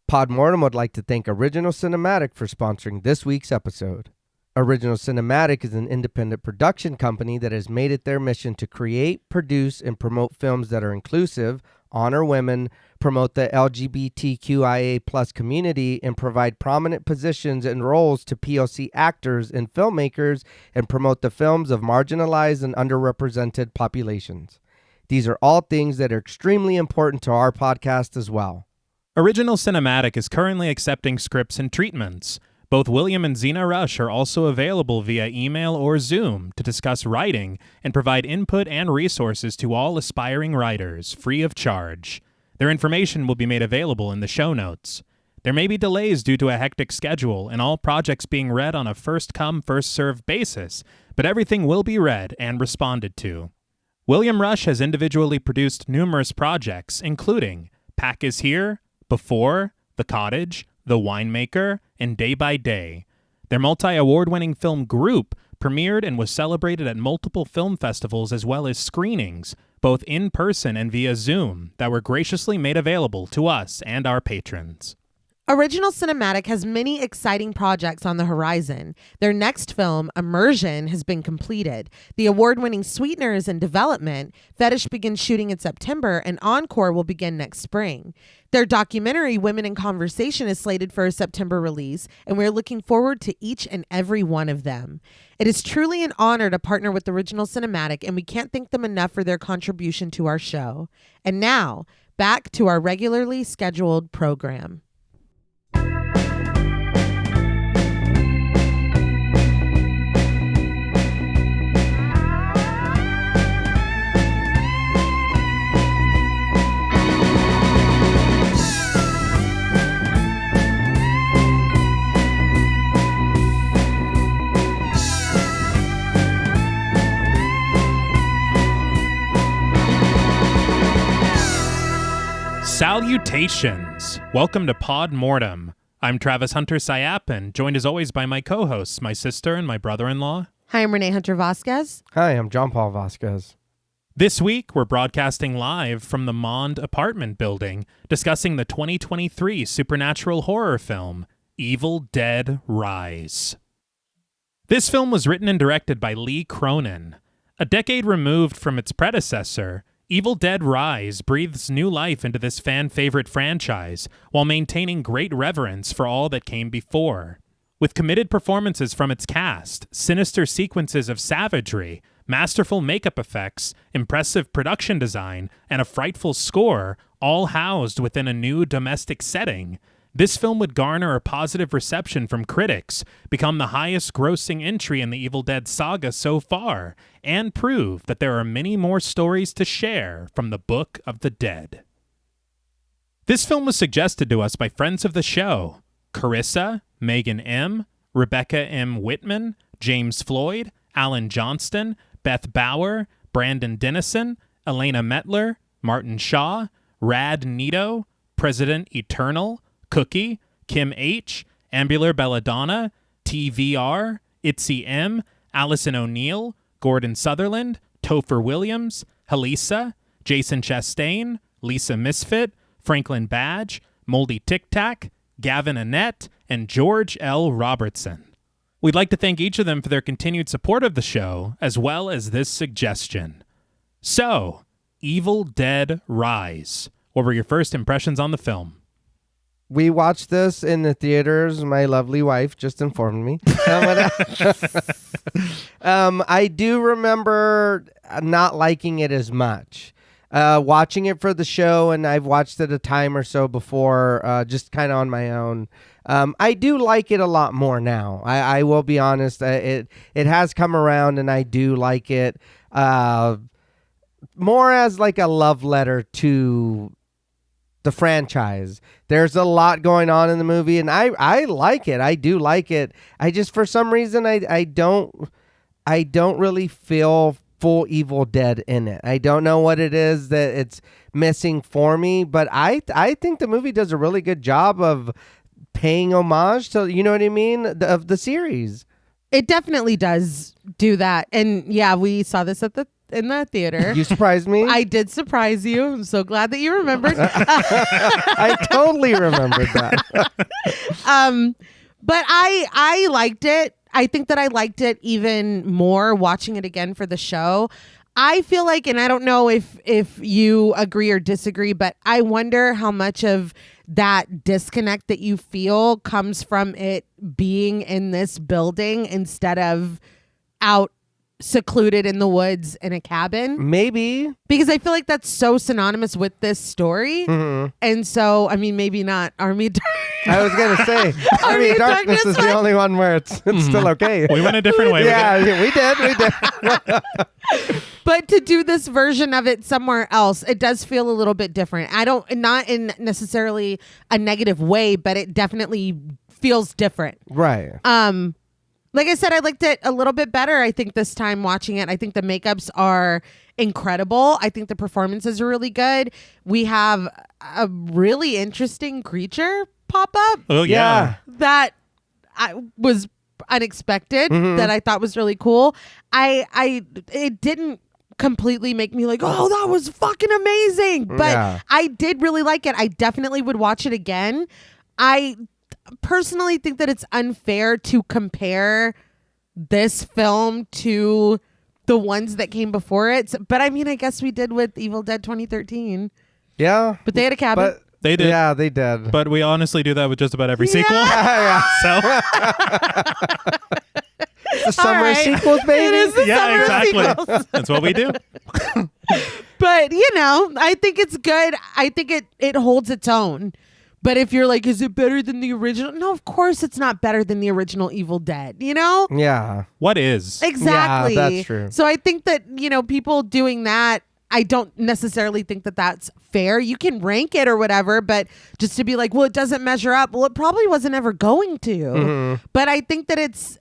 Podmortem would like to thank Original Cinematic for sponsoring this week's episode. Original Cinematic is an independent production company that has made it their mission to create, produce, and promote films that are inclusive, honor women, promote the LGBTQIA+ community, and provide prominent positions and roles to POC actors and filmmakers, and promote the films of marginalized and underrepresented populations. These are all things that are extremely important to our podcast as well. Original Cinematic is currently accepting scripts and treatments. Both William and Xxena Rush are also available via email or Zoom to discuss writing and provide input and resources to all aspiring writers, free of charge. Their information will be made available in the show notes. There may be delays due to a hectic schedule and all projects being read on a first-come, first-served basis, but everything will be read and responded to. William Rush has individually produced numerous projects, including Pack is Here, Before, The Cottage, The Winemaker, and Day by Day. Their multi-award-winning film Group premiered and was celebrated at multiple film festivals as well as screenings, both in person and via Zoom, that were graciously made available to us and our patrons. Original Cinematic has many exciting projects on the horizon. Their next film, Immersion, has been completed. The award-winning Sweetener is in development. Fetish begins shooting in September, and Encore will begin next spring. Their documentary, Women in Conversation, is slated for a September release, and we're looking forward to each and every one of them. It is truly an honor to partner with Original Cinematic, and we can't thank them enough for their contribution to our show. And now, back to our regularly scheduled program. Salutations! Welcome to Podmortem. I'm Travis Hunter-Sayapin, joined as always by my co-hosts, my sister and my brother-in-law. Hi, I'm Reneé Hunter-Vasquez. Hi, I'm John Paul Vasquez. This week, we're broadcasting live from the Mond apartment building, discussing the 2023 supernatural horror film, Evil Dead Rise. This film was written and directed by Lee Cronin. A decade removed from its predecessor, Evil Dead Rise breathes new life into this fan-favorite franchise while maintaining great reverence for all that came before. With committed performances from its cast, sinister sequences of savagery, masterful makeup effects, impressive production design, and a frightful score, all housed within a new domestic setting, this film would garner a positive reception from critics, become the highest-grossing entry in the Evil Dead saga so far, and prove that there are many more stories to share from the Book of the Dead. This film was suggested to us by friends of the show: Carissa, Megan M., Rebecca M. Whitman, James Floyd, Alan Johnston, Beth Bauer, Brandon Dennison, Elena Metler, Martin Shaw, Rad Nito, President Eternal, Cookie, Kim H., Ambular Belladonna, TVR, Itzy M., Allison O'Neill, Gordon Sutherland, Topher Williams, Halisa, Jason Chastain, Lisa Misfit, Franklin Badge, Moldy Tic Tac, Gavin Annette, and George L. Robertson. We'd like to thank each of them for their continued support of the show, as well as this suggestion. So, Evil Dead Rise. What were your first impressions on the film? We watched this in the theaters. My lovely wife just informed me. I do remember not liking it as much. Watching it for the show, and I've watched it a time or so before, just kind of on my own. I do like it a lot more now. I will be honest. It has come around, and I do like it more as like a love letter to the franchise. There's a lot going on in the movie, and I like it. I do like it. I just, for some reason, I don't really feel full Evil Dead in it. I don't know what it is that it's missing for me, but I think the movie does a really good job of paying homage to, you know what I mean, of the series. It definitely does do that. And yeah, we saw this at the theater. You surprised me. I did surprise you. I'm so glad that you remembered. I totally remembered that. But I liked it. I think that I liked it even more watching it again for the show. I feel like, and I don't know if you agree or disagree, but I wonder how much of that disconnect that you feel comes from it being in this building instead of out secluded in the woods in a cabin. Maybe. Because I feel like that's so synonymous with this story. Mm-hmm. And so, I mean, maybe not Army of I was going to say, Army of Darkness is the only one where it's still okay. We went a different way. Yeah, we did. But to do this version of it somewhere else, it does feel a little bit different. Not in necessarily a negative way, but it definitely feels different. Right. Like I said, I liked it a little bit better, I think, this time watching it. I think the makeups are incredible. I think the performances are really good. We have a really interesting creature pop up. Oh, yeah. That was unexpected, that I thought was really cool. It didn't completely make me like, oh, that was fucking amazing. But I did really like it. I definitely would watch it again. I personally think that it's unfair to compare this film to the ones that came before it. But I mean, I guess we did with Evil Dead 2013. Yeah. But they had a cabin. But they did. Yeah, they did. But we honestly do that with just about every sequel. Yeah. So The summer sequels, baby. It is the summer sequels. That's what we do. But, I think it's good. I think it holds its own. But if you're like, is it better than the original? No, of course it's not better than the original Evil Dead, Yeah. What is? Exactly. Yeah, that's true. So I think that, people doing that, I don't necessarily think that that's fair. You can rank it or whatever, but just to be like, well, it doesn't measure up. Well, it probably wasn't ever going to. Mm-hmm. But I think that it's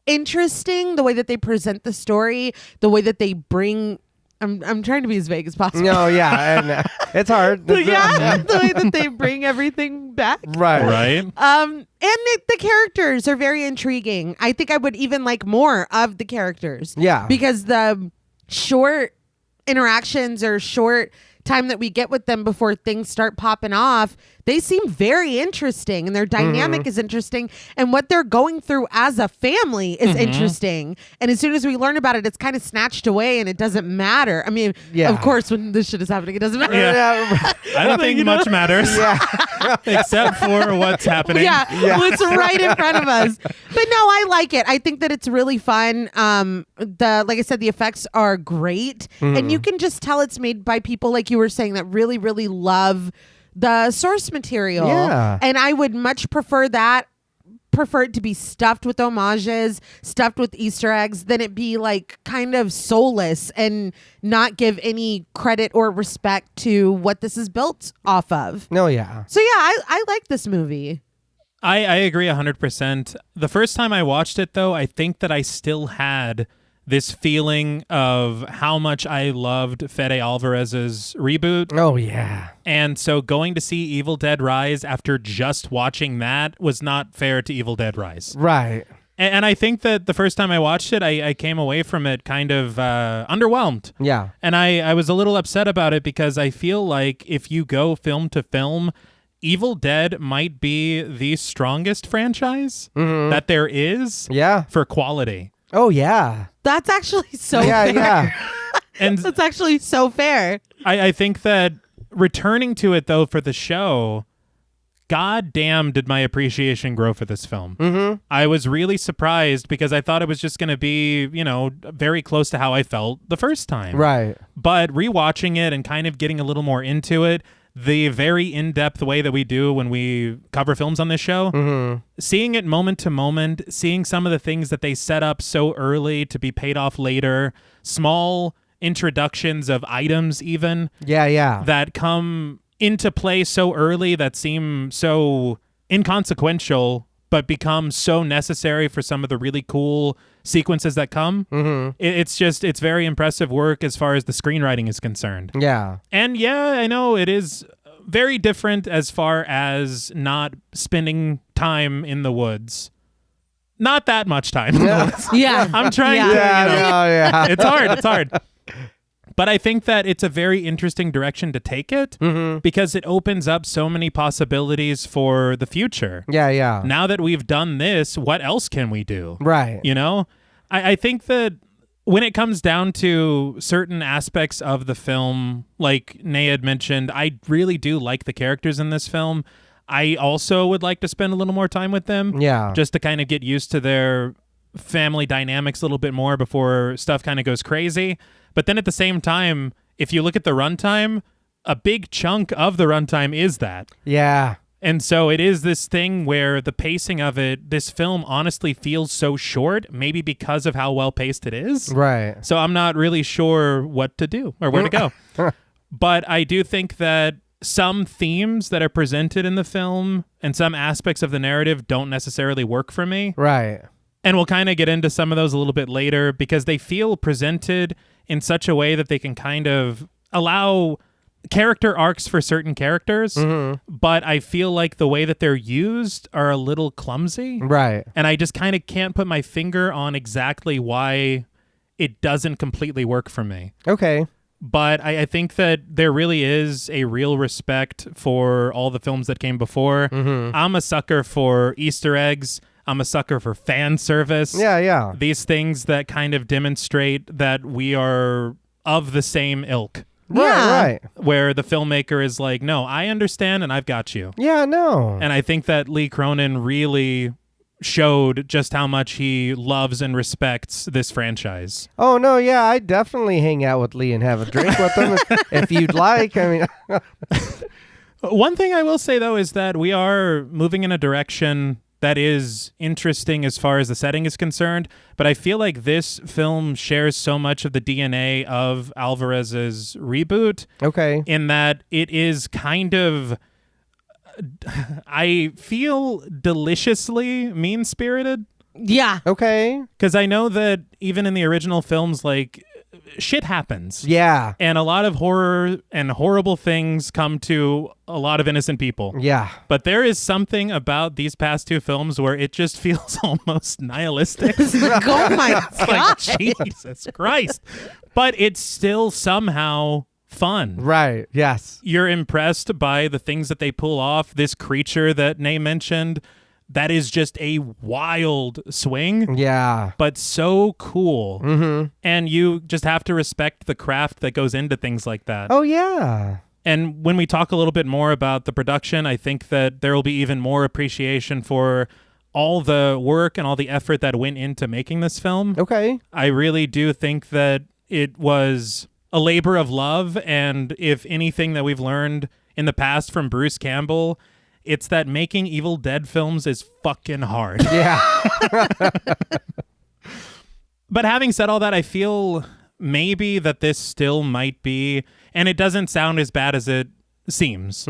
interesting the way that they present the story, the way that they bring... I'm trying to be as vague as possible. No, yeah, and it's hard. The way that they bring everything back. Right. And the characters are very intriguing. I think I would even like more of the characters. Yeah. Because the short interactions or short time that we get with them before things start popping off, they seem very interesting and their dynamic is interesting, and what they're going through as a family is interesting. And as soon as we learn about it, it's kind of snatched away and it doesn't matter. I mean, of course, when this shit is happening, it doesn't matter. Yeah. I don't think much matters. Except for what's happening. Well, it's right in front of us. But no, I like it. I think that it's really fun. Like I said, the effects are great, and you can just tell it's made by people, like you were saying, that really, really love the source material. Yeah. And I would much prefer it to be stuffed with homages, stuffed with Easter eggs, than it be like kind of soulless and not give any credit or respect to what this is built off of. No, yeah. So yeah, I like this movie. I agree 100%. The first time I watched it, though, I think that I still had this feeling of how much I loved Fede Alvarez's reboot. Oh, yeah. And so going to see Evil Dead Rise after just watching that was not fair to Evil Dead Rise. Right. And I think that the first time I watched it, I came away from it kind of underwhelmed. Yeah. And I was a little upset about it because I feel like if you go film to film, Evil Dead might be the strongest franchise that there is for quality. Oh, yeah. That's actually so fair. Yeah. And that's actually so fair. I think that returning to it, though, for the show, god damn did my appreciation grow for this film. I was really surprised because I thought it was just going to be, very close to how I felt the first time. Right. But rewatching it and kind of getting a little more into it, the very in-depth way that we do when we cover films on this show, seeing it moment to moment, seeing some of the things that they set up so early to be paid off later, small introductions of items even that come into play so early that seem so inconsequential but become so necessary for some of the really cool sequences that come. It's very impressive work as far as the screenwriting is concerned. Yeah. And I know it is very different as far as not spending time in the woods. Not that much time in the woods. Yeah. I'm trying to, Yeah. it's hard. But I think that it's a very interesting direction to take it because it opens up so many possibilities for the future. Yeah. Now that we've done this, what else can we do? Right. You know, I think that when it comes down to certain aspects of the film, like Nay had mentioned, I really do like the characters in this film. I also would like to spend a little more time with them. Yeah. Just to kind of get used to their family dynamics a little bit more before stuff kind of goes crazy. But then at the same time, if you look at the runtime, a big chunk of the runtime is that. Yeah. And so it is this thing where the pacing of it, this film honestly feels so short, maybe because of how well paced it is. Right. So I'm not really sure what to do or where to go. But I do think that some themes that are presented in the film and some aspects of the narrative don't necessarily work for me. Right. And we'll kind of get into some of those a little bit later because they feel presented in such a way that they can kind of allow character arcs for certain characters, but I feel like the way that they're used are a little clumsy. Right. And I just kind of can't put my finger on exactly why it doesn't completely work for me. Okay. But I think that there really is a real respect for all the films that came before. I'm a sucker for Easter eggs. I'm a sucker for fan service. Yeah. These things that kind of demonstrate that we are of the same ilk. Right. Where the filmmaker is like, no, I understand and I've got you. Yeah, no. And I think that Lee Cronin really showed just how much he loves and respects this franchise. Oh, no, yeah, I definitely hang out with Lee and have a drink with him if you'd like. I mean... One thing I will say, though, is that we are moving in a direction that is interesting as far as the setting is concerned, but I feel like this film shares so much of the DNA of Alvarez's reboot. Okay. In that it is kind of, I feel deliciously mean-spirited. Yeah. Okay. Because I know that even in the original films, like, shit happens. Yeah. And a lot of horror and horrible things come to a lot of innocent people. Yeah. But there is something about these past two films where it just feels almost nihilistic. Oh my God. Like, Jesus Christ. But it's still somehow fun. Right. Yes. You're impressed by the things that they pull off. This creature that Nay mentioned, that is just a wild swing. Yeah. But so cool. And you just have to respect the craft that goes into things like that. Oh, yeah. And when we talk a little bit more about the production, I think that there will be even more appreciation for all the work and all the effort that went into making this film. Okay. I really do think that it was a labor of love. And if anything that we've learned in the past from Bruce Campbell, it's that making Evil Dead films is fucking hard. Yeah. But having said all that, I feel maybe that this still might be, and it doesn't sound as bad as it seems,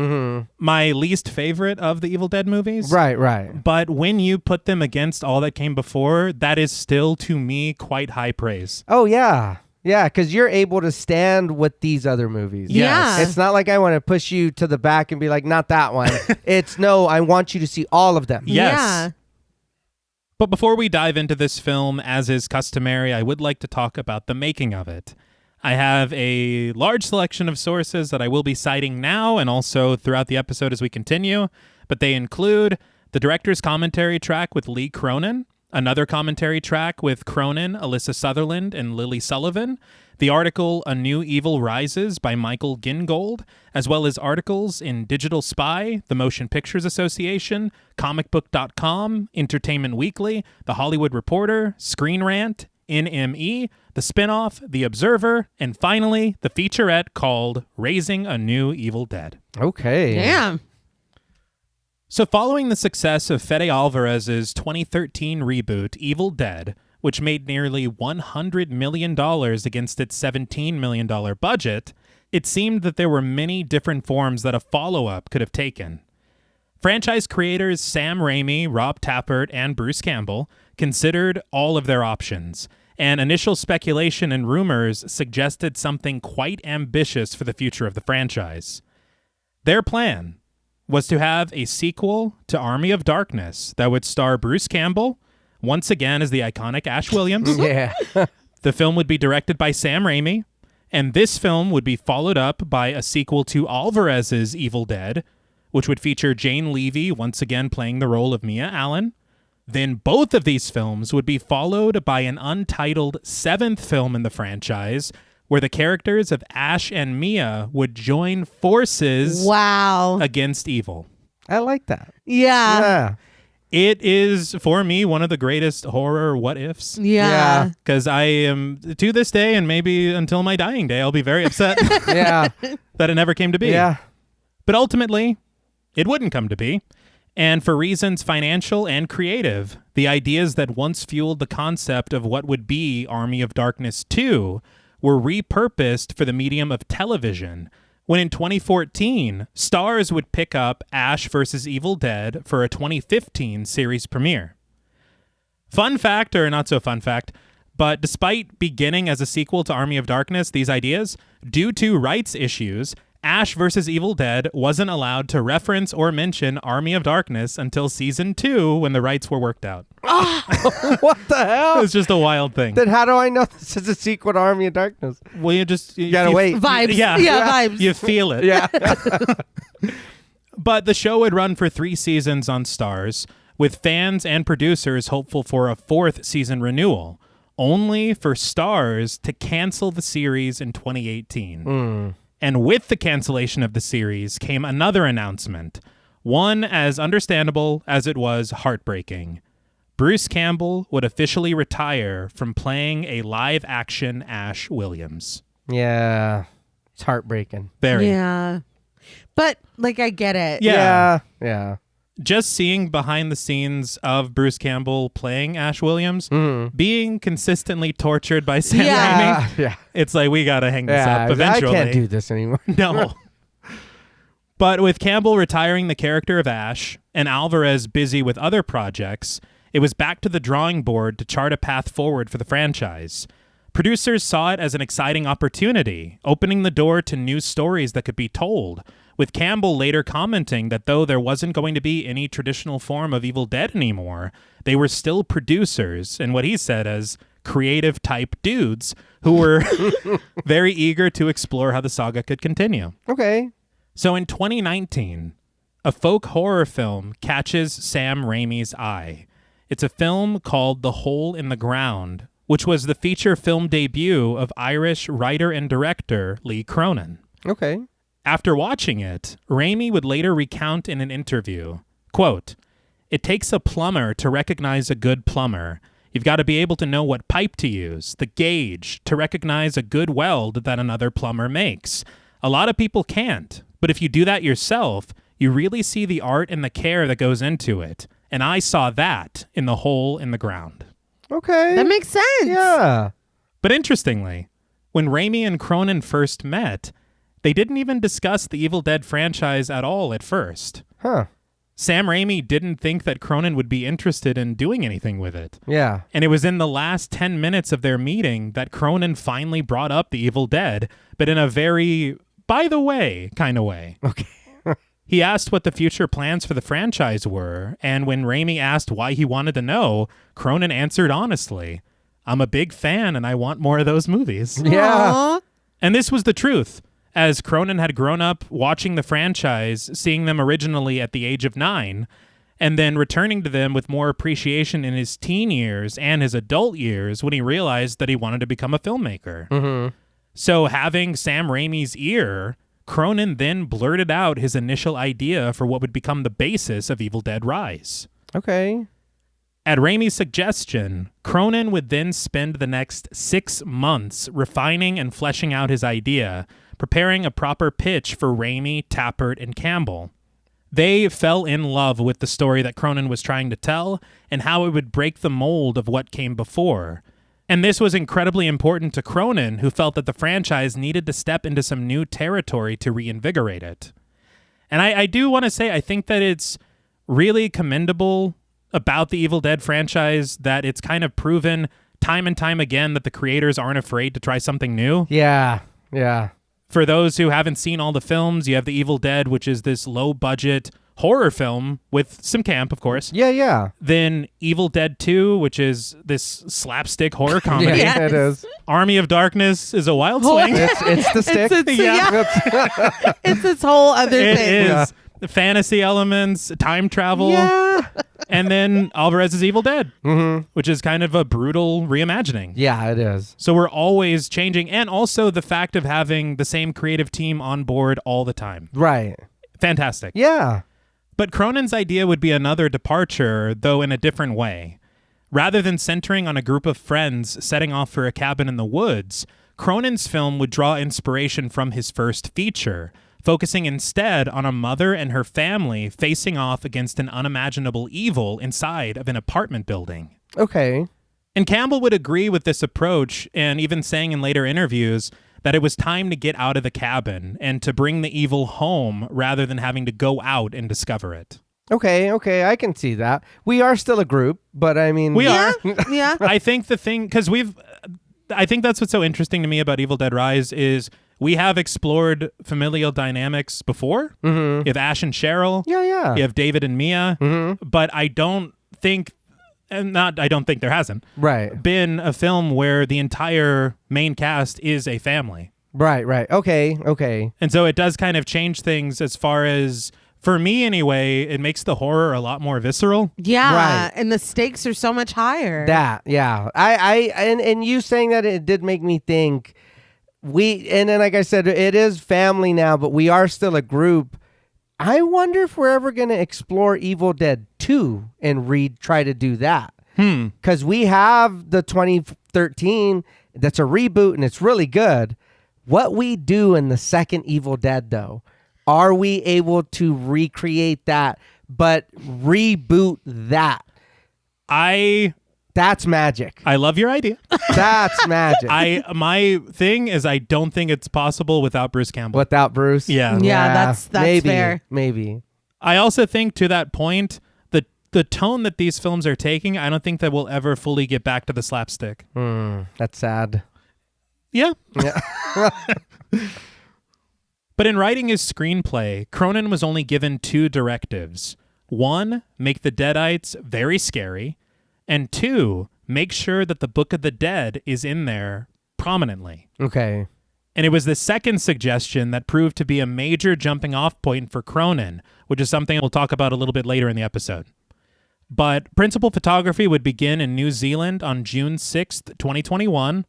my least favorite of the Evil Dead movies. Right. But when you put them against all that came before, that is still, to me, quite high praise. Oh, yeah. Yeah, because you're able to stand with these other movies. Yeah. It's not like I want to push you to the back and be like, not that one. It's no, I want you to see all of them. Yes. Yeah. But before we dive into this film, as is customary, I would like to talk about the making of it. I have a large selection of sources that I will be citing now and also throughout the episode as we continue, but they include the director's commentary track with Lee Cronin, another commentary track with Cronin, Alyssa Sutherland, and Lily Sullivan, the article A New Evil Rises by Michael Gingold, as well as articles in Digital Spy, the Motion Pictures Association, comicbook.com, Entertainment Weekly, The Hollywood Reporter, Screen Rant, NME, The Spinoff, The Observer, and finally, the featurette called Raising a New Evil Dead. Okay. Damn. So following the success of Fede Alvarez's 2013 reboot, Evil Dead, which made nearly $100 million against its $17 million budget, it seemed that there were many different forms that a follow-up could have taken. Franchise creators Sam Raimi, Rob Tappert, and Bruce Campbell considered all of their options, and initial speculation and rumors suggested something quite ambitious for the future of the franchise. Their plan was to have a sequel to Army of Darkness that would star Bruce Campbell, once again as the iconic Ash Williams. Yeah. The film would be directed by Sam Raimi, And this film would be followed up by a sequel to Alvarez's Evil Dead, which would feature Jane Levy once again playing the role of Mia Allen. Then both of these films would be followed by an untitled 7th film in the franchise, where the characters of Ash and Mia would join forces against evil. I like that. Yeah. It is, for me, one of the greatest horror what-ifs. Yeah. Because I am, to this day, and maybe until my dying day, I'll be very upset Yeah. that it never came to be. Yeah. But ultimately, it wouldn't come to be. And for reasons financial and creative, the ideas that once fueled the concept of what would be Army of Darkness 2 were repurposed for the medium of television, when in 2014, Starz would pick up Ash vs. Evil Dead for a 2015 series premiere. Fun fact, or not so fun fact, but despite beginning as a sequel to Army of Darkness, these ideas, due to rights issues, Ash vs. Evil Dead wasn't allowed to reference or mention Army of Darkness until season 2 when the rights were worked out. What the hell? It's just a wild thing. Then how do I know this is a sequel to Army of Darkness? Well, you gotta wait. Vibes. Yeah, vibes. You feel it. Yeah. But the show would run for 3 seasons on Starz, with fans and producers hopeful for a 4th season renewal, only for Starz to cancel the series in 2018. And with the cancellation of the series came another announcement, one as understandable as it was heartbreaking. Bruce Campbell would officially retire from playing a live-action Ash Williams. Yeah. It's heartbreaking. Very. Yeah. But, like, I get it. Yeah. Yeah. Just seeing behind the scenes of Bruce Campbell playing Ash Williams, being consistently tortured by Sam Raimi, Yeah. it's like, we got to hang this up eventually. I can't do this anymore. No. But with Campbell retiring the character of Ash and Alvarez busy with other projects, it was back to the drawing board to chart a path forward for the franchise. Producers saw it as an exciting opportunity, opening the door to new stories that could be told, with Campbell later commenting that though there wasn't going to be any traditional form of Evil Dead anymore, they were still producers and what he said as creative type dudes who were very eager to explore how the saga could continue. Okay. So in 2019, a folk horror film catches Sam Raimi's eye. It's a film called The Hole in the Ground, which was the feature film debut of Irish writer and director Lee Cronin. Okay. After watching it, Raimi would later recount in an interview, quote, "It takes a plumber to recognize a good plumber. You've got to be able to know what pipe to use, the gauge, to recognize a good weld that another plumber makes. A lot of people can't, but if you do that yourself, you really see the art and the care that goes into it. And I saw that in The Hole in the Ground." Okay. That makes sense. Yeah. But interestingly, when Raimi and Cronin first met, they didn't even discuss the Evil Dead franchise at all at first. Huh. Sam Raimi didn't think that Cronin would be interested in doing anything with it. Yeah. And it was in the last 10 minutes of their meeting that Cronin finally brought up the Evil Dead, but in a very, by the way, kind of way. Okay. He asked what the future plans for the franchise were, and when Raimi asked why he wanted to know, Cronin answered honestly, "I'm a big fan and I want more of those movies." Yeah. Aw. And this was the truth, as Cronin had grown up watching the franchise, seeing them originally at the age of 9, and then returning to them with more appreciation in his teen years and his adult years when he realized that he wanted to become a filmmaker. Mm-hmm. So having Sam Raimi's ear, Cronin then blurted out his initial idea for what would become the basis of Evil Dead Rise. Okay. At Raimi's suggestion, Cronin would then spend the next 6 months refining and fleshing out his idea, preparing a proper pitch for Raimi, Tappert, and Campbell. They fell in love with the story that Cronin was trying to tell and how it would break the mold of what came before. And this was incredibly important to Cronin, who felt that the franchise needed to step into some new territory to reinvigorate it. And I do want to say, I think that it's really commendable about the Evil Dead franchise that it's kind of proven time and time again that the creators aren't afraid to try something new. Yeah. Yeah. For those who haven't seen all the films, you have The Evil Dead, which is this low-budget horror film with some camp, of course. Yeah. Then Evil Dead 2, which is this slapstick horror comedy. Yes. It is. Army of Darkness is a wild swing. It's the stick. It's its whole other It thing. is. The fantasy elements, time travel. Yeah. And then Alvarez's Evil Dead, which is kind of a brutal reimagining. Yeah, it is. So we're always changing. And also the fact of having the same creative team on board all the time. Right. Fantastic. Yeah. But Cronin's idea would be another departure, though in a different way. Rather than centering on a group of friends setting off for a cabin in the woods, Cronin's film would draw inspiration from his first feature, focusing instead on a mother and her family facing off against an unimaginable evil inside of an apartment building. Okay. And Campbell would agree with this approach, and even saying in later interviews that it was time to get out of the cabin and to bring the evil home rather than having to go out and discover it. Okay, I can see that. We are still a group, but I mean... We are. Yeah. I think the thing, because I think that's what's so interesting to me about Evil Dead Rise is we have explored familial dynamics before. You have Ash and Cheryl. Yeah. You have David and Mia. But I don't think there hasn't Right. been a film where the entire main cast is a family. Right. Okay. And so it does kind of change things as far as, for me anyway, it makes the horror a lot more visceral. Yeah. Right. And the stakes are so much higher. Yeah. And you saying that, it did make me think and then like I said, it is family now, but we are still a group. I wonder if we're ever going to explore Evil Dead 2 and try to do that. Because we have the 2013 that's a reboot and it's really good. What we do in the second Evil Dead, though, are we able to recreate that, but reboot that? That's magic. I love your idea. That's magic. My thing is I don't think it's possible without Bruce Campbell. Without Bruce? Yeah. Yeah, that's maybe, fair. Maybe. I also think to that point, the tone that these films are taking, I don't think that we'll ever fully get back to the slapstick. That's sad. Yeah. Yeah. But in writing his screenplay, Cronin was only given 2 directives. 1, make the Deadites very scary. And 2, make sure that the Book of the Dead is in there prominently. Okay. And it was the second suggestion that proved to be a major jumping off point for Cronin, which is something we'll talk about a little bit later in the episode. But principal photography would begin in New Zealand on June 6th, 2021.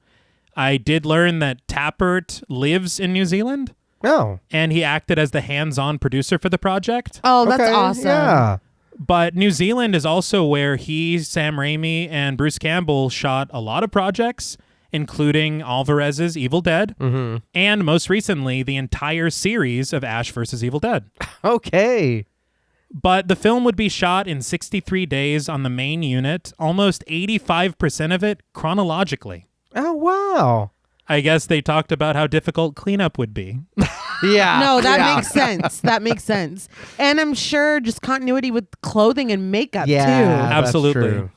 I did learn that Tappert lives in New Zealand, Oh. and he acted as the hands-on producer for the project. Oh, that's Okay, awesome. Yeah. But New Zealand is also where he, Sam Raimi, and Bruce Campbell shot a lot of projects, including Alvarez's Evil Dead, and most recently, the entire series of Ash vs. Evil Dead. Okay. But the film would be shot in 63 days on the main unit, almost 85% of it chronologically. Oh, wow. I guess they talked about how difficult cleanup would be. Yeah. No, that yeah. makes sense. That makes sense. And I'm sure just continuity with clothing and makeup, Yeah, too. that's Absolutely. true.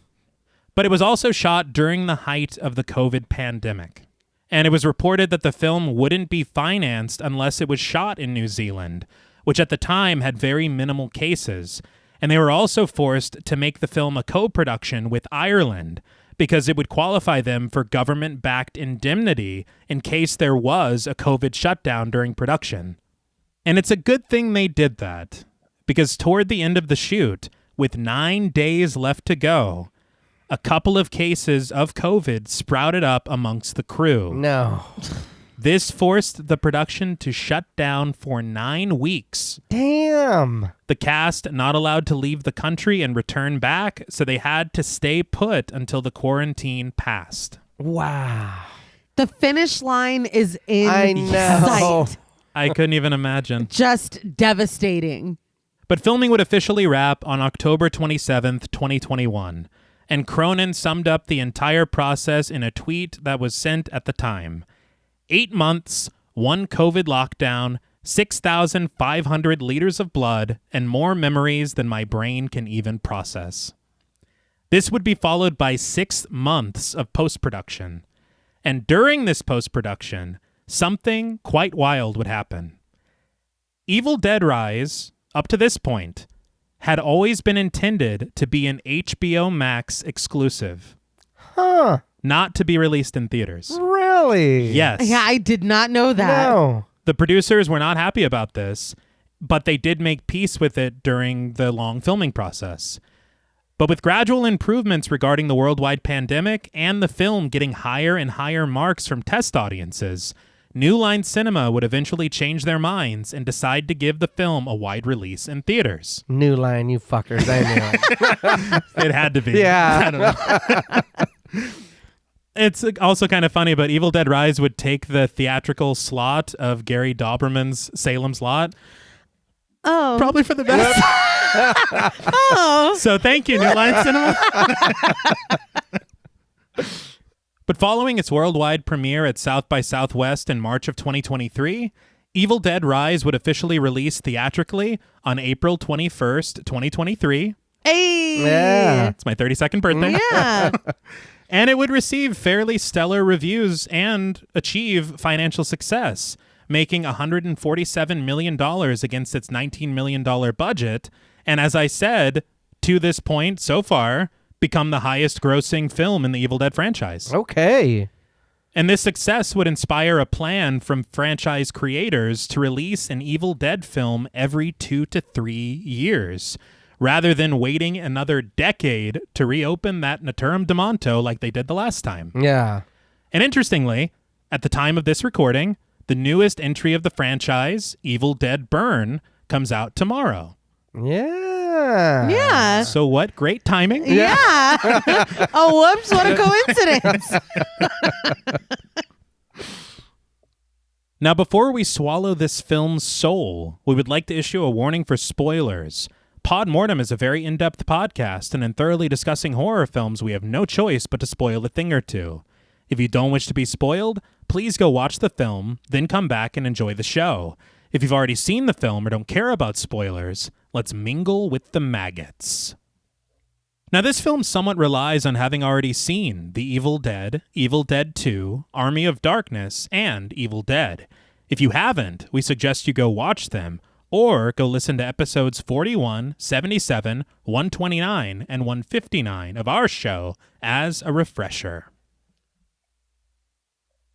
But it was also shot during the height of the COVID pandemic. And it was reported that the film wouldn't be financed unless it was shot in New Zealand, which at the time had very minimal cases. And they were also forced to make the film a co-production with Ireland because it would qualify them for government-backed indemnity in case there was a COVID shutdown during production. And it's a good thing they did that, because toward the end of the shoot, with 9 days left to go, a couple of cases of COVID sprouted up amongst the crew. No. This forced the production to shut down for 9 weeks. Damn. The cast not allowed to leave the country and return back, so they had to stay put until the quarantine passed. Wow. The finish line is in I know. sight. I couldn't even imagine. Just devastating. But filming would officially wrap on October 27th, 2021. And Cronin summed up the entire process in a tweet that was sent at the time. 8 months, 1 COVID lockdown, 6,500 liters of blood, and more memories than my brain can even process. This would be followed by 6 months of post-production. And during this post-production, something quite wild would happen. Evil Dead Rise, up to this point, had always been intended to be an HBO Max exclusive. Huh. Not to be released in theaters. Really? Yes. Yeah, I did not know that. No. The producers were not happy about this, but they did make peace with it during the long filming process. But with gradual improvements regarding the worldwide pandemic and the film getting higher and higher marks from test audiences, New Line Cinema would eventually change their minds and decide to give the film a wide release in theaters. New Line, you fuckers. I knew it. It had to be. Yeah. I don't know. It's also kind of funny, but Evil Dead Rise would take the theatrical slot of Gary Dauberman's Salem's Lot. Oh. Probably for the best. Oh. So thank you, New Line Cinema. But following its worldwide premiere at South by Southwest in March of 2023, Evil Dead Rise would officially release theatrically on April 21st, 2023. Hey. Yeah. It's my 32nd birthday. Yeah. And it would receive fairly stellar reviews and achieve financial success, making $147 million against its $19 million budget. And as I said, to this point so far, become the highest grossing film in the Evil Dead franchise. Okay. And this success would inspire a plan from franchise creators to release an Evil Dead film every 2 to 3 years, rather than waiting another decade to reopen that Naturum de Monto like they did the last time. Yeah. And interestingly, at the time of this recording, the newest entry of the franchise, Evil Dead Burn, comes out tomorrow. Yeah. Yeah. So what great timing. Yeah. Oh, whoops. What a coincidence. Now, before we swallow this film's soul, we would like to issue a warning for spoilers. Pod Mortem is a very in-depth podcast, and in thoroughly discussing horror films, we have no choice but to spoil a thing or two. If you don't wish to be spoiled, please go watch the film, then come back and enjoy the show. If you've already seen the film or don't care about spoilers, let's mingle with the maggots. Now, this film somewhat relies on having already seen The Evil Dead, Evil Dead 2, Army of Darkness, and Evil Dead. If you haven't, we suggest you go watch them, or go listen to episodes 41, 77, 129, and 159 of our show as a refresher.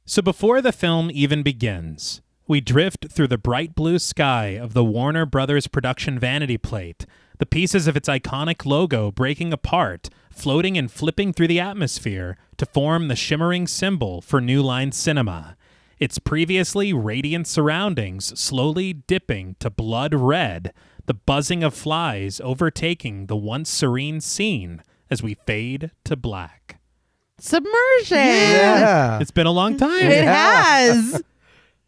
So before the film even begins, we drift through the bright blue sky of the Warner Brothers production vanity plate, the pieces of its iconic logo breaking apart, floating and flipping through the atmosphere to form the shimmering symbol for New Line Cinema, its previously radiant surroundings slowly dipping to blood red, the buzzing of flies overtaking the once serene scene as we fade to black. Submersion. Yeah. It's been a long time. It has.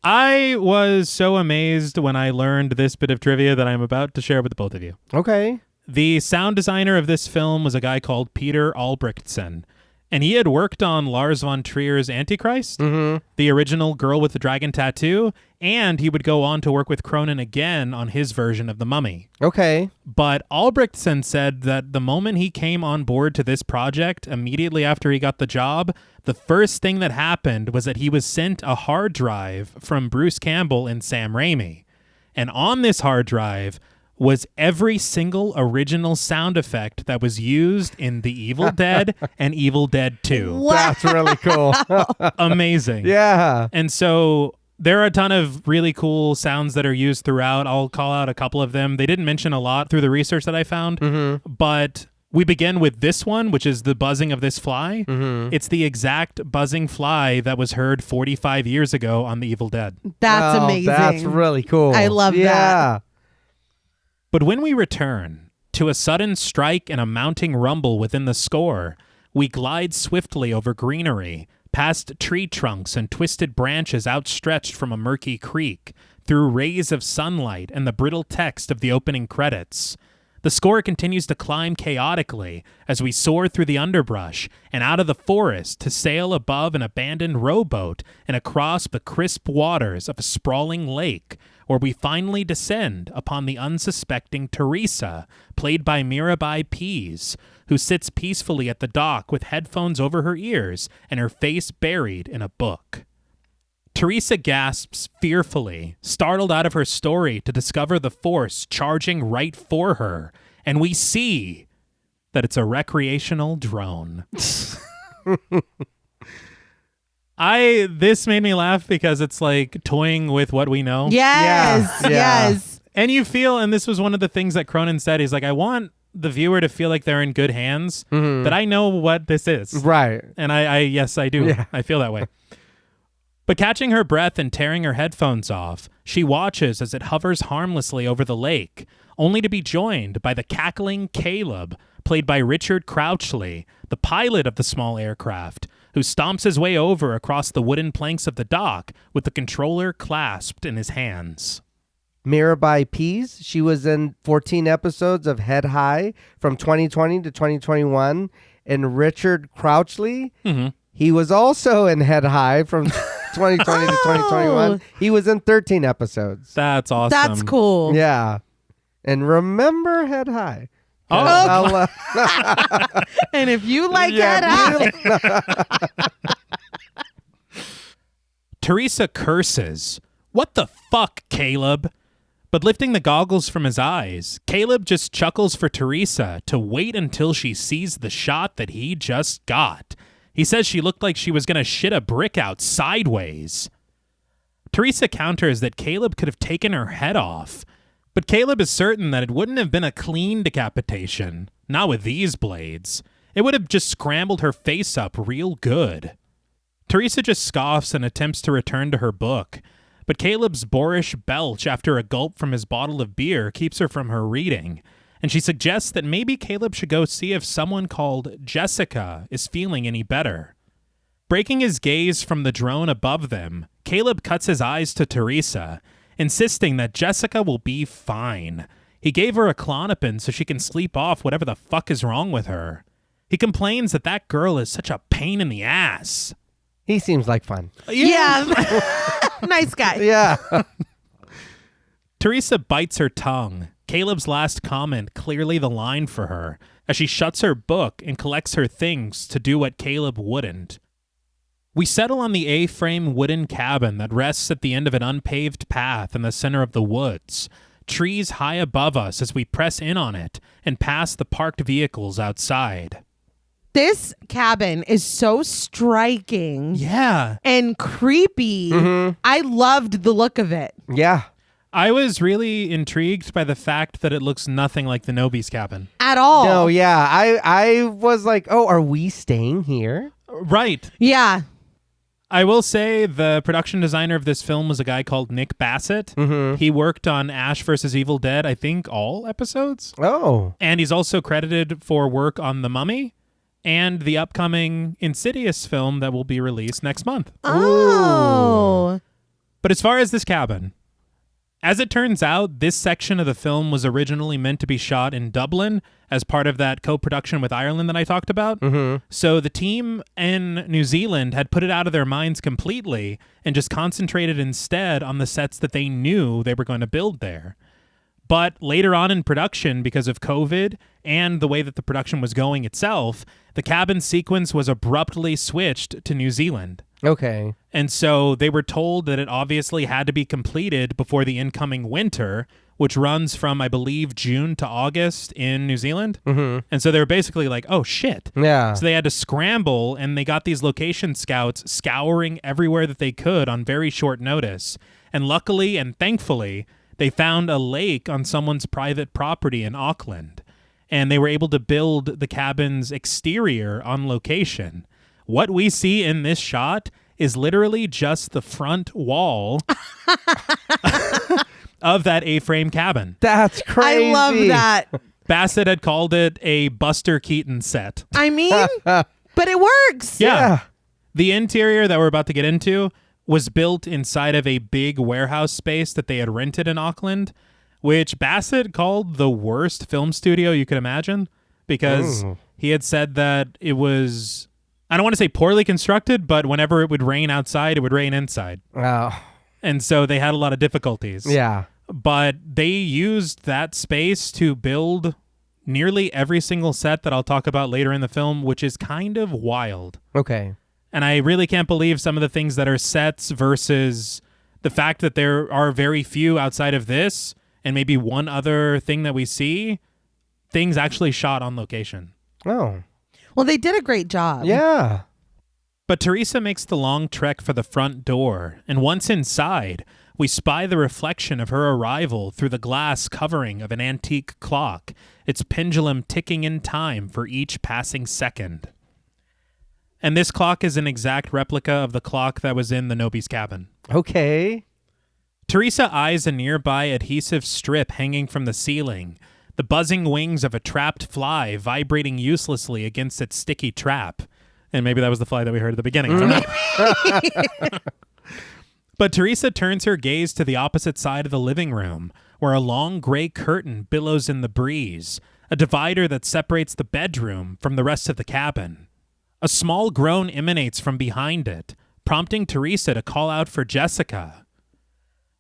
I was so amazed when I learned this bit of trivia that I'm about to share with both of you. Okay. The sound designer of this film was a guy called Peter Albrechtsen, and he had worked on Lars von Trier's Antichrist, the original Girl with the Dragon Tattoo, and he would go on to work with Cronin again on his version of The Mummy. Okay. But Albrechtsen said that the moment he came on board to this project, immediately after he got the job, the first thing that happened was that he was sent a hard drive from Bruce Campbell and Sam Raimi. And on this hard drive was every single original sound effect that was used in The Evil Dead and Evil Dead 2. Wow. That's really cool. Amazing. Yeah. And so there are a ton of really cool sounds that are used throughout. I'll call out a couple of them. They didn't mention a lot through the research that I found, but we begin with this one, which is the buzzing of this fly. It's the exact buzzing fly that was heard 45 years ago on The Evil Dead. That's Oh, amazing. That's really cool. I love that. Yeah. But when we return to a sudden strike and a mounting rumble within the score, we glide swiftly over greenery, past tree trunks and twisted branches outstretched from a murky creek, through rays of sunlight and the brittle text of the opening credits. The score continues to climb chaotically as we soar through the underbrush and out of the forest to sail above an abandoned rowboat and across the crisp waters of a sprawling lake, where we finally descend upon the unsuspecting Teresa, played by Mirabai Pease, who sits peacefully at the dock with headphones over her ears and her face buried in a book. Teresa gasps fearfully, startled out of her story to discover the force charging right for her, and we see that it's a recreational drone. This made me laugh because it's like toying with what we know. Yes. Yeah. Yes. And you feel, and this was one of the things that Cronin said, he's like, I want the viewer to feel like they're in good hands, that I know what this is. Right. And yes, I do. Yeah. I feel that way. But catching her breath and tearing her headphones off, she watches as it hovers harmlessly over the lake, only to be joined by the cackling Caleb, played by Richard Crouchley, the pilot of the small aircraft, who stomps his way over across the wooden planks of the dock with the controller clasped in his hands. Mirabai Pease, she was in 14 episodes of Head High from 2020 to 2021. And Richard Crouchley, he was also in Head High from 2020 to 2021. He was in 13 episodes. That's awesome. That's cool. Yeah. And remember Head High. Oh, And if you like Yeah, that out. Teresa curses. What the fuck, Caleb? But lifting the goggles from his eyes, Caleb just chuckles for Teresa to wait until she sees the shot that he just got. He says she looked like she was going to shit a brick out sideways. Teresa counters that Caleb could have taken her head off, but Caleb is certain that it wouldn't have been a clean decapitation, not with these blades. It would have just scrambled her face up real good. Teresa just scoffs and attempts to return to her book, but Caleb's boorish belch after a gulp from his bottle of beer keeps her from her reading, and she suggests that maybe Caleb should go see if someone called Jessica is feeling any better. Breaking his gaze from the drone above them, Caleb cuts his eyes to Teresa, insisting that Jessica will be fine. He gave her a Klonopin so she can sleep off whatever the fuck is wrong with her. He complains that that girl is such a pain in the ass. He seems like fun. Yeah. Nice guy. Yeah. Teresa bites her tongue. Caleb's last comment clearly the line for her, as she shuts her book and collects her things to do what Caleb wouldn't. We settle on the A-frame wooden cabin that rests at the end of an unpaved path in the center of the woods, trees high above us as we press in on it and pass the parked vehicles outside. This cabin is so striking Yeah. and creepy. I loved the look of it. Yeah. I was really intrigued by the fact that it looks nothing like the Nobi's cabin. At all. No, yeah. I was like, oh, are we staying here? Right. Yeah. I will say the production designer of this film was a guy called Nick Bassett. He worked on Ash vs. Evil Dead, I think all episodes. Oh. And he's also credited for work on The Mummy and the upcoming Insidious film that will be released next month. Oh. But as far as this cabin, as it turns out, this section of the film was originally meant to be shot in Dublin as part of that co-production with Ireland that I talked about. So the team in New Zealand had put it out of their minds completely and just concentrated instead on the sets that they knew they were going to build there. But later on in production, because of COVID and the way that the production was going itself, the cabin sequence was abruptly switched to New Zealand. Okay. And so they were told that it obviously had to be completed before the incoming winter, which runs from, I believe, June to August in New Zealand. And so they were basically like, oh, shit. Yeah. So they had to scramble, and they got these location scouts scouring everywhere that they could on very short notice. And luckily and thankfully, they found a lake on someone's private property in Auckland, and they were able to build the cabin's exterior on location. What we see in this shot is literally just the front wall of that A-frame cabin. That's crazy. I love that. Bassett had called it a Buster Keaton set. I mean, but it works. Yeah. The interior that we're about to get into was built inside of a big warehouse space that they had rented in Auckland, which Bassett called the worst film studio you could imagine, because he had said that it was, I don't want to say poorly constructed, but whenever it would rain outside, it would rain inside. Oh. And so they had a lot of difficulties. Yeah. But they used that space to build nearly every single set that I'll talk about later in the film, which is kind of wild. Okay. And I really can't believe some of the things that are sets versus the fact that there are very few outside of this and maybe one other thing that we see. things actually shot on location. Oh. Well, they did a great job. Yeah. But Teresa makes the long trek for the front door, and once inside, we spy the reflection of her arrival through the glass covering of an antique clock, its pendulum ticking in time for each passing second. And this clock is an exact replica of the clock that was in the Nobi's cabin. Okay. Teresa eyes a nearby adhesive strip hanging from the ceiling, the buzzing wings of a trapped fly vibrating uselessly against its sticky trap. And maybe that was the fly that we heard at the beginning. I don't know. But Teresa turns her gaze to the opposite side of the living room, where a long gray curtain billows in the breeze, a divider that separates the bedroom from the rest of the cabin. A small groan emanates from behind it, prompting Teresa to call out for Jessica.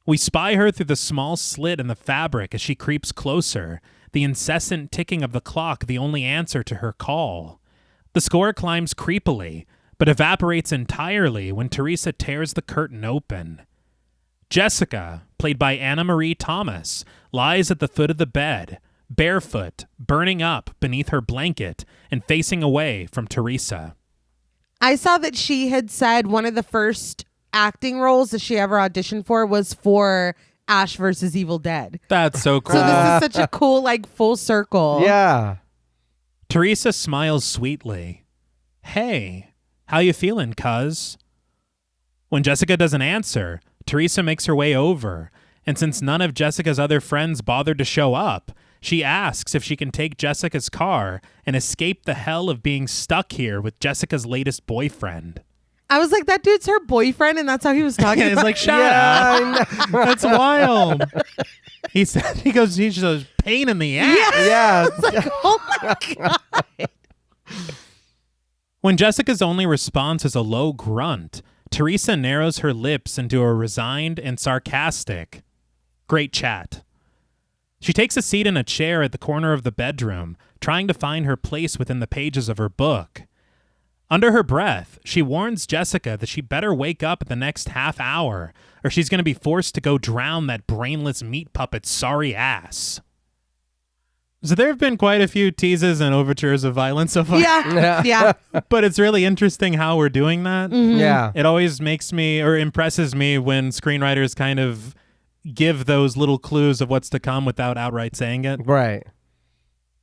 We spy her through the small slit in the fabric as she creeps closer, the incessant ticking of the clock the only answer to her call. The score climbs creepily, but evaporates entirely when Teresa tears the curtain open. Jessica, played by Anna Marie Thomas, lies at the foot of the bed, barefoot, burning up beneath her blanket and facing away from Teresa. I saw that she had said one of the first acting roles that she ever auditioned for was for Ash versus Evil Dead. That's so cool. So this is such a cool, like, full circle. Yeah. Teresa smiles sweetly. Hey, how you feeling, cuz? When Jessica doesn't answer, Teresa makes her way over, and since none of Jessica's other friends bothered to show up, she asks if she can take Jessica's car and escape the hell of being stuck here with Jessica's latest boyfriend. I was like, that dude's her boyfriend, and that's how he was talking. Yeah, he's like, shut up. That's wild. He said, he's just a pain in the ass. Yeah. Like, oh my God. When Jessica's only response is a low grunt, Teresa narrows her lips into a resigned and sarcastic, "Great chat." She takes a seat in a chair at the corner of the bedroom, trying to find her place within the pages of her book. Under her breath, she warns Jessica that she better wake up in the next half hour, or she's going to be forced to go drown that brainless meat puppet's sorry ass. So there have been quite a few teases and overtures of violence so far. Yeah. But it's really interesting how we're doing that. Mm-hmm. Yeah. It always makes me, or impresses me, when screenwriters kind of give those little clues of what's to come without outright saying it. Right.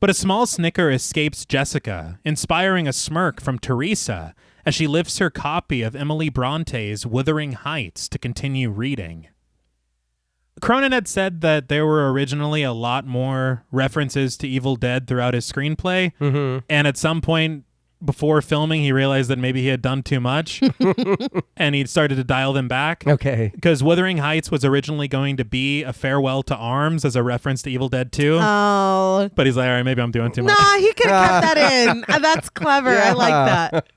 But a small snicker escapes Jessica, inspiring a smirk from Teresa as she lifts her copy of Emily Bronte's Wuthering Heights to continue reading. Cronin had said that there were originally a lot more references to Evil Dead throughout his screenplay, and at some point before filming, he realized that maybe he had done too much, and he started to dial them back. Okay. Because Wuthering Heights was originally going to be a farewell to arms as a reference to Evil Dead 2. Oh. But he's like, all right, maybe I'm doing too much. Nah, he could have kept that in. That's clever. Yeah. I like that.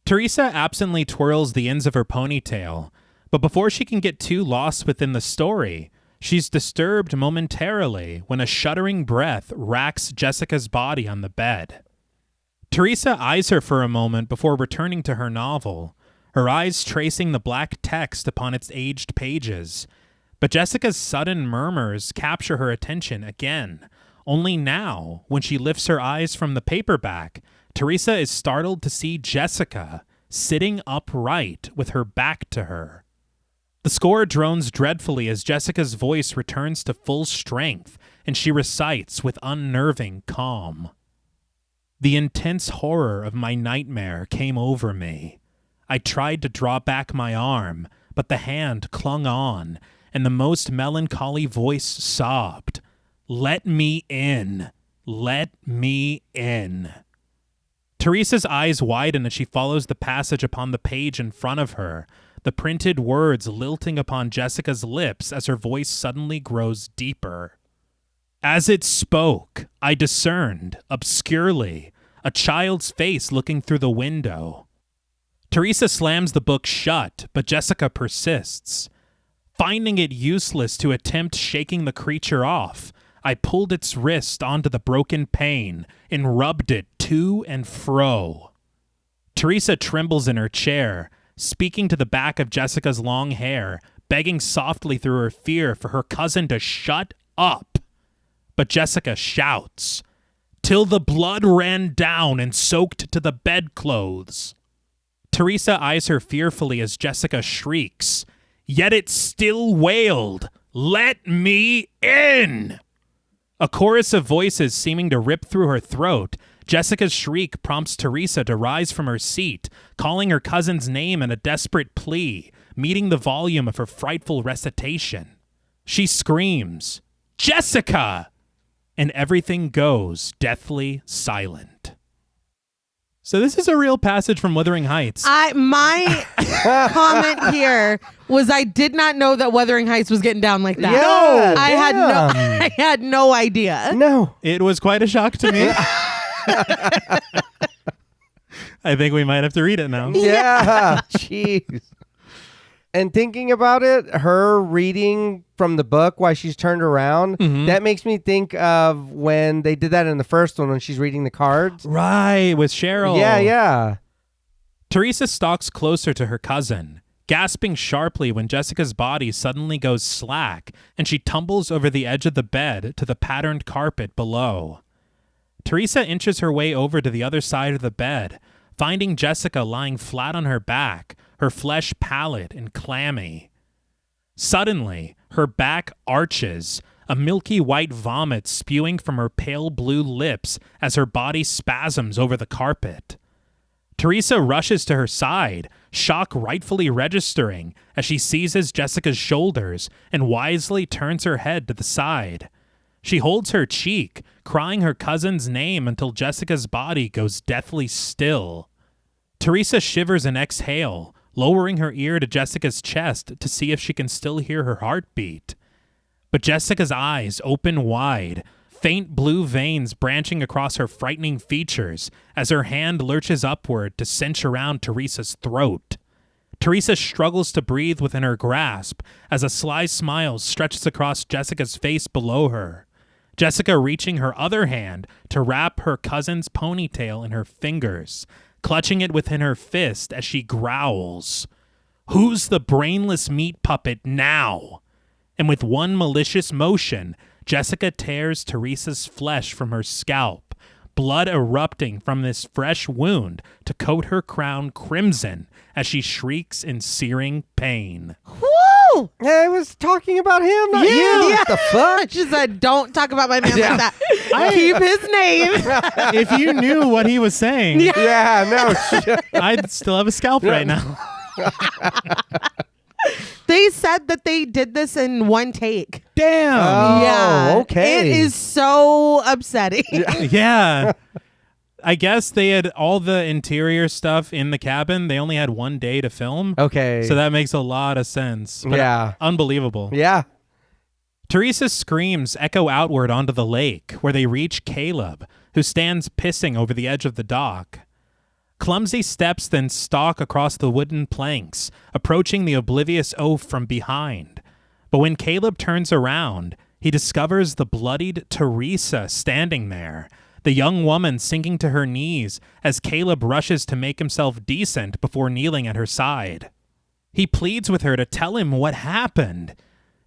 Teresa absently twirls the ends of her ponytail, but before she can get too lost within the story, she's disturbed momentarily when a shuddering breath racks Jessica's body on the bed. Teresa eyes her for a moment before returning to her novel, her eyes tracing the black text upon its aged pages. But Jessica's sudden murmurs capture her attention again. Only now, when she lifts her eyes from the paperback, Teresa is startled to see Jessica sitting upright with her back to her. The score drones dreadfully as Jessica's voice returns to full strength, and she recites with unnerving calm. The intense horror of my nightmare came over me. I tried to draw back my arm, but the hand clung on, and the most melancholy voice sobbed, "Let me in! Let me in!" Teresa's eyes widen as she follows the passage upon the page in front of her, the printed words lilting upon Jessica's lips as her voice suddenly grows deeper. As it spoke, I discerned, obscurely, a child's face looking through the window. Teresa slams the book shut, but Jessica persists. Finding it useless to attempt shaking the creature off, I pulled its wrist onto the broken pane and rubbed it to and fro. Teresa trembles in her chair, speaking to the back of Jessica's long hair, begging softly through her fear for her cousin to shut up. But Jessica shouts, "Till the blood ran down and soaked to the bedclothes." Teresa eyes her fearfully as Jessica shrieks, "Yet it still wailed, 'Let me in!'" A chorus of voices seeming to rip through her throat, Jessica's shriek prompts Teresa to rise from her seat, calling her cousin's name in a desperate plea, meeting the volume of her frightful recitation. She screams, "Jessica!" And everything goes deathly silent. So this is a real passage from Wuthering Heights. My comment here was I did not know that Wuthering Heights was getting down like that. Yeah, I had no idea. No. It was quite a shock to me. I think we might have to read it now. Yeah. Jeez. And thinking about it, her reading from the book while she's turned around, that makes me think of when they did that in the first one when she's reading the cards. Right, with Cheryl. Yeah. Teresa stalks closer to her cousin, gasping sharply when Jessica's body suddenly goes slack and she tumbles over the edge of the bed to the patterned carpet below. Teresa inches her way over to the other side of the bed, finding Jessica lying flat on her back, her flesh pallid and clammy. Suddenly, her back arches, a milky white vomit spewing from her pale blue lips as her body spasms over the carpet. Teresa rushes to her side, shock rightfully registering as she seizes Jessica's shoulders and wisely turns her head to the side. She holds her cheek, crying her cousin's name until Jessica's body goes deathly still. Teresa shivers and exhales, lowering her ear to Jessica's chest to see if she can still hear her heartbeat. But Jessica's eyes open wide, faint blue veins branching across her frightening features as her hand lurches upward to cinch around Teresa's throat. Teresa struggles to breathe within her grasp as a sly smile stretches across Jessica's face below her. Jessica reaching her other hand to wrap her cousin's ponytail in her fingers, clutching it within her fist as she growls, "Who's the brainless meat puppet now?" And with one malicious motion, Jessica tears Teresa's flesh from her scalp, blood erupting from this fresh wound to coat her crown crimson as she shrieks in searing pain. Woo! I was talking about him, not you. Yeah. What the fuck? She said, "Don't talk about my man Yeah. like that. Keep his name." If you knew what he was saying, Yeah, no shit. I'd still have a scalp right now. They said that they did this in one take. Damn. Oh, Yeah. okay. It is so upsetting. Yeah. I guess they had all the interior stuff in the cabin. They only had one day to film. Okay. So that makes a lot of sense. But Yeah. Unbelievable. Yeah. Teresa's screams echo outward onto the lake, where they reach Caleb, who stands pissing over the edge of the dock. Clumsy steps then stalk across the wooden planks, approaching the oblivious oaf from behind. But when Caleb turns around, he discovers the bloodied Teresa standing there, the young woman sinking to her knees as Caleb rushes to make himself decent before kneeling at her side. He pleads with her to tell him what happened.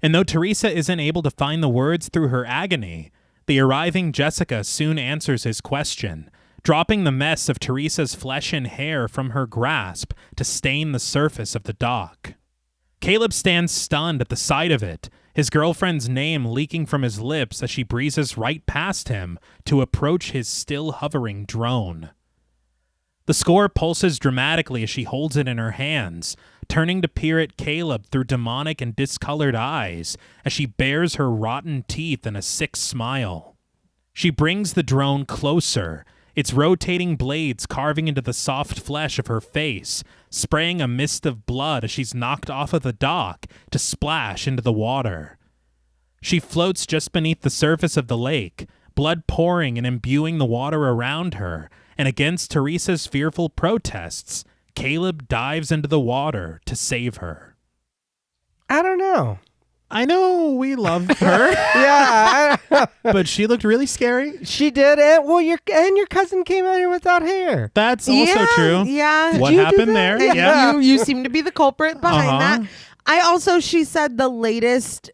And though Teresa isn't able to find the words through her agony, the arriving Jessica soon answers his question, dropping the mess of Teresa's flesh and hair from her grasp to stain the surface of the dock. Caleb stands stunned at the sight of it, his girlfriend's name leaking from his lips as she breezes right past him to approach his still hovering drone. The score pulses dramatically as she holds it in her hands, turning to peer at Caleb through demonic and discolored eyes as she bares her rotten teeth in a sick smile. She brings the drone closer, its rotating blades carving into the soft flesh of her face, spraying a mist of blood as she's knocked off of the dock to splash into the water. She floats just beneath the surface of the lake, blood pouring and imbuing the water around her, and against Teresa's fearful protests, Caleb dives into the water to save her. I don't know. I know we love her, Yeah, but she looked really scary. she did it. Well, your cousin came out here without hair. That's also true. Yeah. What you do happened that? there? And Yeah. you seem to be the culprit behind Uh-huh. that. She said the latest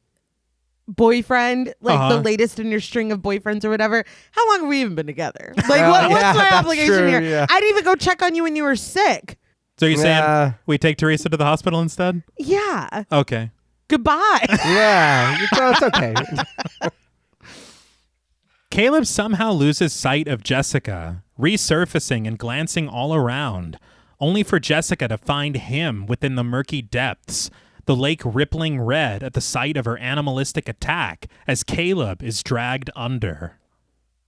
boyfriend, like the latest in your string of boyfriends or whatever, how long have we even been together? Like, what's my application true, here? yeah. I didn't even go check on you when you were sick. So you're saying we take Teresa to the hospital instead? Yeah. Okay. Goodbye. Yeah, it's okay. Caleb somehow loses sight of Jessica, resurfacing and glancing all around, only for Jessica to find him within the murky depths, the lake rippling red at the sight of her animalistic attack as Caleb is dragged under.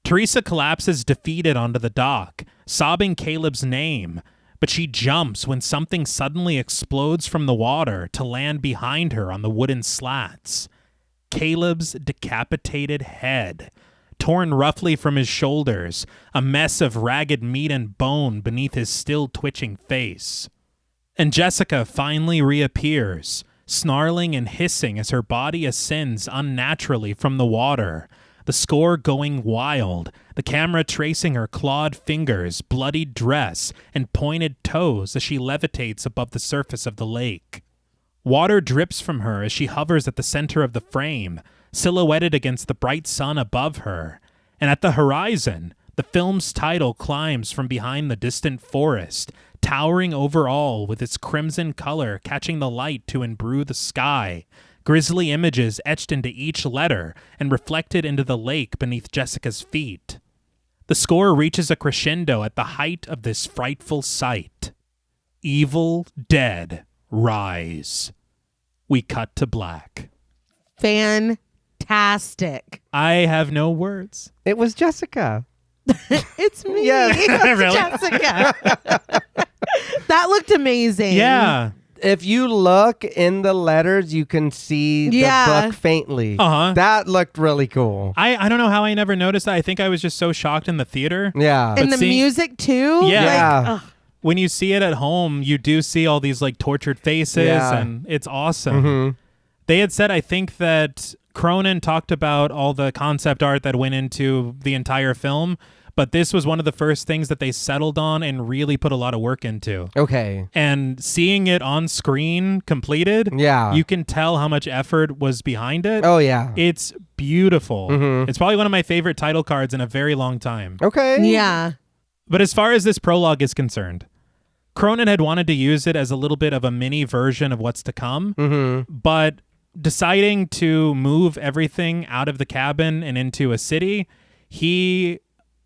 Teresa collapses defeated onto the dock, sobbing Caleb's name, but she jumps when something suddenly explodes from the water to land behind her on the wooden slats. Caleb's decapitated head, torn roughly from his shoulders, a mess of ragged meat and bone beneath his still twitching face. And Jessica finally reappears, snarling and hissing as her body ascends unnaturally from the water, the score going wild, the camera tracing her clawed fingers, bloodied dress, and pointed toes as she levitates above the surface of the lake. Water drips from her as she hovers at the center of the frame, silhouetted against the bright sun above her, and at the horizon, the film's title climbs from behind the distant forest, towering over all with its crimson color catching the light to imbrue the sky, grisly images etched into each letter and reflected into the lake beneath Jessica's feet. The score reaches a crescendo at the height of this frightful sight. Evil Dead Rise. We cut to black. Fantastic. I have no words. It was Jessica. It's me. Yeah. It's Really? Jessica. That looked amazing. Yeah. If you look in the letters, you can see the book faintly. Uh-huh. That looked really cool. I don't know how I never noticed that. I think I was just so shocked in the theater. Yeah. And the music too. Yeah. When you see it at home, you do see all these like tortured faces, and it's awesome. Mm-hmm. They had said, I think that Cronin talked about all the concept art that went into the entire film, but this was one of the first things that they settled on and really put a lot of work into. Okay. And seeing it on screen completed, you can tell how much effort was behind it. Oh, yeah. It's beautiful. Mm-hmm. It's probably one of my favorite title cards in a very long time. Okay. Yeah. But as far as this prologue is concerned, Cronin had wanted to use it as a little bit of a mini version of what's to come, but deciding to move everything out of the cabin and into a city, he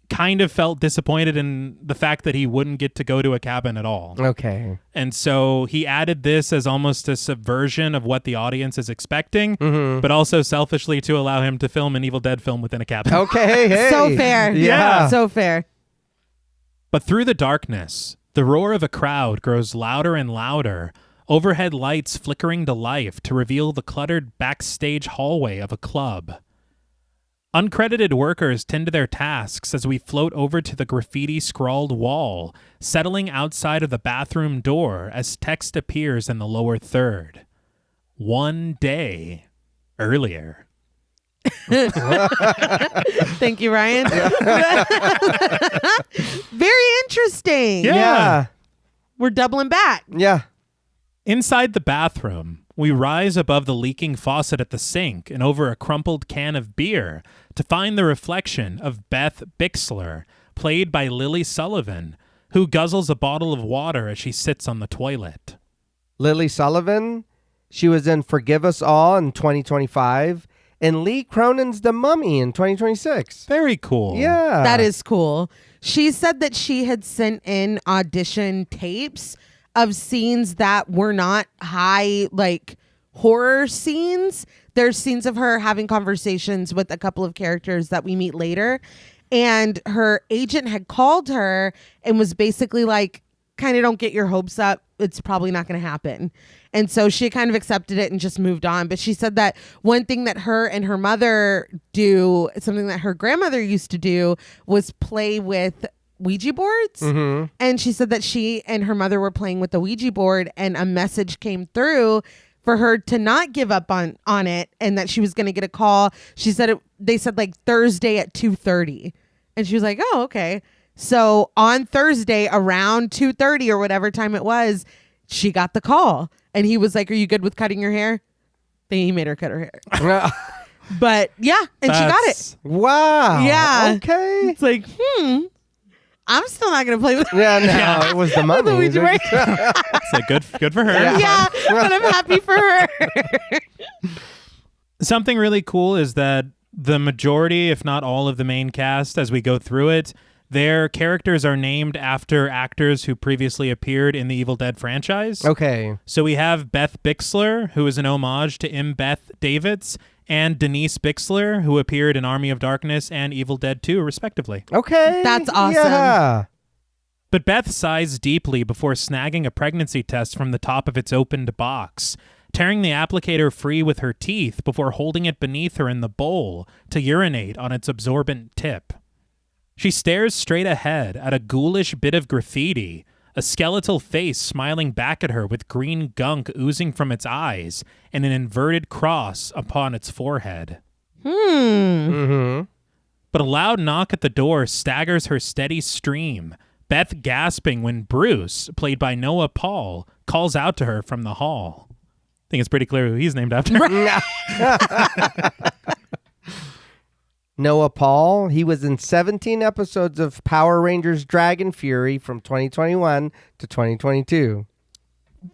kind of felt disappointed in the fact that he wouldn't get to go to a cabin at all. Okay. And so he added this as almost a subversion of what the audience is expecting, but also selfishly to allow him to film an Evil Dead film within a cabin. Okay. Hey. So fair. Yeah. So fair. But through the darkness, the roar of a crowd grows louder and louder, overhead lights flickering to life to reveal the cluttered backstage hallway of a club. Uncredited workers tend to their tasks as we float over to the graffiti-scrawled wall, settling outside of the bathroom door as text appears in the lower third. One day earlier. Thank you, Ryan. Very interesting. Yeah. We're doubling back. Yeah. Inside the bathroom, we rise above the leaking faucet at the sink and over a crumpled can of beer to find the reflection of Beth Bixler, played by Lily Sullivan, who guzzles a bottle of water as she sits on the toilet. Lily Sullivan, she was in Forgive Us All in 2025 and Lee Cronin's The Mummy in 2026. Very cool. Yeah. That is cool. She said that she had sent in audition tapes of scenes that were not high, like, horror scenes. There's scenes of her having conversations with a couple of characters that we meet later. And her agent had called her and was basically like, kind of don't get your hopes up. It's probably not going to happen. And so she kind of accepted it and just moved on. But she said that one thing that her and her mother do, something that her grandmother used to do, was play with Ouija boards. And she said that she and her mother were playing with the Ouija board and a message came through for her to not give up on it and that she was going to get a call. She said they said like Thursday at 2:30. And she was like, oh, okay. So on Thursday around 2:30 or whatever time it was, she got the call. And he was like, are you good with cutting your hair? Then he made her cut her hair. But yeah, and she got it. Wow. Yeah. Okay. It's like, I'm still not going to play with Yeah, no, it was the mummy. the Ouija board. It's like good for her. Yeah, but I'm happy for her. Something really cool is that the majority, if not all of the main cast, as we go through it, their characters are named after actors who previously appeared in the Evil Dead franchise. Okay. So we have Beth Bixler, who is an homage to M. Beth Davids, and Denise Bixler, who appeared in Army of Darkness and Evil Dead 2, respectively. Okay. That's awesome. Yeah. But Beth sighs deeply before snagging a pregnancy test from the top of its opened box, tearing the applicator free with her teeth before holding it beneath her in the bowl to urinate on its absorbent tip. She stares straight ahead at a ghoulish bit of graffiti, a skeletal face smiling back at her with green gunk oozing from its eyes and an inverted cross upon its forehead. Mm-hmm. But a loud knock at the door staggers her steady stream, Beth gasping when Bruce, played by Noah Paul, calls out to her from the hall. I think it's pretty clear who he's named after. Noah Paul. He was in 17 episodes of Power Rangers Dragon Fury from 2021 to 2022.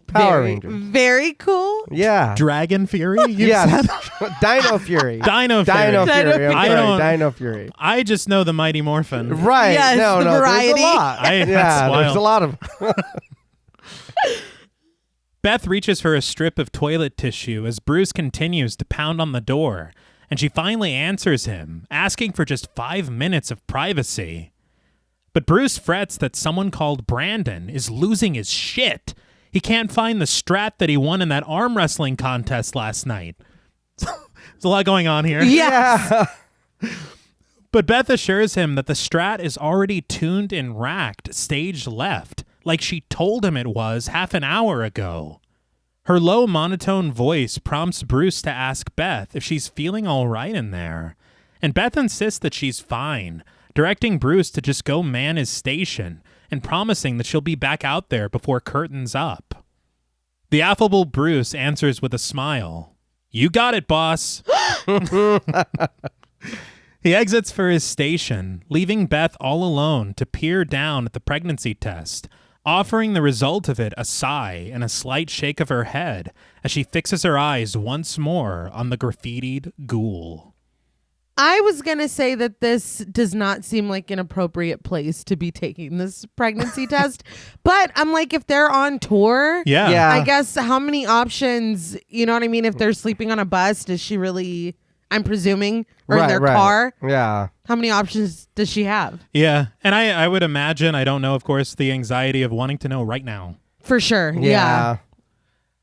Power Rangers. Very cool. Yeah. Dragon Fury? Yes. Dino Fury. Dino Fury. Dino Fury. I'm I sorry, don't- Dino Fury. I just know the Mighty Morphin. Right. Yes, no, the no. variety. There's a lot. That's Yeah, there's wild. a lot of. Beth reaches for a strip of toilet tissue as Bruce continues to pound on the door, and she finally answers him, asking for just 5 minutes of privacy. But Bruce frets that someone called Brandon is losing his shit. He can't find the strat that he won in that arm wrestling contest last night. There's a lot going on here. Yeah. But Beth assures him that the strat is already tuned and racked stage left, like she told him it was half an hour ago. Her low monotone voice prompts Bruce to ask Beth if she's feeling all right in there. And Beth insists that she's fine, directing Bruce to just go man his station and promising that she'll be back out there before curtains up. The affable Bruce answers with a smile. You got it, boss. He exits for his station, leaving Beth all alone to peer down at the pregnancy test, offering the result of it a sigh and a slight shake of her head as she fixes her eyes once more on the graffitied ghoul. I was going to say that this does not seem like an appropriate place to be taking this pregnancy test. But I'm like, if they're on tour, Yeah. I guess how many options, you know what I mean? If they're sleeping on a bus, does she really, I'm presuming, or in their car? Yeah. How many options does she have? Yeah. And I would imagine, I don't know, of course, the anxiety of wanting to know right now. For sure. Yeah.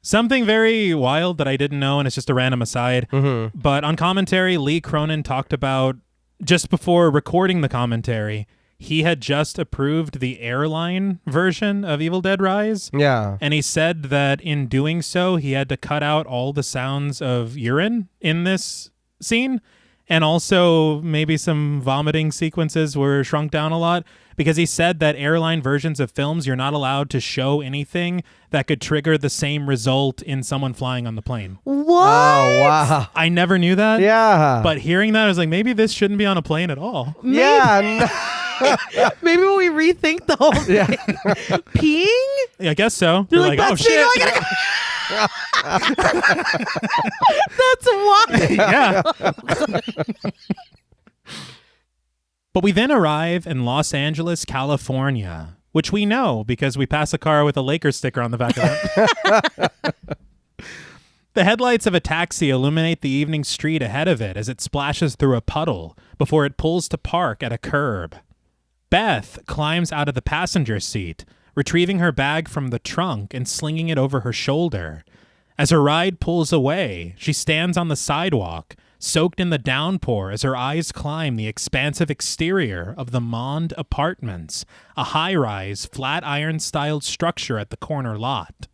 Something very wild that I didn't know, and it's just a random aside, Mm-hmm. but on commentary, Lee Cronin talked about, just before recording the commentary, he had just approved the airline version of Evil Dead Rise, Yeah. and he said that in doing so, he had to cut out all the sounds of urine in this scene, and also maybe some vomiting sequences were shrunk down a lot, because he said that airline versions of films, you're not allowed to show anything that could trigger the same result in someone flying on the plane. What? Oh, wow. I never knew that. Yeah. But hearing that, I was like, maybe this shouldn't be on a plane at all. Yeah. Maybe when we rethink the whole thing. Peeing? I guess so. You're They're like, like, oh, that's shit. I gotta That's wild. Yeah. But we then arrive in Los Angeles, California, which we know because we pass a car with a Lakers sticker on the back of it. The headlights of a taxi illuminate the evening street ahead of it as it splashes through a puddle before it pulls to park at a curb. Beth climbs out of the passenger seat, retrieving her bag from the trunk and slinging it over her shoulder. As her ride pulls away, she stands on the sidewalk, soaked in the downpour as her eyes climb the expansive exterior of the Mond Apartments, a high-rise, flat-iron-styled structure at the corner lot.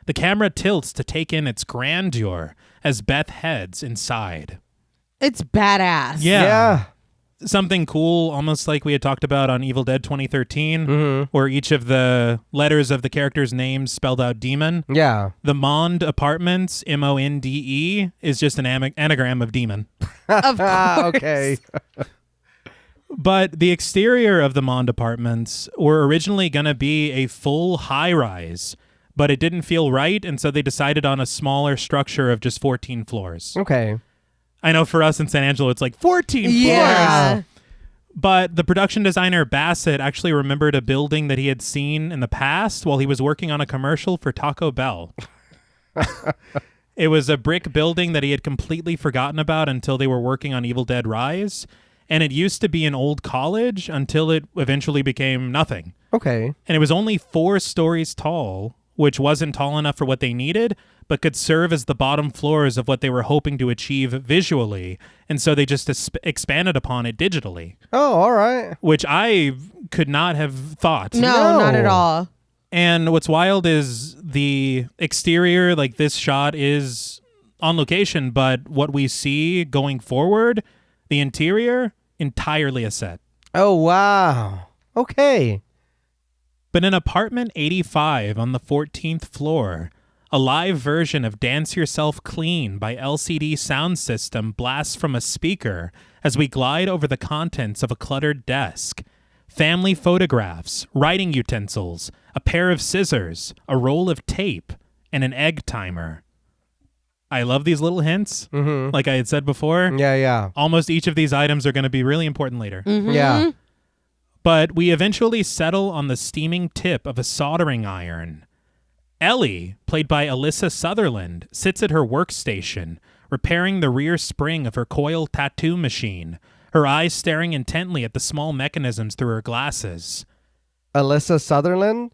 The camera tilts to take in its grandeur as Beth heads inside. It's badass. Yeah. something cool, almost like we had talked about on Evil Dead 2013, where each of the letters of the character's names spelled out demon. Yeah. The Mond Apartments, Monde, is just an anagram of demon. Of course. Okay. But the exterior of the Mond Apartments were originally going to be a full high-rise, but it didn't feel right, and so they decided on a smaller structure of just 14 floors. Okay. I know for us in San Angelo, it's like 14 floors. Yeah. But the production designer Bassett actually remembered a building that he had seen in the past while he was working on a commercial for Taco Bell. It was a brick building that he had completely forgotten about until they were working on Evil Dead Rise. And it used to be an old college until it eventually became nothing. Okay. And it was only 4 stories tall, which wasn't tall enough for what they needed, but could serve as the bottom floors of what they were hoping to achieve visually. And so they just expanded upon it digitally. Oh, all right. Which I could not have thought. No, not at all. And what's wild is the exterior, like this shot is on location, but what we see going forward, the interior, entirely a set. Oh, wow. Okay. But in apartment 85 on the 14th floor, a live version of Dance Yourself Clean by LCD Sound System blasts from a speaker as we glide over the contents of a cluttered desk. Family photographs, writing utensils, a pair of scissors, a roll of tape, and an egg timer. I love these little hints. Like I had said before. Yeah. Almost each of these items are going to be really important later. Yeah. But we eventually settle on the steaming tip of a soldering iron. Ellie, played by Alyssa Sutherland, sits at her workstation, repairing the rear spring of her coil tattoo machine, her eyes staring intently at the small mechanisms through her glasses. Alyssa Sutherland.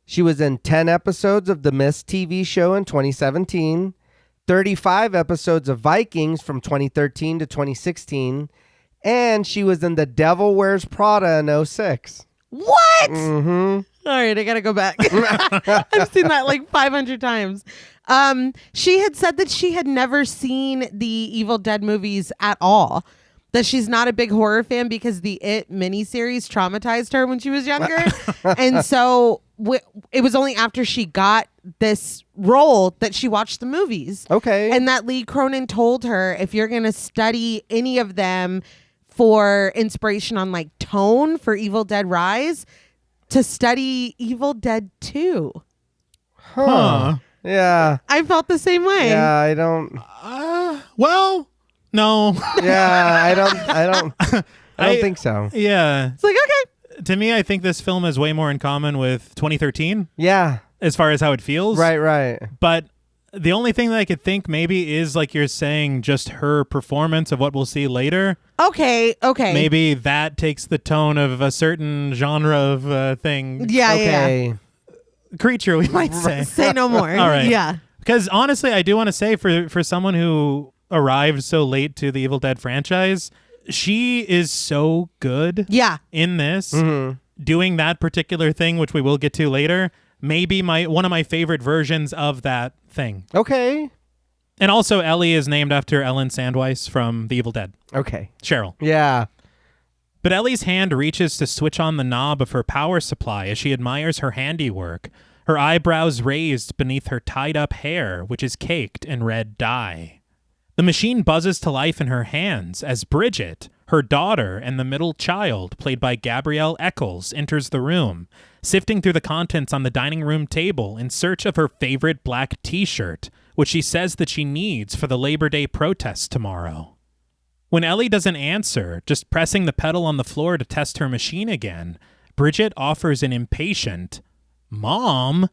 She was in 10 episodes of the Mist TV show in 2017, 35 episodes of Vikings from 2013 to 2016, and she was in The Devil Wears Prada in 06. What? Mm-hmm. All right, I gotta go back. I've seen that like 500 times. She had said that she had never seen the Evil Dead movies at all. That she's not a big horror fan because the It miniseries traumatized her when she was younger. And so it was only after she got this role that she watched the movies. Okay. And that Lee Cronin told her, if you're going to study any of them for inspiration on like tone for Evil Dead Rise, to study Evil Dead 2. Huh. Yeah. I felt the same way. Yeah, I don't. Well, no. Yeah, I don't think so. Yeah. It's like, okay. To me, I think this film has way more in common with 2013 Yeah. as far as how it feels. Right. But the only thing that I could think maybe is, like you're saying, just her performance of what we'll see later. Okay. Maybe that takes the tone of a certain genre of thing. Yeah, Okay. Creature, we might say. Say no more. All right. Yeah. Because honestly, I do want to say for someone who arrived so late to the Evil Dead franchise, she is so good Yeah. in this, doing that particular thing, which we will get to later. Maybe one of my favorite versions of that thing. Okay. And also, Ellie is named after Ellen Sandweiss from The Evil Dead. Okay. Cheryl. Yeah. But Ellie's hand reaches to switch on the knob of her power supply as she admires her handiwork, her eyebrows raised beneath her tied-up hair, which is caked in red dye. The machine buzzes to life in her hands as Bridget, her daughter, and the middle child, played by Gabrielle Eccles, enters the room, sifting through the contents on the dining room table in search of her favorite black t-shirt, which she says that she needs for the Labor Day protest tomorrow. When Ellie doesn't answer, just pressing the pedal on the floor to test her machine again, Bridget offers an impatient, "Mom?"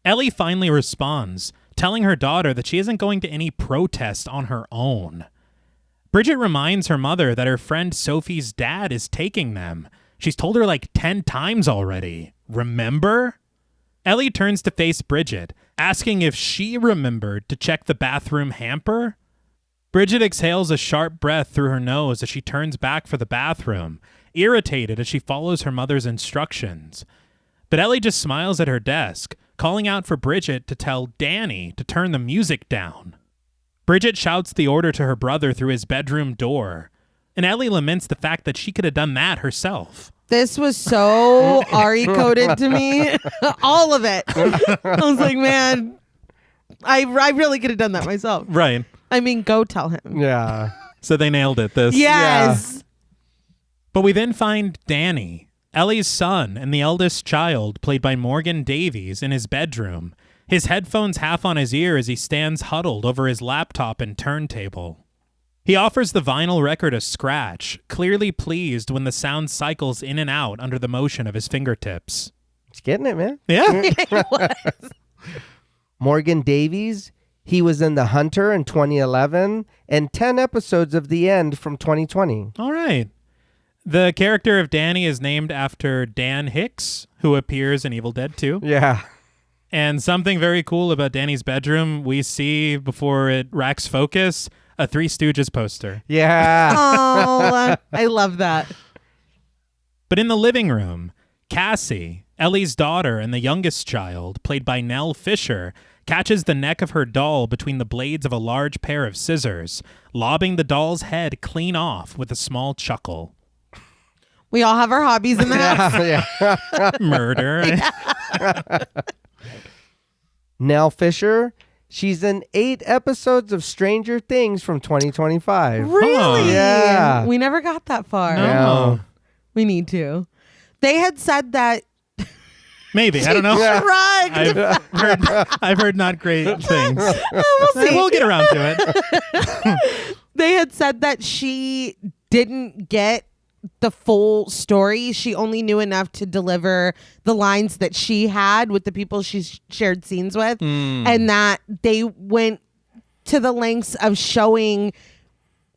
Ellie finally responds, telling her daughter that she isn't going to any protest on her own. Bridget reminds her mother that her friend Sophie's dad is taking them. She's told her like 10 times already. Remember? Ellie turns to face Bridget, asking if she remembered to check the bathroom hamper. Bridget exhales a sharp breath through her nose as she turns back for the bathroom, irritated as she follows her mother's instructions. But Ellie just smiles at her desk, calling out for Bridget to tell Danny to turn the music down. Bridget shouts the order to her brother through his bedroom door. And Ellie laments the fact that she could have done that herself. This was so Ari coded to me. All of it. I was like, man, I really could have done that myself. Right. I mean, go tell him. Yeah. So they nailed it. This. Yes. But we then find Danny, Ellie's son and the eldest child, played by Morgan Davies, in his bedroom, his headphones half on his ear as he stands huddled over his laptop and turntable. He offers the vinyl record a scratch, clearly pleased when the sound cycles in and out under the motion of his fingertips. He's getting it, man. Yeah. Morgan Davies, he was in The Hunter in 2011 and 10 episodes of The End from 2020. All right. The character of Danny is named after Dan Hicks, who appears in Evil Dead 2. Yeah. And something very cool about Danny's bedroom, we see before it racks focus, a Three Stooges poster. Yeah. Oh, I love that. But in the living room, Cassie, Ellie's daughter and the youngest child, played by Nell Fisher, catches the neck of her doll between the blades of a large pair of scissors, lobbing the doll's head clean off with a small chuckle. We all have our hobbies in the house. Yeah. Murder. Nell Fisher, she's in 8 episodes of Stranger Things from 2025. Really? Yeah. We never got that far. No. We need to. They had said that. Maybe. I don't know. Shrugged. I've heard not great things. We'll see. We'll get around to it. They had said that she didn't get the full story. She only knew enough to deliver the lines that she had with the people she shared scenes with, and that they went to the lengths of showing,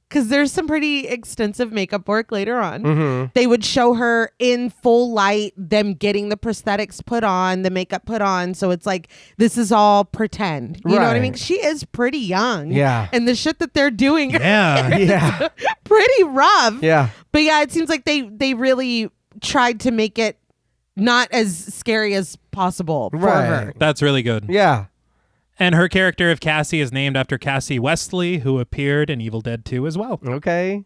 because there's some pretty extensive makeup work later on. They would show her in full light, them getting the prosthetics put on, the makeup put on. So it's like, this is all pretend. You know what I mean? She is pretty young. Yeah. And the shit that they're doing Yeah. pretty rough. Yeah. But yeah, it seems like they really tried to make it not as scary as possible for her. That's really good. Yeah. And her character of Cassie is named after Cassie Westley, who appeared in Evil Dead 2 as well. Okay.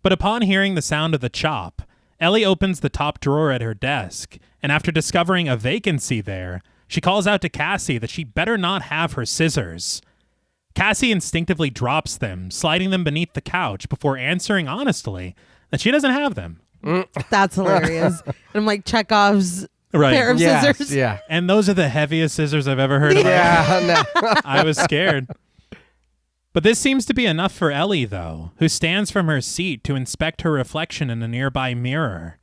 But upon hearing the sound of the chop, Ellie opens the top drawer at her desk, and after discovering a vacancy there, she calls out to Cassie that she better not have her scissors. Cassie instinctively drops them, sliding them beneath the couch before answering honestly that she doesn't have them. That's hilarious. And I'm like, Chekhov's pair of Yes, scissors. Yeah. And those are the heaviest scissors I've ever heard of. Yeah. No. I was scared. But this seems to be enough for Ellie, though, who stands from her seat to inspect her reflection in a nearby mirror.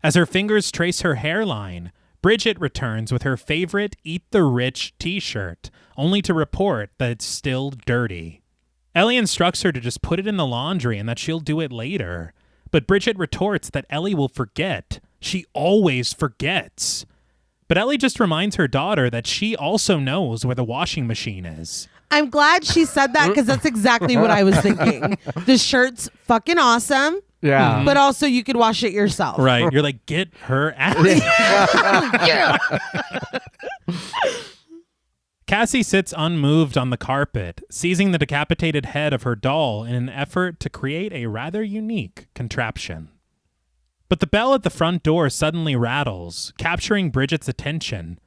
As her fingers trace her hairline, Bridget returns with her favorite Eat the Rich t-shirt, only to report that it's still dirty. Ellie instructs her to just put it in the laundry and that she'll do it later. But Bridget retorts that Ellie will forget. She always forgets. But Ellie just reminds her daughter that she also knows where the washing machine is. I'm glad she said that, because that's exactly what I was thinking. The shirt's fucking awesome. Yeah. But also you could wash it yourself. Right. You're like, get her out. Yeah. Cassie sits unmoved on the carpet, seizing the decapitated head of her doll in an effort to create a rather unique contraption. But the bell at the front door suddenly rattles, capturing Bridget's attention.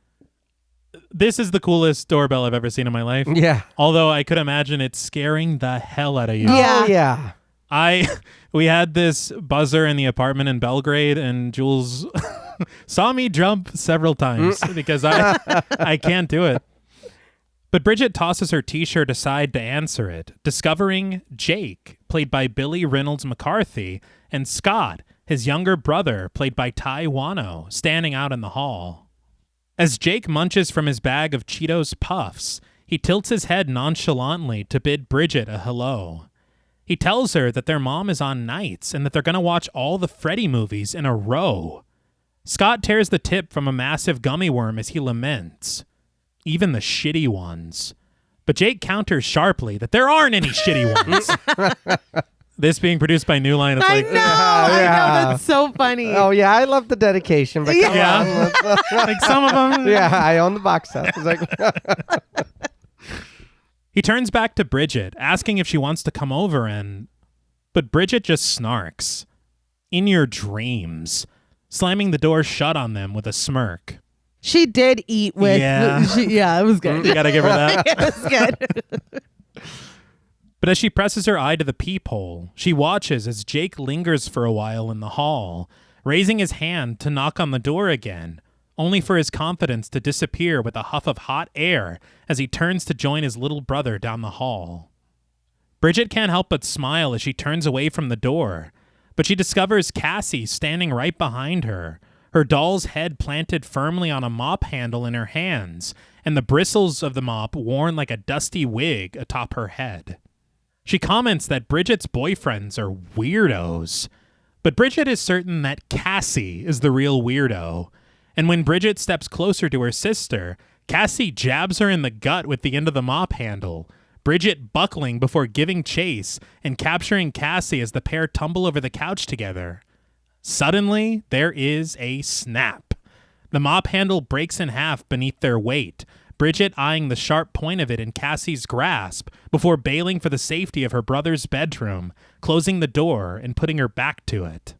This is the coolest doorbell I've ever seen in my life. Yeah. Although I could imagine it scaring the hell out of you. Yeah. Oh, yeah. We had this buzzer in the apartment in Belgrade, and Jules saw me jump several times because I can't do it. But Bridget tosses her t-shirt aside to answer it, discovering Jake, played by Billy Reynolds McCarthy, and Scott, his younger brother, played by Ty Wano, standing out in the hall. As Jake munches from his bag of Cheetos Puffs, he tilts his head nonchalantly to bid Bridget a hello. He tells her that their mom is on nights and that they're going to watch all the Freddy movies in a row. Scott tears the tip from a massive gummy worm as he laments. Even the shitty ones. But Jake counters sharply that there aren't any shitty ones. This being produced by New Line, it's I like, know. I know. That's so funny. Oh, yeah. I love the dedication. But come Yeah. on. like some of them. Yeah. I own the box set. It's like, He turns back to Bridget, asking if she wants to come over and... But Bridget just snarks. In your dreams, slamming the door shut on them with a smirk. She did eat with... Yeah, it was good. You gotta give her that. It was good. But as she presses her eye to the peephole, she watches as Jake lingers for a while in the hall, raising his hand to knock on the door again, only for his confidence to disappear with a huff of hot air as he turns to join his little brother down the hall. Bridget can't help but smile as she turns away from the door, but she discovers Cassie standing right behind her, her doll's head planted firmly on a mop handle in her hands, and the bristles of the mop worn like a dusty wig atop her head. She comments that Bridget's boyfriends are weirdos, but Bridget is certain that Cassie is the real weirdo, and when Bridget steps closer to her sister, Cassie jabs her in the gut with the end of the mop handle, Bridget buckling before giving chase and capturing Cassie as the pair tumble over the couch together. Suddenly, there is a snap. The mop handle breaks in half beneath their weight, Bridget eyeing the sharp point of it in Cassie's grasp before bailing for the safety of her brother's bedroom, closing the door and putting her back to it.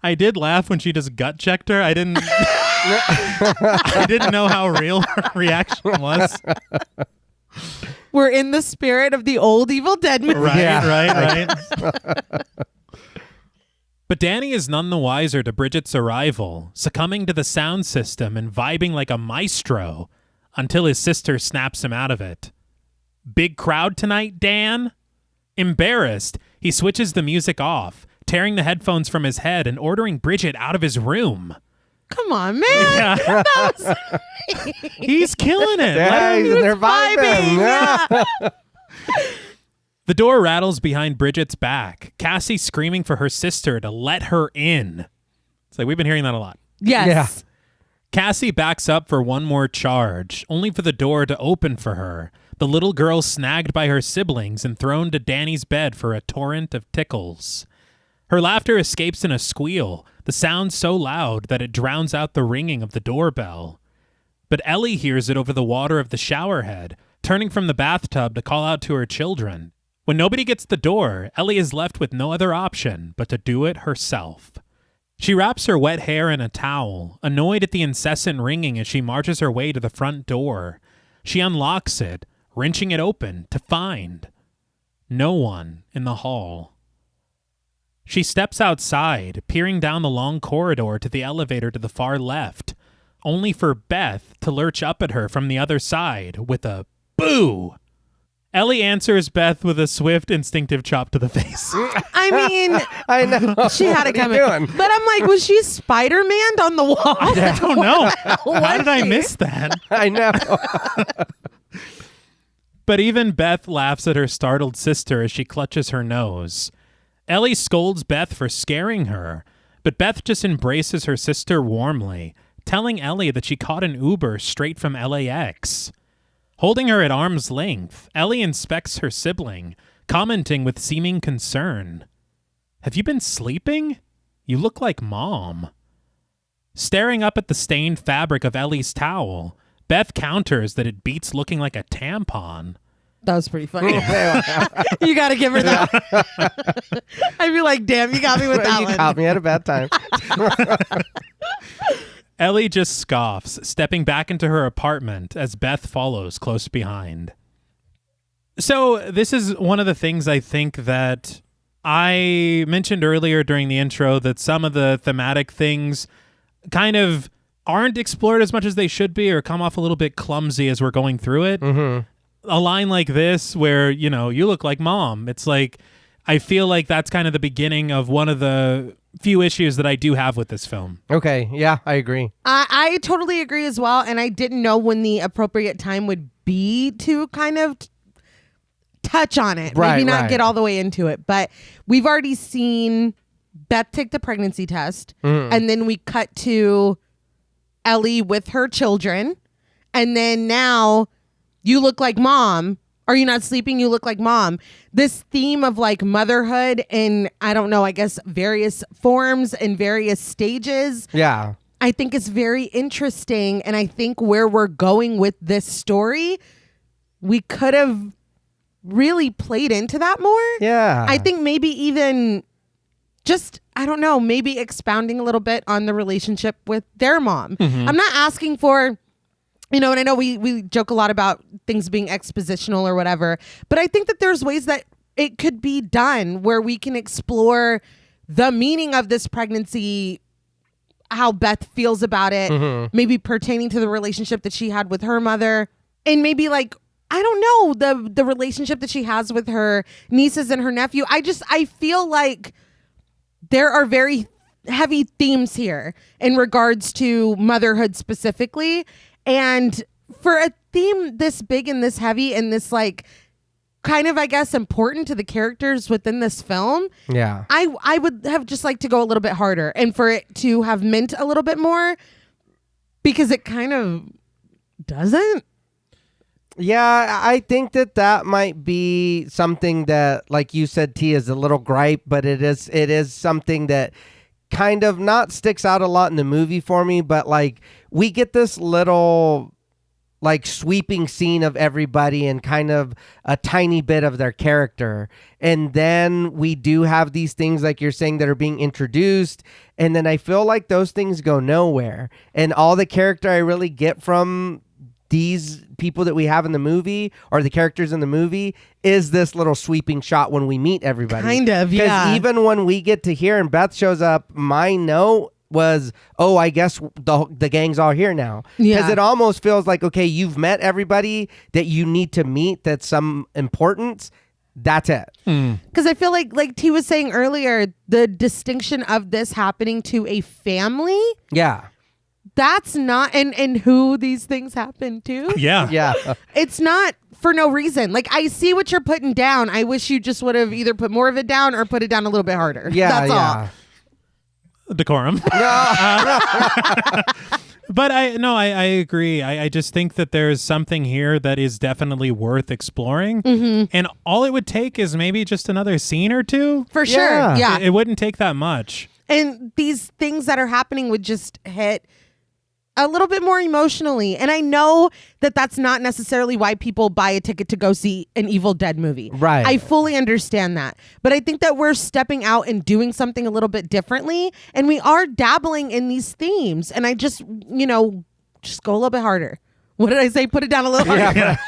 I did laugh when she just gut checked her. I didn't know how real her reaction was. We're in the spirit of the old Evil Dead movie. Right. But Danny is none the wiser to Bridget's arrival, succumbing to the sound system and vibing like a maestro until his sister snaps him out of it. Big crowd tonight, Dan? Embarrassed, he switches the music off, tearing the headphones from his head and ordering Bridget out of his room. Come on, man. Yeah. He's killing it. Yeah, they're vibing. Yeah. The door rattles behind Bridget's back, Cassie screaming for her sister to let her in. It's like, we've been hearing that a lot. Yes. Yeah. Cassie backs up for one more charge, only for the door to open for her, the little girl snagged by her siblings and thrown to Danny's bed for a torrent of tickles. Her laughter escapes in a squeal, the sound so loud that it drowns out the ringing of the doorbell. But Ellie hears it over the water of the shower head, turning from the bathtub to call out to her children. When nobody gets the door, Ellie is left with no other option but to do it herself. She wraps her wet hair in a towel, annoyed at the incessant ringing as she marches her way to the front door. She unlocks it, wrenching it open to find no one in the hall. She steps outside, peering down the long corridor to the elevator to the far left, only for Beth to lurch up at her from the other side with a boo. Ellie answers Beth with a swift, instinctive chop to the face. I mean, I know. she had it coming. What are you doing? But I'm like, was she Spider-Man on the wall? I don't know. How did I miss that? I know. But even Beth laughs at her startled sister as she clutches her nose. Ellie scolds Beth for scaring her, but Beth just embraces her sister warmly, telling Ellie that she caught an Uber straight from LAX. Holding her at arm's length, Ellie inspects her sibling, commenting with seeming concern. "Have you been sleeping? You look like Mom." Staring up at the stained fabric of Ellie's towel, Beth counters that it beats looking like a tampon. That was pretty funny. You got to give her that. I'd be like, damn, you got me with that You one. caught me at a bad time. Ellie just scoffs, stepping back into her apartment as Beth follows close behind. So this is one of the things I think that I mentioned earlier during the intro, that some of the thematic things kind of aren't explored as much as they should be, or come off a little bit clumsy as we're going through it. Mm-hmm. A line like this where, you know, you look like Mom. It's like, I feel like that's kind of the beginning of one of the few issues that I do have with this film. Okay. Yeah, I agree. I totally agree as well. And I didn't know when the appropriate time would be to kind of touch on it. Right, Maybe not right. get all the way into it. But we've already seen Beth take the pregnancy test. And then we cut to Ellie with her children. And then now, you look like Mom. Are you not sleeping? You look like Mom. This theme of like motherhood in, I don't know, I guess various forms and various stages. Yeah. I think it's very interesting. And I think where we're going with this story, we could have really played into that more. Yeah. I think maybe even just, I don't know, maybe expounding a little bit on the relationship with their mom. Mm-hmm. I'm not asking for, and I know we joke a lot about things being expositional or whatever, but I think that there's ways that it could be done where we can explore the meaning of this pregnancy, how Beth feels about it, maybe pertaining to the relationship that she had with her mother, and maybe like, I don't know, the relationship that she has with her nieces and her nephew. I feel like there are very heavy themes here in regards to motherhood specifically. And for a theme this big and this heavy and this like kind of, I guess, important to the characters within this film, Yeah. I would have just liked to go a little bit harder and for it to have meant a little bit more, because it kind of doesn't. Yeah, I think that might be something that, like you said, T, is a little gripe, but it is something that kind of not sticks out a lot in the movie for me, but like we get this little like sweeping scene of everybody and kind of a tiny bit of their character. And then we do have these things like you're saying that are being introduced. And then I feel like those things go nowhere. And all the character I really get from these people that we have in the movie or the characters in the movie is this little sweeping shot when we meet everybody. Kind of, yeah. Because even when we get to here and Beth shows up, my note was, oh, I guess the gang's all here now. Yeah. Because it almost feels like, okay, you've met everybody that you need to meet that's some importance. That's it. Because I feel like T was saying earlier, the distinction of this happening to a family, Yeah. that's not, and who these things happen to. Yeah. Yeah. It's not for no reason. Like, I see what you're putting down. I wish you just would have either put more of it down or put it down a little bit harder. Yeah. That's all. Yeah. Decorum. But I agree. I just think that there's something here that is definitely worth exploring. And all it would take is maybe just another scene or two. For sure. Yeah. Yeah. It wouldn't take that much. And these things that are happening would just hit a little bit more emotionally. And I know that that's not necessarily why people buy a ticket to go see an Evil Dead movie. Right. I fully understand that. But I think that we're stepping out and doing something a little bit differently. And we are dabbling in these themes. And I just, just go a little bit harder. What did I say? Put it down a little harder.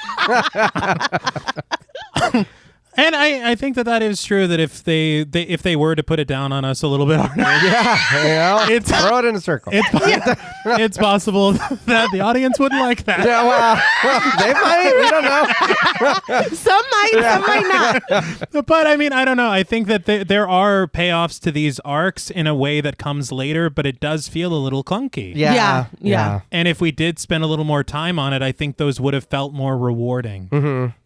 And I think that is true, that if they were to put it down on us a little bit harder, It's throw it in a circle. it's possible that the audience wouldn't like that. Yeah, well, they might. We don't know. Some might not. But I mean, I don't know. I think that there are payoffs to these arcs in a way that comes later, but it does feel a little clunky. Yeah. And if we did spend a little more time on it, I think those would have felt more rewarding.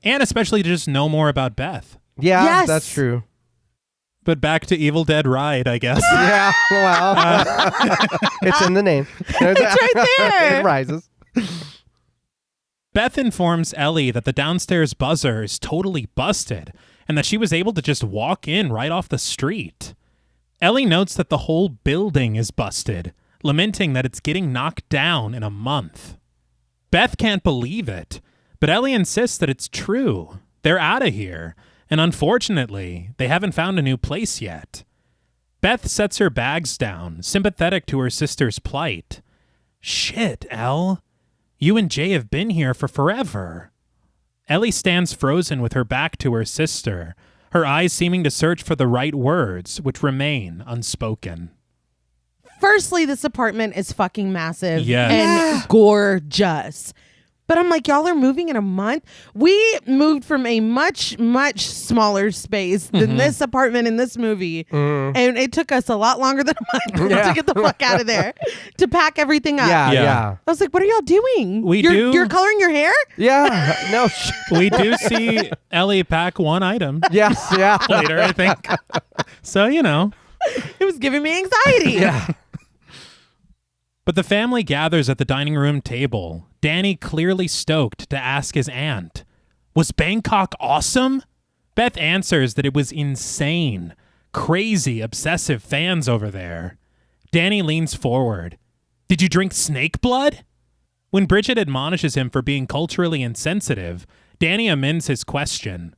And especially to just know more about Beth. Yeah, Yes. that's true. But back to Evil Dead Ride, I guess. Yeah, well, it's in the name. It's right there. It rises. Beth informs Ellie that the downstairs buzzer is totally busted and that she was able to just walk in right off the street. Ellie notes that the whole building is busted, lamenting that it's getting knocked down in a month. Beth can't believe it, but Ellie insists that it's true. They're out of here, and unfortunately, they haven't found a new place yet. Beth sets her bags down, sympathetic to her sister's plight. Shit, Elle. You and Jay have been here for forever. Ellie stands frozen with her back to her sister, her eyes seeming to search for the right words, which remain unspoken. Firstly, this apartment is fucking massive Yes. and gorgeous. But I'm like, y'all are moving in a month? We moved from a much, much smaller space than this apartment in this movie. And it took us a lot longer than a month to get the fuck out of there, to pack everything up. Yeah. I was like, what are y'all doing? We You're coloring your hair? Yeah. No. We do see Ellie pack one item Yes. Yeah. later, I think. So, It was giving me anxiety. Yeah. But the family gathers at the dining room table, Danny clearly stoked to ask his aunt, "Was Bangkok awesome?" Beth answers that it was insane. Crazy, obsessive fans over there. Danny leans forward. "Did you drink snake blood?" When Bridget admonishes him for being culturally insensitive, Danny amends his question.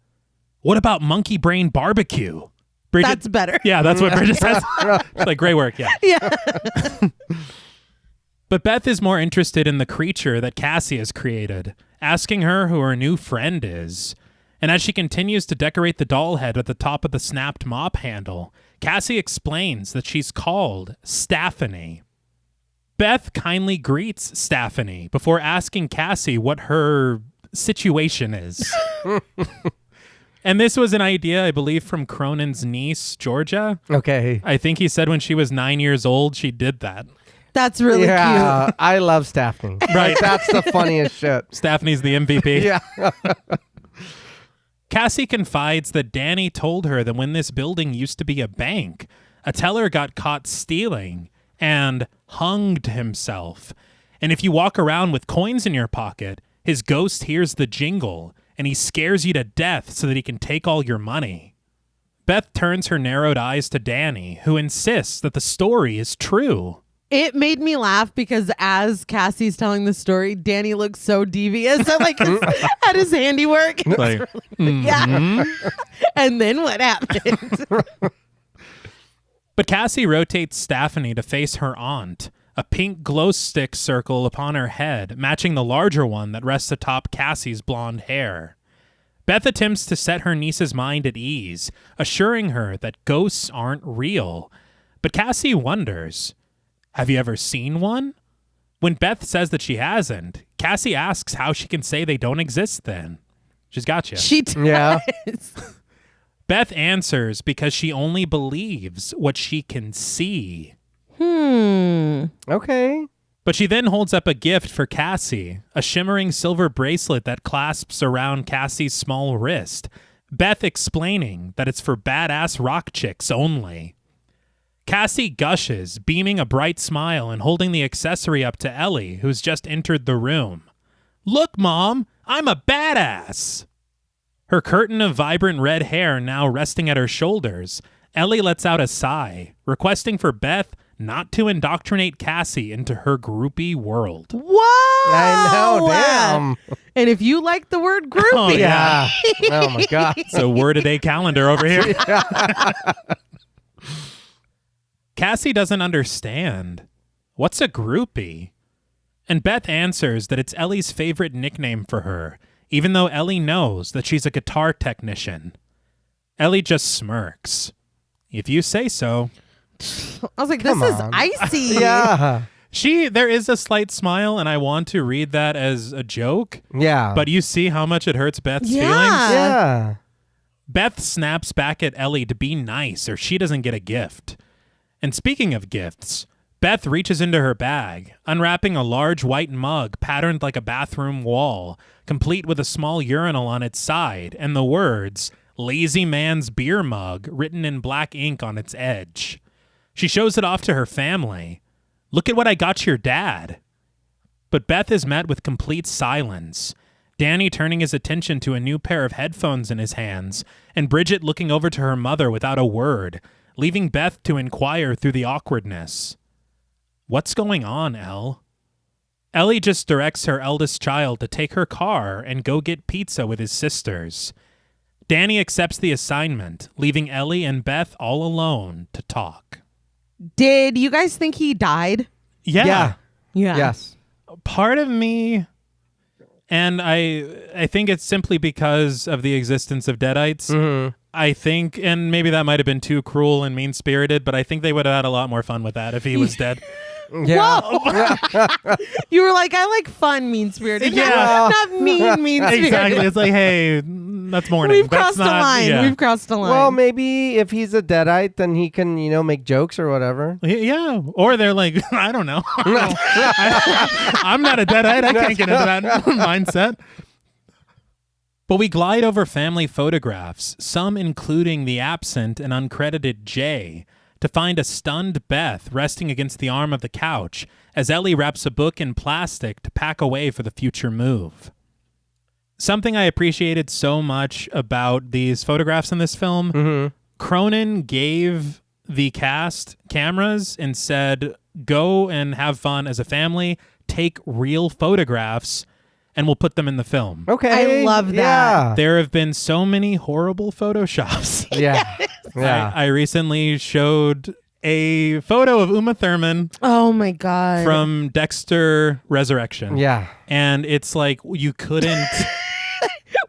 What about monkey brain barbecue? Bridget, That's better. Yeah, that's what Bridget says. It's like, great work, yeah. Yeah. But Beth is more interested in the creature that Cassie has created, asking her who her new friend is. And as she continues to decorate the doll head at the top of the snapped mop handle, Cassie explains that she's called Staphany. Beth kindly greets Staphany before asking Cassie what her situation is. And this was an idea, I believe, from Cronin's niece, Georgia. Okay. I think he said when she was 9 years old, she did that. That's really cute. I love Staphany. Right. That's the funniest shit. Staphany's the MVP. Yeah. Cassie confides that Danny told her that when this building used to be a bank, a teller got caught stealing and hunged himself. And if you walk around with coins in your pocket, his ghost hears the jingle and he scares you to death so that he can take all your money. Beth turns her narrowed eyes to Danny, who insists that the story is true. It made me laugh because as Cassie's telling the story, Danny looks so devious at his handiwork. Like, Yeah. And then what happened? But Cassie rotates Staphany to face her aunt, a pink glow stick circle upon her head, matching the larger one that rests atop Cassie's blonde hair. Beth attempts to set her niece's mind at ease, assuring her that ghosts aren't real. But Cassie wonders, have you ever seen one? When Beth says that she hasn't, Cassie asks how she can say they don't exist then. She's got you. She does. Yeah. Beth answers because she only believes what she can see. Okay. But she then holds up a gift for Cassie, a shimmering silver bracelet that clasps around Cassie's small wrist, Beth explaining that it's for badass rock chicks only. Cassie gushes, beaming a bright smile and holding the accessory up to Ellie, who's just entered the room. Look, Mom, I'm a badass! Her curtain of vibrant red hair now resting at her shoulders, Ellie lets out a sigh, requesting for Beth not to indoctrinate Cassie into her groupie world. Whoa! I know, damn. And if you like the word groupie. Oh, Yeah. Oh, my God. It's a word-a-day calendar over here. Cassie doesn't understand. What's a groupie? And Beth answers that it's Ellie's favorite nickname for her, even though Ellie knows that she's a guitar technician. Ellie just smirks. If you say so. I was like, Come this is on. icy. Yeah. There is a slight smile, and I want to read that as a joke, Yeah. but you see how much it hurts Beth's Yeah. feelings? Yeah. Beth snaps back at Ellie to be nice or she doesn't get a gift. And speaking of gifts, Beth reaches into her bag, unwrapping a large white mug patterned like a bathroom wall, complete with a small urinal on its side and the words, "Lazy Man's Beer Mug," written in black ink on its edge. She shows it off to her family. Look at what I got your dad. But Beth is met with complete silence, Danny turning his attention to a new pair of headphones in his hands, and Bridget looking over to her mother without a word, leaving Beth to inquire through the awkwardness. What's going on, Elle? Ellie just directs her eldest child to take her car and go get pizza with his sisters. Danny accepts the assignment, leaving Ellie and Beth all alone to talk. Did you guys think he died? Yeah. Yeah. Yes. Part of me, and I think it's simply because of the existence of Deadites. Mm-hmm. I think, and maybe that might have been too cruel and mean-spirited, but I think they would have had a lot more fun with that if he was dead. Yeah. Whoa! You were like, I like fun, mean-spirited. Yeah. Not mean-spirited. Exactly. It's like, hey, that's mourning. We've That's crossed a not, line. yeah. We've crossed a line. Well, maybe if he's a Deadite, then he can, make jokes or whatever. Yeah. Or they're like, I don't know. I'm not a Deadite. I can't get into that mindset. But we glide over family photographs, some including the absent and uncredited Jay, to find a stunned Beth resting against the arm of the couch as Ellie wraps a book in plastic to pack away for the future move. Something I appreciated so much about these photographs in this film, Cronin gave the cast cameras and said, go and have fun as a family, take real photographs, and we'll put them in the film. Okay. I love that. Yeah. There have been so many horrible Photoshops. Yeah. Yeah. I recently showed a photo of Uma Thurman Oh my God. from Dexter Resurrection. Yeah. And it's like you couldn't.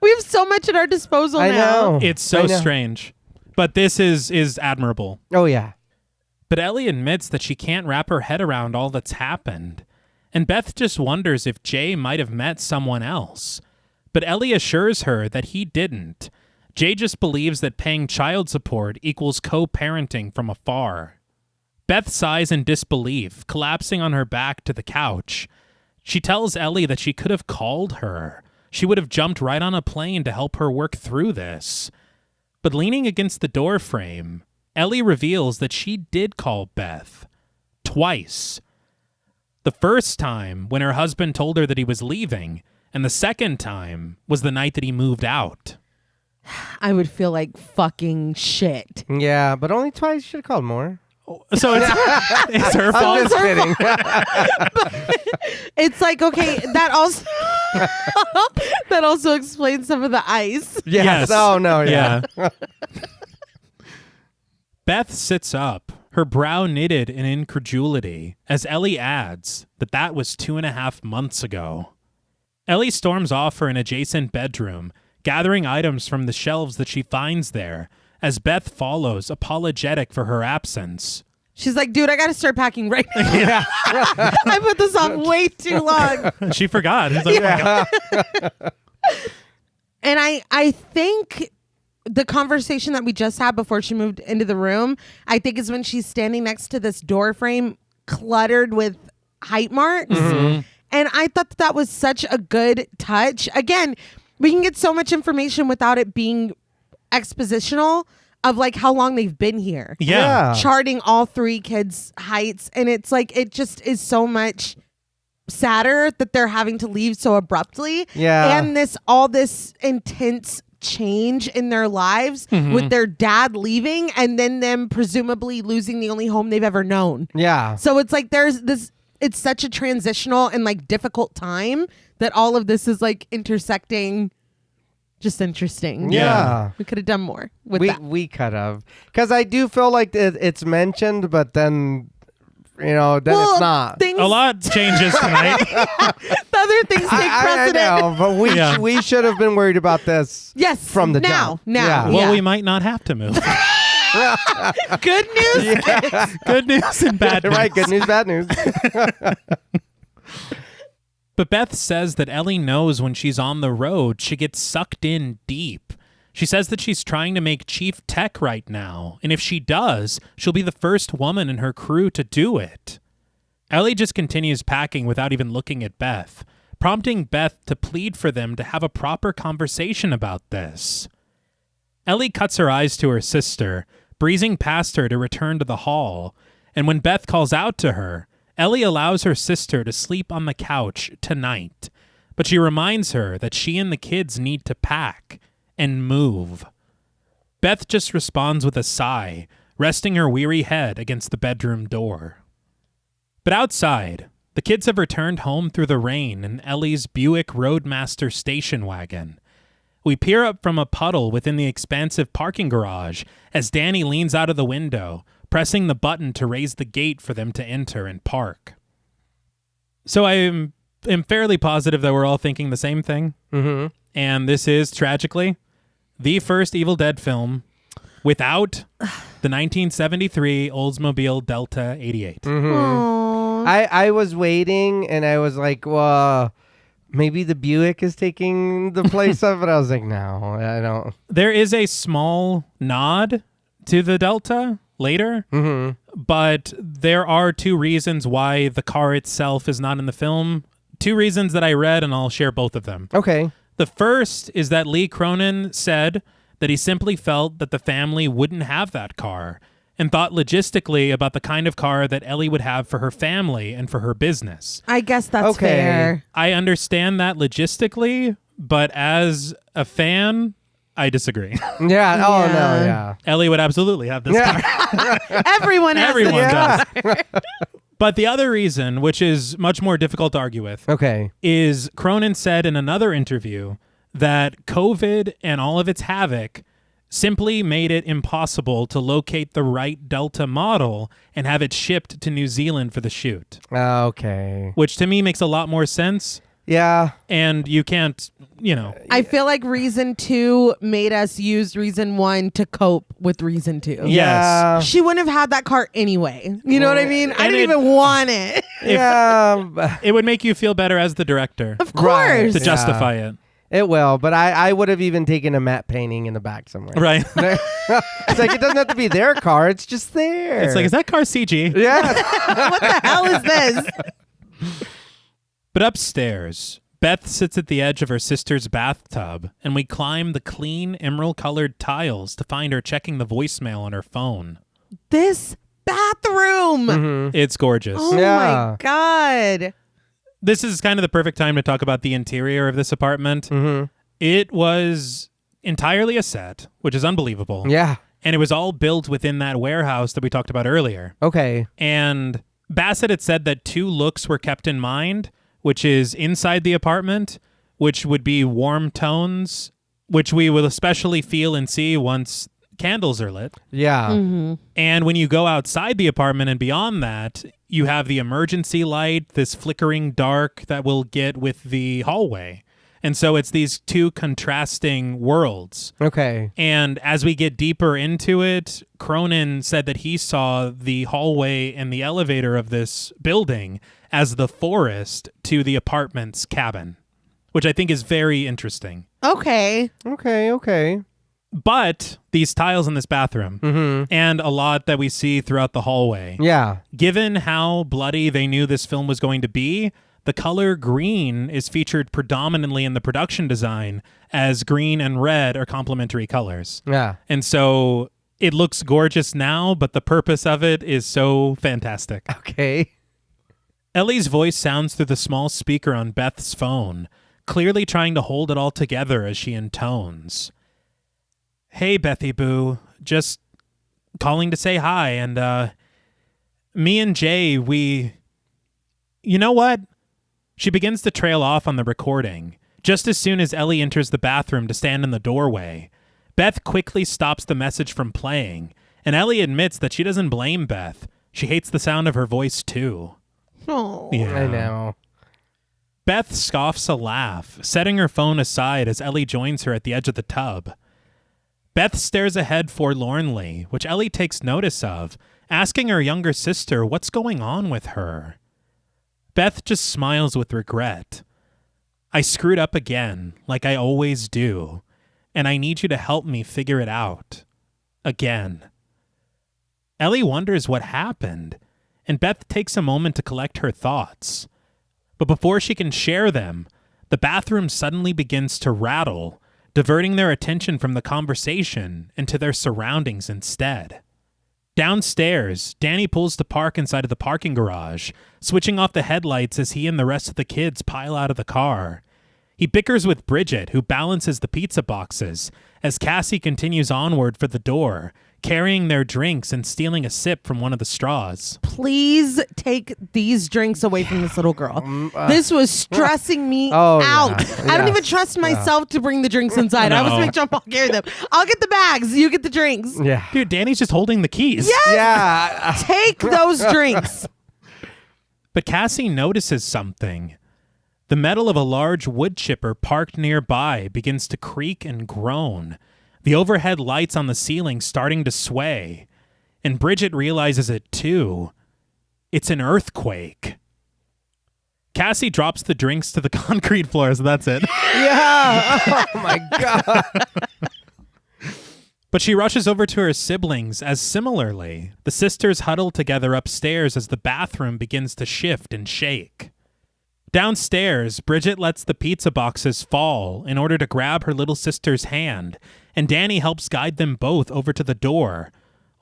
We have so much at our disposal I now. know. It's so I know. strange. But this is admirable. Oh, yeah. But Ellie admits that she can't wrap her head around all that's happened. And Beth just wonders if Jay might have met someone else. But Ellie assures her that he didn't. Jay just believes that paying child support equals co-parenting from afar. Beth sighs in disbelief, collapsing on her back to the couch. She tells Ellie that she could have called her. She would have jumped right on a plane to help her work through this. But leaning against the door frame, Ellie reveals that she did call Beth. Twice. The first time when her husband told her that he was leaving, and the second time was the night that he moved out. I would feel like fucking shit. Yeah, but only twice. You should have called more. So it's her I'm fault. just kidding. It's like, okay, that also that also explains some of the ice. Yes. Oh, no. Yeah. Beth sits up, her brow knitted in incredulity, as Ellie adds that was 2.5 months ago. Ellie storms off for an adjacent bedroom, gathering items from the shelves that she finds there, as Beth follows, apologetic for her absence. She's like, dude, I got to start packing right now. Yeah. I put this off way too long. She forgot. It's like, oh my God. And I think the conversation that we just had before she moved into the room, I think is when she's standing next to this door frame cluttered with height marks. Mm-hmm. And I thought that was such a good touch. Again, we can get so much information without it being expositional of like how long they've been here. Yeah. Charting all three kids' heights. And it's like, it just is so much sadder that they're having to leave so abruptly. Yeah. And all this intense change in their lives with their dad leaving and then them presumably losing the only home they've ever known. Yeah. So it's like there's this, it's such a transitional and like difficult time that all of this is like intersecting. Just interesting. Yeah. We could have done more with We that. could have. Because I do feel like it's mentioned, but then, then it's not. Things, A lot changes tonight. the other things take I precedent. know, but Yeah. we should have been worried about this. Yes. From the now. jump. Now. Yeah. Well, yeah. we might not have to move. Good news. Good news and bad news. Right, good news, bad news. But Beth says that Ellie knows when she's on the road, she gets sucked in deep. She says that she's trying to make chief tech right now, and if she does, she'll be the first woman in her crew to do it. Ellie just continues packing without even looking at Beth, prompting Beth to plead for them to have a proper conversation about this. Ellie cuts her eyes to her sister, breezing past her to return to the hall, and when Beth calls out to her, Ellie allows her sister to sleep on the couch tonight, but she reminds her that she and the kids need to pack and move. Beth just responds with a sigh, resting her weary head against the bedroom door. But outside, the kids have returned home through the rain in Ellie's Buick Roadmaster station wagon. We peer up from a puddle within the expansive parking garage as Danny leans out of the window, pressing the button to raise the gate for them to enter and park. So I am fairly positive that we're all thinking the same thing. Mm-hmm. And this is, tragically, the first Evil Dead film without the 1973 Oldsmobile Delta 88. Mm-hmm. I was waiting, and I was like, well, maybe the Buick is taking the place of it. I was like, no, I don't. There is a small nod to the Delta later, but there are two reasons why the car itself is not in the film. Two reasons that I read, and I'll share both of them. Okay. The first is that Lee Cronin said that he simply felt that the family wouldn't have that car and thought logistically about the kind of car that Ellie would have for her family and for her business. I guess that's Okay. fair. I understand that logistically, but as a fan, I disagree. Yeah. Oh, no. Yeah. Yeah. Ellie would absolutely have this car. Yeah. Everyone has Everyone this does. car. But the other reason, which is much more difficult to argue with, Okay. is Cronin said in another interview that COVID and all of its havoc simply made it impossible to locate the right Delta model and have it shipped to New Zealand for the shoot. Okay. Which to me makes a lot more sense. Yeah. And you can't, I feel like reason 2 made us use reason 1 to cope with reason 2. Yeah. She wouldn't have had that car anyway. You know what I mean? I And didn't even want it. Yeah. It would make you feel better as the director Of course. Right. to justify it. It will, but I would have even taken a matte painting in the back somewhere. Right. It's like, it doesn't have to be their car. It's just there. It's like, is that car CG? Yeah. What the hell is this? But upstairs, Beth sits at the edge of her sister's bathtub, and we climb the clean emerald-colored tiles to find her checking the voicemail on her phone. This bathroom. Mm-hmm. It's gorgeous. Oh Yeah. my God. This is kind of the perfect time to talk about the interior of this apartment. Mm-hmm. It was entirely a set, which is unbelievable. Yeah. And it was all built within that warehouse that we talked about earlier. Okay. And Bassett had said that 2 looks were kept in mind, which is inside the apartment, which would be warm tones, which we will especially feel and see once candles are lit. Yeah. Mm-hmm. And when you go outside the apartment and beyond that, you have the emergency light, this flickering dark that we'll get with the hallway. And so it's these 2 contrasting worlds. Okay. And as we get deeper into it, Cronin said that he saw the hallway and the elevator of this building as the forest to the apartment's cabin, which I think is very interesting. Okay. Okay. But these tiles in this bathroom Mm-hmm. and a lot that we see throughout the hallway, Yeah. given how bloody they knew this film was going to be, the color green is featured predominantly in the production design, as green and red are complementary colors. Yeah. And so it looks gorgeous now, but the purpose of it is so fantastic. Okay. Ellie's voice sounds through the small speaker on Beth's phone, clearly trying to hold it all together as she intones. Hey, Bethy Boo, just calling to say hi, and me and Jay, you know what? She begins to trail off on the recording. Just as soon as Ellie enters the bathroom to stand in the doorway, Beth quickly stops the message from playing, and Ellie admits that she doesn't blame Beth. She hates the sound of her voice, too. Oh. Yeah. I know. Beth scoffs a laugh, setting her phone aside as Ellie joins her at the edge of the tub. Beth stares ahead forlornly, which Ellie takes notice of, asking her younger sister what's going on with her. Beth just smiles with regret. I screwed up again, like I always do, and I need you to help me figure it out. Again. Ellie wonders what happened, and Beth takes a moment to collect her thoughts. But before she can share them, the bathroom suddenly begins to rattle, diverting their attention from the conversation into their surroundings instead. Downstairs, Danny pulls to park inside of the parking garage, switching off the headlights as he and the rest of the kids pile out of the car. He bickers with Bridget, who balances the pizza boxes, as Cassie continues onward for the door, carrying their drinks and stealing a sip from one of the straws. Please take these drinks away from this little girl. This was stressing me Oh, out. yeah. I don't Yes. even trust myself to bring the drinks inside. I No. always make sure I'll carry them. I'll get the bags. You get the drinks. Yeah. Dude, Danny's just holding the keys. Yes! Yeah. Take those drinks. But Cassie notices something. The metal of a large wood chipper parked nearby begins to creak and groan, the overhead lights on the ceiling starting to sway. And Bridget realizes it too. It's an earthquake. Cassie drops the drinks to the concrete floor, so that's it. Yeah. Oh my God. But she rushes over to her siblings as similarly, the sisters huddle together upstairs as the bathroom begins to shift and shake. Downstairs, Bridget lets the pizza boxes fall in order to grab her little sister's hand, and Danny helps guide them both over to the door,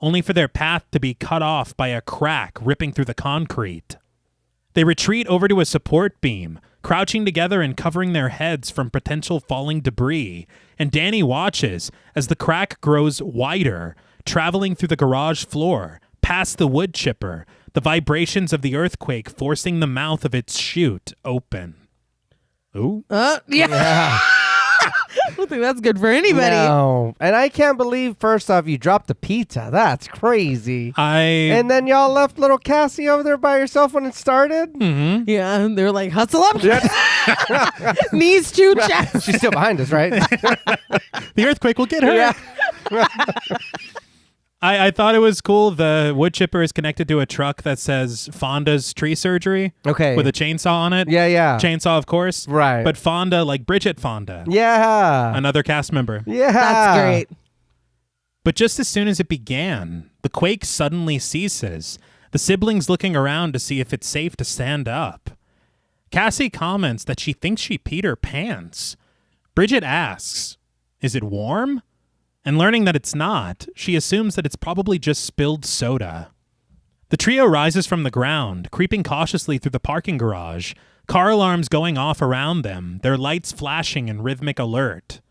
only for their path to be cut off by a crack ripping through the concrete. They retreat over to a support beam, crouching together and covering their heads from potential falling debris, and Danny watches as the crack grows wider, traveling through the garage floor, past the wood chipper, the vibrations of the earthquake forcing the mouth of its chute open. Ooh. Yeah. I don't think that's good for anybody. No. And I can't believe, first off, you dropped the pizza. That's crazy. And then y'all left little Cassie over there by herself when it started? Mm-hmm. Yeah, and they're like, hustle up. Knees to chest. She's still behind us, right? The earthquake will get her. Yeah. I thought it was cool. The wood chipper is connected to a truck that says Fonda's Tree Surgery. Okay. With a chainsaw on it. Yeah. Chainsaw, of course. Right. But Fonda, like Bridget Fonda. Yeah. Another cast member. Yeah. That's great. But just as soon as it began, the quake suddenly ceases, the siblings looking around to see if it's safe to stand up. Cassie comments that she thinks she peed her pants. Bridget asks, "Is it warm?" And learning that it's not, she assumes that it's probably just spilled soda. The trio rises from the ground, creeping cautiously through the parking garage, car alarms going off around them, their lights flashing in rhythmic alert.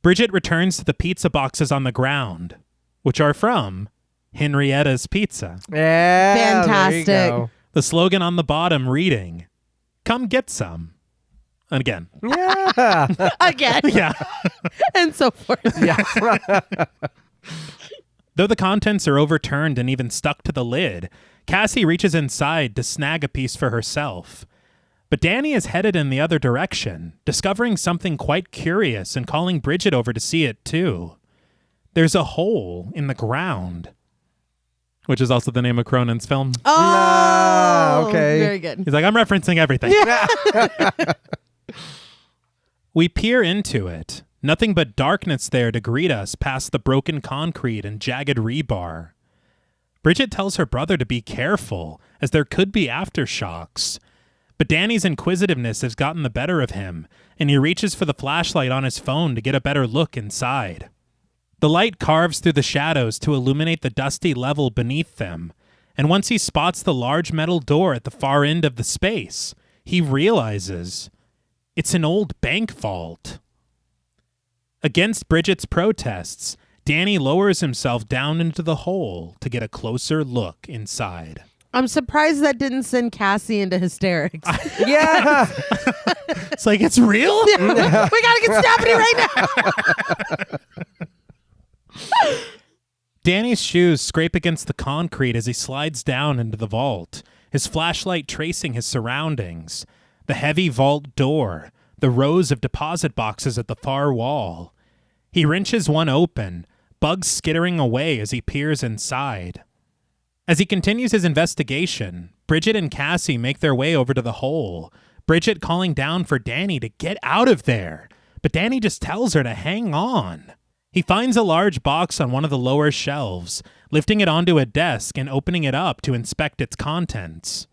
Bridget returns to the pizza boxes on the ground, which are from Henrietta's Pizza. Yeah. Fantastic. There you go. The slogan on the bottom reading, "Come get some." And again. Yeah. Again. Yeah. And so forth. Yeah. Though the contents are overturned and even stuck to the lid, Cassie reaches inside to snag a piece for herself. But Danny is headed in the other direction, discovering something quite curious and calling Bridget over to see it too. There's a hole in the ground, which is also the name of Cronin's film. Oh, okay. Very good. He's like, I'm referencing everything. We peer into it. Nothing but darkness there to greet us past the broken concrete and jagged rebar. Bridget tells her brother to be careful, as there could be aftershocks. But Danny's inquisitiveness has gotten the better of him, and he reaches for the flashlight on his phone to get a better look inside. The light carves through the shadows to illuminate the dusty level beneath them, and once he spots the large metal door at the far end of the space, he realizes it's an old bank vault. Against Bridget's protests, Danny lowers himself down into the hole to get a closer look inside. I'm surprised that didn't send Cassie into hysterics. Yeah. It's like, it's real? We gotta get Stephanie right now. Danny's shoes scrape against the concrete as he slides down into the vault, his flashlight tracing his surroundings. The heavy vault door, the rows of deposit boxes at the far wall. He wrenches one open, bugs skittering away as he peers inside. As he continues his investigation, Bridget and Cassie make their way over to the hole, Bridget calling down for Danny to get out of there, but Danny just tells her to hang on. He finds a large box on one of the lower shelves, lifting it onto a desk and opening it up to inspect its contents.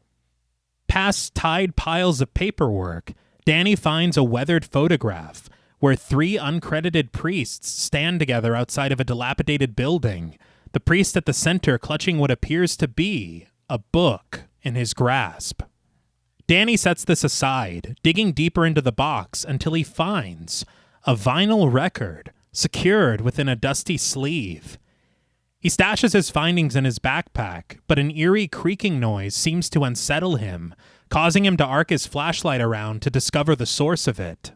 Past tied piles of paperwork, Danny finds a weathered photograph where 3 uncredited priests stand together outside of a dilapidated building, the priest at the center clutching what appears to be a book in his grasp. Danny sets this aside, digging deeper into the box until he finds a vinyl record secured within a dusty sleeve. He stashes his findings in his backpack, but an eerie creaking noise seems to unsettle him, causing him to arc his flashlight around to discover the source of it.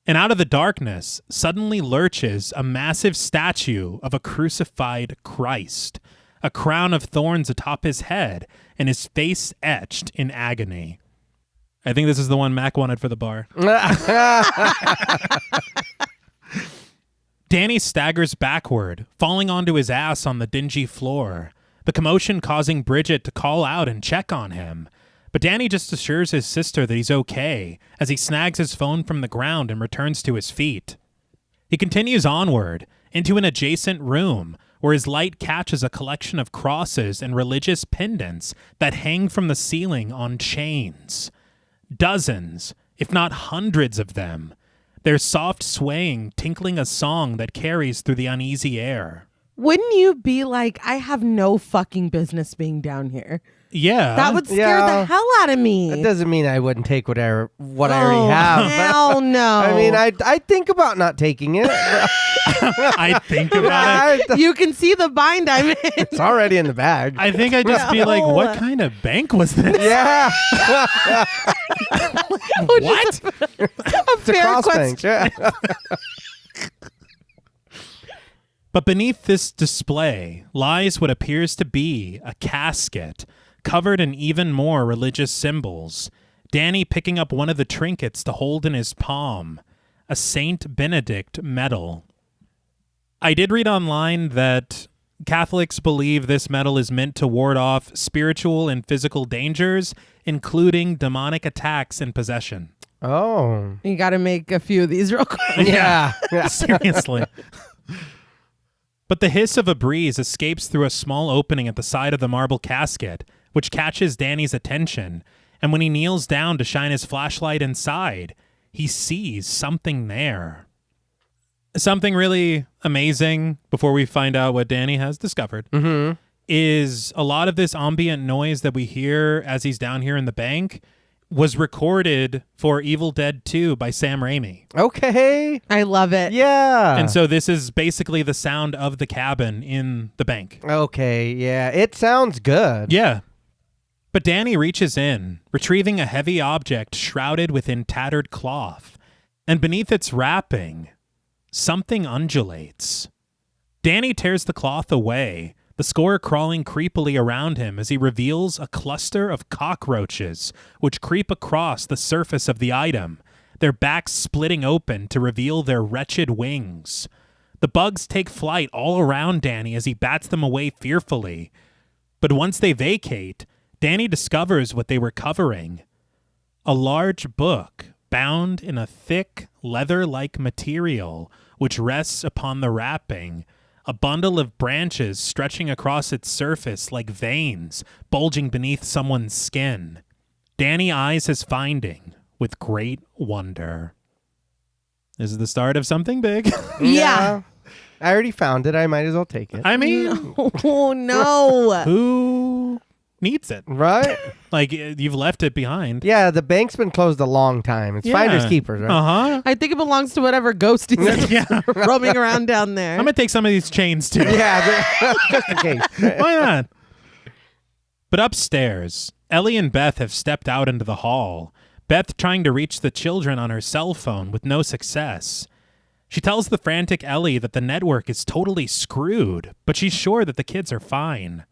And out of the darkness suddenly lurches a massive statue of a crucified Christ, a crown of thorns atop his head, and his face etched in agony. I think this is the one Mac wanted for the bar. Danny staggers backward, falling onto his ass on the dingy floor, the commotion causing Bridget to call out and check on him. But Danny just assures his sister that he's okay as he snags his phone from the ground and returns to his feet. He continues onward into an adjacent room where his light catches a collection of crosses and religious pendants that hang from the ceiling on chains. Dozens, if not hundreds of them. Their soft swaying, tinkling a song that carries through the uneasy air. Wouldn't you be like, I have no fucking business being down here? Yeah. That would scare the hell out of me. That doesn't mean I wouldn't take what I already have. Hell no. I mean, I think about not taking it. I think about it. You can see the bind I'm in. It's already in the bag. I think I'd just be like, what kind of bank was this? Yeah. What? A fair Cross question. bank. Yeah. But beneath this display lies what appears to be a casket covered in even more religious symbols. Danny picking up one of the trinkets to hold in his palm, a Saint Benedict medal. I did read online that Catholics believe this medal is meant to ward off spiritual and physical dangers, including demonic attacks and possession. Oh. You got to make a few of these real quick. Yeah. Seriously. But the hiss of a breeze escapes through a small opening at the side of the marble casket, which catches Danny's attention, and when he kneels down to shine his flashlight inside, he sees something there. Something really amazing, before we find out what Danny has discovered, is a lot of this ambient noise that we hear as he's down here in the bank was recorded for Evil Dead 2 by Sam Raimi. Okay. I love it. Yeah. And so this is basically the sound of the cabin in the bank. Okay. Yeah. It sounds good. Yeah. But Danny reaches in, retrieving a heavy object shrouded within tattered cloth, and beneath its wrapping, something undulates. Danny tears the cloth away, the score crawling creepily around him as he reveals a cluster of cockroaches which creep across the surface of the item, their backs splitting open to reveal their wretched wings. The bugs take flight all around Danny as he bats them away fearfully. But once they vacate, Danny discovers what they were covering. A large book bound in a thick, leather-like material which rests upon the wrapping, a bundle of branches stretching across its surface like veins bulging beneath someone's skin. Danny eyes his finding with great wonder. This is the start of something big. Yeah. I already found it. I might as well take it. I mean, Oh, no. who needs it? Right? Like, you've left it behind. Yeah, the bank's been closed a long time. It's finders keepers, right? Uh-huh. I think it belongs to whatever ghost is Yeah. roaming around down there. I'm going to take some of these chains, too. Yeah, just in case. Why not? But upstairs, Ellie and Beth have stepped out into the hall, Beth trying to reach the children on her cell phone with no success. She tells the frantic Ellie that the network is totally screwed, but she's sure that the kids are fine.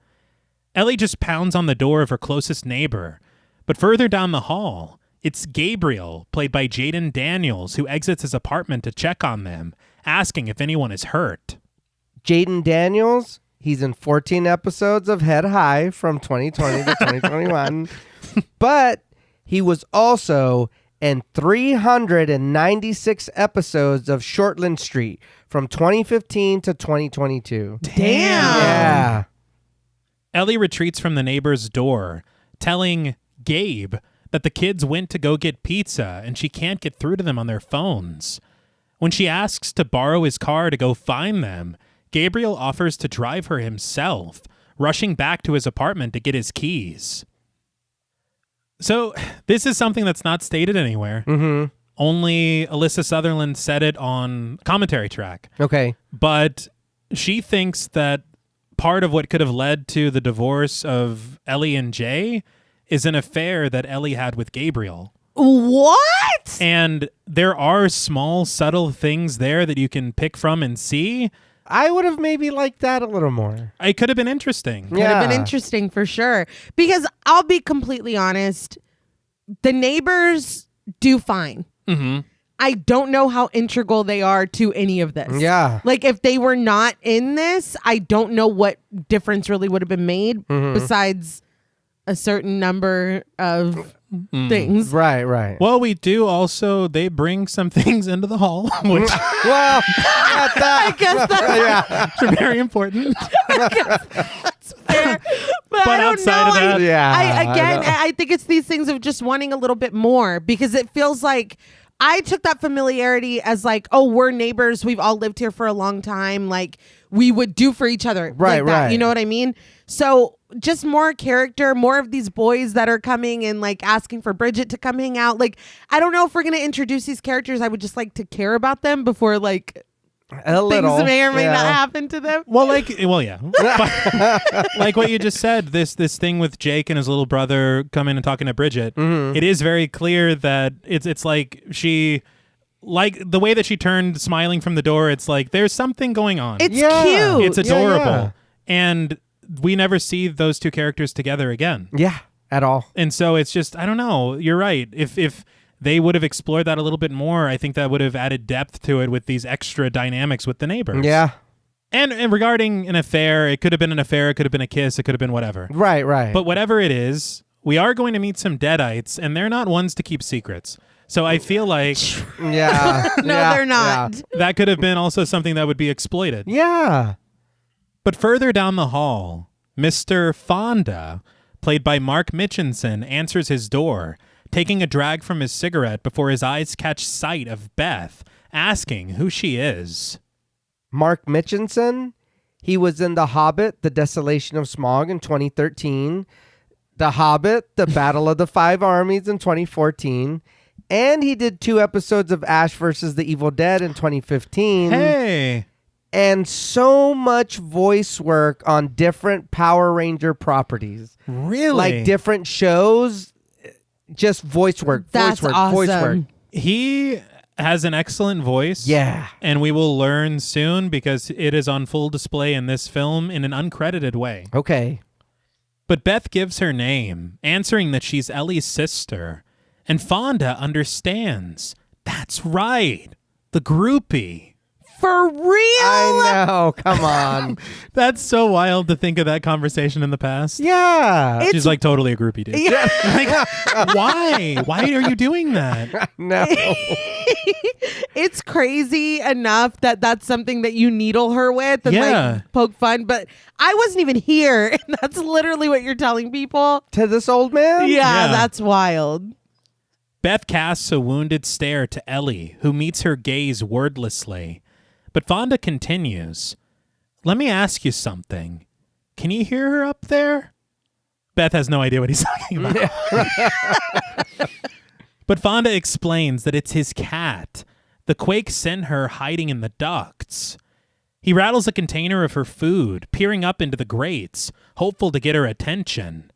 Ellie just pounds on the door of her closest neighbor, but further down the hall, it's Gabriel, played by Jaden Daniels, who exits his apartment to check on them, asking if anyone is hurt. Jaden Daniels, he's in 14 episodes of Head High from 2020 to 2021, but he was also in 396 episodes of Shortland Street from 2015 to 2022. Damn. Yeah. Ellie retreats from the neighbor's door, telling Gabe that the kids went to go get pizza and she can't get through to them on their phones. When she asks to borrow his car to go find them, Gabriel offers to drive her himself, rushing back to his apartment to get his keys. So, this is something that's not stated anywhere. Mm-hmm. Only Alyssa Sutherland said it on commentary track. Okay. But she thinks that part of what could have led to the divorce of Ellie and Jay is an affair that Ellie had with Gabriel. What? And there are small, subtle things there that you can pick from and see. I would have maybe liked that a little more. It could have been interesting. Could have been interesting for sure. Because I'll be completely honest, the neighbors do fine. Mm-hmm. I don't know how integral they are to any of this. Yeah. Like if they were not in this, I don't know what difference really would have been made besides a certain number of things. Right, right. Well, we do also, they bring some things into the hall, which Well, I guess that's are very important. fair. But I don't outside know. of that- Yeah, I think it's these things of just wanting a little bit more because it feels like I took that familiarity as like, oh, we're neighbors. We've all lived here for a long time. Like we would do for each other. Right, like that. right. You know what I mean? So just more character, more of these boys that are coming and like asking for Bridget to come hang out. Like, I don't know if we're going to introduce these characters. I would just like to care about them before like things may or may not happen to them. Yeah. But, like what you just said, this thing with Jake and his little brother coming and talking to Bridget, it is very clear that it's like she... Like the way that she turned smiling from the door, it's like there's something going on. It's cute. It's adorable. Yeah. And we never see those two characters together again. Yeah, at all. And so it's just, I don't know. You're right. If they would have explored that a little bit more, I think that would have added depth to it with these extra dynamics with the neighbors. Yeah. And regarding an affair, it could have been an affair, it could have been a kiss, it could have been whatever. Right. But whatever it is, we are going to meet some Deadites, and they're not ones to keep secrets. So I feel like... Yeah. They're not. Yeah. That could have been also something that would be exploited. Yeah. But further down the hall, Mr. Fonda, played by Mark Mitchinson, answers his door, taking a drag from his cigarette before his eyes catch sight of Beth, asking who she is. Mark Mitchinson, he was in The Hobbit, The Desolation of Smaug in 2013, The Hobbit, The Battle of the Five Armies in 2014, and he did 2 episodes of Ash vs. the Evil Dead in 2015. Hey! And so much voice work on different Power Ranger properties. Really? Like different shows, just voice work, That's voice work, awesome. voice work. He has an excellent voice. Yeah. And we will learn soon because it is on full display in this film in an uncredited way. Okay. But Beth gives her name, answering that she's Ellie's sister. And Fonda understands. That's right. The groupie. For real? I know. Come on. That's so wild to think of that conversation in the past. Yeah. She's like totally a groupie, dude. Yeah. Like, why? Why are you doing that? No. It's crazy enough that that's something that you needle her with and like poke fun. But I wasn't even here. And that's literally what you're telling people. To this old man? Yeah, that's wild. Beth casts a wounded stare to Ellie, who meets her gaze wordlessly. But Fonda continues, "Let me ask you something. Can you hear her up there?" Beth has no idea what he's talking about. But Fonda explains that it's his cat. The quake sent her hiding in the ducts. He rattles a container of her food, peering up into the grates, hopeful to get her attention.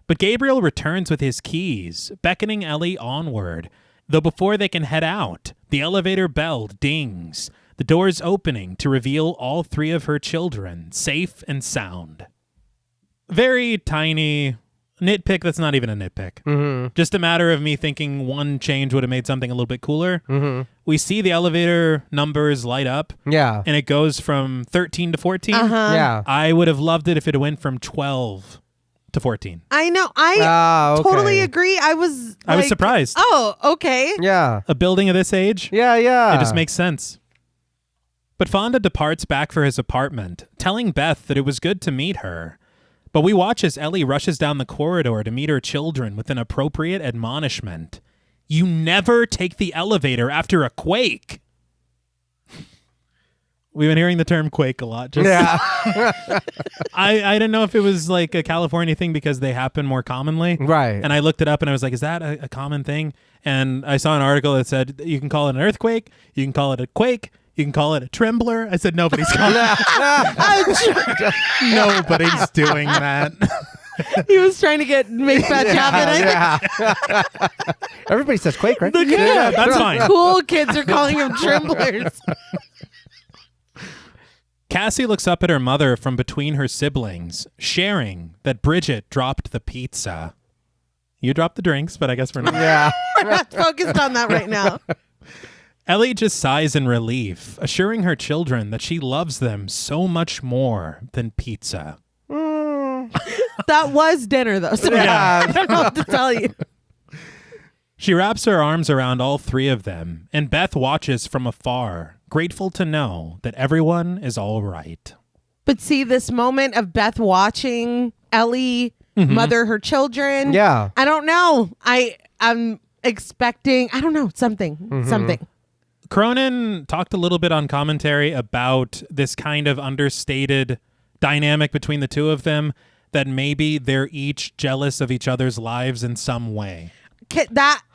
But Gabriel returns with his keys, beckoning Ellie onward. Though before they can head out, the elevator bell dings, the doors opening to reveal all 3 of her children, safe and sound. Very tiny nitpick that's not even a nitpick. Mm-hmm. Just a matter of me thinking one change would have made something a little bit cooler. Mm-hmm. We see the elevator numbers light up. Yeah. And it goes from 13 to 14. Yeah. I would have loved it if it went from 12 to 14. I know. I totally agree. I was surprised. Oh, okay. Yeah. A building of this age? Yeah. It just makes sense. But Fonda departs back for his apartment, telling Beth that it was good to meet her. But we watch as Ellie rushes down the corridor to meet her children with an appropriate admonishment. You never take the elevator after a quake. We've been hearing the term quake a lot. Yeah. I didn't know if it was like a California thing because they happen more commonly. Right. And I looked it up and I was like, is that a common thing? And I saw an article that said you can call it an earthquake, you can call it a quake, you can call it a trembler. I said, nobody's calling it. Nobody's doing that. He was trying to make fat happen. Yeah. Everybody says quake, right? Yeah, that's fine. Cool kids are calling them tremblers. Cassie looks up at her mother from between her siblings, sharing that Bridget dropped the pizza. You dropped the drinks, but I guess we're not. Yeah. We're not focused on that right now. Ellie just sighs in relief, assuring her children that she loves them so much more than pizza. That was dinner, though. So Yeah. I don't know what to tell you. She wraps her arms around all 3 of them, and Beth watches from afar, grateful to know that everyone is all right. But see, this moment of Beth watching Ellie mother her children. Yeah. I don't know. I'm expecting, I don't know, something. Cronin talked a little bit on commentary about this kind of understated dynamic between the 2 of them that maybe they're each jealous of each other's lives in some way.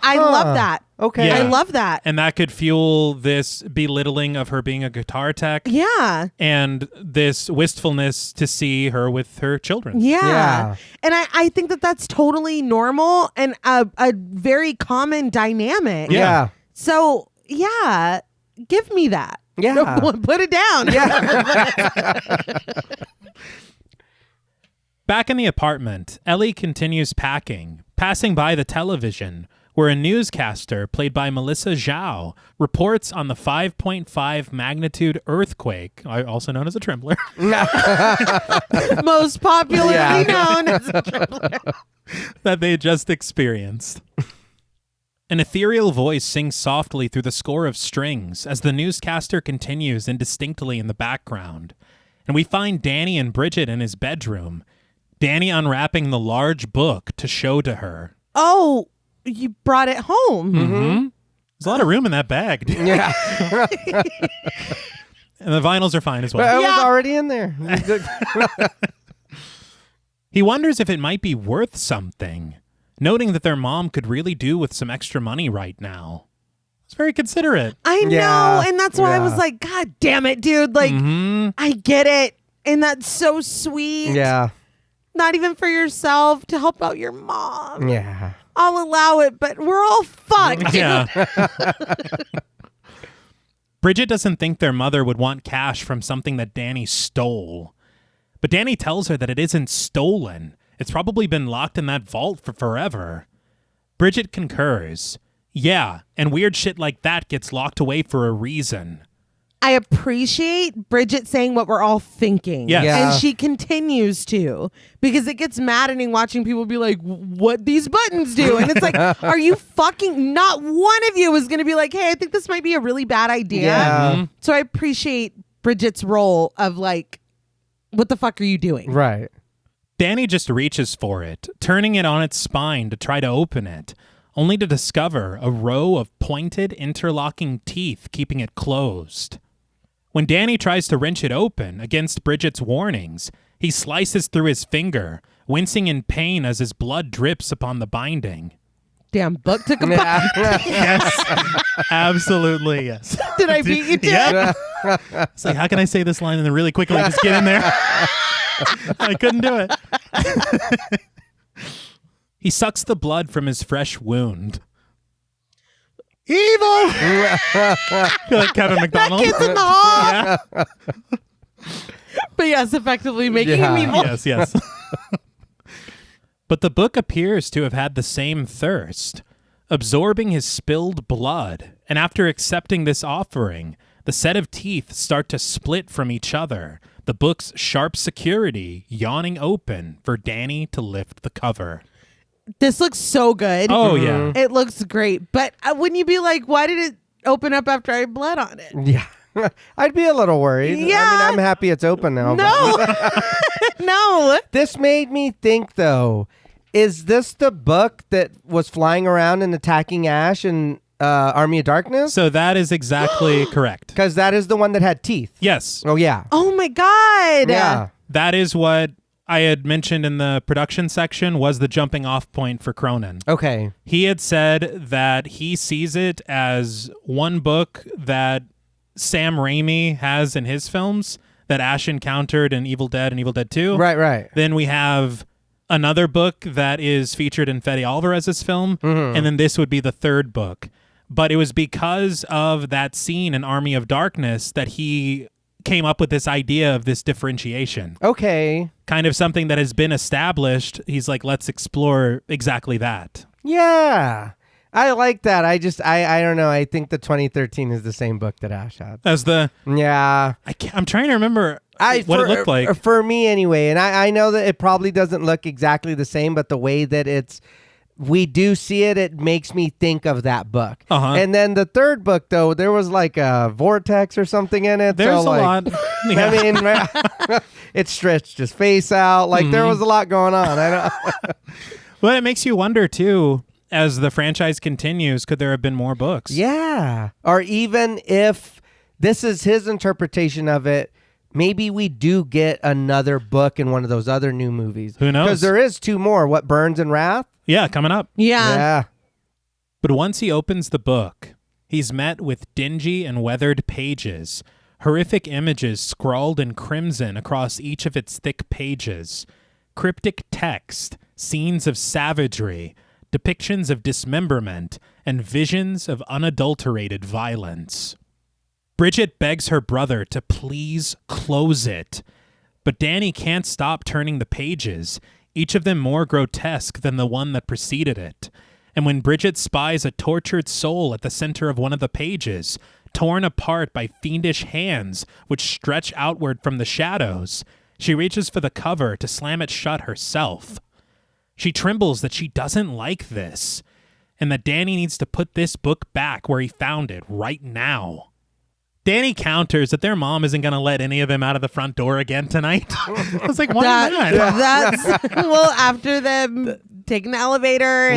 I love that. Okay. Yeah. I love that. And that could fuel this belittling of her being a guitar tech. Yeah. And this wistfulness to see her with her children. Yeah. And I think that that's totally normal and a very common dynamic. Yeah. So, yeah, give me that. Yeah. Put it down. Yeah. Back in the apartment, Ellie continues packing, passing by the television, where a newscaster, played by Melissa Zhao, reports on the 5.5 magnitude earthquake, also known as a trembler, Most popularly known as a trembler. that they just experienced. An ethereal voice sings softly through the score of strings as the newscaster continues indistinctly in the background. And we find Danny and Bridget in his bedroom, Danny unwrapping the large book to show to her. Oh, you brought it home. Mm-hmm. There's a lot of room in that bag, dude. Yeah. And the vinyls are fine as But well. I was already in there. He wonders if it might be worth something, noting that their mom could really do with some extra money right now. It's very considerate. I know. Yeah. And that's why I was Yeah. like, God damn it, dude. Like, Mm-hmm. I get it. And that's so sweet. Yeah. Not even for yourself, to help out your mom. Yeah. I'll allow it, but we're all fucked. Yeah. Bridget doesn't think their mother would want cash from something that Danny stole. But Danny tells her that it isn't stolen. It's probably been locked in that vault for forever. Bridget concurs. Yeah, and weird shit like that gets locked away for a reason. I appreciate Bridget saying what we're all thinking. Yes. Yeah. And she continues to, because it gets maddening watching people be like, what these buttons do? And it's like, are you fucking, not one of you is going to be like, hey, I think this might be a really bad idea. Yeah. Mhm. So I appreciate Bridget's role of like, what the fuck are you doing? Right. Danny just reaches for it, turning it on its spine to try to open it, only to discover a row of pointed, interlocking teeth keeping it closed. When Danny tries to wrench it open against Bridget's warnings, he slices through his finger, wincing in pain as his blood drips upon the binding. Damn book took a Yeah. Yes, absolutely, yes. Did I beat you to it? Yeah. It's like, how can I say this line and then really quickly just get in there? I couldn't do it. He sucks the blood from his fresh wound. Evil! Feel like Kevin McDonald. Kids in the hall. Yeah. But yes, effectively making Yeah. him evil. Yes. But the book appears to have had the same thirst, absorbing his spilled blood, and after accepting this offering, the set of teeth start to split from each other, the book's sharp security yawning open for Danny to lift the cover. This looks so good. Oh, yeah. It looks great. But wouldn't you be like, why did it open up after I bled on it? Yeah. I'd be a little worried. Yeah. I mean, I'm happy it's open now. but- No. No. This made me think, though, is this the book that was flying around and attacking Ash in Army of Darkness? So that is exactly correct. Because that is the one that had teeth. Yes, Oh, yeah. Oh my God. Yeah. that is what I had mentioned in the production section was the jumping off point for Cronin. Okay. He had said that he sees it as one book that Sam Raimi has in his films that Ash encountered in Evil Dead and Evil Dead 2. Right. Then we have another book that is featured in Fede Alvarez's film, and then this would be the third book. But it was because of that scene in Army of Darkness that he came up with this idea of this differentiation. Okay. Kind of something that has been established. He's like, let's explore exactly that. Yeah. I like that. I don't know. I think the 2013 is the same book that Ash had. As the, Yeah. I'm trying to remember what it looked like. For me anyway. And I know that it probably doesn't look exactly the same, but the way that we do see it, it makes me think of that book. Uh-huh. And then the third book, though, there was like a vortex or something in it. There's so a like, lot. Yeah. I mean, it stretched his face out. Like there was a lot going on. I don't. But it makes you wonder, too, as the franchise continues, could there have been more books? Yeah. Or even if this is his interpretation of it, maybe we do get another book in one of those other new movies. Who knows? Because there is 2 more. What, Burns and Wrath? Yeah, coming up. Yeah. But once he opens the book, he's met with dingy and weathered pages, horrific images scrawled in crimson across each of its thick pages, cryptic text, scenes of savagery, depictions of dismemberment, and visions of unadulterated violence. Bridget begs her brother to please close it, but Danny can't stop turning the pages, each of them more grotesque than the one that preceded it. And when Bridget spies a tortured soul at the center of one of the pages, torn apart by fiendish hands which stretch outward from the shadows, she reaches for the cover to slam it shut herself. She trembles that she doesn't like this, and that Danny needs to put this book back where he found it right now. Danny counters that their mom isn't going to let any of them out of the front door again tonight. I was like, why not? That's, well, after them taking the elevator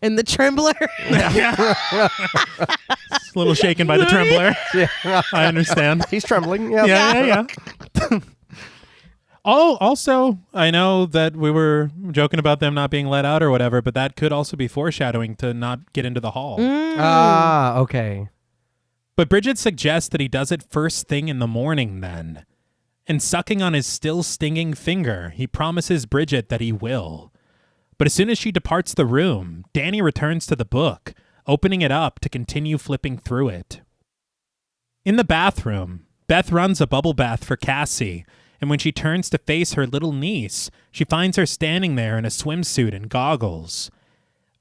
and the trembler. It's a little shaken by the trembler. I understand. He's trembling. Yep. Yeah. Oh, also, I know that we were joking about them not being let out or whatever, but that could also be foreshadowing to not get into the hall. Okay. But Bridget suggests that he does it first thing in the morning then. And sucking on his still stinging finger, he promises Bridget that he will. But as soon as she departs the room, Danny returns to the book, opening it up to continue flipping through it. In the bathroom, Beth runs a bubble bath for Cassie, and when she turns to face her little niece, she finds her standing there in a swimsuit and goggles.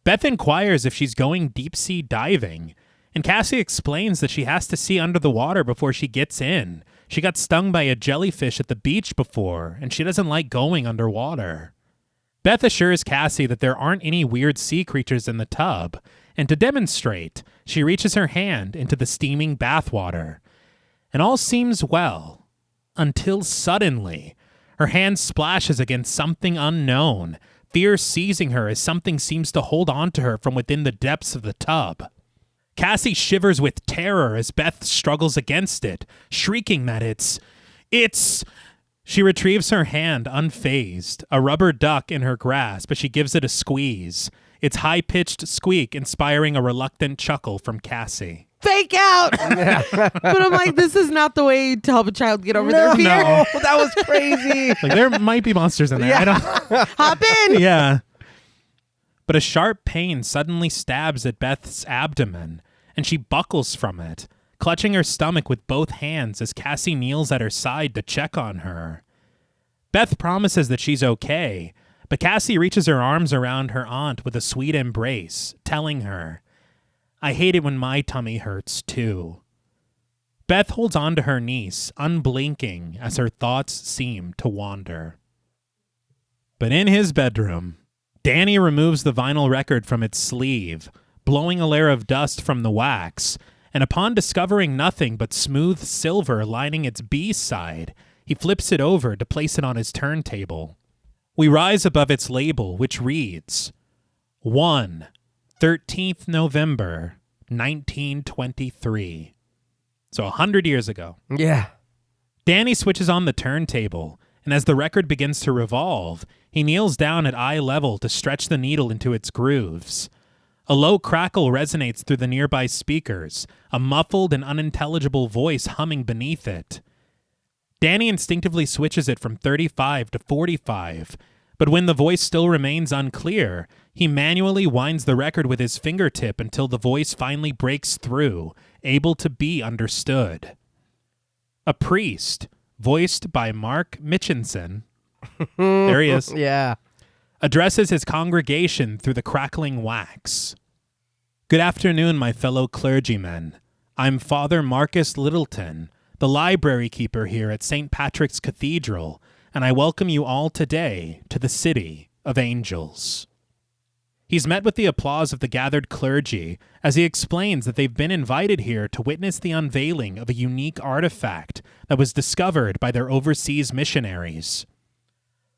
Beth inquires if she's going deep-sea diving, and Cassie explains that she has to see under the water before she gets in. She got stung by a jellyfish at the beach before, and she doesn't like going underwater. Beth assures Cassie that there aren't any weird sea creatures in the tub, and to demonstrate, she reaches her hand into the steaming bathwater. And all seems well. Until suddenly, her hand splashes against something unknown, fear seizing her as something seems to hold on to her from within the depths of the tub. Cassie shivers with terror as Beth struggles against it, shrieking that it's... She retrieves her hand unfazed, a rubber duck in her grasp as she gives it a squeeze, its high-pitched squeak inspiring a reluctant chuckle from Cassie. Fake out. But I'm like, this is not the way to help a child get over their fear. No. That was crazy. Like, there might be monsters in there. I don't... Hop in. Yeah. But a sharp pain suddenly stabs at Beth's abdomen, and she buckles from it, clutching her stomach with both hands as Cassie kneels at her side to check on her. Beth promises that she's okay, but Cassie reaches her arms around her aunt with a sweet embrace, telling her, "I hate it when my tummy hurts, too." Beth holds on to her niece, unblinking, as her thoughts seem to wander. But in his bedroom, Danny removes the vinyl record from its sleeve, blowing a layer of dust from the wax, and upon discovering nothing but smooth silver lining its B-side, he flips it over to place it on his turntable. We rise above its label, which reads, 13th November, 1923. So 100 years ago. Yeah. Danny switches on the turntable, and as the record begins to revolve, he kneels down at eye level to stretch the needle into its grooves. A low crackle resonates through the nearby speakers, a muffled and unintelligible voice humming beneath it. Danny instinctively switches it from 35 to 45, but when the voice still remains unclear, he manually winds the record with his fingertip until the voice finally breaks through, able to be understood. A priest, voiced by Mark Mitchinson, there he is, Yeah. addresses his congregation through the crackling wax. "Good afternoon, my fellow clergymen. I'm Father Marcus Littleton, the library keeper here at St. Patrick's Cathedral, and I welcome you all today to the City of Angels." He's met with the applause of the gathered clergy as he explains that they've been invited here to witness the unveiling of a unique artifact that was discovered by their overseas missionaries.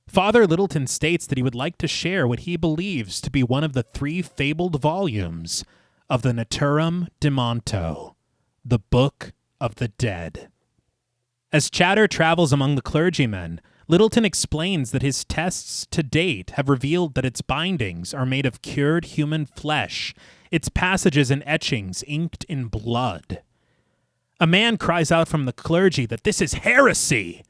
Father Littleton states that he would like to share what he believes to be one of the 3 fabled volumes of the Naturam de Monto, the Book of the Dead. As chatter travels among the clergymen, Littleton explains that his tests to date have revealed that its bindings are made of cured human flesh, its passages and etchings inked in blood. A man cries out from the clergy that this is heresy,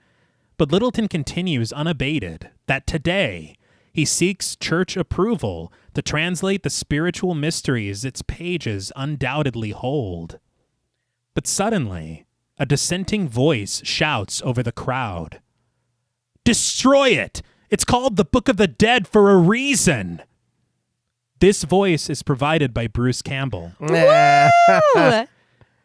but Littleton continues unabated that today he seeks church approval to translate the spiritual mysteries its pages undoubtedly hold. But suddenly, a dissenting voice shouts over the crowd, "Destroy it! It's called the Book of the Dead for a reason!" This voice is provided by Bruce Campbell. Woo!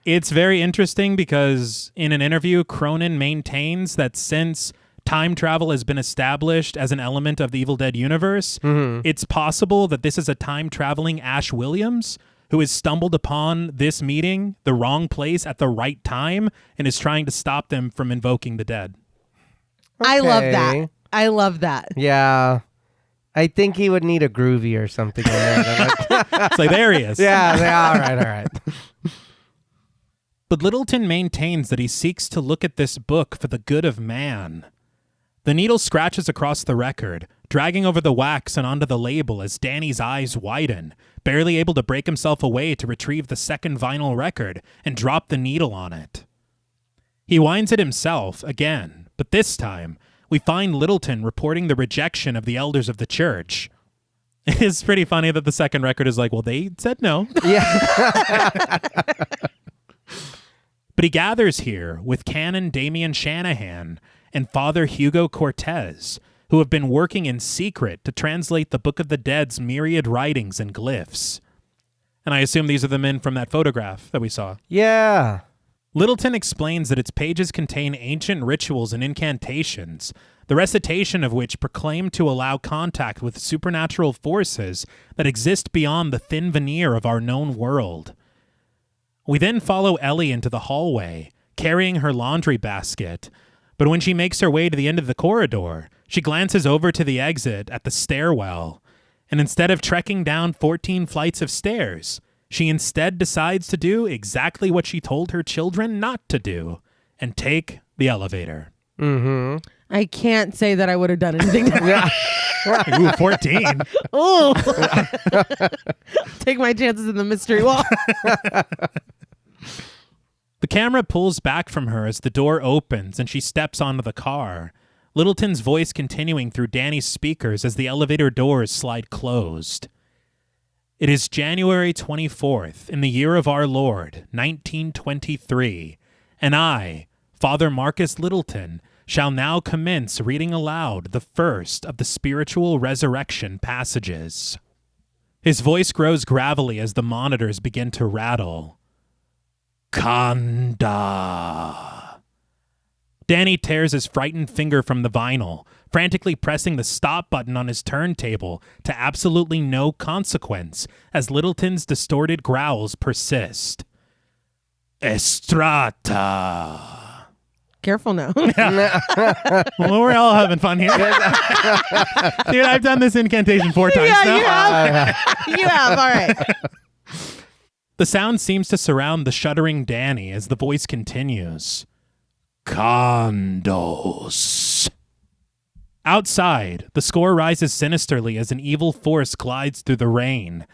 It's very interesting because in an interview, Cronin maintains that since time travel has been established as an element of the Evil Dead universe, it's possible that this is a time-traveling Ash Williams who has stumbled upon this meeting, the wrong place at the right time, and is trying to stop them from invoking the dead. I love Okay. that. I love that. Yeah. I think he would need a groovy or something. In there. It's like, there he is. Yeah, all right. But Littleton maintains that he seeks to look at this book for the good of man. The needle scratches across the record, dragging over the wax and onto the label as Danny's eyes widen, barely able to break himself away to retrieve the second vinyl record and drop the needle on it. He winds it himself again, but this time, we find Littleton reporting the rejection of the elders of the church. It's pretty funny that the second record is like, well, they said no. Yeah. But he gathers here with Canon Damian Shanahan and Father Hugo Cortez, who have been working in secret to translate the Book of the Dead's myriad writings and glyphs. And I assume these are the men from that photograph that we saw. Yeah. Littleton explains that its pages contain ancient rituals and incantations, the recitation of which proclaim to allow contact with supernatural forces that exist beyond the thin veneer of our known world. We then follow Ellie into the hallway, carrying her laundry basket, but when she makes her way to the end of the corridor, she glances over to the exit at the stairwell, and instead of trekking down 14 flights of stairs, she instead decides to do exactly what she told her children not to do, and take the elevator. Mm-hmm. I can't say that I would have done anything different. Ooh, 14. Oh, take my chances in the mystery wall. The camera pulls back from her as the door opens and she steps onto the car, Littleton's voice continuing through Danny's speakers as the elevator doors slide closed. It is January 24th in the year of our Lord, 1923, and I, Father Marcus Littleton, shall now commence reading aloud the first of the spiritual resurrection passages. His voice grows gravelly as the monitors begin to rattle. Kanda. Danny tears his frightened finger from the vinyl, frantically pressing the stop button on his turntable to absolutely no consequence as Littleton's distorted growls persist. Estrata. Careful now. Well, we're all having fun here. Dude, I've done this incantation 4 times now. You have. You have. All right. The sound seems to surround the shuddering Danny as the voice continues. Condos. Outside, the score rises sinisterly as an evil force glides through the rain.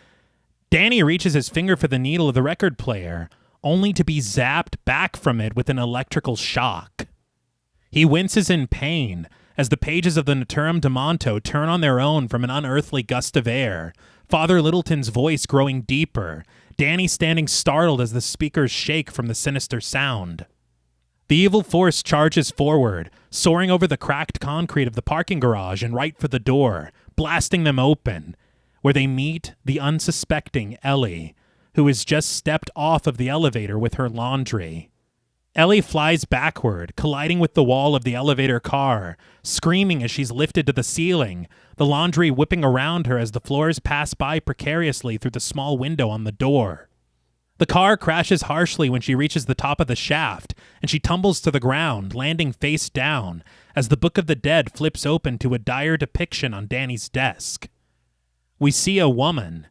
Danny reaches his finger for the needle of the record player, only to be zapped back from it with an electrical shock. He winces in pain as the pages of the Naturam de Monto turn on their own from an unearthly gust of air, Father Littleton's voice growing deeper, Danny standing startled as the speakers shake from the sinister sound. The evil force charges forward, soaring over the cracked concrete of the parking garage and right for the door, blasting them open, where they meet the unsuspecting Ellie, who has just stepped off of the elevator with her laundry. Ellie flies backward, colliding with the wall of the elevator car, screaming as she's lifted to the ceiling, the laundry whipping around her as the floors pass by precariously through the small window on the door. The car crashes harshly when she reaches the top of the shaft, and she tumbles to the ground, landing face down, as the Book of the Dead flips open to a dire depiction on Danny's desk. We see a woman,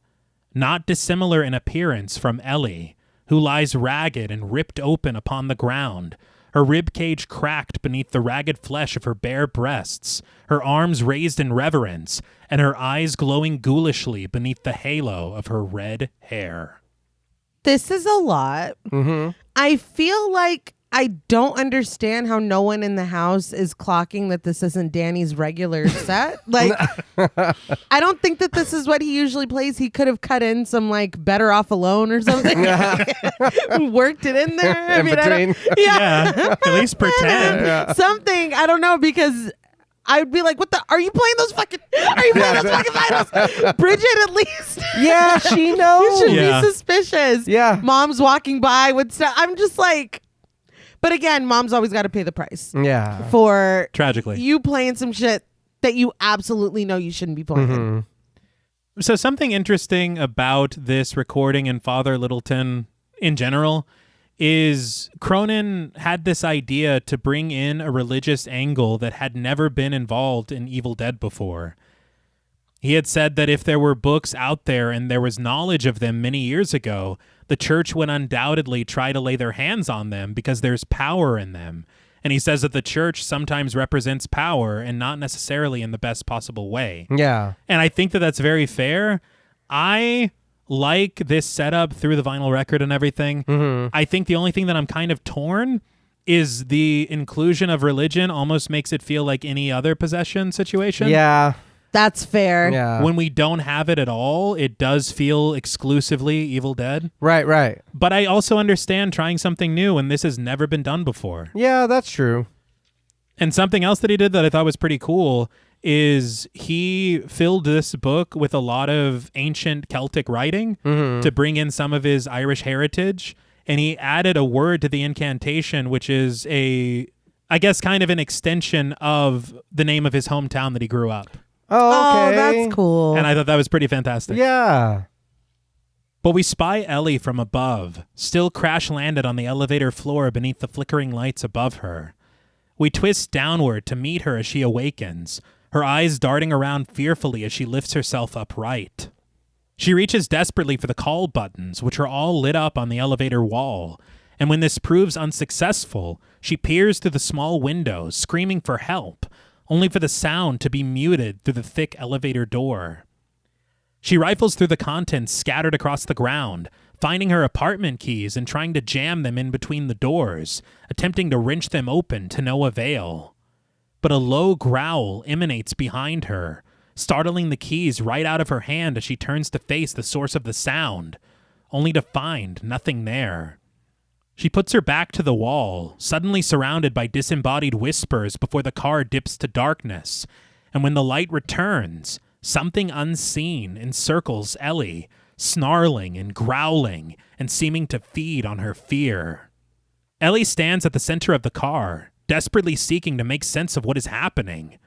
not dissimilar in appearance from Ellie, who lies ragged and ripped open upon the ground, Her rib cage cracked beneath the ragged flesh of her bare breasts, her arms raised in reverence, and her eyes glowing ghoulishly beneath the halo of her red hair. This is a lot. Mm-hmm. I feel like I don't understand how no one in the house is clocking that this isn't Danny's regular set. Like, I don't think that this is what he usually plays. He could have cut in some like Better Off Alone or something. Worked it in there. In between. Yeah, at least pretend. Something. I don't know, because I'd be like, are you playing those fucking finals? Bridget, at least. Yeah, she knows. You should be suspicious. Yeah. Mom's walking by with stuff. I'm just like, but again, mom's always got to pay the price. Yeah. For tragically you playing some shit that you absolutely know you shouldn't be playing. Mm-hmm. So something interesting about this recording and Father Littleton in general is Cronin had this idea to bring in a religious angle that had never been involved in Evil Dead before. He had said that if there were books out there and there was knowledge of them many years ago, the church would undoubtedly try to lay their hands on them because there's power in them. And he says that the church sometimes represents power and not necessarily in the best possible way. Yeah. And I think that that's very fair. I like this setup through the vinyl record and everything. Mm-hmm. I think the only thing that I'm kind of torn is the inclusion of religion almost makes it feel like any other possession situation. Yeah. That's fair. Yeah. When we don't have it at all, it does feel exclusively Evil Dead. Right. But I also understand trying something new when this has never been done before. Yeah, that's true. And something else that he did that I thought was pretty cool is he filled this book with a lot of ancient Celtic writing to bring in some of his Irish heritage. And he added a word to the incantation, which is I guess kind of an extension of the name of his hometown that he grew up. Oh, okay. That's cool. And I thought that was pretty fantastic. Yeah. But we spy Ellie from above, still crash-landed on the elevator floor beneath the flickering lights above her. We twist downward to meet her as she awakens, her eyes darting around fearfully as she lifts herself upright. She reaches desperately for the call buttons, which are all lit up on the elevator wall, and when this proves unsuccessful, she peers through the small window, screaming for help, only for the sound to be muted through the thick elevator door. She rifles through the contents scattered across the ground, finding her apartment keys and trying to jam them in between the doors, attempting to wrench them open to no avail. But a low growl emanates behind her, startling the keys right out of her hand as she turns to face the source of the sound, only to find nothing there. She puts her back to the wall, suddenly surrounded by disembodied whispers before the car dips to darkness, and when the light returns, something unseen encircles Ellie, snarling and growling and seeming to feed on her fear. Ellie stands at the center of the car, desperately seeking to make sense of what is happening,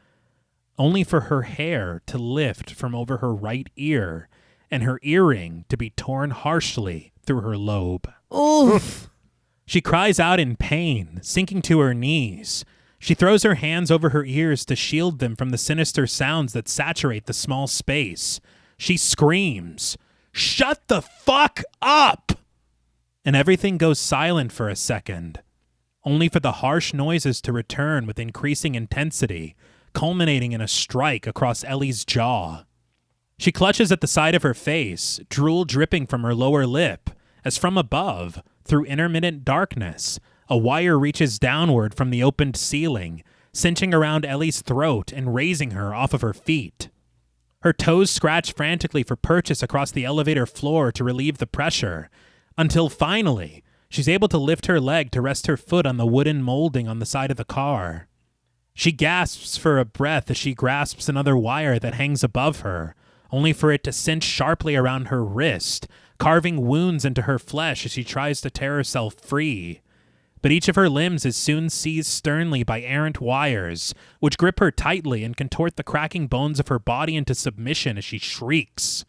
only for her hair to lift from over her right ear and her earring to be torn harshly through her lobe. Oof. She cries out in pain, sinking to her knees. She throws her hands over her ears to shield them from the sinister sounds that saturate the small space. She screams, "Shut the fuck up!" And everything goes silent for a second, only for the harsh noises to return with increasing intensity, culminating in a strike across Ellie's jaw. She clutches at the side of her face, drool dripping from her lower lip, as from above, through intermittent darkness, a wire reaches downward from the opened ceiling, cinching around Ellie's throat and raising her off of her feet. Her toes scratch frantically for purchase across the elevator floor to relieve the pressure, until finally, she's able to lift her leg to rest her foot on the wooden molding on the side of the car. She gasps for a breath as she grasps another wire that hangs above her, only for it to cinch sharply around her wrist, carving wounds into her flesh as she tries to tear herself free. But each of her limbs is soon seized sternly by errant wires, which grip her tightly and contort the cracking bones of her body into submission as she shrieks.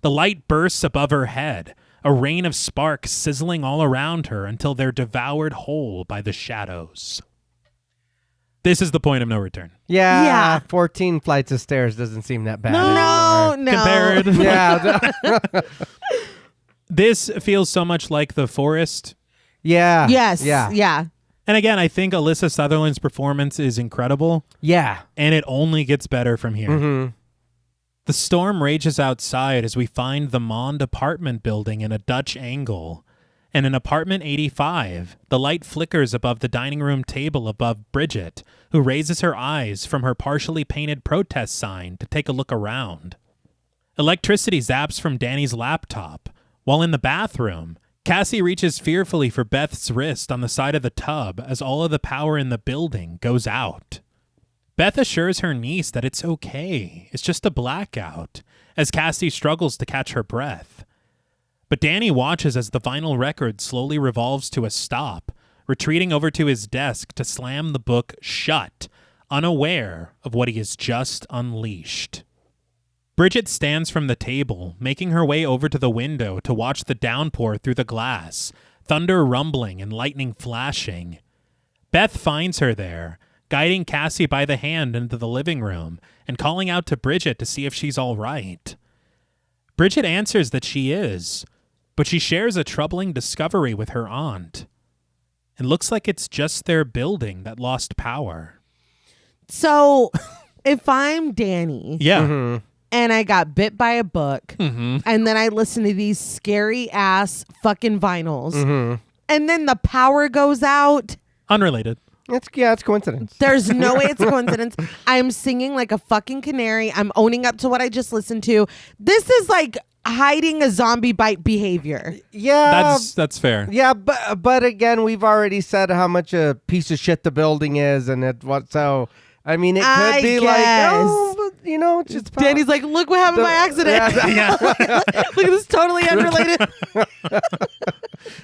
The light bursts above her head, a rain of sparks sizzling all around her until they're devoured whole by the shadows. This is the point of no return. Yeah. 14 flights of stairs doesn't seem that bad. No. Compared. Yeah. This feels so much like The Forest. Yeah. Yes. Yeah. Yeah. And again, I think Alyssa Sutherland's performance is incredible. Yeah. And it only gets better from here. Mm-hmm. The storm rages outside as we find the Mond apartment building in a Dutch angle. And in apartment 85, the light flickers above the dining room table above Bridget, who raises her eyes from her partially painted protest sign to take a look around. Electricity zaps from Danny's laptop, while in the bathroom, Cassie reaches fearfully for Beth's wrist on the side of the tub as all of the power in the building goes out. Beth assures her niece that it's okay, it's just a blackout, as Cassie struggles to catch her breath. But Danny watches as the vinyl record slowly revolves to a stop, retreating over to his desk to slam the book shut, unaware of what he has just unleashed. Bridget stands from the table, making her way over to the window to watch the downpour through the glass, thunder rumbling and lightning flashing. Beth finds her there, guiding Cassie by the hand into the living room and calling out to Bridget to see if she's all right. Bridget answers that she is, but she shares a troubling discovery with her aunt. It looks like it's just their building that lost power. So, if I'm Danny... Yeah. Mm-hmm. And I got bit by a book. Mm-hmm. And then I listened to these scary ass fucking vinyls. Mm-hmm. And then the power goes out. Unrelated. It's coincidence. There's no way it's a coincidence. I'm singing like a fucking canary. I'm owning up to what I just listened to. This is like hiding a zombie bite behavior. Yeah. That's fair. Yeah, but again, we've already said how much a piece of shit the building is, and so I mean, it could I be guess. like, oh, but, it's just Danny's like, look what happened by accident. Yeah. Look at this, totally unrelated.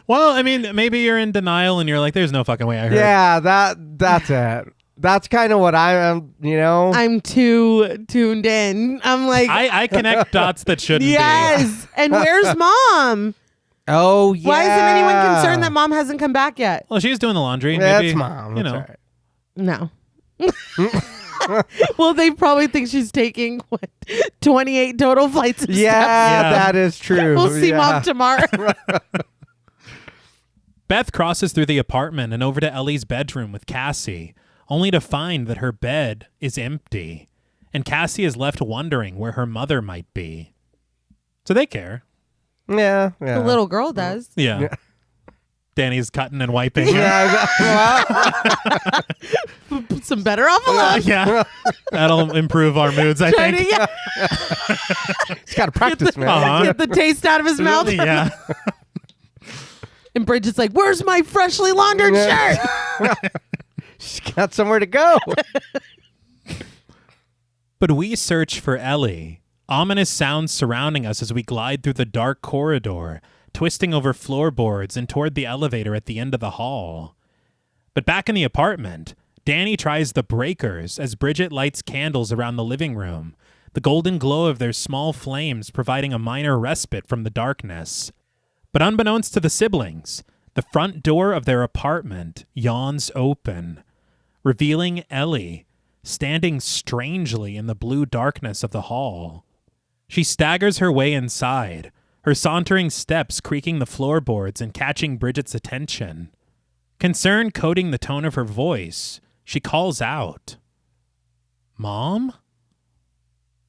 Well, I mean, maybe you're in denial and you're like, there's no fucking way I heard. Yeah, that's it. That's kind of what I am, I'm too tuned in. I'm like, I connect dots that shouldn't be. yes. And where's mom? Oh, yeah. Why isn't anyone concerned that mom hasn't come back yet? Well, she's doing the laundry. That's Maybe, mom. That's all right. No. Well, they probably think she's taking 28 total flights of Yeah, Yeah. that is true. We'll see Yeah. mom tomorrow. Beth crosses through the apartment and over to Ellie's bedroom with Cassie, only to find that her bed is empty, and Cassie is left wondering where her mother might be. So they care. Yeah. The little girl does. Yeah. Yeah. Danny's cutting and wiping. Yeah, Put some better off alone. Yeah. That'll improve our moods, I Trying think. He's got to practice, man. Uh-huh. Get the taste out of his mouth. Yeah. And Bridget's like, where's my freshly laundered shirt? She's got somewhere to go. But we search for Ellie. Ominous sounds surrounding us as we glide through the dark corridor, twisting over floorboards and toward the elevator at the end of the hall. But back in the apartment, Danny tries the breakers as Bridget lights candles around the living room, the golden glow of their small flames providing a minor respite from the darkness. But unbeknownst to the siblings, the front door of their apartment yawns open, revealing Ellie standing strangely in the blue darkness of the hall. She staggers her way inside, her sauntering steps creaking the floorboards and catching Bridget's attention. Concern coating the tone of her voice, she calls out, "Mom?"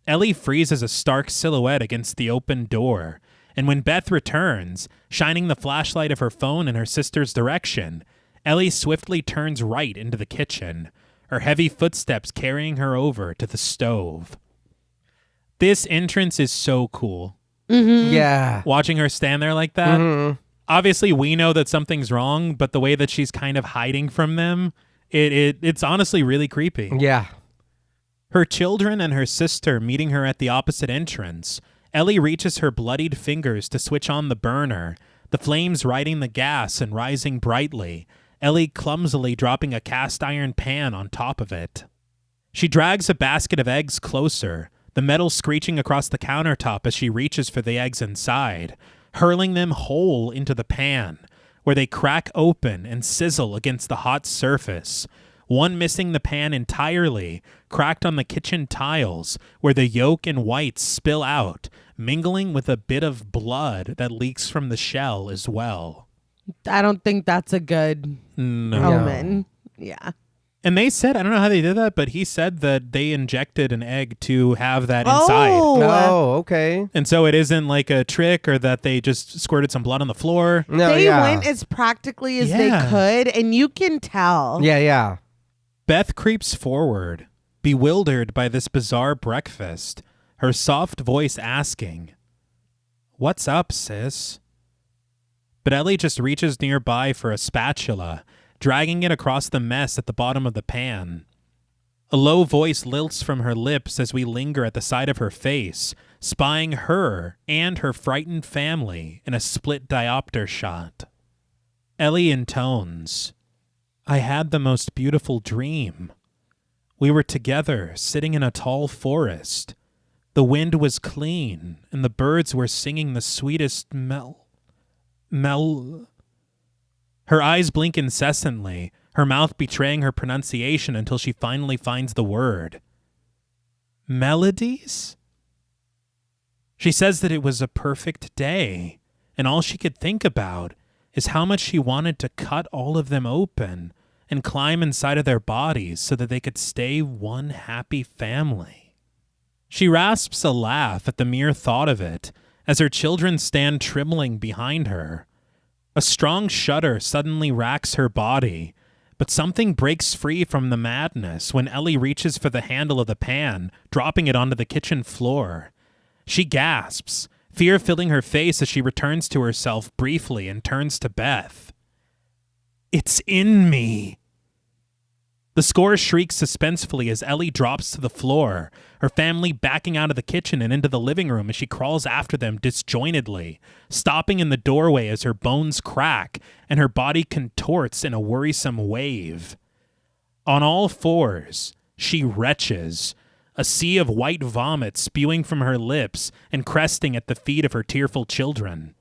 Ellie freezes a stark silhouette against the open door, and when Beth returns, shining the flashlight of her phone in her sister's direction, Ellie swiftly turns right into the kitchen, her heavy footsteps carrying her over to the stove. This entrance is so cool. Mm-hmm. Yeah. Watching her stand there like that. Mm-hmm. Obviously, we know that something's wrong, but the way that she's kind of hiding from them, it's honestly really creepy. Yeah. Her children and her sister meeting her at the opposite entrance, Ellie reaches her bloodied fingers to switch on the burner, the flames riding the gas and rising brightly, Ellie clumsily dropping a cast iron pan on top of it. She drags a basket of eggs closer, the metal screeching across the countertop as she reaches for the eggs inside, hurling them whole into the pan, where they crack open and sizzle against the hot surface, one missing the pan entirely, cracked on the kitchen tiles, where the yolk and whites spill out, mingling with a bit of blood that leaks from the shell as well. I don't think that's a good No. omen. Yeah. And they said, I don't know how they did that, but he said that they injected an egg to have that inside. Oh, okay. And so it isn't like a trick or that they just squirted some blood on the floor. No, They yeah. went as practically as they Yeah. could, and you can tell. Yeah. Beth creeps forward, bewildered by this bizarre breakfast, her soft voice asking, "What's up, sis?" But Ellie just reaches nearby for a spatula, dragging it across the mess at the bottom of the pan. A low voice lilts from her lips as we linger at the side of her face, spying her and her frightened family in a split diopter shot. Ellie intones, "I had the most beautiful dream. We were together, sitting in a tall forest. The wind was clean, and the birds were singing the sweetest mel. Her eyes blink incessantly, her mouth betraying her pronunciation until she finally finds the word. Melodies? She says that it was a perfect day, and all she could think about is how much she wanted to cut all of them open and climb inside of their bodies so that they could stay one happy family. She rasps a laugh at the mere thought of it as her children stand trembling behind her. A strong shudder suddenly racks her body, but something breaks free from the madness when Ellie reaches for the handle of the pan, dropping it onto the kitchen floor. She gasps, fear filling her face as she returns to herself briefly and turns to Beth. "It's in me." The score shrieks suspensefully as Ellie drops to the floor, her family backing out of the kitchen and into the living room as she crawls after them disjointedly, stopping in the doorway as her bones crack and her body contorts in a worrisome wave. On all fours, she retches, a sea of white vomit spewing from her lips and cresting at the feet of her tearful children.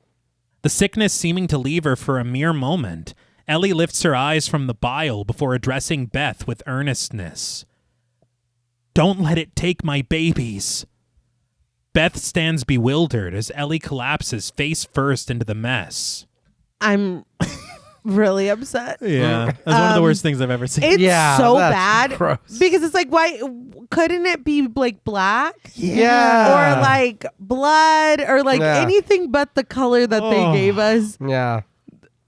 The sickness seeming to leave her for a mere moment, Ellie lifts her eyes from the bile before addressing Beth with earnestness. "Don't let it take my babies." Beth stands bewildered as Ellie collapses face first into the mess. I'm really upset. Yeah, that's one of the worst things I've ever seen. It's Yeah, so that's bad gross. because it's like, why couldn't it be like black? Yeah. Or like blood or like Yeah. anything but the color that they gave us. Yeah.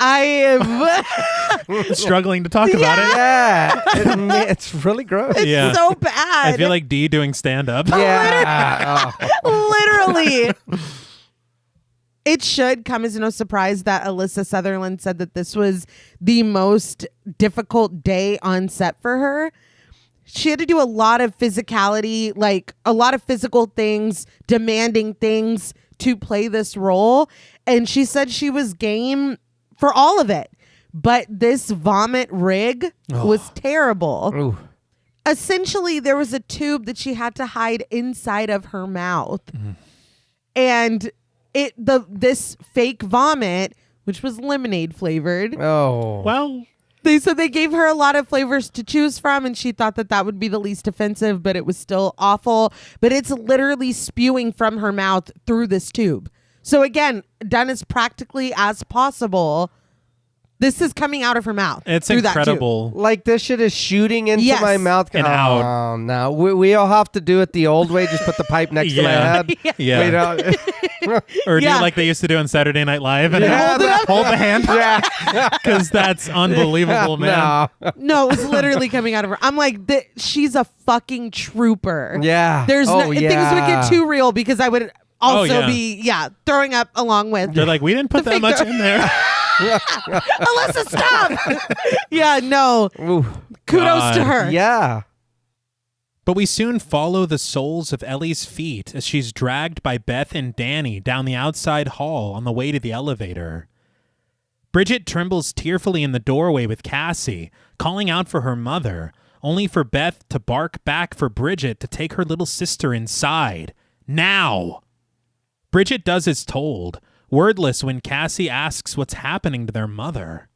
I am Struggling to talk about it. Yeah. It's really gross. it's Yeah. so bad. I feel like Dee doing stand-up. Yeah. Literally. It should come as no surprise that Alyssa Sutherland said that this was the most difficult day on set for her. She had to do a lot of physicality, like a lot of physical things, demanding things to play this role. And she said she was game for all of it. But this vomit rig was terrible. Ooh. Essentially, there was a tube that she had to hide inside of her mouth. And this fake vomit, which was lemonade flavored. Oh. Well, They gave her a lot of flavors to choose from, and she thought that would be the least offensive, but it was still awful. But it's literally spewing from her mouth through this tube. So again, done as practically as possible. This is coming out of her mouth. it's through that tube. incredible. Like this shit is shooting into Yes. my mouth. And out. No. We all have to do it the old way. Just put the pipe next to my Yeah. head. Yeah. We don't- Or do Yeah. like they used to do on Saturday Night Live and Yeah. hold the hand yeah. because that's unbelievable, man. No. No, it was literally coming out of her. I'm like, she's a fucking trooper. Yeah. Things Oh, would yeah. get too real because I would also yeah. be throwing up along with. They're like, we didn't put that fake much door. in there. Alyssa, stop! Yeah, no. Ooh. Kudos to God. her. Yeah. But we soon follow the soles of Ellie's feet as she's dragged by Beth and Danny down the outside hall on the way to the elevator. Bridget trembles tearfully in the doorway with Cassie, calling out for her mother, only for Beth to bark back for Bridget to take her little sister inside. Now! Bridget does as told, wordless when Cassie asks what's happening to their mother.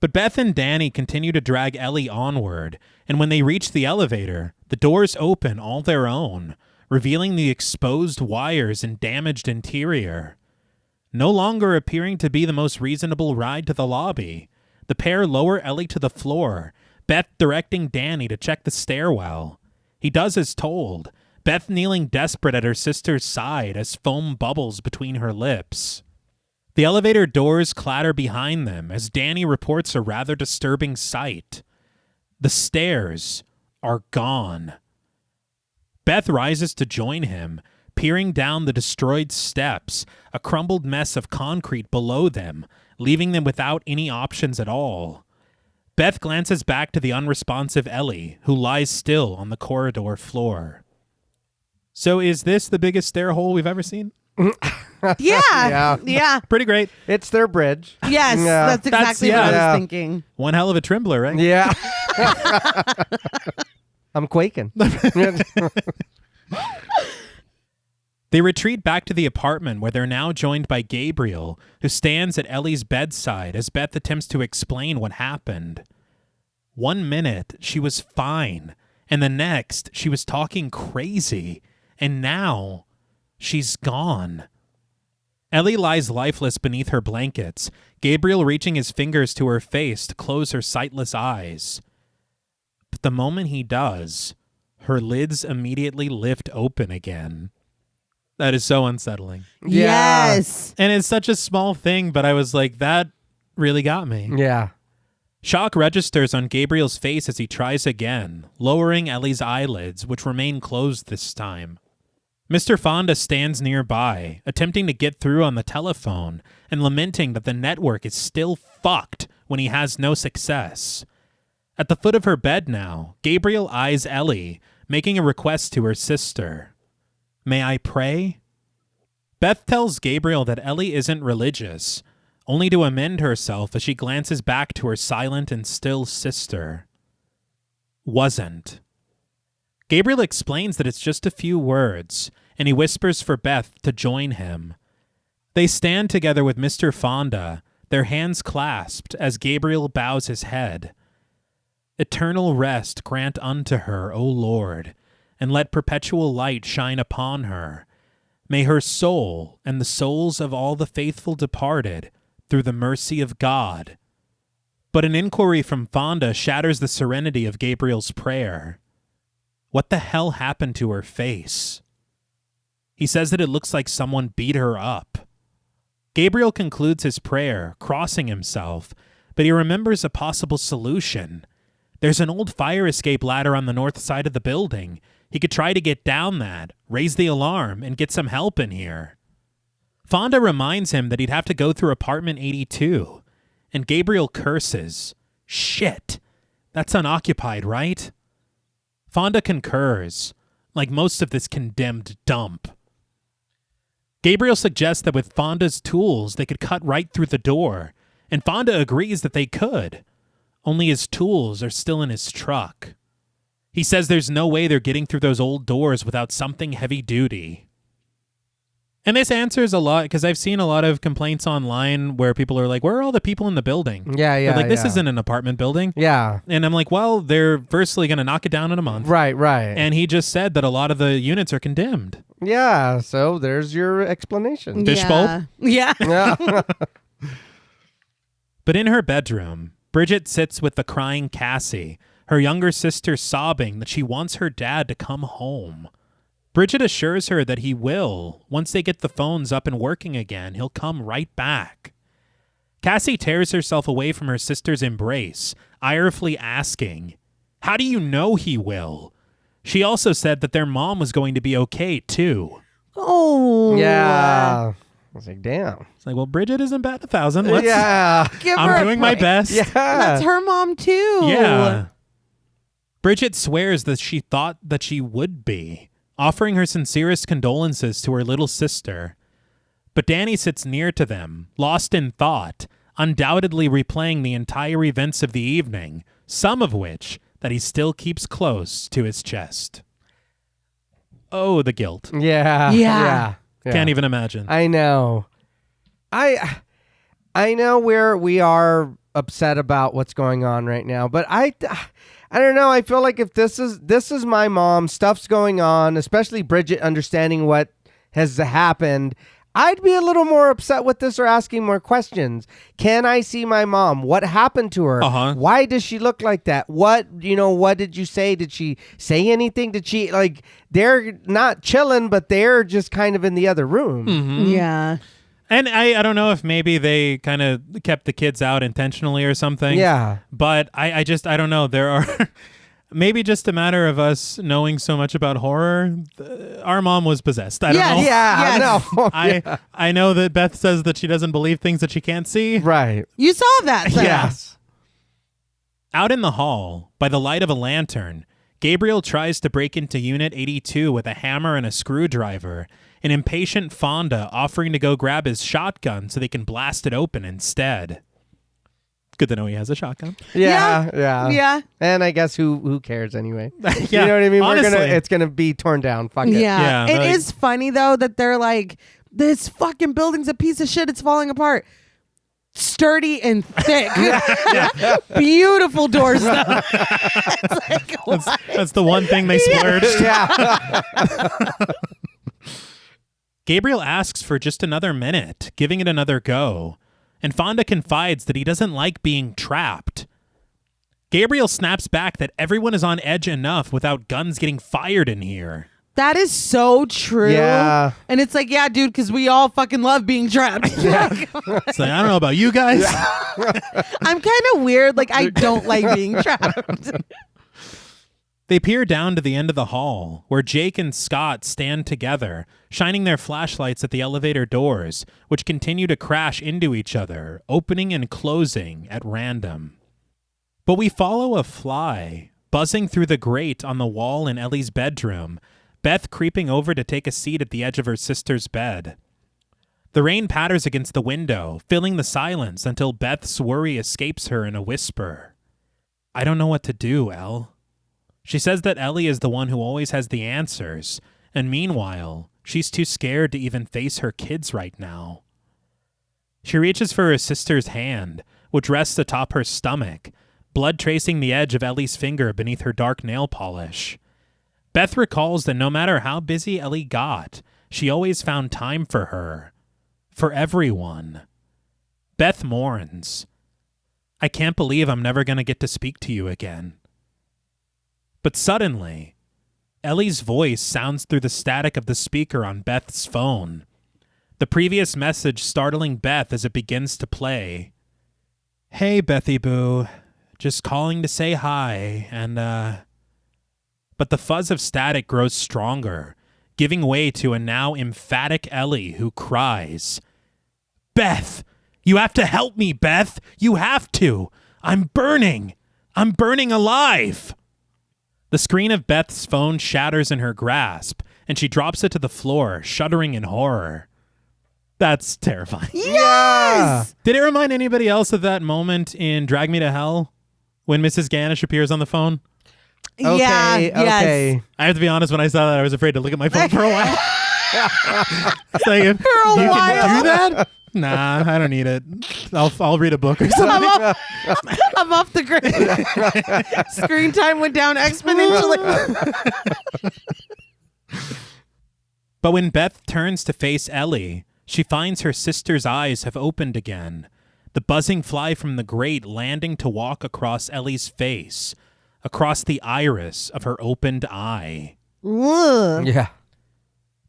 But Beth and Danny continue to drag Ellie onward, and when they reach the elevator, the doors open all their own, revealing the exposed wires and damaged interior. No longer appearing to be the most reasonable ride to the lobby, The pair lower Ellie to the floor, Beth directing Danny to check the stairwell. He does as told, Beth kneeling desperate at her sister's side as foam bubbles between her lips. The elevator doors clatter behind them as Danny reports a rather disturbing sight. The stairs are gone. Beth rises to join him, peering down the destroyed steps, a crumbled mess of concrete below them, leaving them without any options at all. Beth glances back to the unresponsive Ellie, who lies still on the corridor floor. So is this the biggest stair hole we've ever seen? Yeah. Pretty great. It's their bridge. Yes, Yeah. that's exactly what I was thinking. One hell of a trembler, right? Yeah. I'm quaking. They retreat back to the apartment where they're now joined by Gabriel, who stands at Ellie's bedside as Beth attempts to explain what happened. 1 minute, she was fine, and the next, she was talking crazy, and now, she's gone. Ellie lies lifeless beneath her blankets, Gabriel reaching his fingers to her face to close her sightless eyes. But the moment he does, her lids immediately lift open again. That is so unsettling. Yeah. Yes. And it's such a small thing, but I was like, that really got me. Yeah. Shock registers on Gabriel's face as he tries again, lowering Ellie's eyelids, which remain closed this time. Mr. Fonda stands nearby, attempting to get through on the telephone and lamenting that the network is still fucked when he has no success. At the foot of her bed now, Gabriel eyes Ellie, making a request to her sister. May I pray? Beth tells Gabriel that Ellie isn't religious, only to amend herself as she glances back to her silent and still sister. Wasn't. Gabriel explains that it's just a few words, and he whispers for Beth to join him. They stand together with Mr. Fonda, their hands clasped as Gabriel bows his head. Eternal rest grant unto her, O Lord, and let perpetual light shine upon her. May her soul and the souls of all the faithful departed, through the mercy of God. But an inquiry from Fonda shatters the serenity of Gabriel's prayer. What the hell happened to her face? He says that it looks like someone beat her up. Gabriel concludes his prayer, crossing himself, but he remembers a possible solution. There's an old fire escape ladder on the north side of the building. He could try to get down that, raise the alarm, and get some help in here. Fonda reminds him that he'd have to go through apartment 82, and Gabriel curses. Shit, that's unoccupied, right? Fonda concurs, like most of this condemned dump. Gabriel suggests that with Fonda's tools, they could cut right through the door, and Fonda agrees that they could. Only his tools are still in his truck. He says there's no way they're getting through those old doors without something heavy-duty. And this answers a lot, because I've seen a lot of complaints online where people are like, where are all the people in the building? Yeah. They're like, this isn't an apartment building. Yeah. And I'm like, well, they're firstly going to knock it down in a month. Right. And he just said that a lot of the units are condemned. Yeah. So there's your explanation. Fishbowl? Yeah. Yeah. But in her bedroom, Bridget sits with the crying Cassie, her younger sister sobbing that she wants her dad to come home. Bridget assures her that he will. Once they get the phones up and working again, he'll come right back. Cassie tears herself away from her sister's embrace, irefully asking, how do you know he will? She also said that their mom was going to be okay, too. Oh. Yeah. I was like, damn. It's like, well, Bridget isn't bat 1,000. Yeah. Give her I'm a doing my break. best. Yeah. That's her mom, too. Yeah. Bridget swears that she thought that she would be, offering her sincerest condolences to her little sister. But Danny sits near to them, lost in thought, undoubtedly replaying the entire events of the evening, some of which that he still keeps close to his chest. Oh, the guilt. Yeah. Yeah. Can't even imagine. I know. I know where we are upset about what's going on right now, but I don't know. I feel like if this is my mom, stuff's going on, especially Bridget understanding what has happened. I'd be a little more upset with this or asking more questions. Can I see my mom? What happened to her? Uh-huh. Why does she look like that? What did you say? Did she say anything? Did she, like, they're not chilling, but they're just kind of in the other room. Mm-hmm. Yeah. And I don't know if maybe they kind of kept the kids out intentionally or something. Yeah. But I don't know. There are maybe just a matter of us knowing so much about horror. Our mom was possessed. I don't know. Yeah. No. I know that Beth says that she doesn't believe things that she can't see. Right. You saw that, Sam. Yes. Out in the hall, by the light of a lantern, Gabriel tries to break into Unit 82 with a hammer and a screwdriver, an impatient Fonda offering to go grab his shotgun so they can blast it open instead. Good to know he has a shotgun. Yeah. And I guess who cares anyway? Yeah, You know what I mean? honestly. It's gonna be torn down. Fuck it. Yeah. Yeah, It like- is funny, though, that they're like, this fucking building's a piece of shit. It's falling apart. Sturdy and thick. Beautiful doors, though. It's like, what? That's the one thing they splurged. Yeah. Gabriel asks for just another minute, giving it another go, and Fonda confides that he doesn't like being trapped. Gabriel snaps back that everyone is on edge enough without guns getting fired in here. That is so true. Yeah. And it's like, yeah, dude, because we all fucking love being trapped. It's like, I don't know about you guys. I'm kind of weird. Like, I don't like being trapped. They peer down to the end of the hall, where Jake and Scott stand together, shining their flashlights at the elevator doors, which continue to crash into each other, opening and closing at random. But we follow a fly, buzzing through the grate on the wall in Ellie's bedroom, Beth creeping over to take a seat at the edge of her sister's bed. The rain patters against the window, filling the silence until Beth's worry escapes her in a whisper. I don't know what to do, Elle. She says that Ellie is the one who always has the answers, and meanwhile, she's too scared to even face her kids right now. She reaches for her sister's hand, which rests atop her stomach, blood tracing the edge of Ellie's finger beneath her dark nail polish. Beth recalls that no matter how busy Ellie got, she always found time for her. For everyone. Beth mourns. I can't believe I'm never going to get to speak to you again. But suddenly, Ellie's voice sounds through the static of the speaker on Beth's phone. The previous message startling Beth as it begins to play. Hey, Bethy Boo. Just calling to say hi, and, But the fuzz of static grows stronger, giving way to a now emphatic Ellie who cries, Beth! You have to help me, Beth! You have to! I'm burning! I'm burning alive! The screen of Beth's phone shatters in her grasp, and she drops it to the floor, shuddering in horror. That's terrifying. Yes! Did it remind anybody else of that moment in Drag Me to Hell when Mrs. Ganesh appears on the phone? Okay. Yes. I have to be honest, when I saw that, I was afraid to look at my phone for a while. It's like, For a you while. can do that? Nah, I don't need it. I'll read a book or something. I'm off the grid. Screen time went down exponentially. But when Beth turns to face Ellie, she finds her sister's eyes have opened again, the buzzing fly from the grate landing to walk across Ellie's face, across the iris of her opened eye. Ugh. Yeah.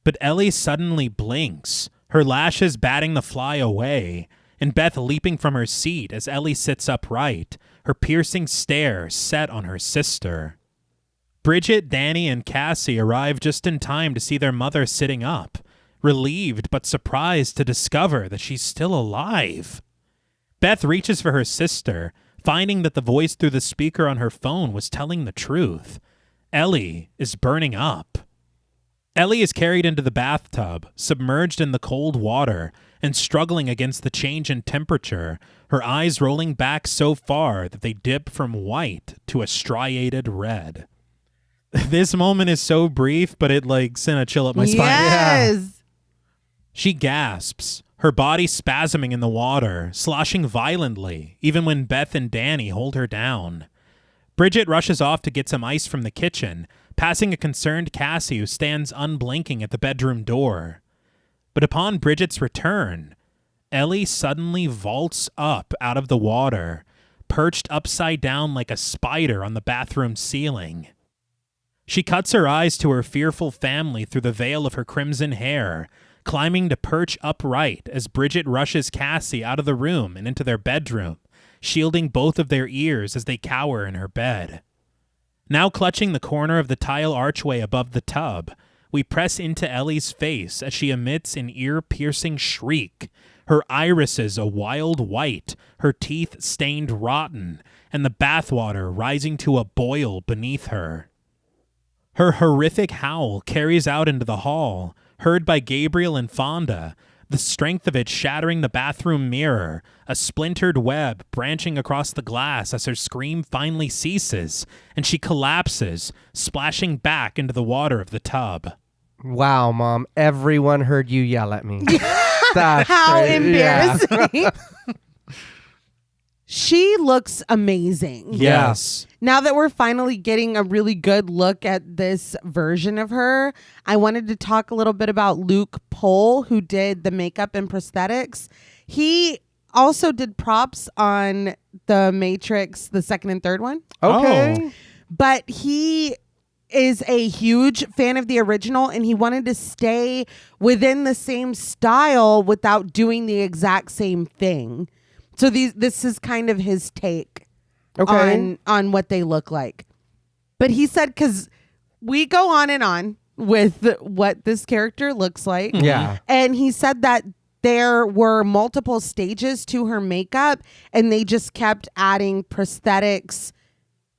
But Ellie suddenly blinks, her lashes batting the fly away, and Beth leaping from her seat as Ellie sits upright, her piercing stare set on her sister. Bridget, Danny, and Cassie arrive just in time to see their mother sitting up, relieved but surprised to discover that she's still alive. Beth reaches for her sister, finding that the voice through the speaker on her phone was telling the truth. Ellie is burning up. Ellie is carried into the bathtub, submerged in the cold water, and struggling against the change in temperature, her eyes rolling back so far that they dip from white to a striated red. This moment is so brief, but it sent a chill up my spine. Yes. She gasps, her body spasming in the water, sloshing violently, even when Beth and Danny hold her down. Bridget rushes off to get some ice from the kitchen, passing a concerned Cassie who stands unblinking at the bedroom door. But upon Bridget's return, Ellie suddenly vaults up out of the water, perched upside down like a spider on the bathroom ceiling. She cuts her eyes to her fearful family through the veil of her crimson hair, climbing to perch upright as Bridget rushes Cassie out of the room and into their bedroom, shielding both of their ears as they cower in her bed. Now clutching the corner of the tile archway above the tub, we press into Ellie's face as she emits an ear-piercing shriek, her irises a wild white, her teeth stained rotten, and the bathwater rising to a boil beneath her. Her horrific howl carries out into the hall, heard by Gabriel and Fonda, the strength of it shattering the bathroom mirror, a splintered web branching across the glass as her scream finally ceases, and she collapses, splashing back into the water of the tub. Wow, Mom. Everyone heard you yell at me. That's How crazy. embarrassing. Yeah. She looks amazing. Yes. Now that we're finally getting a really good look at this version of her, I wanted to talk a little bit about Luke Pohl, who did the makeup and prosthetics. He also did props on the Matrix, the second and third one. Okay. But he is a huge fan of the original, and he wanted to stay within the same style without doing the exact same thing. So this is kind of his take on what they look like. But he said, because we go on and on with what this character looks like. Yeah. And he said that there were multiple stages to her makeup, and they just kept adding prosthetics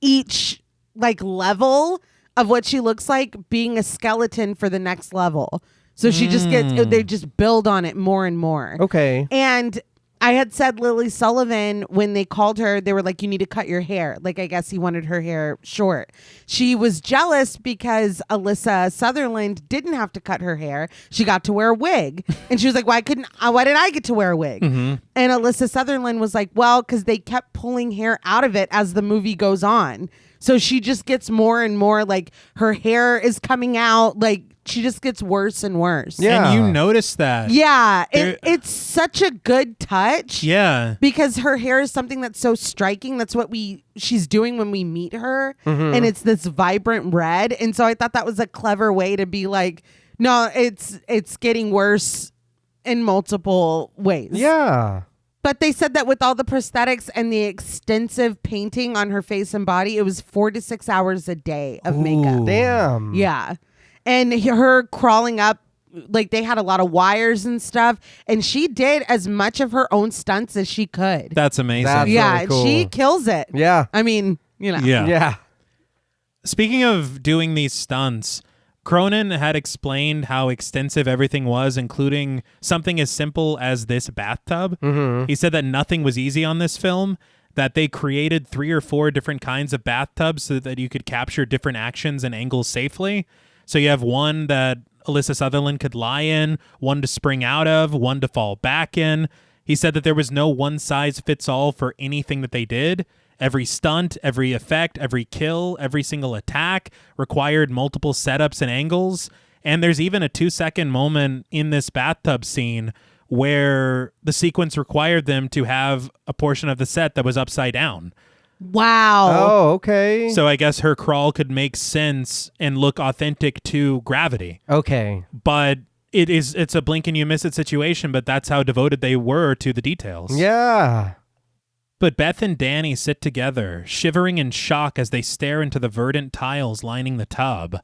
each like level of what she looks like, being a skeleton for the next level. So she just they just build on it more and more. Okay. And I had said Lily Sullivan, when they called her, they were like, you need to cut your hair. Like, I guess he wanted her hair short. She was jealous because Alyssa Sutherland didn't have to cut her hair. She got to wear a wig. And she was like, why did I get to wear a wig? And Alyssa Sutherland was like, well, because they kept pulling hair out of it as the movie goes on. So she just gets more and more, like, her hair is coming out, like, she just gets worse and worse. Yeah. And you notice that. Yeah. It's such a good touch. Yeah. Because her hair is something that's so striking. That's what she's doing when we meet her. And it's this vibrant red. And so I thought that was a clever way to be like, no, it's getting worse in multiple ways. Yeah. But they said that with all the prosthetics and the extensive painting on her face and body, it was 4 to 6 hours a day of makeup. Damn. Yeah. And her crawling up, like, they had a lot of wires and stuff, and she did as much of her own stunts as she could. That's amazing. That's yeah, really cool. she kills it. Yeah. I mean, you know. Yeah. Yeah. Speaking of doing these stunts, Cronin had explained how extensive everything was, including something as simple as this bathtub. He said that nothing was easy on this film, that they created 3 or 4 different kinds of bathtubs so that you could capture different actions and angles safely. So you have one that Alyssa Sutherland could lie in, one to spring out of, one to fall back in. He said that there was no one-size-fits-all for anything that they did. Every stunt, every effect, every kill, every single attack required multiple setups and angles. And there's even a 2-second moment in this bathtub scene where the sequence required them to have a portion of the set that was upside down. Wow. Oh, okay. So I guess her crawl could make sense and look authentic to gravity. Okay. But it's a blink and you miss it situation, but that's how devoted they were to the details. Yeah. But Beth and Danny sit together, shivering in shock as they stare into the verdant tiles lining the tub.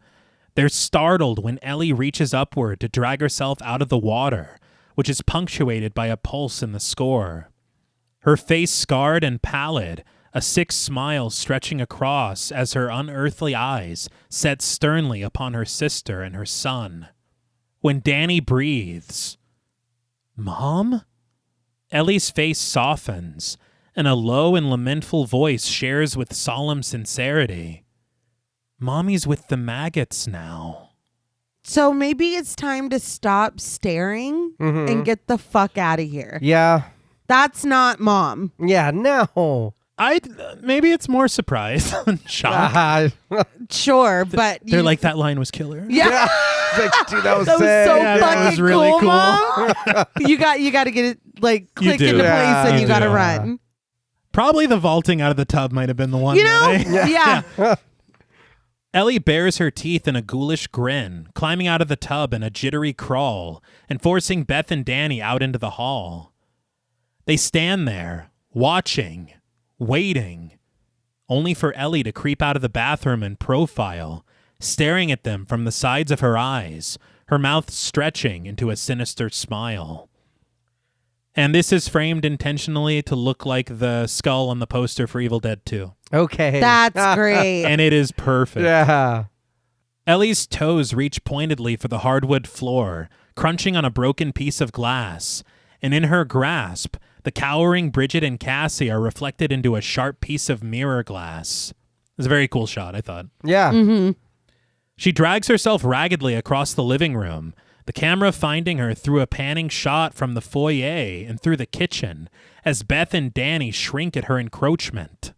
They're startled when Ellie reaches upward to drag herself out of the water, which is punctuated by a pulse in the score. Her face scarred and pallid, a sick smile stretching across as her unearthly eyes set sternly upon her sister and her son. When Danny breathes, "Mom?" Ellie's face softens, and a low and lamentful voice shares with solemn sincerity, "Mommy's with the maggots now." So maybe it's time to stop staring and get the fuck out of here. Yeah. That's not Mom. Yeah. No. Maybe it's more surprise than shock. Sure, but They're like, that line was killer. yeah. Like, dude, that was That was sick. so Yeah, that was fucking really cool. Mom. you got to get it like click do. into Yeah, place and you you got to do. run. Probably the vaulting out of the tub might have been the one. You know? that Yeah. Ellie bares her teeth in a ghoulish grin, climbing out of the tub in a jittery crawl, and forcing Beth and Danny out into the hall. They stand there, watching, waiting, only for Ellie to creep out of the bathroom and profile, staring at them from the sides of her eyes, her mouth stretching into a sinister smile. And this is framed intentionally to look like the skull on the poster for Evil Dead 2. Okay. That's great. And it is perfect. Yeah. Ellie's toes reach pointedly for the hardwood floor, crunching on a broken piece of glass, and in her grasp, the cowering Bridget and Cassie are reflected into a sharp piece of mirror glass. It's a very cool shot, I thought. Yeah. Mm-hmm. She drags herself raggedly across the living room, the camera finding her through a panning shot from the foyer and through the kitchen, as Beth and Danny shrink at her encroachment.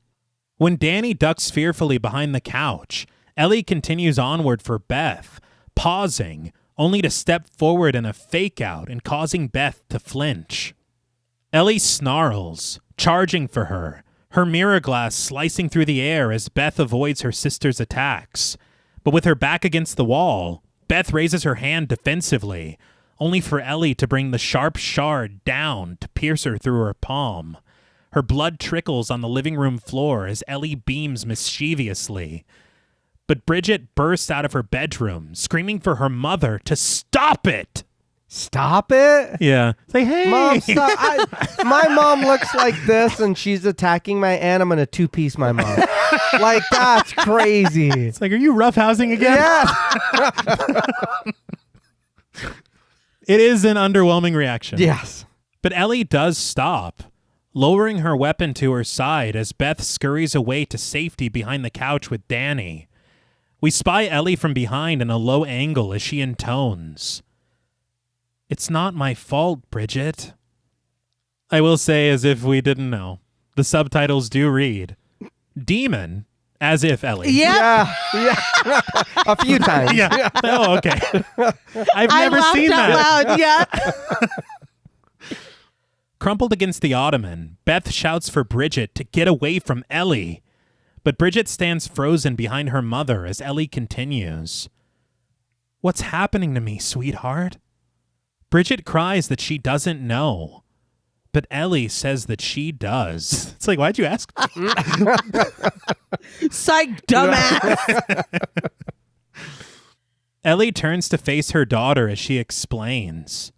When Danny ducks fearfully behind the couch, Ellie continues onward for Beth, pausing, only to step forward in a fake-out and causing Beth to flinch. Ellie snarls, charging for her, her mirror glass slicing through the air as Beth avoids her sister's attacks. But with her back against the wall, Beth raises her hand defensively, only for Ellie to bring the sharp shard down to pierce her through her palm. Her blood trickles on the living room floor as Ellie beams mischievously. But Bridget bursts out of her bedroom, screaming for her mother to stop it! Stop it? Yeah. Say, hey! Mom, stop. My mom looks like this and she's attacking my aunt. I'm going to two-piece my mom. Like, that's crazy. It's like, are you roughhousing again? Yeah. It is an underwhelming reaction. Yes. But Ellie does stop, lowering her weapon to her side as Beth scurries away to safety behind the couch with Danny. We spy Ellie from behind in a low angle as she intones, "It's not my fault, Bridget." I will say, as if we didn't know, the subtitles do read, "Demon," as if Ellie. Yep. Yeah. A few times. Yeah. Oh, okay. I've never seen I laughed out that. loud. Yeah. Crumpled against the ottoman, Beth shouts for Bridget to get away from Ellie. But Bridget stands frozen behind her mother as Ellie continues. "What's happening to me, sweetheart?" Bridget cries that she doesn't know. But Ellie says that she does. It's like, why'd you ask? Psych, dumbass. Ellie turns to face her daughter as she explains,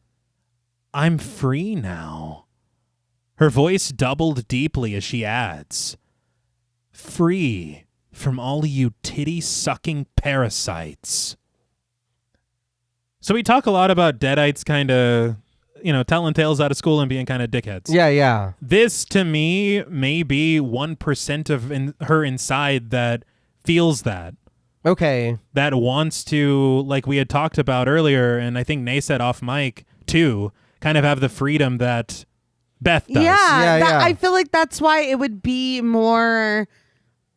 "I'm free now." Her voice doubled deeply as she adds, "Free from all you titty-sucking parasites." So we talk a lot about Deadites kind of, telling tales out of school and being kind of dickheads. Yeah, yeah. This, to me, may be 1% of her inside that feels that. Okay. That wants to, like we had talked about earlier, and I think Nay said off mic, too, kind of have the freedom that Beth does. Yeah. I feel like that's why it would be more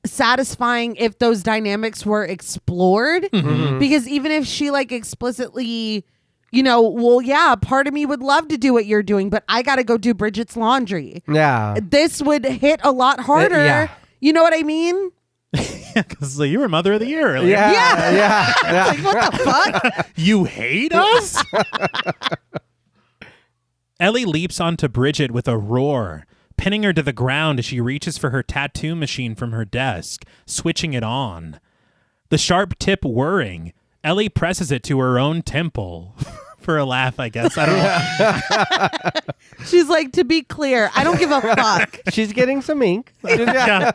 satisfying if those dynamics were explored. Mm-hmm. Because even if she like explicitly, part of me would love to do what you're doing, but I got to go do Bridget's laundry. Yeah. This would hit a lot harder. Yeah. You know what I mean? Because you were Mother of the Year earlier. Yeah. Like, what the fuck? You hate us? Ellie leaps onto Bridget with a roar, pinning her to the ground as she reaches for her tattoo machine from her desk, switching it on. The sharp tip whirring, Ellie presses it to her own temple. For a laugh, I guess. I don't know. She's like, to be clear, I don't give a fuck. She's getting some ink. Yeah.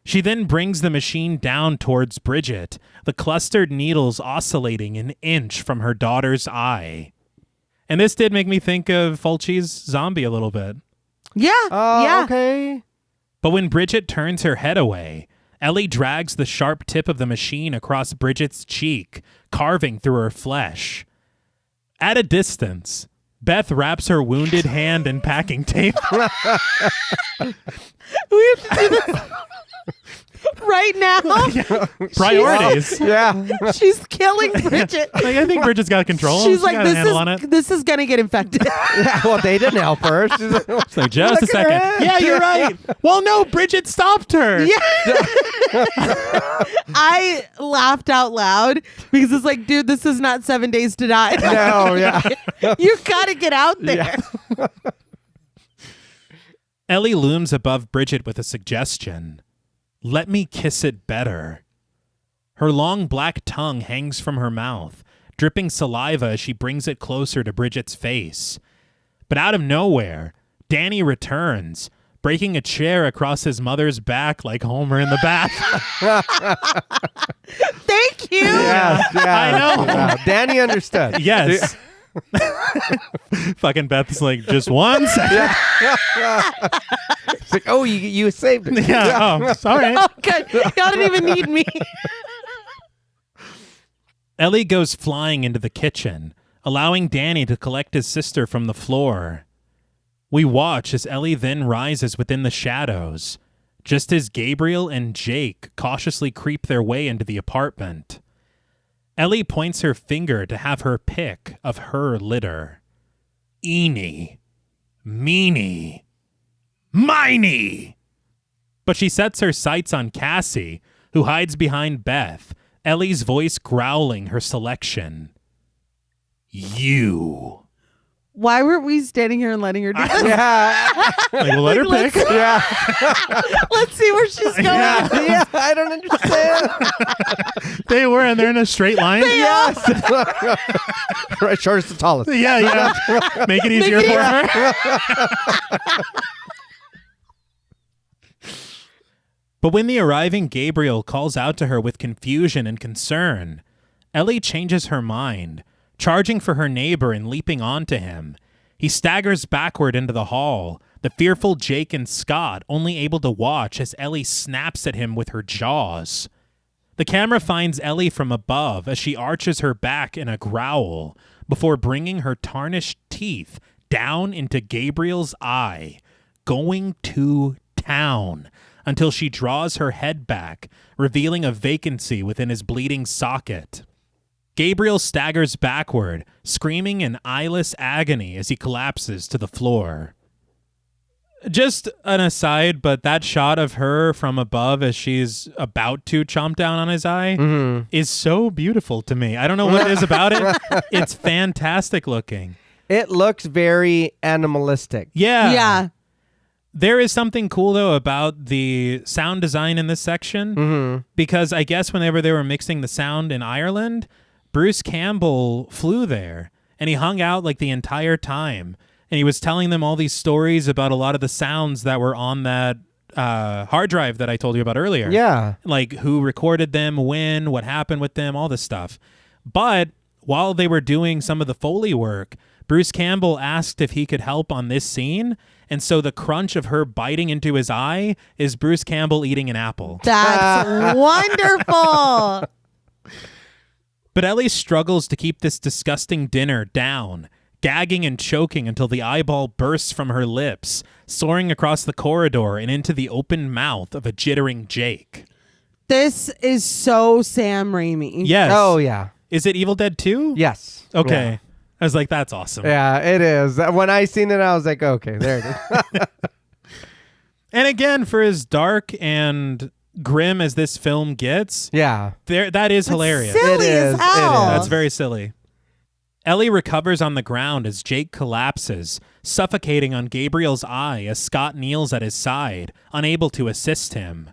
She then brings the machine down towards Bridget, the clustered needles oscillating an inch from her daughter's eye. And this did make me think of Fulci's Zombie a little bit. Yeah. Oh, okay. But when Bridget turns her head away, Ellie drags the sharp tip of the machine across Bridget's cheek, carving through her flesh. At a distance, Beth wraps her wounded hand in packing tape. We have to do this right now. Priorities. Yeah. She's killing Bridget. Like, I think Bridget's got control. She's like, got a handle on it. this is gonna get infected. Yeah, well, they didn't help her. She's like, It's like, just a Look at her second. hand. Yeah, you're right. Well, no, Bridget stopped her. Yeah. I laughed out loud because it's like, dude, this is not 7 Days to Die. no, yeah. You gotta get out there. Yeah. Ellie looms above Bridget with a suggestion. Let me kiss it better. Her long black tongue hangs from her mouth, dripping saliva as she brings it closer to Bridget's face. But out of nowhere, Danny returns, breaking a chair across his mother's back like Homer in the bath. Thank you. Yes, I know. Yeah. Danny understood. Yes. Fucking Beth's like, just 1 second. It's like, oh, you saved it. Yeah. Oh, sorry. Oh, good. Y'all didn't even need me. Ellie goes flying into the kitchen, allowing Danny to collect his sister from the floor. We watch as Ellie then rises within the shadows, just as Gabriel and Jake cautiously creep their way into the apartment. Ellie points her finger to have her pick of her litter. Eeny, meeny, miny! But she sets her sights on Cassie, who hides behind Beth, Ellie's voice growling her selection. You. Why weren't we standing here and letting her do this? Yeah. Like, we'll let her pick. Yeah. Let's see where she's going. Yeah. I don't understand. They were, and they're in a straight line. Yes. Right, shortest to tallest. Yeah. Make it easier for her. But when the arriving Gabriel calls out to her with confusion and concern, Ellie changes her mind, charging for her neighbor and leaping onto him. He staggers backward into the hall, the fearful Jake and Scott only able to watch as Ellie snaps at him with her jaws. The camera finds Ellie from above as she arches her back in a growl before bringing her tarnished teeth down into Gabriel's eye, going to town until she draws her head back, revealing a vacancy within his bleeding socket. Gabriel staggers backward, screaming in eyeless agony as he collapses to the floor. Just an aside, but that shot of her from above as she's about to chomp down on his eye is so beautiful to me. I don't know what it is about it. It's fantastic looking. It looks very animalistic. Yeah. There is something cool, though, about the sound design in this section, because I guess whenever they were mixing the sound in Ireland, Bruce Campbell flew there, and he hung out like the entire time, and he was telling them all these stories about a lot of the sounds that were on that hard drive that I told you about earlier. Yeah. Like who recorded them, when, what happened with them, all this stuff. But while they were doing some of the Foley work, Bruce Campbell asked if he could help on this scene, and so the crunch of her biting into his eye is Bruce Campbell eating an apple. That's wonderful. But Ellie struggles to keep this disgusting dinner down, gagging and choking until the eyeball bursts from her lips, soaring across the corridor and into the open mouth of a jittering Jake. This is so Sam Raimi. Yes. Oh, yeah. Is it Evil Dead 2? Yes. Okay. I was like, that's awesome. Yeah, it is. When I seen it, I was like, okay, there it is. And again, for as dark and grim as this film gets, that is hilarious. Silly as hell. That's very silly. Ellie recovers on the ground as Jake collapses, suffocating on Gabriel's eye as Scott kneels at his side, unable to assist him.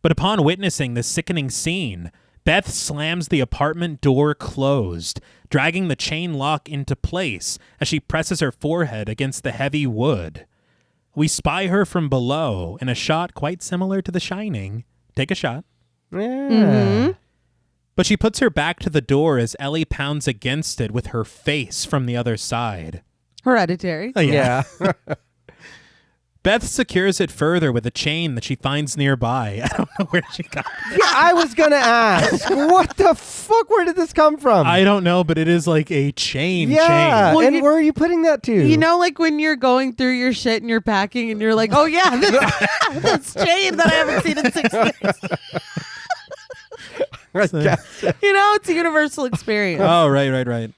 But upon witnessing this sickening scene, Beth slams the apartment door closed, dragging the chain lock into place as she presses her forehead against the heavy wood. We spy her from below in a shot quite similar to The Shining. Take a shot. Yeah. But she puts her back to the door as Ellie pounds against it with her face from the other side. Hereditary. Yeah. Beth secures it further with a chain that she finds nearby. I don't know where she got it. Yeah, I was going to ask. What the fuck? Where did this come from? I don't know, but it is like a chain. Yeah, Well, and where are you putting that to? You know, like when you're going through your shit and you're packing and you're like, oh yeah, this chain that I haven't seen in 6 years. You know, it's a universal experience. Oh, right.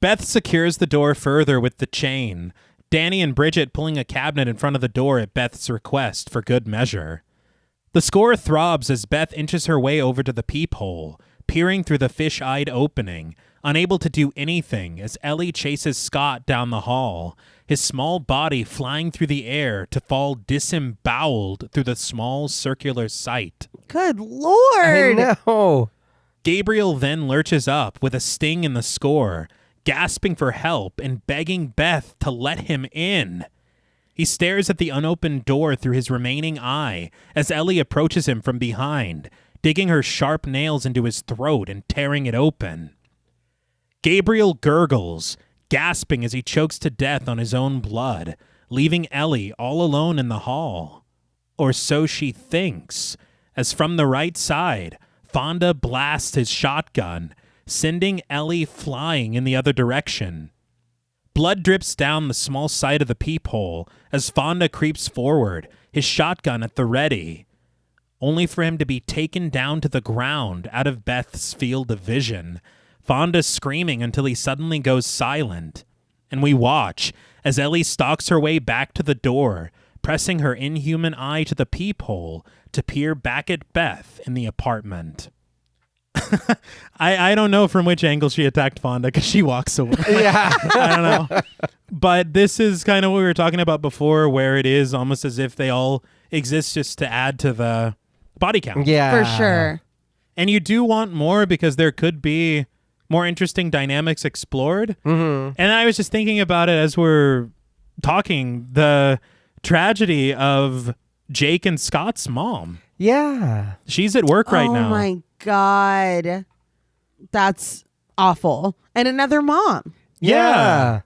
Beth secures the door further with the chain. Danny and Bridget pulling a cabinet in front of the door at Beth's request for good measure. The score throbs as Beth inches her way over to the peephole, peering through the fish-eyed opening, unable to do anything as Ellie chases Scott down the hall, his small body flying through the air to fall disemboweled through the small circular sight. Good Lord. I know. Gabriel then lurches up with a sting in the score, gasping for help and begging Beth to let him in. He stares at the unopened door through his remaining eye as Ellie approaches him from behind, digging her sharp nails into his throat and tearing it open. Gabriel gurgles, gasping as he chokes to death on his own blood, leaving Ellie all alone in the hall. Or so she thinks, as from the right side, Fonda blasts his shotgun, sending Ellie flying in the other direction. Blood drips down the small side of the peephole as Fonda creeps forward, his shotgun at the ready, only for him to be taken down to the ground out of Beth's field of vision, Fonda screaming until he suddenly goes silent. And we watch as Ellie stalks her way back to the door, pressing her inhuman eye to the peephole to peer back at Beth in the apartment. I don't know from which angle she attacked Fonda because she walks away. Yeah. I don't know. But this is kind of what we were talking about before, where it is almost as if they all exist just to add to the body count. Yeah. For sure. And you do want more because there could be more interesting dynamics explored. Mm-hmm. And I was just thinking about it as we're talking, the tragedy of Jake and Scott's mom. Yeah. She's at work right now. Oh my God. That's awful. And another mom. Yeah.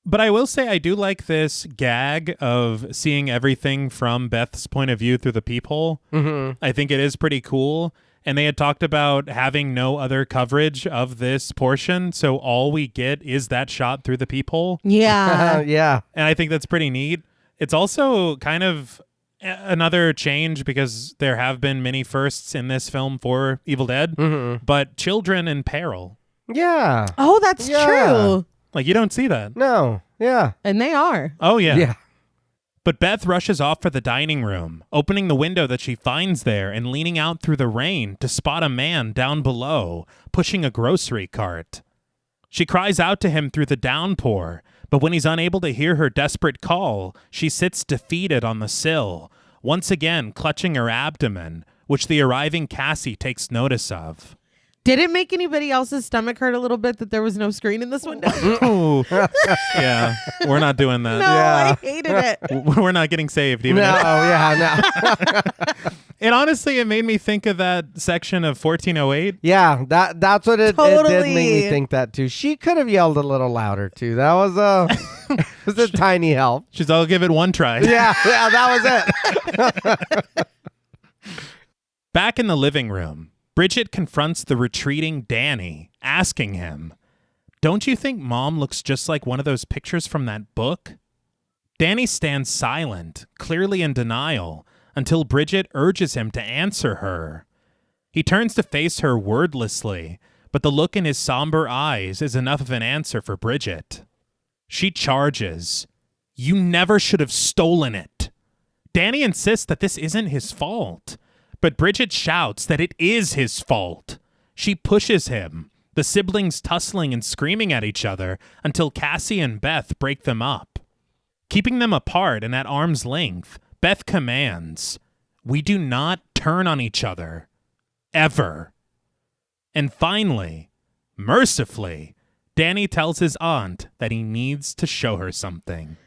But I will say I do like this gag of seeing everything from Beth's point of view through the peephole. Mm-hmm. I think it is pretty cool. And they had talked about having no other coverage of this portion. So all we get is that shot through the peephole. Yeah. Yeah. And I think that's pretty neat. It's also kind of another change because there have been many firsts in this film for Evil Dead, but children in peril. Yeah. Oh, that's Yeah. true. Like, you don't see that. No. Yeah. And they are. Oh, yeah. Yeah. But Beth rushes off for the dining room, opening the window that she finds there and leaning out through the rain to spot a man down below, pushing a grocery cart. She cries out to him through the downpour, but when he's unable to hear her desperate call, she sits defeated on the sill, once again clutching her abdomen, which the arriving Cassie takes notice of. Did it make anybody else's stomach hurt a little bit that there was no screen in this window? Yeah, we're not doing that. No, Yeah. I hated it. We're not getting saved even. No. if- Yeah. No. And honestly, it made me think of that section of 1408. Yeah. That's what it did Totally. make me think that too. She could have yelled a little louder too. That was was a tiny help. She's, I'll give it one try. Yeah. Yeah. That was it. Back in the living room, Bridget confronts the retreating Danny, asking him, "Don't you think Mom looks just like one of those pictures from that book?" Danny stands silent, clearly in denial, until Bridget urges him to answer her. He turns to face her wordlessly, but the look in his somber eyes is enough of an answer for Bridget. She charges, "You never should have stolen it." Danny insists that this isn't his fault, but Bridget shouts that it is his fault. She pushes him, the siblings tussling and screaming at each other until Cassie and Beth break them up. Keeping them apart and at arm's length, Beth commands, "We do not turn on each other. Ever." And finally, mercifully, Danny tells his aunt that he needs to show her something.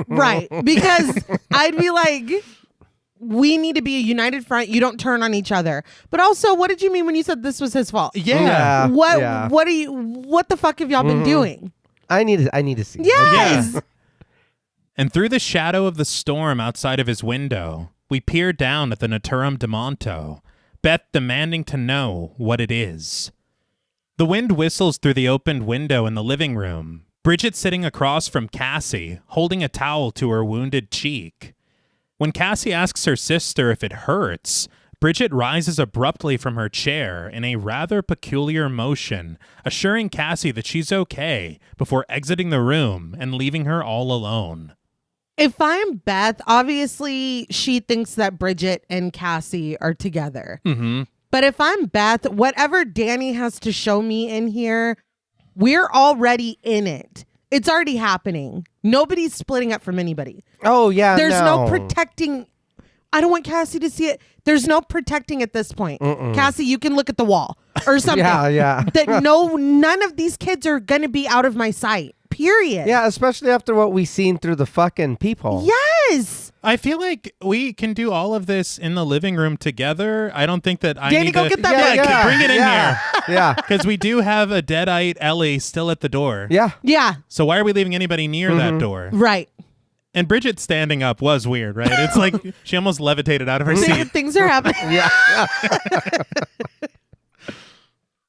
Right. Because I'd be like, we need to be a united front. You don't turn on each other. But also, what did you mean when you said this was his fault? Yeah. What Yeah. what the fuck have y'all been doing? I need to see. Yes. And through the shadow of the storm outside of his window, we peer down at the Naturam de Monto, Beth demanding to know what it is. The wind whistles through the opened window in the living room, Bridget sitting across from Cassie, holding a towel to her wounded cheek. When Cassie asks her sister if it hurts, Bridget rises abruptly from her chair in a rather peculiar motion, assuring Cassie that she's okay before exiting the room and leaving her all alone. If I'm Beth, obviously she thinks that Bridget and Cassie are together. Mm-hmm. But if I'm Beth, whatever Danny has to show me in here, we're already in it. It's already happening. Nobody's splitting up from anybody. Oh, yeah, There's no protecting. I don't want Cassie to see it. There's no protecting at this point. Cassie, you can look at the wall or something. Yeah. That none of these kids are going to be out of my sight. Period. Yeah, especially after what we seen through the fucking peephole. Yes. I feel like we can do all of this in the living room together. I don't think that I Danny, need go to... get that Yeah, bring it in here. Yeah. Because we do have a deadite Ellie still at the door. Yeah. Yeah. So why are we leaving anybody near that door? Right. And Bridget standing up was weird, right? It's like she almost levitated out of her seat. Things are happening. Yeah.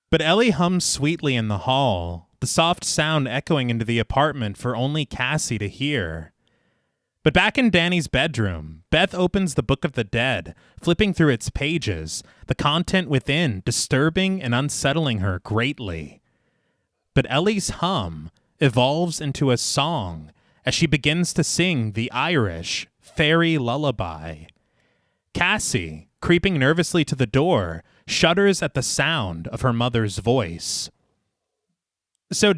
But Ellie hums sweetly in the hall, the soft sound echoing into the apartment for only Cassie to hear. But back in Danny's bedroom, Beth opens the Book of the Dead, flipping through its pages, the content within disturbing and unsettling her greatly. But Ellie's hum evolves into a song as she begins to sing the Irish fairy lullaby. Cassie, creeping nervously to the door, shudders at the sound of her mother's voice. So,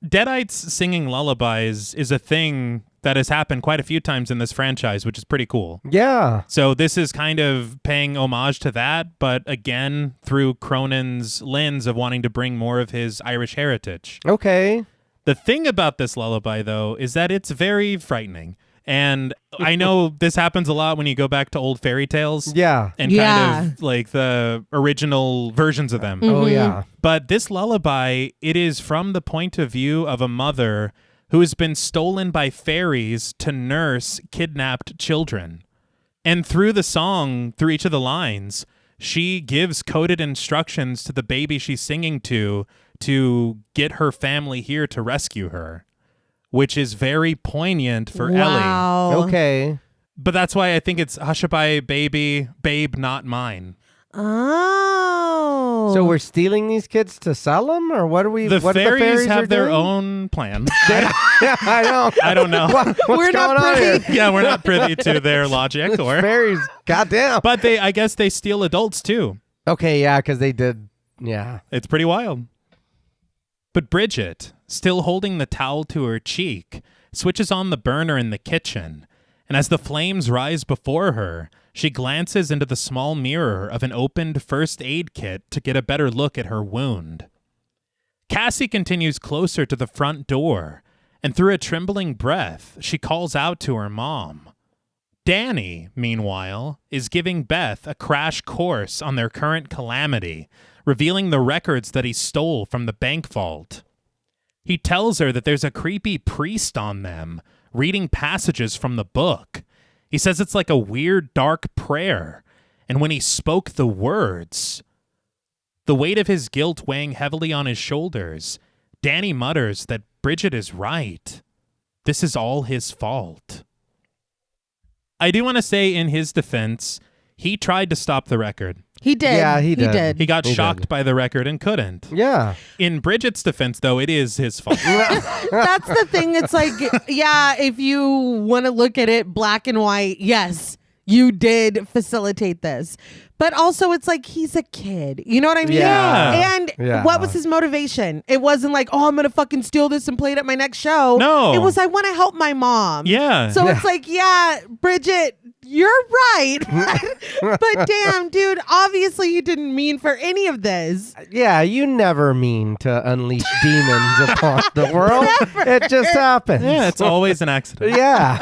Deadites singing lullabies is a thing that has happened quite a few times in this franchise, which is pretty cool. Yeah. So this is kind of paying homage to that, but again, through Cronin's lens of wanting to bring more of his Irish heritage. Okay. The thing about this lullaby, though, is that it's very frightening. And I know this happens a lot when you go back to old fairy tales. Yeah. And kind of like the original versions of them. Oh, yeah. But this lullaby, it is from the point of view of a mother who has been stolen by fairies to nurse kidnapped children. And through the song, through each of the lines, she gives coded instructions to the baby she's singing to get her family here to rescue her, which is very poignant for Ellie. Okay. But that's why I think it's Hushabye baby, babe, not mine. Oh. So we're stealing these kids to sell them, or what are we? The what fairies are have their doing? own plan. Yeah, I know. I don't know. What's We're going not on privy. here? Yeah, we're not privy to their logic. Or, Fairies, goddamn. but I guess they steal adults too. Okay, yeah, because they did. Yeah. It's pretty wild. But Bridget, still holding the towel to her cheek, switches on the burner in the kitchen, and as the flames rise before her, she glances into the small mirror of an opened first aid kit to get a better look at her wound. Cassie continues closer to the front door, and through a trembling breath, she calls out to her mom. Danny, meanwhile, is giving Beth a crash course on their current calamity, revealing the records that he stole from the bank vault. He tells her that there's a creepy priest on them, reading passages from the book. He says it's like a weird, dark prayer, and when he spoke the words, the weight of his guilt weighing heavily on his shoulders, Danny mutters that Bridget is right. This is all his fault. I do want to say in his defense, he tried to stop the record. He did. Yeah, he did. He got He shocked did. by the record and couldn't. Yeah. In Bridget's defense, though, it is his fault. That's the thing. It's like, yeah, if you want to look at it black and white, yes, you did facilitate this. But also, it's like he's a kid. You know what I mean? Yeah. And Yeah. what was his motivation? It wasn't like, oh, I'm going to fucking steal this and play it at my next show. No. It was, I want to help my mom. Yeah. So it's like, yeah, Bridget, you're right. But damn, dude, obviously you didn't mean for any of this. Yeah, you never mean to unleash demons upon the world. Never. It just happens. Yeah, it's always an accident. Yeah.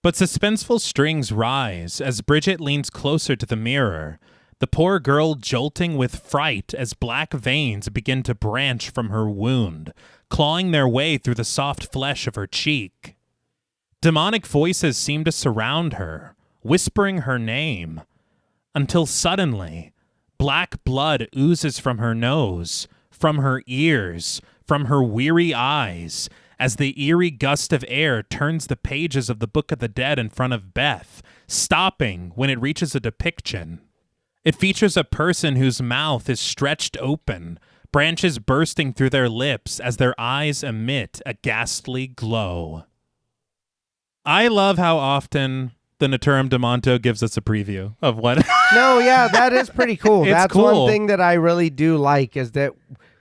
But suspenseful strings rise as Bridget leans closer to the mirror, the poor girl jolting with fright as black veins begin to branch from her wound, clawing their way through the soft flesh of her cheek. Demonic voices seem to surround her, whispering her name, until suddenly, black blood oozes from her nose, from her ears, from her weary eyes, as the eerie gust of air turns the pages of the Book of the Dead in front of Beth, stopping when it reaches a depiction. It features a person whose mouth is stretched open, branches bursting through their lips as their eyes emit a ghastly glow. I love how often the Naturam de Monto gives us a preview of what... No, yeah, that is pretty cool. It's That's cool. one thing that I really do like is that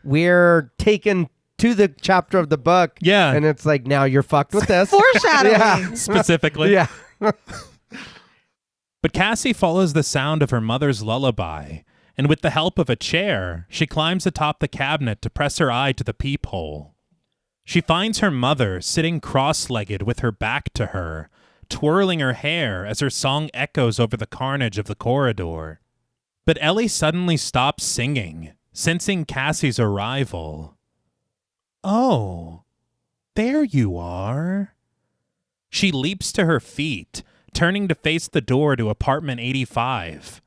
we're taken to the chapter of the book. Yeah. And it's like, now you're fucked with this. Foreshadowing. Yeah. Specifically. Yeah. But Cassie follows the sound of her mother's lullaby, and with the help of a chair, she climbs atop the cabinet to press her eye to the peephole. She finds her mother sitting cross-legged with her back to her, twirling her hair as her song echoes over the carnage of the corridor. But Ellie suddenly stops singing, sensing Cassie's arrival. Oh, there you are. She leaps to her feet, turning to face the door to apartment 85.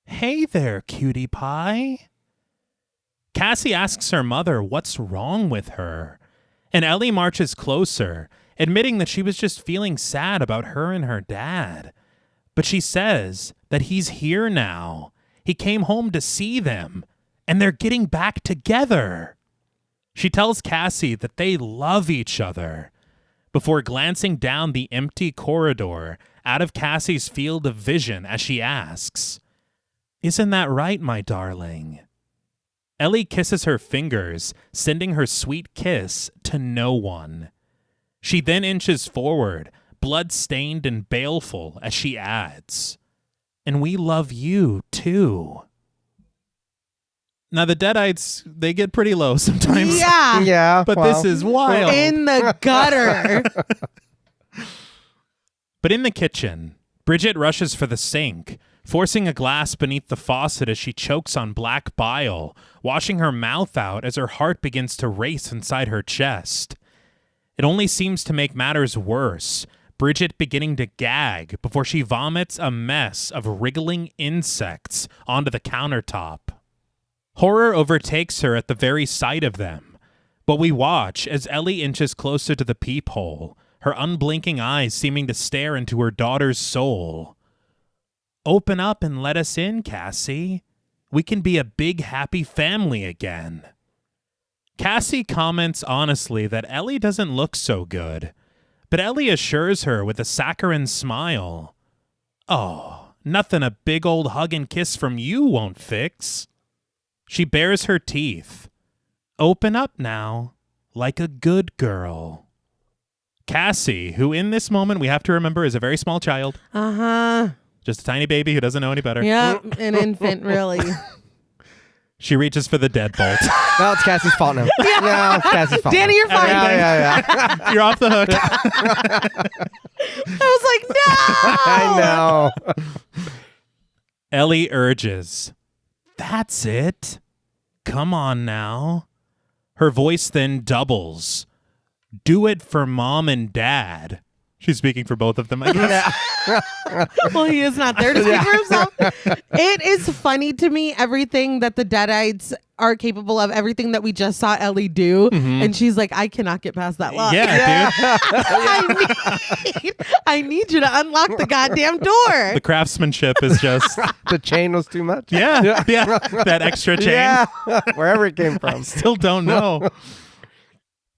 Hey there, cutie pie. Cassie asks her mother what's wrong with her, and Ellie marches closer, admitting that she was just feeling sad about her and her dad. But she says that he's here now. He came home to see them, and they're getting back together. She tells Cassie that they love each other, before glancing down the empty corridor out of Cassie's field of vision as she asks, Isn't that right, my darling? Ellie kisses her fingers, sending her sweet kiss to no one. She then inches forward, blood-stained and baleful, as she adds, And we love you, too. Now, the Deadites, they get pretty low sometimes. Yeah. Yeah. But this is wild. In the gutter. But in the kitchen, Bridget rushes for the sink, forcing a glass beneath the faucet as she chokes on black bile, washing her mouth out as her heart begins to race inside her chest. It only seems to make matters worse, Bridget beginning to gag before she vomits a mess of wriggling insects onto the countertop. Horror overtakes her at the very sight of them, but we watch as Ellie inches closer to the peephole, her unblinking eyes seeming to stare into her daughter's soul. Open up and let us in, Cassie. We can be a big, happy family again. Cassie comments honestly that Ellie doesn't look so good, but Ellie assures her with a saccharine smile, Oh, nothing a big old hug and kiss from you won't fix. She bares her teeth. Open up now, like a good girl. Cassie, who in this moment we have to remember is a very small child. Uh-huh. Just a tiny baby who doesn't know any better. Yep, an infant, really. She reaches for the deadbolt. No, it's Cassie's fault now. No, it's Cassie's fault. Danny, you're fine. Yeah. You're off the hook. I was like, no! I know. Ellie urges, That's it. Come on now. Her voice then doubles. Do it for Mom and Dad. She's speaking for both of them, I guess. Well, he is not there to speak for himself. It is funny to me, everything that the Deadites are capable of, everything that we just saw Ellie do. Mm-hmm. And she's like, I cannot get past that lock. Yeah, dude. I need you to unlock the goddamn door. The craftsmanship is just... The chain was too much. Yeah. That extra chain. Yeah. Wherever it came I from. still don't know.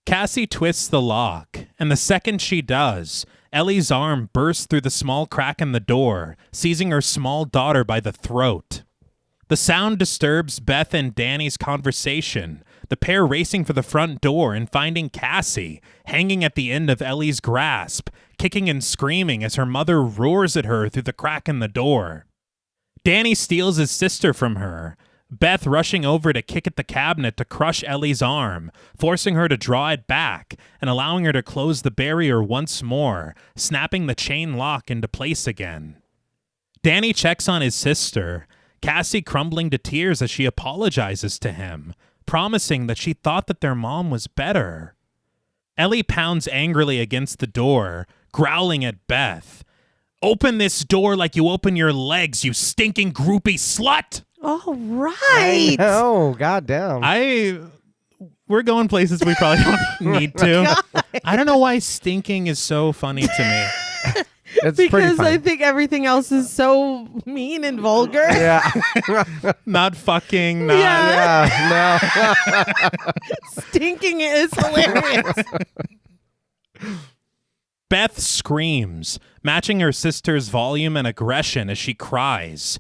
Cassie twists the lock, and the second she does, Ellie's arm bursts through the small crack in the door, seizing her small daughter by the throat. The sound disturbs Beth and Danny's conversation, the pair racing for the front door and finding Cassie hanging at the end of Ellie's grasp, kicking and screaming as her mother roars at her through the crack in the door. Danny steals his sister from her, Beth rushing over to kick at the cabinet to crush Ellie's arm, forcing her to draw it back and allowing her to close the barrier once more, snapping the chain lock into place again. Danny checks on his sister, Cassie crumbling to tears as she apologizes to him, promising that she thought that their mom was better. Ellie pounds angrily against the door, growling at Beth. Open this door like you open your legs, you stinking groupie slut! All right. Oh, goddamn. We're going places we probably don't need to. I don't know why stinking is so funny to me. It's pretty Because funny. I think everything else is so mean and vulgar. Yeah. Not fucking, not... Yeah. No. Stinking is hilarious. Beth screams, matching her sister's volume and aggression as she cries.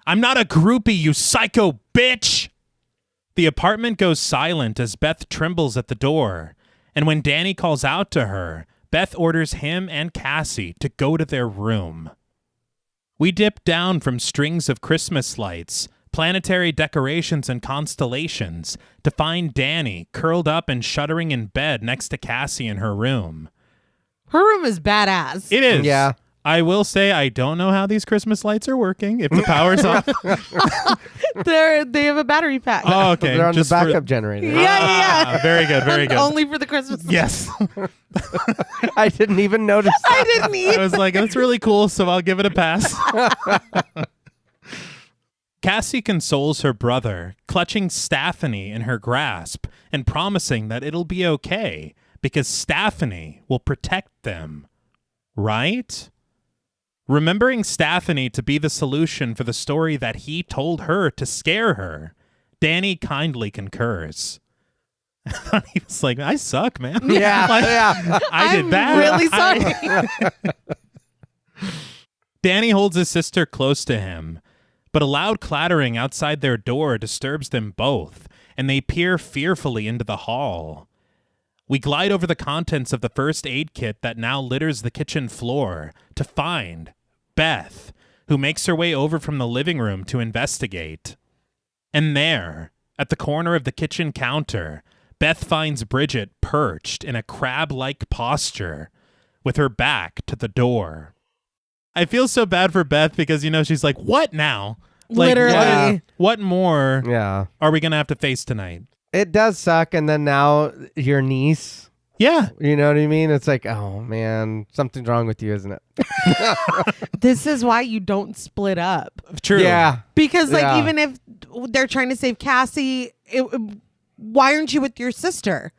I'm not a groupie, you psycho bitch! The apartment goes silent as Beth trembles at the door, and when Danny calls out to her, Beth orders him and Cassie to go to their room. We dip down from strings of Christmas lights, planetary decorations, and constellations to find Danny curled up and shuddering in bed next to Cassie in her room. Her room is badass. It is. Yeah. I will say I don't know how these Christmas lights are working. If the power's off. They have a battery pack. Oh, okay. They're on the Just for- backup generator. Yeah. Very good. Very good. Only for the Christmas. Yes. I didn't even notice that. I didn't I eat. was like, that's really cool, so I'll give it a pass. Cassie consoles her brother, clutching Stephanie in her grasp and promising that it'll be okay because Stephanie will protect them. Right? Remembering Stephanie to be the solution for the story that he told her to scare her, Danny kindly concurs. He was like, I suck, man. Yeah. Like, Yeah. I did I'm that. really sorry. Danny holds his sister close to him, but a loud clattering outside their door disturbs them both, and they peer fearfully into the hall. We glide over the contents of the first aid kit that now litters the kitchen floor to find Beth, who makes her way over from the living room to investigate. And there, at the corner of the kitchen counter, Beth finds Bridget perched in a crab-like posture, with her back to the door. I feel so bad for Beth because, she's like, what now? Like, Literally. What more Yeah. are we going to have to face tonight? It does suck. And then now your niece, Yeah. you know what I mean? It's like, oh, man, something's wrong with you, isn't it? This is why you don't split up. True. Yeah. Because, Yeah. even if they're trying to save Cassie, why aren't you with your sister?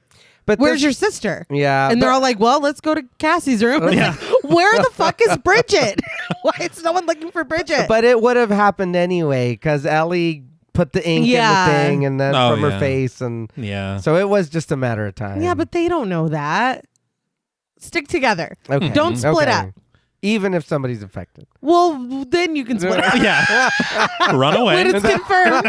But Where's your sister? Yeah. And they're all like, well, let's go to Cassie's room. It's Yeah. like, where the fuck is Bridget? Why is no one looking for Bridget? But it would have happened anyway because Ellie put the ink in Yeah. the thing and then Oh, from her yeah. face. And Yeah. so it was just a matter of time. yeah, but they don't know that. Stick together. Okay. Don't split Okay. up. Even if somebody's affected. Well, then you can split up. Yeah. Run away. When it's confirmed.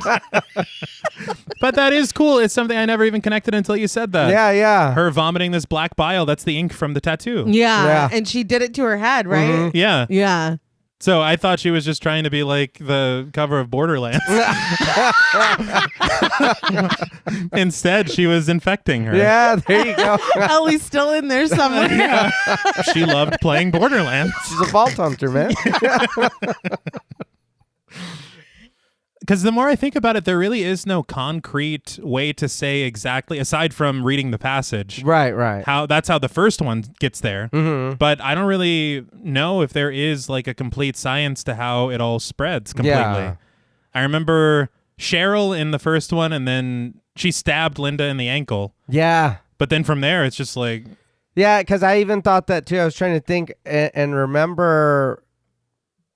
But that is cool. It's something I never even connected until you said that. Yeah, yeah. Her vomiting this black bile, that's the ink from the tattoo. Yeah. Yeah. And she did it to her head, right? Mhm. Yeah. Yeah. So I thought she was just trying to be like the cover of Borderlands. Instead, she was infecting her. Yeah, there you go. Ellie's still in there somewhere. Yeah. She loved playing Borderlands. She's a vault hunter, man. Because the more I think about it, there really is no concrete way to say exactly, aside from reading the passage, Right. that's how the first one gets there. Mm-hmm. But I don't really know if there is like a complete science to how it all spreads completely. Yeah. I remember Cheryl in the first one, and then she stabbed Linda in the ankle. Yeah. But then from there, it's just like, Yeah, because I even thought that too. I was trying to think and remember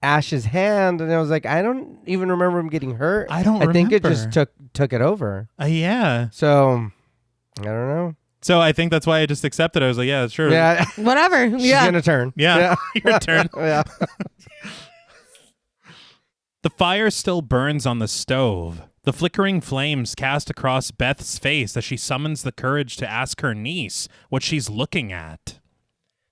Ash's hand, and I was like, I don't even remember him getting hurt. I don't I think it remember. just took it over. Yeah. So I don't know. So I think that's why I just accepted it. I was like, yeah, sure. Yeah, Whatever. she's Yeah. gonna turn. Yeah. Your turn. Yeah. The fire still burns on the stove. The flickering flames cast across Beth's face as she summons the courage to ask her niece what she's looking at.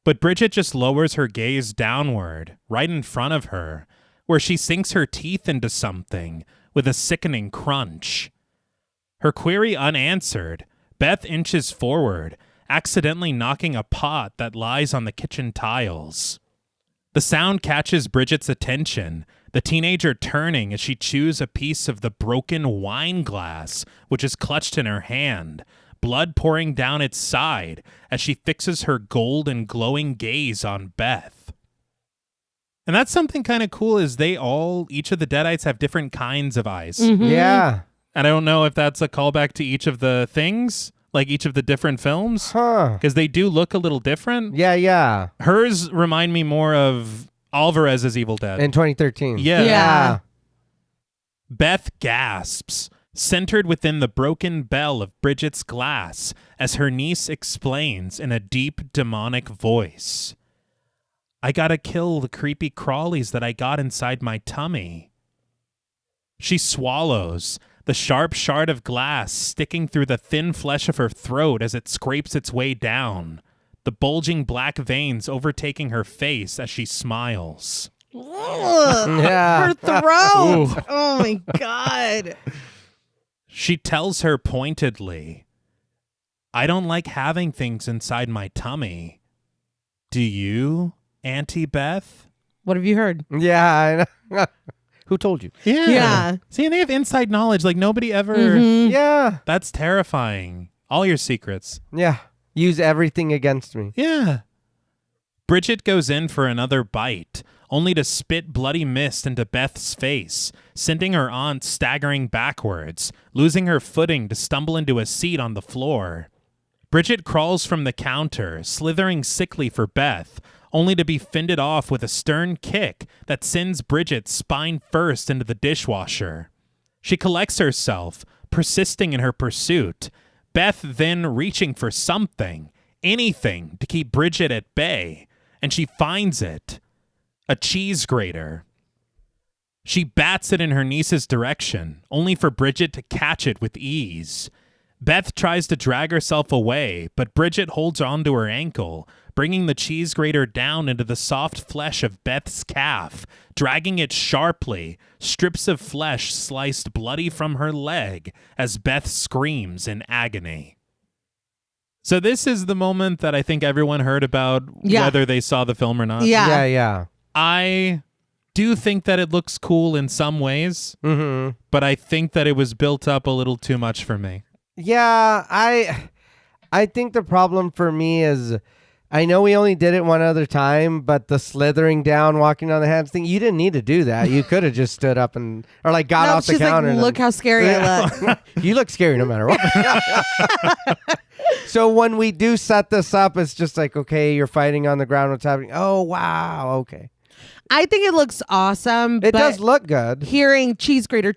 But Bridget just lowers her gaze downward, right in front of her, where she sinks her teeth into something with a sickening crunch. Her query unanswered, Beth inches forward, accidentally knocking a pot that lies on the kitchen tiles. The sound catches Bridget's attention, the teenager turning as she chews a piece of the broken wine glass, which is clutched in her hand, blood pouring down its side as she fixes her gold and glowing gaze on Beth. And that's something kind of cool is each of the Deadites have different kinds of eyes. Mm-hmm. Yeah. And I don't know if that's a callback to each of the things, like each of the different films, Huh. because they do look a little different. Yeah. Hers remind me more of Alvarez's Evil Dead. In 2013. Yeah. Beth gasps, centered within the broken bell of Bridget's glass, as her niece explains in a deep, demonic voice. I gotta kill the creepy crawlies that I got inside my tummy. She swallows, the sharp shard of glass sticking through the thin flesh of her throat as it scrapes its way down, the bulging black veins overtaking her face as she smiles. Yeah. Her throat. Oh my God. She tells her pointedly, I don't like having things inside my tummy. Do you, Auntie Beth? What have you heard? Yeah. I know. Who told you? Yeah. See, they have inside knowledge like nobody ever. Mhm. Yeah. That's terrifying. All your secrets. Yeah. Use everything against me. Yeah. Bridget goes in for another bite, only to spit bloody mist into Beth's face, sending her aunt staggering backwards, losing her footing to stumble into a seat on the floor. Bridget crawls from the counter, slithering sickly for Beth, only to be fended off with a stern kick that sends Bridget spine first into the dishwasher. She collects herself, persisting in her pursuit, Beth then reaching for something, anything, to keep Bridget at bay, and she finds it. A cheese grater. She bats it in her niece's direction, only for Bridget to catch it with ease. Beth tries to drag herself away, but Bridget holds onto her ankle, bringing the cheese grater down into the soft flesh of Beth's calf, dragging it sharply, strips of flesh sliced bloody from her leg as Beth screams in agony. So this is the moment that I think everyone heard about, whether they saw the film or not. Yeah. I do think that it looks cool in some ways, but I think that it was built up a little too much for me. Yeah, I think the problem for me is I know we only did it one other time, but the slithering down, walking on the hands thing, you didn't need to do that. You could have just stood up and got off the she's counter. Like, look how scary I look. You look scary no matter what. So when we do set this up, it's just like, okay, you're fighting on the ground. What's happening? Oh, wow. Okay. I think it looks awesome. It but does look good. Hearing cheese grater,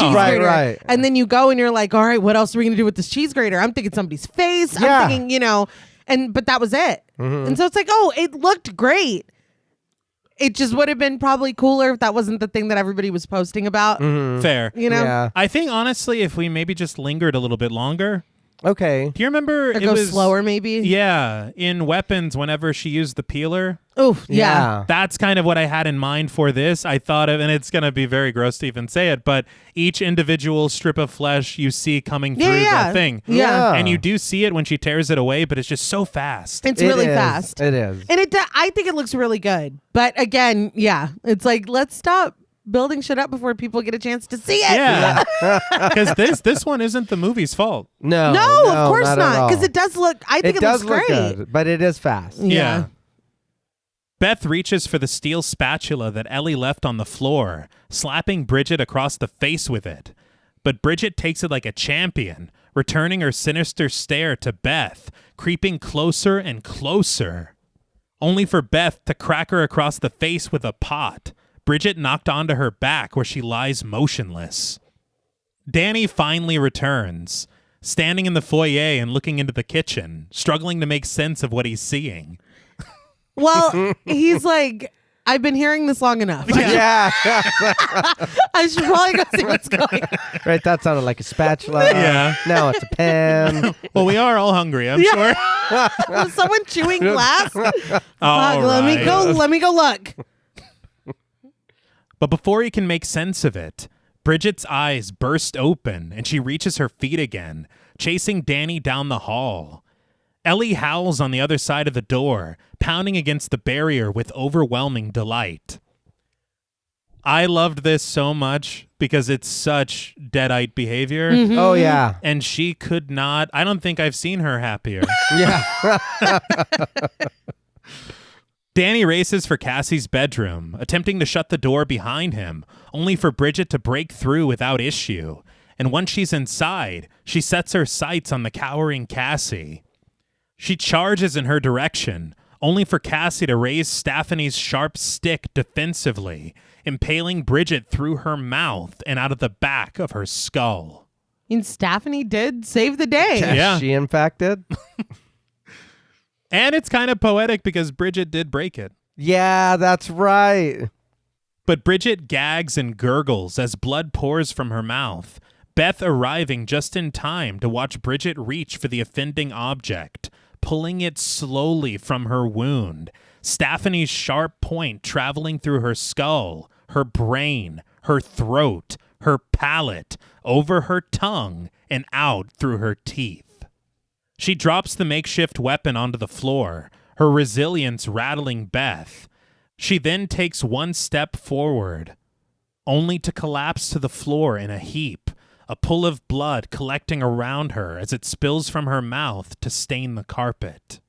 Right, right. and then you go and you're like, all right, what else are we gonna do with this cheese grater? I'm thinking somebody's face. Yeah. I'm thinking, but that was it. And so it's like, oh, it looked great. It just would have been probably cooler if that wasn't the thing that everybody was posting about. Fair. Yeah. I think, honestly, if we maybe just lingered a little bit longer. Okay. Do you remember Or go slower, maybe? Yeah. In Weapons, whenever she used the peeler. Oh, yeah. That's kind of what I had in mind for this. I thought of, and it's going to be very gross to even say it, but each individual strip of flesh you see coming through the thing. Yeah. And you do see it when she tears it away, but it's just so fast. It's really fast. It is. And I think it looks really good. But again, it's like, let's stop building shit up before people get a chance to see it. Yeah. Because this one isn't the movie's fault. No, of course not. Because it does look, I think it looks great. Good, but it is fast. Yeah. Beth reaches for the steel spatula that Ellie left on the floor, slapping Bridget across the face with it. But Bridget takes it like a champion, returning her sinister stare to Beth, creeping closer and closer. Only for Beth to crack her across the face with a pot, Bridget knocked onto her back where she lies motionless. Danny finally returns, standing in the foyer and looking into the kitchen, struggling to make sense of what he's seeing. Well, he's like, I've been hearing this long enough. Yeah. I should probably go see what's going on. Right, that sounded like a spatula. Yeah. Now it's a pen. Well, we are all hungry, I'm sure. Was someone chewing glass? Fuck, Let let me go look. But before he can make sense of it, Bridget's eyes burst open and she reaches her feet again, chasing Danny down the hall. Ellie howls on the other side of the door, pounding against the barrier with overwhelming delight. I loved this so much because it's such Deadite behavior. Mm-hmm. Oh, yeah. And she could not... I don't think I've seen her happier. Yeah. Danny races for Cassie's bedroom, attempting to shut the door behind him, only for Bridget to break through without issue. And once she's inside, she sets her sights on the cowering Cassie. She charges in her direction, only for Cassie to raise Stephanie's sharp stick defensively, impaling Bridget through her mouth and out of the back of her skull. And Stephanie did save the day. Yeah. She, in fact, did. And it's kind of poetic because Bridget did break it. Yeah, that's right. But Bridget gags and gurgles as blood pours from her mouth, Beth arriving just in time to watch Bridget reach for the offending object, pulling it slowly from her wound, Stephanie's sharp point traveling through her skull, her brain, her throat, her palate, over her tongue, and out through her teeth. She drops the makeshift weapon onto the floor, her resilience rattling Beth. She then takes one step forward, only to collapse to the floor in a heap, a pool of blood collecting around her as it spills from her mouth to stain the carpet.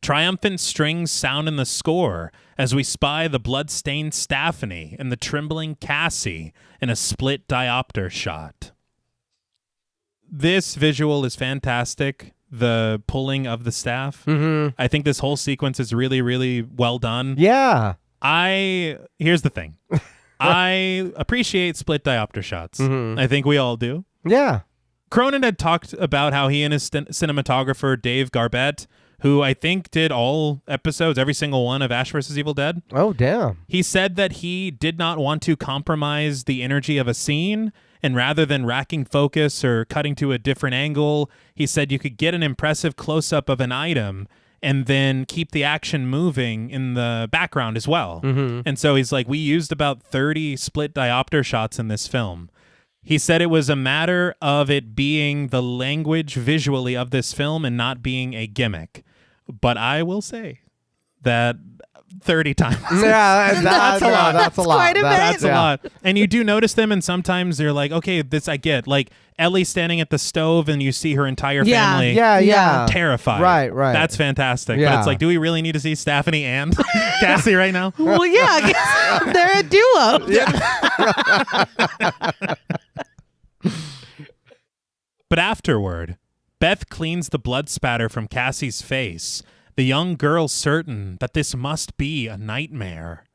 Triumphant strings sound in the score as we spy the blood-stained Stephanie and the trembling Cassie in a split diopter shot. This visual is fantastic. The pulling of the staff. Mm-hmm. I think this whole sequence is really, really well done. Yeah. Here's the thing. I appreciate split diopter shots. Mm-hmm. I think we all do. Yeah. Cronin had talked about how he and his cinematographer, Dave Garbett, who I think did all episodes, every single one of Ash vs. Evil Dead. Oh, damn. He said that he did not want to compromise the energy of a scene, and rather than racking focus or cutting to a different angle, he said you could get an impressive close-up of an item and then keep the action moving in the background as well. Mm-hmm. And so he's like, we used about 30 split diopter shots in this film. He said it was a matter of it being the language visually of this film and not being a gimmick. But I will say that 30 times. Yeah, that's a lot. That's a lot. quite a bit. That's a lot. And you do notice them, and sometimes they're like, okay, this I get. Like Ellie standing at the stove, and you see her entire family Yeah. terrified. Right. That's fantastic. But Yeah. it's like, do we really need to see Stephanie and Cassie right now? Well, yeah, I guess they're a duo. But afterward, Beth cleans the blood spatter from Cassie's face, the young girl certain that this must be a nightmare.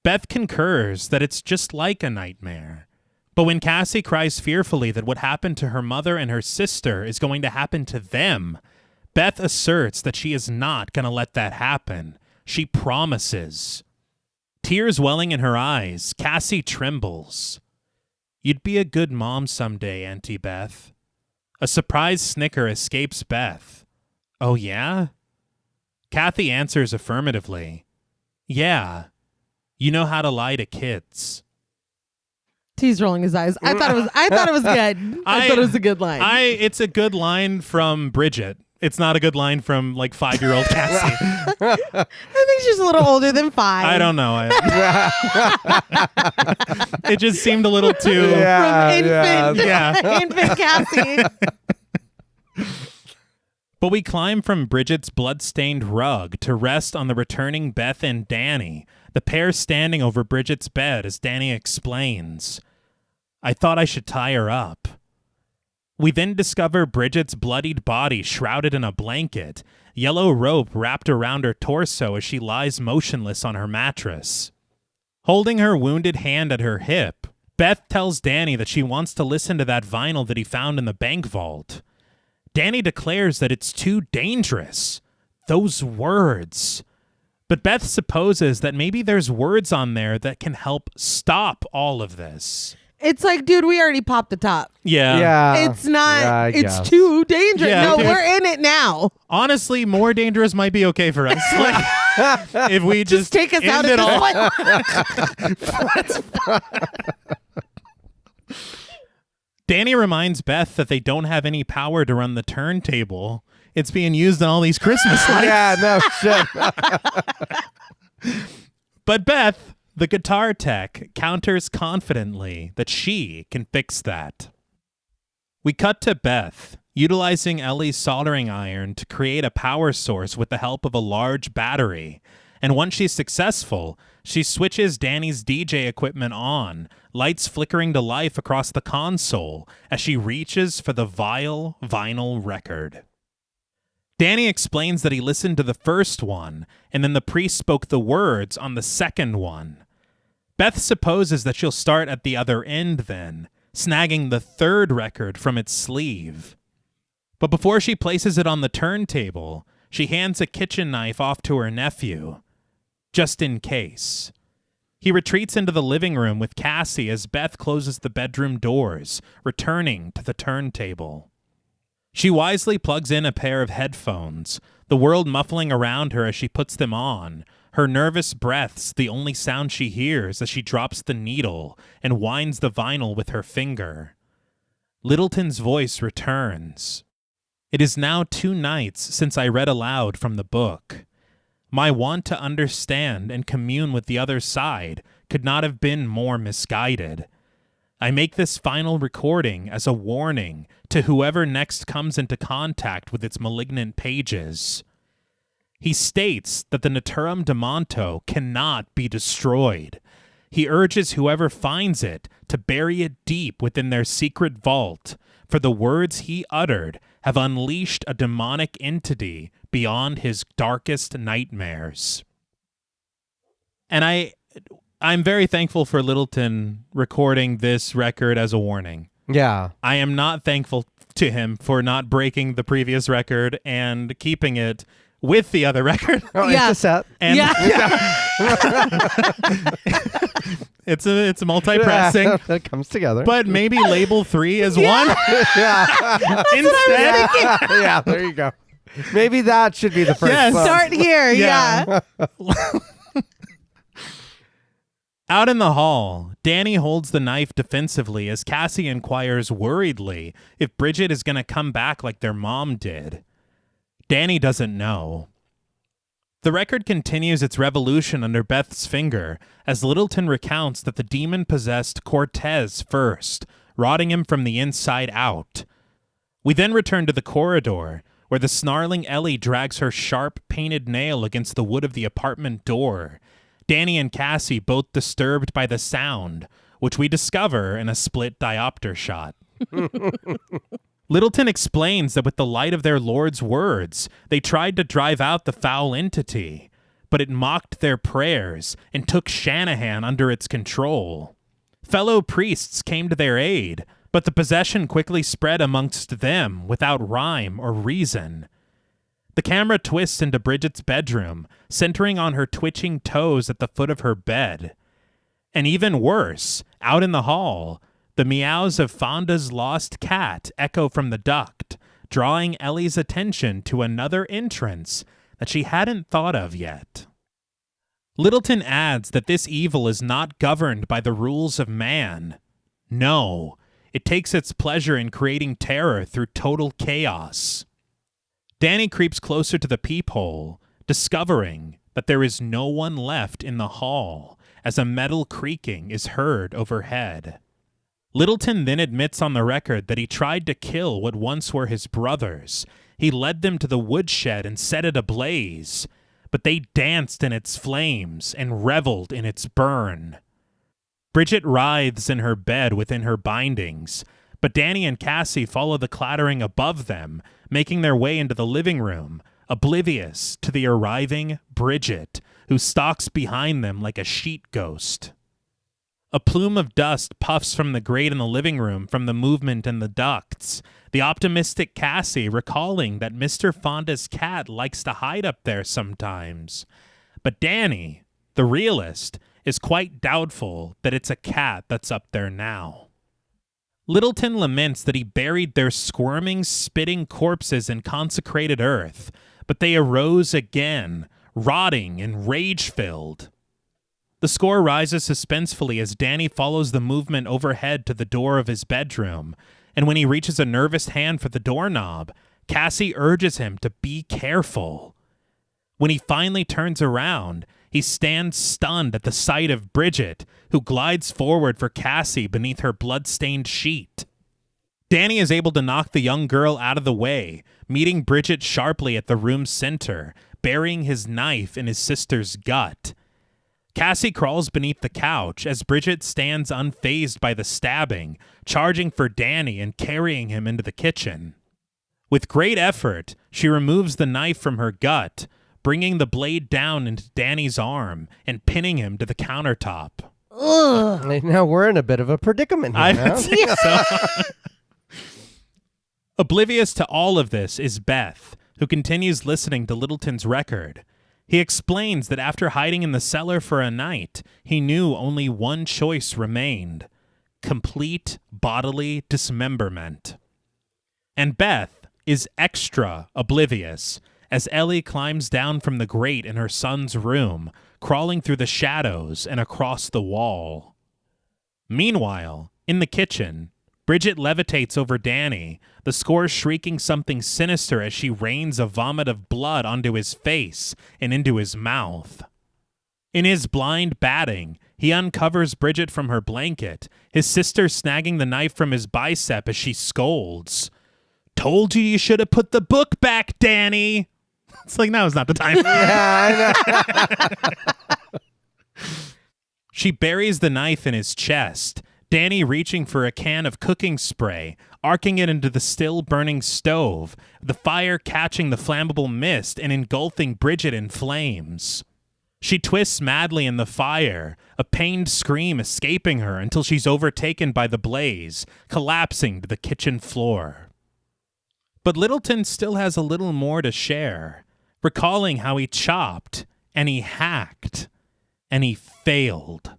Beth concurs that it's just like a nightmare. But when Cassie cries fearfully that what happened to her mother and her sister is going to happen to them, Beth asserts that she is not going to let that happen. She promises. Tears welling in her eyes, Cassie trembles. You'd be a good mom someday, Auntie Beth. A surprised snicker escapes Beth. Oh, yeah? Kathy answers affirmatively. Yeah. You know how to lie to kids. He's rolling his eyes. I thought it was good. I thought it was a good line. It's a good line from Bridget. It's not a good line from like 5-year-old Cassie. I think she's a little older than 5. I don't know. It just seemed a little too From infant Cassie. But we climb from Bridget's blood-stained rug to rest on the returning Beth and Danny, the pair standing over Bridget's bed as Danny explains. I thought I should tie her up. We then discover Bridget's bloodied body shrouded in a blanket, yellow rope wrapped around her torso as she lies motionless on her mattress. Holding her wounded hand at her hip, Beth tells Danny that she wants to listen to that vinyl that he found in the bank vault. Danny declares that it's too dangerous. Those words. But Beth supposes that maybe there's words on there that can help stop all of this. It's like, dude, we already popped the top. Yeah. It's not, I it's guess. too dangerous. Yeah, no, dude. we're in it now. Honestly, more dangerous might be okay for us. Like, if we Just take us out end of it this all. one. Danny reminds Beth that they don't have any power to run the turntable. It's being used on all these Christmas lights. Yeah, no shit. But Beth, the guitar tech, counters confidently that she can fix that. We cut to Beth, utilizing Ellie's soldering iron to create a power source with the help of a large battery. And once she's successful, she switches Danny's DJ equipment on, lights flickering to life across the console as she reaches for the vile vinyl record. Danny explains that he listened to the first one, and then the priest spoke the words on the second one. Beth supposes that she'll start at the other end then, snagging the third record from its sleeve. But before she places it on the turntable, she hands a kitchen knife off to her nephew, just in case. He retreats into the living room with Cassie as Beth closes the bedroom doors, returning to the turntable. She wisely plugs in a pair of headphones, the world muffling around her as she puts them on, her nervous breaths the only sound she hears as she drops the needle and winds the vinyl with her finger. Littleton's voice returns. It is now 2 nights since I read aloud from the book. My want to understand and commune with the other side could not have been more misguided. I make this final recording as a warning to whoever next comes into contact with its malignant pages. He states that the Naturam de Monto cannot be destroyed. He urges whoever finds it to bury it deep within their secret vault, for the words he uttered have unleashed a demonic entity beyond his darkest nightmares. And I'm very thankful for Littleton recording this record as a warning. Yeah. I am not thankful to him for not breaking the previous record and keeping it with the other record. Oh, Yeah. it's a set. And it's a multi-pressing. Yeah, that comes together. But maybe label 3 as one yeah. instead. Yeah, there you go. Maybe that should be the first Yes. one. Start here. Yeah. Yeah. Out in the hall, Danny holds the knife defensively as Cassie inquires worriedly if Bridget is going to come back like their mom did. Danny doesn't know. The record continues its revolution under Beth's finger as Littleton recounts that the demon possessed Cortez first, rotting him from the inside out. We then return to the corridor, where the snarling Ellie drags her sharp, painted nail against the wood of the apartment door. Danny and Cassie both disturbed by the sound, which we discover in a split diopter shot. Littleton explains that with the light of their Lord's words, they tried to drive out the foul entity, but it mocked their prayers and took Shanahan under its control. Fellow priests came to their aid, but the possession quickly spread amongst them without rhyme or reason. The camera twists into Bridget's bedroom, centering on her twitching toes at the foot of her bed. And even worse, out in the hall, the meows of Fonda's lost cat echo from the duct, drawing Ellie's attention to another entrance that she hadn't thought of yet. Littleton adds that this evil is not governed by the rules of man. No, it takes its pleasure in creating terror through total chaos. Danny creeps closer to the peephole, discovering that there is no one left in the hall as a metal creaking is heard overhead. Littleton then admits on the record that he tried to kill what once were his brothers. He led them to the woodshed and set it ablaze, but they danced in its flames and reveled in its burn. Bridget writhes in her bed within her bindings, but Danny and Cassie follow the clattering above them, making their way into the living room, oblivious to the arriving Bridget, who stalks behind them like a sheet ghost. A plume of dust puffs from the grate in the living room from the movement in the ducts, the optimistic Cassie recalling that Mr. Fonda's cat likes to hide up there sometimes. But Danny, the realist, is quite doubtful that it's a cat that's up there now. Littleton laments that he buried their squirming, spitting corpses in consecrated earth, but they arose again, rotting and rage-filled. The score rises suspensefully as Danny follows the movement overhead to the door of his bedroom, and when he reaches a nervous hand for the doorknob, Cassie urges him to be careful. When he finally turns around, he stands stunned at the sight of Bridget, who glides forward for Cassie beneath her blood-stained sheet. Danny is able to knock the young girl out of the way, meeting Bridget sharply at the room's center, burying his knife in his sister's gut. Cassie crawls beneath the couch as Bridget stands unfazed by the stabbing, charging for Danny and carrying him into the kitchen. With great effort, she removes the knife from her gut, bringing the blade down into Danny's arm and pinning him to the countertop. Ugh. Now we're in a bit of a predicament here. I huh? think so. Oblivious to all of this is Beth, who continues listening to Littleton's record. He explains that after hiding in the cellar for a night, he knew only one choice remained: complete bodily dismemberment. And Beth is extra oblivious as Ellie climbs down from the grate in her son's room, crawling through the shadows and across the wall. Meanwhile, in the kitchen, Bridget levitates over Danny, the score shrieking something sinister as she rains a vomit of blood onto his face and into his mouth. In his blind batting, he uncovers Bridget from her blanket, his sister snagging the knife from his bicep as she scolds. "Told you should have put the book back, Danny!" It's like, now is not the time. Yeah, I know. She buries the knife in his chest, Danny reaching for a can of cooking spray, arcing it into the still burning stove, the fire catching the flammable mist and engulfing Bridget in flames. She twists madly in the fire, a pained scream escaping her until she's overtaken by the blaze, collapsing to the kitchen floor. But Littleton still has a little more to share, recalling how he chopped, and he hacked, and he failed.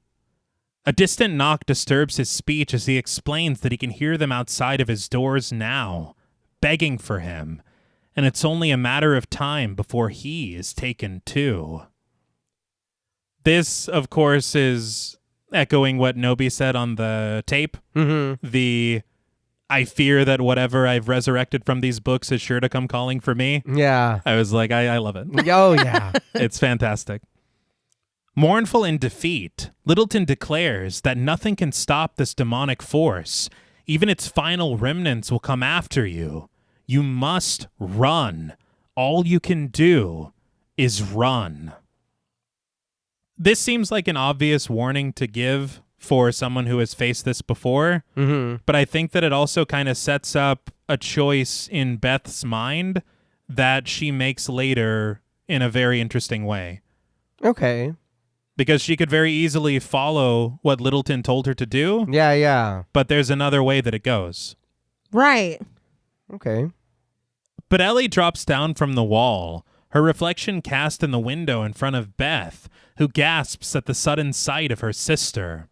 A distant knock disturbs his speech as he explains that he can hear them outside of his doors now, begging for him, and it's only a matter of time before he is taken too. This, of course, is echoing what Nobi said on the tape. Mm-hmm. I fear that whatever I've resurrected from these books is sure to come calling for me. Yeah. I was like, I love it. Oh, yeah. It's fantastic. Mournful in defeat, Littleton declares that nothing can stop this demonic force. Even its final remnants will come after you. You must run. All you can do is run. This seems like an obvious warning to give for someone who has faced this before, but I think that it also kind of sets up a choice in Beth's mind that she makes later in a very interesting way. Okay. Because she could very easily follow what Littleton told her to do, Yeah. but there's another way that it goes. Right. Okay. But Ellie drops down from the wall, her reflection cast in the window in front of Beth, who gasps at the sudden sight of her sister.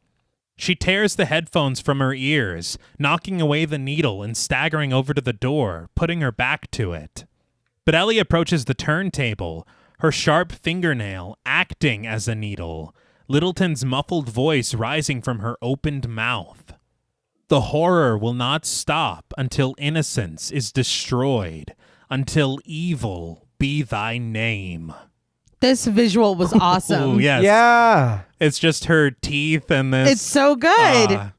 She tears the headphones from her ears, knocking away the needle and staggering over to the door, putting her back to it. But Ellie approaches the turntable, her sharp fingernail acting as a needle, Littleton's muffled voice rising from her opened mouth. The horror will not stop until innocence is destroyed, until evil be thy name. This visual was awesome. Ooh, yes. Yeah. It's just her teeth and this. It's so good.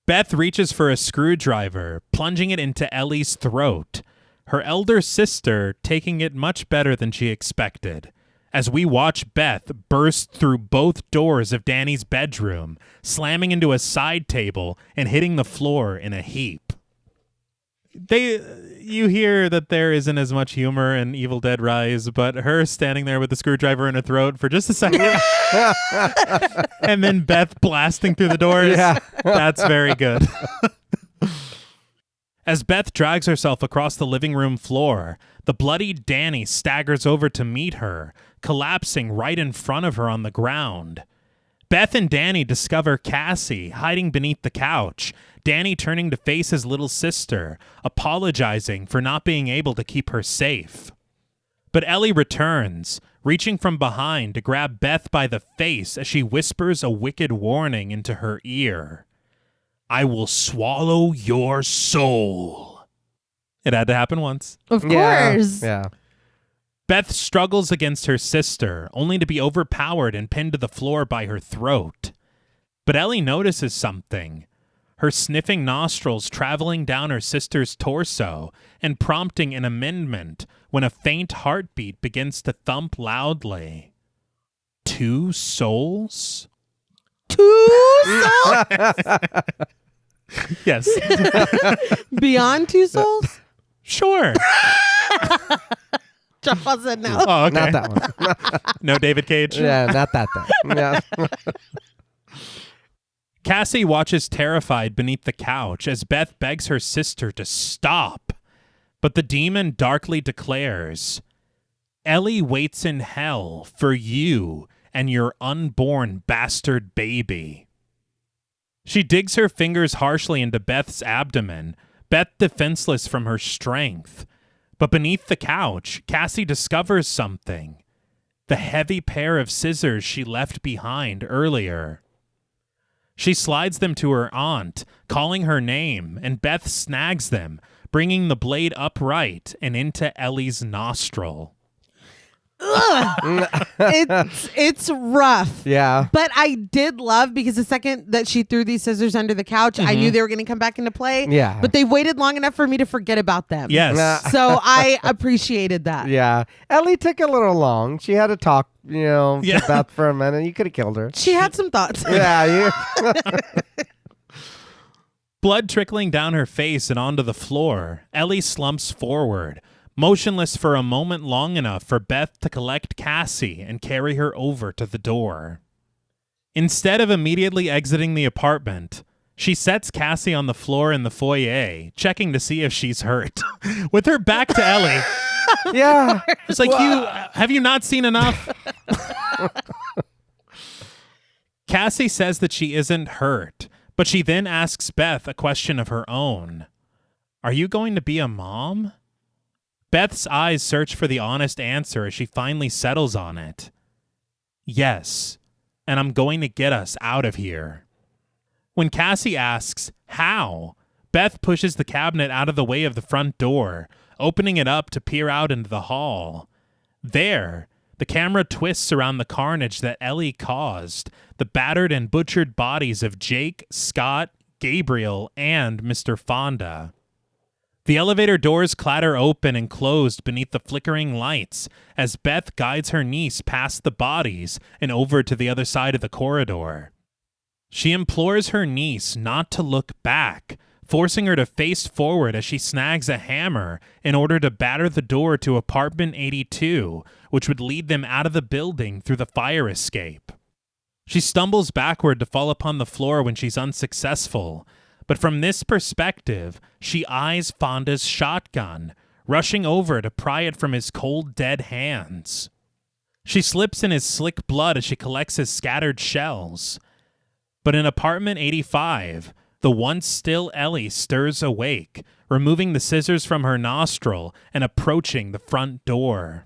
Beth reaches for a screwdriver, plunging it into Ellie's throat, her elder sister taking it much better than she expected, as we watch Beth burst through both doors of Danny's bedroom, slamming into a side table and hitting the floor in a heap. You hear that there isn't as much humor in Evil Dead Rise, but her standing there with the screwdriver in her throat for just a second, and then Beth blasting through the doors, that's very good. As Beth drags herself across the living room floor, the bloodied Danny staggers over to meet her, collapsing right in front of her on the ground. Beth and Danny discover Cassie hiding beneath the couch, Danny turning to face his little sister, apologizing for not being able to keep her safe. But Ellie returns, reaching from behind to grab Beth by the face as she whispers a wicked warning into her ear. I will swallow your soul. It had to happen once. Of course. Yeah. Beth struggles against her sister, only to be overpowered and pinned to the floor by her throat. But Ellie notices something. Her sniffing nostrils traveling down her sister's torso and prompting an amendment when a faint heartbeat begins to thump loudly. 2 souls? 2 souls? Yes. Beyond 2 souls? Sure. John said no. Oh, okay. Not that one. No David Cage? Yeah, not that thing. Yeah. Cassie watches terrified beneath the couch as Beth begs her sister to stop. But the demon darkly declares, Ellie waits in hell for you and your unborn bastard baby. She digs her fingers harshly into Beth's abdomen, Beth defenseless from her strength. But beneath the couch, Cassie discovers something. The heavy pair of scissors she left behind earlier. She slides them to her aunt, calling her name, and Beth snags them, bringing the blade upright and into Ellie's nostril. Ugh. It's rough. Yeah. But I did love, because the second that she threw these scissors under the couch, I knew they were going to come back into play. Yeah. But they waited long enough for me to forget about them. Yes. So I appreciated that. Yeah. Ellie took a little long. She had to talk, to Yeah. Beth for a minute. You could have killed her. She had some thoughts. Yeah. Blood trickling down her face and onto the floor, Ellie slumps forward, motionless for a moment long enough for Beth to collect Cassie and carry her over to the door. Instead of immediately exiting the apartment, she sets Cassie on the floor in the foyer, checking to see if she's hurt, with her back to Ellie. Yeah. It's like, have you not seen enough? Cassie says that she isn't hurt, but she then asks Beth a question of her own. Are you going to be a mom? Beth's eyes search for the honest answer as she finally settles on it. Yes, and I'm going to get us out of here. When Cassie asks, how? Beth pushes the cabinet out of the way of the front door, opening it up to peer out into the hall. There, the camera twists around the carnage that Ellie caused, the battered and butchered bodies of Jake, Scott, Gabriel, and Mr. Fonda. The elevator doors clatter open and closed beneath the flickering lights as Beth guides her niece past the bodies and over to the other side of the corridor. She implores her niece not to look back, forcing her to face forward as she snags a hammer in order to batter the door to apartment 82, which would lead them out of the building through the fire escape. She stumbles backward to fall upon the floor when she's unsuccessful, but from this perspective, she eyes Fonda's shotgun, rushing over to pry it from his cold, dead hands. She slips in his slick blood as she collects his scattered shells. But in apartment 85, the once still Ellie stirs awake, removing the scissors from her nostril and approaching the front door.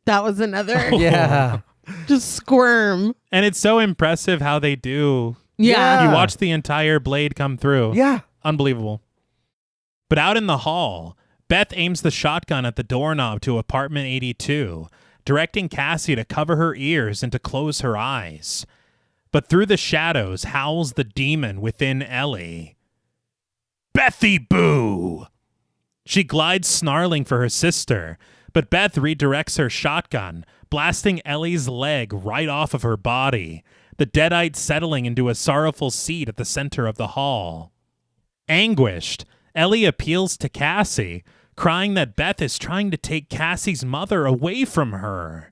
That was another. Yeah. Just squirm. And it's so impressive how they do. Yeah. You watch the entire blade come through. Yeah. Unbelievable. But out in the hall, Beth aims the shotgun at the doorknob to apartment 82, directing Cassie to cover her ears and to close her eyes. But through the shadows howls the demon within Ellie. Bethy Boo! She glides snarling for her sister, but Beth redirects her shotgun, blasting Ellie's leg right off of her body, the deadite settling into a sorrowful seat at the center of the hall. Anguished, Ellie appeals to Cassie, crying that Beth is trying to take Cassie's mother away from her.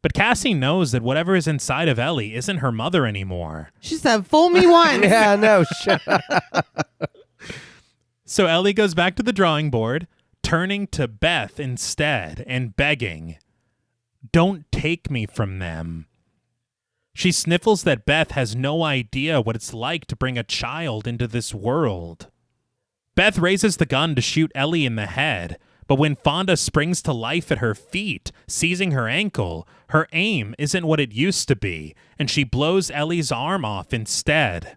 But Cassie knows that whatever is inside of Ellie isn't her mother anymore. She said, fool me once. Yeah, no, shut up. So Ellie goes back to the drawing board, turning to Beth instead and begging, "Don't take me from them." She sniffles that Beth has no idea what it's like to bring a child into this world. Beth raises the gun to shoot Ellie in the head, but when Fonda springs to life at her feet, seizing her ankle, her aim isn't what it used to be, and she blows Ellie's arm off instead.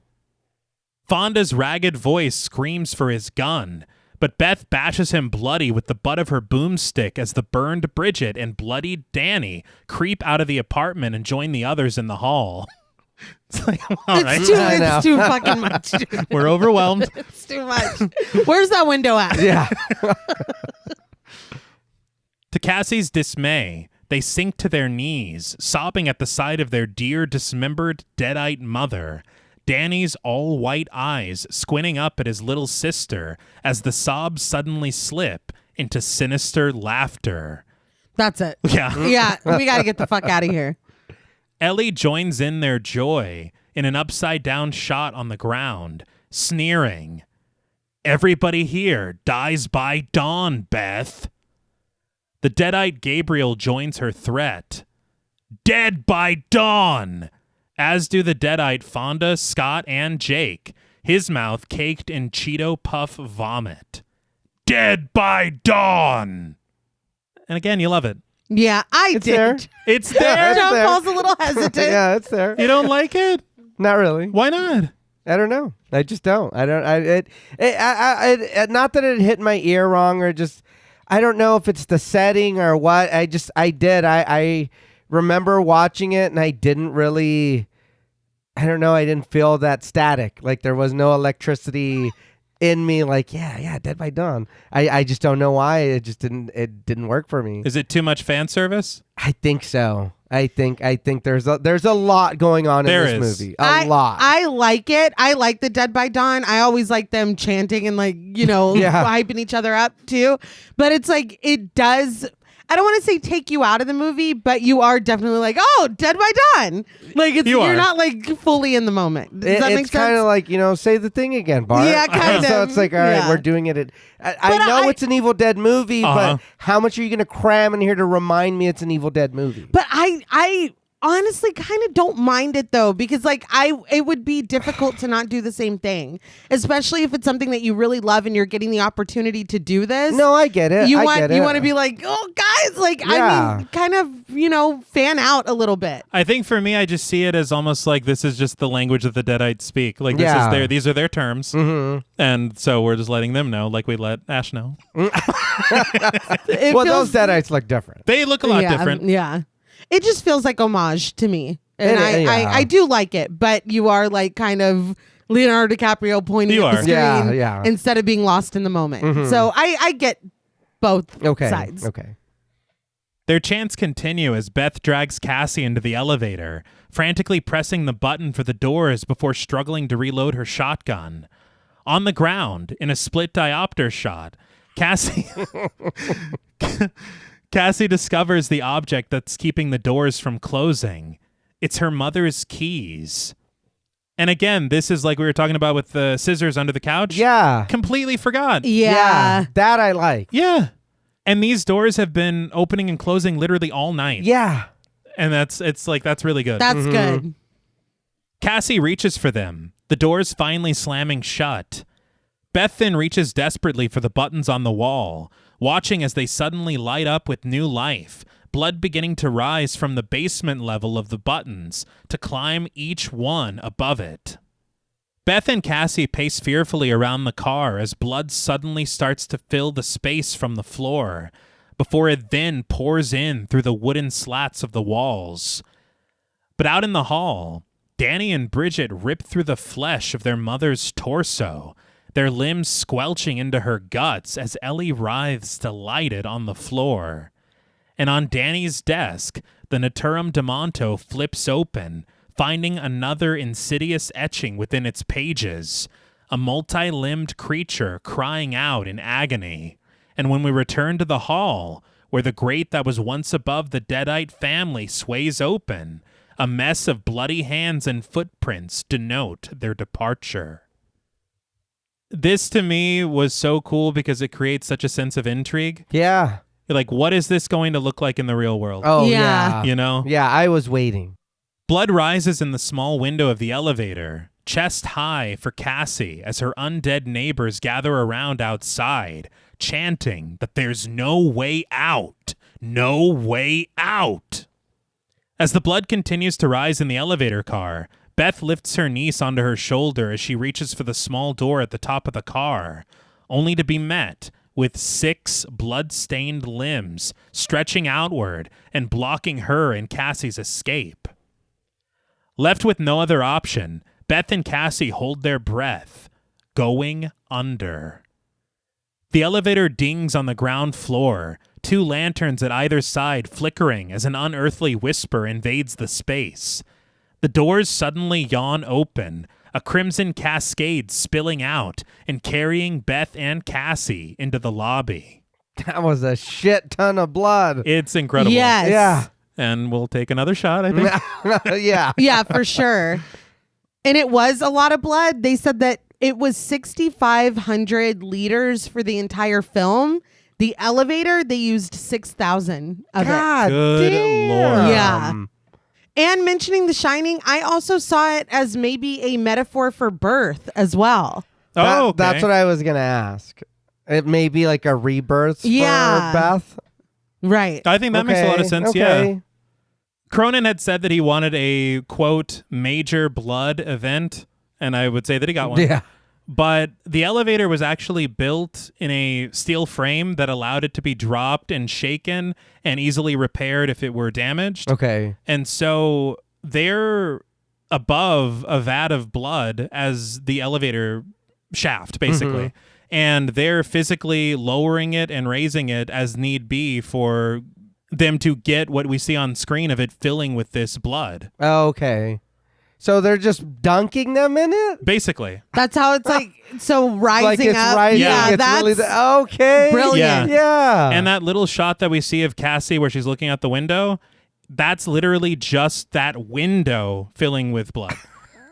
Fonda's ragged voice screams for his gun, But Beth bashes him bloody with the butt of her boomstick as the burned Bridget and bloodied Danny creep out of the apartment and join the others in the hall. It's like, all right. It's too fucking much. We're overwhelmed. It's too much. Where's that window at? Yeah. To Cassie's dismay, they sink to their knees, sobbing at the sight of their dear dismembered, deadite mother. Danny's all-white eyes squinting up at his little sister as the sobs suddenly slip into sinister laughter. That's it. Yeah. Yeah, we got to get the fuck out of here. Ellie joins in their joy in an upside-down shot on the ground, sneering. Everybody here dies by dawn, Beth. The deadite Gabriel joins her threat. Dead by dawn! As do the deadite Fonda, Scott, and Jake, his mouth caked in Cheeto Puff vomit. Dead by dawn! And again, you love it. Yeah, I It's did. there. It's there. John there. Paul's a little hesitant. Yeah, it's there. You don't like it? Not really. Why not? I don't know. I just don't. I don't. Not that it hit my ear wrong or just. I don't know if it's the setting or what. I remember watching it and I didn't really. I don't know. I didn't feel that static. Like there was no electricity in me. Like yeah, Dead by Dawn. I just don't know why. It just didn't. It didn't work for me. Is it too much fan service? I think so. I think there's a lot going on in this movie. A lot. I like it. I like the Dead by Dawn. I always like them chanting and hyping each other up too. But it's like it does. I don't want to say take you out of the movie, but you are definitely like, oh, Dead by Dawn. Like you're not like fully in the moment. Does that make sense? It's kind of like, say the thing again, Bart. Yeah, kind of. So it's like, all right, Yeah. we're doing it. I know it's an Evil Dead movie, but how much are you going to cram in here to remind me it's an Evil Dead movie? But I honestly kind of don't mind it though, because it would be difficult to not do the same thing, especially if it's something that you really love and you're getting the opportunity to do this. No, I get it. You I want get it. to be like, oh guys, I mean, kind of, fan out a little bit. I think for me, I just see it as almost like this is just the language that the Deadites speak. Like these are their terms. Mm-hmm. And so we're just letting them know, like we let Ash know. Those Deadites look different. They look a lot different. Yeah. It just feels like homage to me. And I do like it, but you are like kind of Leonardo DiCaprio pointing at the screen instead of being lost in the moment. Mm-hmm. So I get both sides. Okay. Their chants continue as Beth drags Cassie into the elevator, frantically pressing the button for the doors before struggling to reload her shotgun. On the ground, in a split diopter shot, Cassie discovers the object that's keeping the doors from closing. It's her mother's keys. And again, this is like we were talking about with the scissors under the couch. Yeah. Completely forgot. Yeah. That I like. Yeah. And these doors have been opening and closing literally all night. Yeah. And that's really good. That's good. Cassie reaches for them, the doors finally slamming shut. Beth then reaches desperately for the buttons on the wall, watching as they suddenly light up with new life, blood beginning to rise from the basement level of the buttons to climb each one above it. Beth and Cassie pace fearfully around the car as blood suddenly starts to fill the space from the floor, before it then pours in through the wooden slats of the walls. But out in the hall, Danny and Bridget rip through the flesh of their mother's torso, their limbs squelching into her guts as Ellie writhes delighted on the floor. And on Danny's desk, the Naturum Demonto flips open, finding another insidious etching within its pages, a multi-limbed creature crying out in agony. And when we return to the hall, where the grate that was once above the Deadite family sways open, a mess of bloody hands and footprints denote their departure. This to me was so cool because it creates such a sense of intrigue. Yeah. You're like, what is this going to look like in the real world? Oh, Yeah. yeah. You know? Yeah, I was waiting. Blood rises in the small window of the elevator, chest high for Cassie as her undead neighbors gather around outside, chanting that there's no way out. No way out. As the blood continues to rise in the elevator car, Beth lifts her niece onto her shoulder as she reaches for the small door at the top of the car, only to be met with 6 blood-stained limbs stretching outward and blocking her and Cassie's escape. Left with no other option, Beth and Cassie hold their breath, going under. The elevator dings on the ground floor, 2 lanterns at either side flickering as an unearthly whisper invades the space. The doors suddenly yawn open, a crimson cascade spilling out and carrying Beth and Cassie into the lobby. That was a shit ton of blood. It's incredible. Yes. Yeah. And we'll take another shot, I think. Yeah. Yeah, for sure. And it was a lot of blood. They said that it was 6,500 liters for the entire film. The elevator, they used 6,000 of God Good damn. Lord. Yeah. And mentioning The Shining, I also saw it as maybe a metaphor for birth as well. Okay. That's what I was going to ask. It may be like a rebirth Yeah. for Beth. Right. I think that makes a lot of sense, okay. yeah. Cronin had said that he wanted a, quote, major blood event, and I would say that he got one. Yeah. But the elevator was actually built in a steel frame that allowed it to be dropped and shaken and easily repaired if it were damaged. Okay. And so they're above a vat of blood as the elevator shaft, basically. Mm-hmm. And they're physically lowering it and raising it as need be for them to get what we see on screen of it filling with this blood. Okay. So they're just dunking them in it? Basically. That's how it's like, so rising Like it's up. rising. Yeah, it's that's really okay. brilliant. Yeah. And that little shot that we see of Cassie where she's looking out the window, that's literally just that window filling with blood.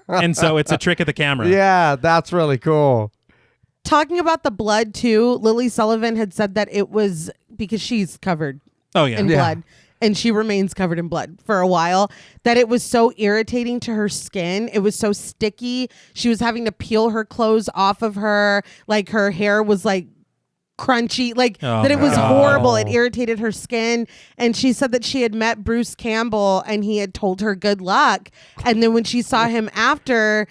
And so it's a trick of the camera. Yeah, that's really cool. Talking about the blood too, Lily Sullivan had said that it was because she's covered Oh, yeah. in Yeah. blood, and she remains covered in blood for a while, that it was so irritating to her skin. It was so sticky. She was having to peel her clothes off of her. Like her hair was like crunchy, like Oh, that it was no. horrible. It irritated her skin. And she said that she had met Bruce Campbell and he had told her good luck. And then when she saw him after,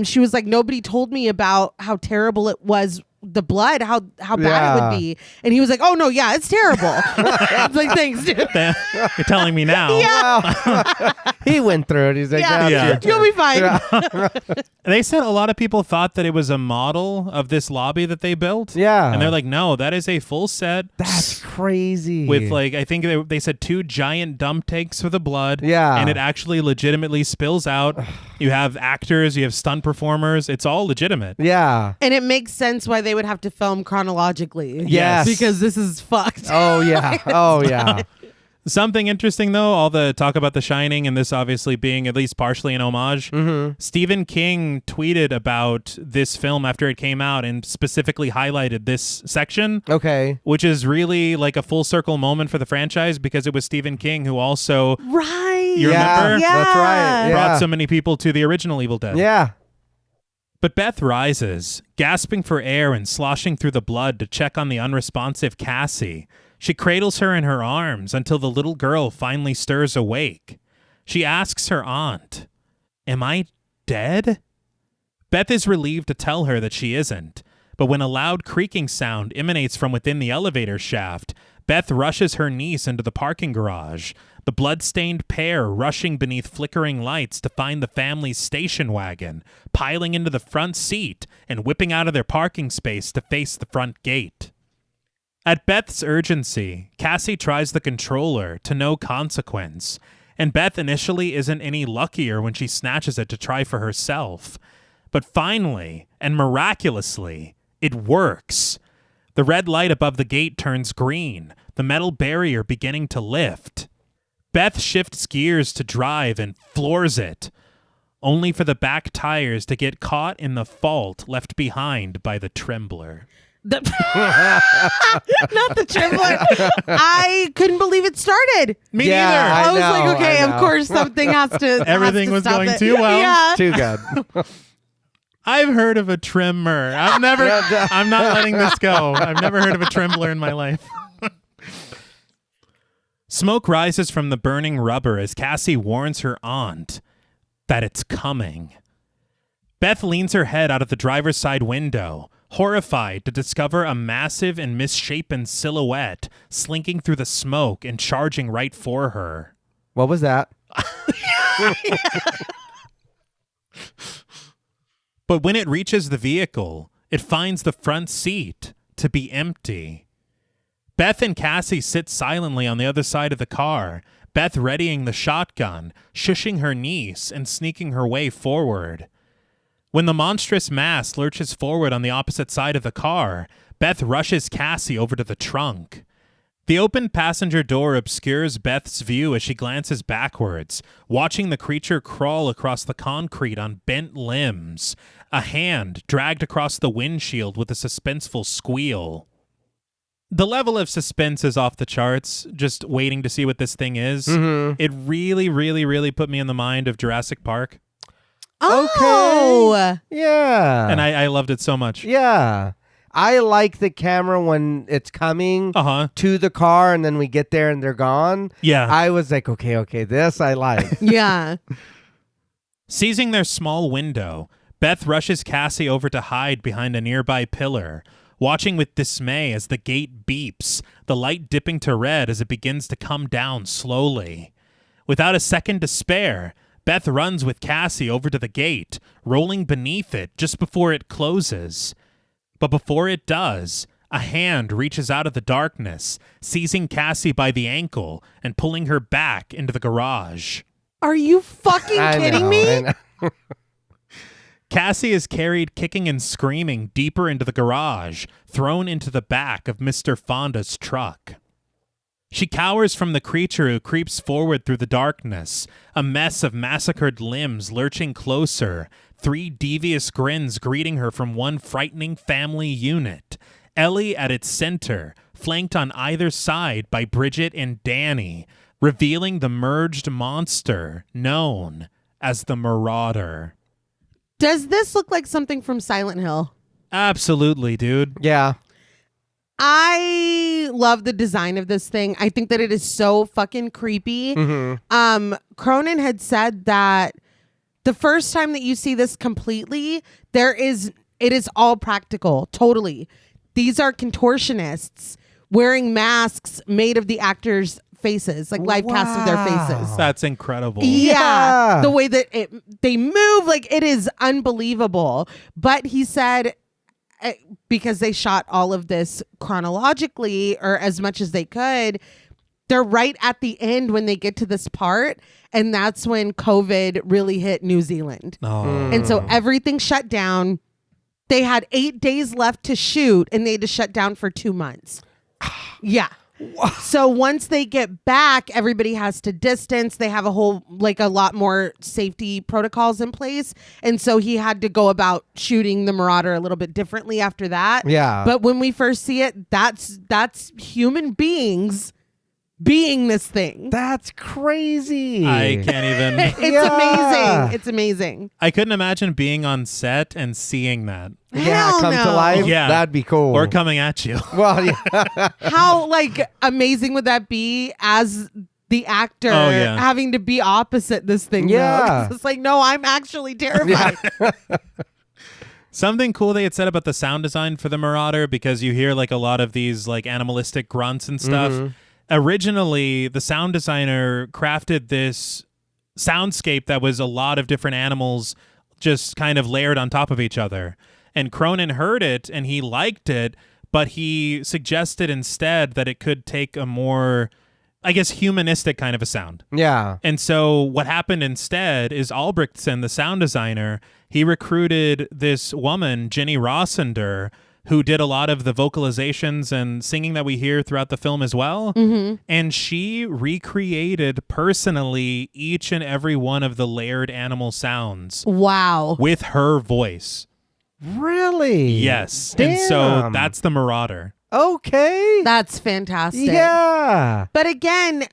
she was like, nobody told me about how terrible it was, the blood, how bad it Yeah. would be. And he was like, oh no, yeah, it's terrible. I was like, thanks, dude. You're telling me now. Yeah. He went through it. He's like, Yeah. "Ah, Yeah. shit." You'll be fine. They said a lot of people thought that it was a model of this lobby that they built. Yeah. And they're like, no, that is a full set. That's crazy. With like, I think they said 2 giant dump tanks for the blood. Yeah. And it actually legitimately spills out. You have actors, you have stunt performers. It's all legitimate. Yeah. And it makes sense why they would have to film chronologically. Yes. Because this is fucked. Oh, yeah. Oh, yeah. Something interesting, though, all the talk about The Shining and this obviously being at least partially an homage. Mm-hmm. Stephen King tweeted about this film after it came out and specifically highlighted this section, Okay. which is really like a full circle moment for the franchise because it was Stephen King who also Right. You yeah, remember? That's right. Yeah. brought so many people to the original Evil Dead. Yeah. But Beth rises, gasping for air and sloshing through the blood to check on the unresponsive Cassie. She cradles her in her arms until the little girl finally stirs awake. She asks her aunt, "Am I dead?" Beth is relieved to tell her that she isn't, but when a loud creaking sound emanates from within the elevator shaft, Beth rushes her niece into the parking garage, the blood-stained pair rushing beneath flickering lights to find the family's station wagon, piling into the front seat and whipping out of their parking space to face the front gate. At Beth's urgency, Cassie tries the controller to no consequence, and Beth initially isn't any luckier when she snatches it to try for herself. But finally, and miraculously, it works. The red light above the gate turns green, the metal barrier beginning to lift. Beth shifts gears to drive and floors it, only for the back tires to get caught in the fault left behind by the Trembler. Not the Trembler. I couldn't believe it started. Me Yeah, neither. I was know, like, okay, I of know. course something has to. Everything was stop going it. too well. Yeah. Too good. I've heard of a trimmer. I'm not letting this go. I've never heard of a trembler in my life. Smoke rises from the burning rubber as Cassie warns her aunt that it's coming. Beth leans her head out of the driver's side window, horrified to discover a massive and misshapen silhouette slinking through the smoke and charging right for her. What was that? But when it reaches the vehicle, it finds the front seat to be empty. Beth and Cassie sit silently on the other side of the car, Beth readying the shotgun, shushing her niece, and sneaking her way forward. When the monstrous mass lurches forward on the opposite side of the car, Beth rushes Cassie over to the trunk. The open passenger door obscures Beth's view as she glances backwards, watching the creature crawl across the concrete on bent limbs, a hand dragged across the windshield with a suspenseful squeal. The level of suspense is off the charts, just waiting to see what this thing is. Mm-hmm. It really, really, really put me in the mind of Jurassic Park. Oh! Okay. Yeah. And I loved it so much. Yeah. I like the camera when it's coming to the car and then we get there and they're gone. Yeah. I was like, okay, this I like. Yeah. Seizing their small window, Beth rushes Cassie over to hide behind a nearby pillar, watching with dismay as the gate beeps, the light dipping to red as it begins to come down slowly. Without a second to spare, Beth runs with Cassie over to the gate, rolling beneath it just before it closes. But before it does, a hand reaches out of the darkness, seizing Cassie by the ankle and pulling her back into the garage. Are you fucking kidding me? I know. Cassie is carried kicking and screaming deeper into the garage, thrown into the back of Mr. Fonda's truck. She cowers from the creature who creeps forward through the darkness, a mess of massacred limbs lurching closer, 3 devious grins greeting her from one frightening family unit. Ellie at its center, flanked on either side by Bridget and Danny, revealing the merged monster known as the Marauder. Does this look like something from Silent Hill? Absolutely, dude. Yeah. I love the design of this thing. I think that it is so fucking creepy. Mm-hmm. Cronin had said that the first time that you see this completely, it is all practical, totally. These are contortionists wearing masks made of the actors' faces, like live casts of their faces. That's incredible. Yeah. The way that they move, like it is unbelievable. But he said, because they shot all of this chronologically or as much as they could, they're right at the end when they get to this part. And that's when COVID really hit New Zealand. Oh. And so everything shut down. They had 8 days left to shoot and they had to shut down for 2 months. Yeah. So once they get back, everybody has to distance. They have a lot more safety protocols in place. And so he had to go about shooting the Marauder a little bit differently after that. Yeah. But when we first see it, that's human beings being this thing. That's crazy. I can't even. It's amazing. It's amazing. I couldn't imagine being on set and seeing that. Hell come no. to life. Yeah. That'd be cool. Or coming at you. Well, yeah. How amazing would that be as the actor having to be opposite this thing? Yeah. It's like, no, I'm actually terrified. Yeah. Something cool they had said about the sound design for the Marauder, because you hear a lot of these animalistic grunts and stuff. Mm-hmm. Originally, the sound designer crafted this soundscape that was a lot of different animals just kind of layered on top of each other. And Cronin heard it and he liked it, but he suggested instead that it could take a more, humanistic kind of a sound. Yeah. And so what happened instead is Albrechtsen, the sound designer, he recruited this woman, Jenny Rossender, who did a lot of the vocalizations and singing that we hear throughout the film as well. Mm-hmm. And she recreated personally each and every one of the layered animal sounds. Wow. With her voice. Really? Yes. Damn. And so that's the Marauder. Okay. That's fantastic. Yeah. But again,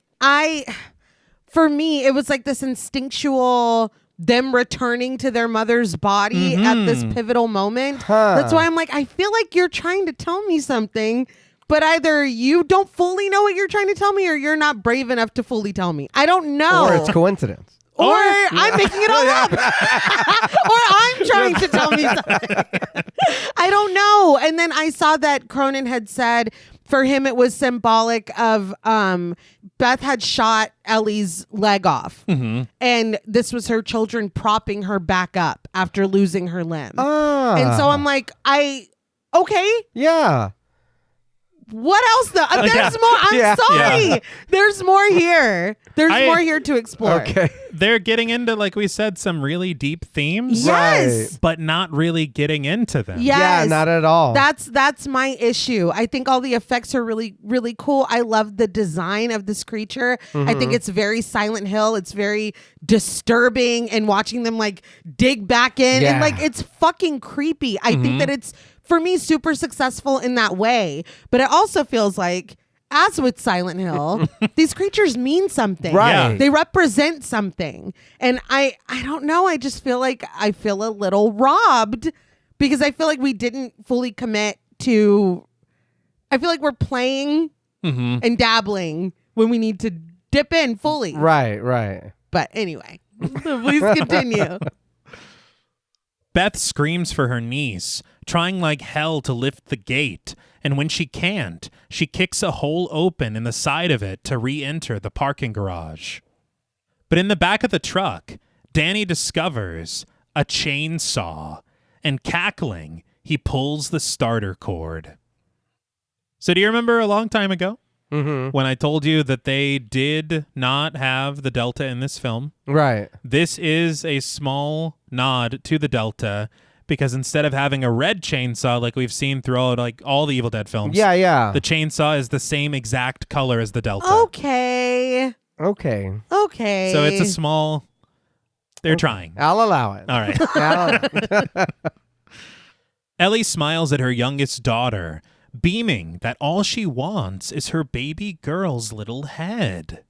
for me, it was like this instinctual, them returning to their mother's body at this pivotal moment. That's why I'm like, I feel like you're trying to tell me something, but either you don't fully know what you're trying to tell me or you're not brave enough to fully tell me. I don't know. Or it's coincidence. Or I'm making it all up. Or I'm trying to tell me something. I don't know. And then I saw that Cronin had said for him it was symbolic of Beth had shot Ellie's leg off. Mm-hmm. And this was her children propping her back up after losing her limb. And so I'm like, okay. Yeah. What else though? There's more. I'm sorry. Yeah. There's more here. There's more here to explore. Okay. They're getting into, like we said, some really deep themes. Yes. But not really getting into them. Yes. Yeah, not at all. That's my issue. I think all the effects are really, really cool. I love the design of this creature. I think it's very Silent Hill. It's very disturbing, and watching them like dig back in and like it's fucking creepy. I think that it's, for me, super successful in that way. But it also feels like, as with Silent Hill, these creatures mean something. Right. They represent something. And I don't know. I just feel like I feel a little robbed because I feel like we didn't fully commit to, I feel like we're playing and dabbling when we need to dip in fully. Right. But anyway, please continue. Beth screams for her niece, trying like hell to lift the gate, and when she can't, she kicks a hole open in the side of it to re-enter the parking garage. But in the back of the truck, Danny discovers a chainsaw, and cackling, he pulls the starter cord. So do you remember a long time ago when I told you that they did not have the Delta in this film? Right. This is a small nod to the Delta, because instead of having a red chainsaw like we've seen throughout like all the Evil Dead films, Yeah. the chainsaw is the same exact color as the Delta. Okay. So it's a small... They're trying. I'll allow it. All right. I'll allow it. Ellie smiles at her youngest daughter, beaming that all she wants is her baby girl's little head.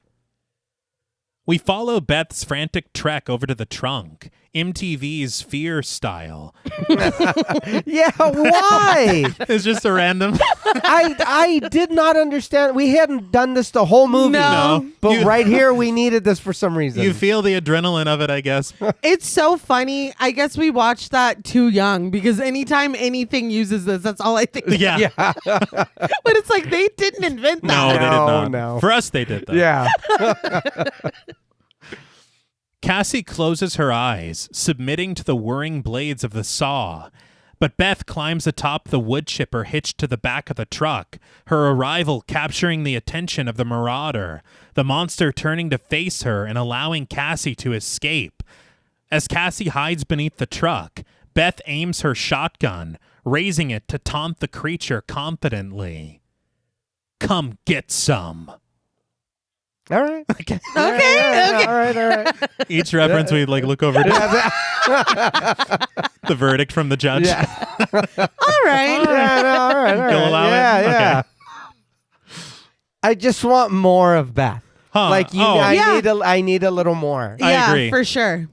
We follow Beth's frantic trek over to the trunk, MTV's Fear style. Yeah, why? It's just a random... I did not understand. We hadn't done this the whole movie. No. But right here, we needed this for some reason. You feel the adrenaline of it, I guess. It's so funny. I guess we watched that too young because anytime anything uses this, that's all I think. Yeah. But it's like they didn't invent that. No, they did not. No. For us, they did, though. Yeah. Cassie closes her eyes, submitting to the whirring blades of the saw. But Beth climbs atop the wood chipper hitched to the back of the truck, her arrival capturing the attention of the marauder, the monster turning to face her and allowing Cassie to escape. As Cassie hides beneath the truck, Beth aims her shotgun, raising it to taunt the creature confidently. "Come get some." All right. Okay. All right. Each reference we like look over to the verdict from the judge. Yeah. All right. All right. You'll allow it? Yeah. I just want more of Beth. Huh. Like I need a little more. I Yeah, agree. for sure.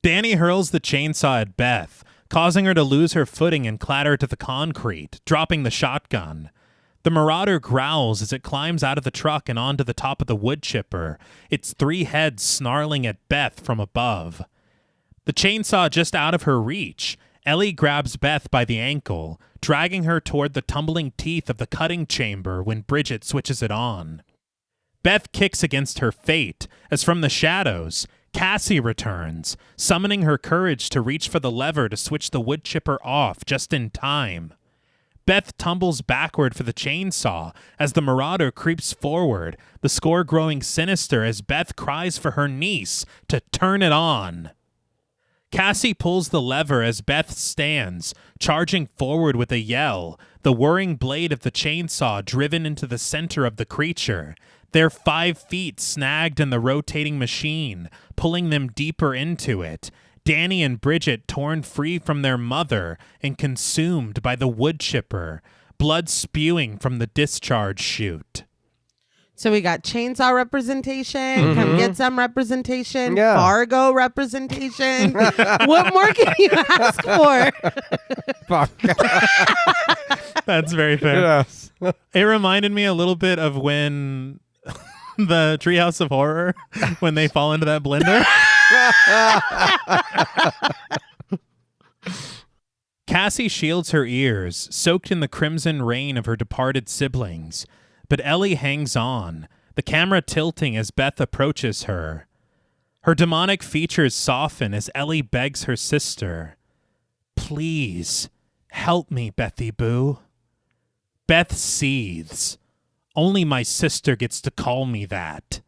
Danny hurls the chainsaw at Beth, causing her to lose her footing and clatter to the concrete, dropping the shotgun. The marauder growls as it climbs out of the truck and onto the top of the wood chipper, its three heads snarling at Beth from above. The chainsaw just out of her reach, Ellie grabs Beth by the ankle, dragging her toward the tumbling teeth of the cutting chamber when Bridget switches it on. Beth kicks against her fate as from the shadows, Cassie returns, summoning her courage to reach for the lever to switch the wood chipper off just in time. Beth tumbles backward for the chainsaw as the marauder creeps forward, the score growing sinister as Beth cries for her niece to turn it on. Cassie pulls the lever as Beth stands, charging forward with a yell, the whirring blade of the chainsaw driven into the center of the creature, their 5 feet snagged in the rotating machine, pulling them deeper into it. Danny and Bridget torn free from their mother and consumed by the wood chipper, blood spewing from the discharge chute. So we got chainsaw representation, come get some representation, Yeah. Fargo representation. What more can you ask for? Fuck. That's very fair. Yes. It reminded me a little bit of when the Treehouse of Horror, when they fall into that blender. Cassie shields her ears, soaked in the crimson rain of her departed siblings, but Ellie hangs on, the camera tilting as Beth approaches her. Her demonic features soften as Ellie begs her sister, "Please, help me, Bethy Boo." Beth seethes. Only my sister gets to call me that.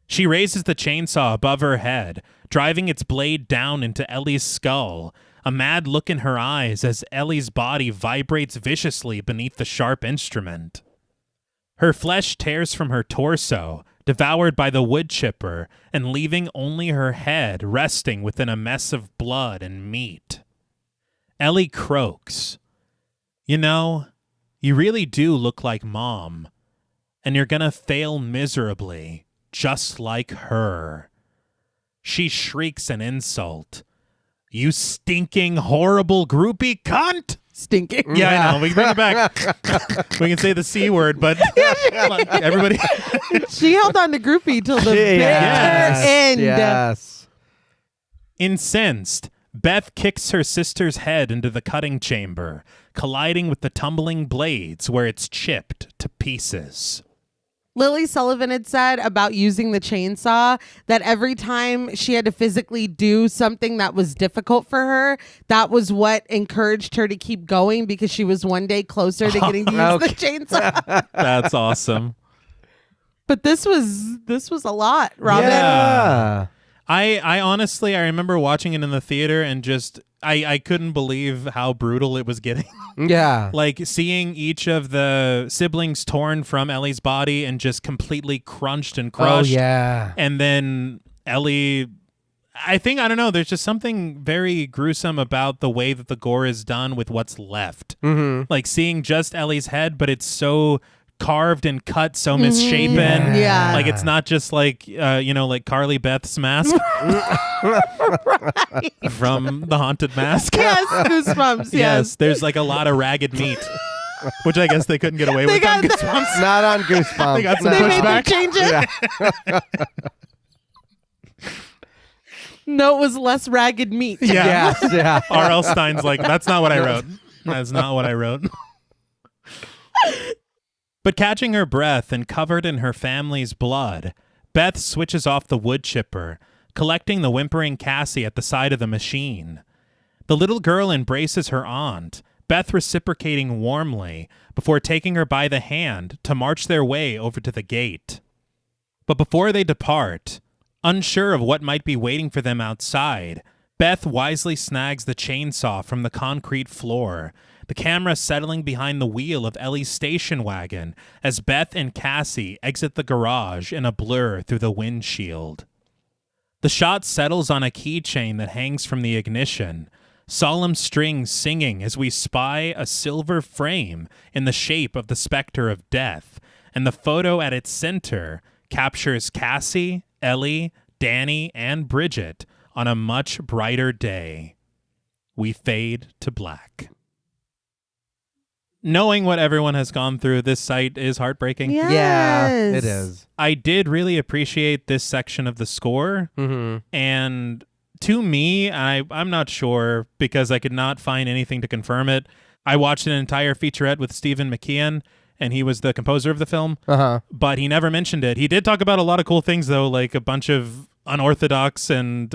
She raises the chainsaw above her head, driving its blade down into Ellie's skull, a mad look in her eyes as Ellie's body vibrates viciously beneath the sharp instrument. Her flesh tears from her torso, devoured by the wood chipper, and leaving only her head resting within a mess of blood and meat. Ellie croaks. "You know, you really do look like Mom, and you're gonna fail miserably, just like her." She shrieks an insult. "You stinking, horrible groupie cunt!" Stinking. Yeah, I know. We can bring it back. We can say the C word, but like, everybody. She held on to Groupie till the bitter end. Yes. Incensed, Beth kicks her sister's head into the cutting chamber, colliding with the tumbling blades where it's chipped to pieces. Lily Sullivan had said about using the chainsaw that every time she had to physically do something that was difficult for her, that was what encouraged her to keep going because she was one day closer to getting to use the chainsaw. That's awesome. But this was a lot, Robin. Yeah. I honestly, I remember watching it in the theater and just, I couldn't believe how brutal it was getting. Yeah. Like seeing each of the siblings torn from Ellie's body and just completely crunched and crushed. Oh, yeah. And then Ellie, I don't know, there's just something very gruesome about the way that the gore is done with what's left. Mm-hmm. Like seeing just Ellie's head, but it's so carved and cut, so misshapen. Yeah. Like it's not just like, like Carly Beth's mask from The Haunted Mask. Yes, Goosebumps. Yes, there's like a lot of ragged meat, which I guess they couldn't get away with on Goosebumps. Not on Goosebumps. They got some They made pushback. them change it. No, it was less ragged meat. Yeah. Yes, yeah. R.L. Stein's like, that's not what I wrote. That's not what I wrote. But catching her breath and covered in her family's blood, Beth switches off the wood chipper, collecting the whimpering Cassie at the side of the machine. The little girl embraces her aunt, Beth reciprocating warmly, before taking her by the hand to march their way over to the gate. But before they depart, unsure of what might be waiting for them outside, Beth wisely snags the chainsaw from the concrete floor, the camera settling behind the wheel of Ellie's station wagon as Beth and Cassie exit the garage in a blur through the windshield. The shot settles on a keychain that hangs from the ignition, solemn strings singing as we spy a silver frame in the shape of the specter of death, and the photo at its center captures Cassie, Ellie, Danny, and Bridget on a much brighter day. We fade to black. Knowing what everyone has gone through, this sight is heartbreaking. Yes. Yeah, it is. I did really appreciate this section of the score. Mm-hmm. And to me, I'm not sure because I could not find anything to confirm it. I watched an entire featurette with Stephen McKeon, and he was the composer of the film, but he never mentioned it. He did talk about a lot of cool things, though, like a bunch of unorthodox and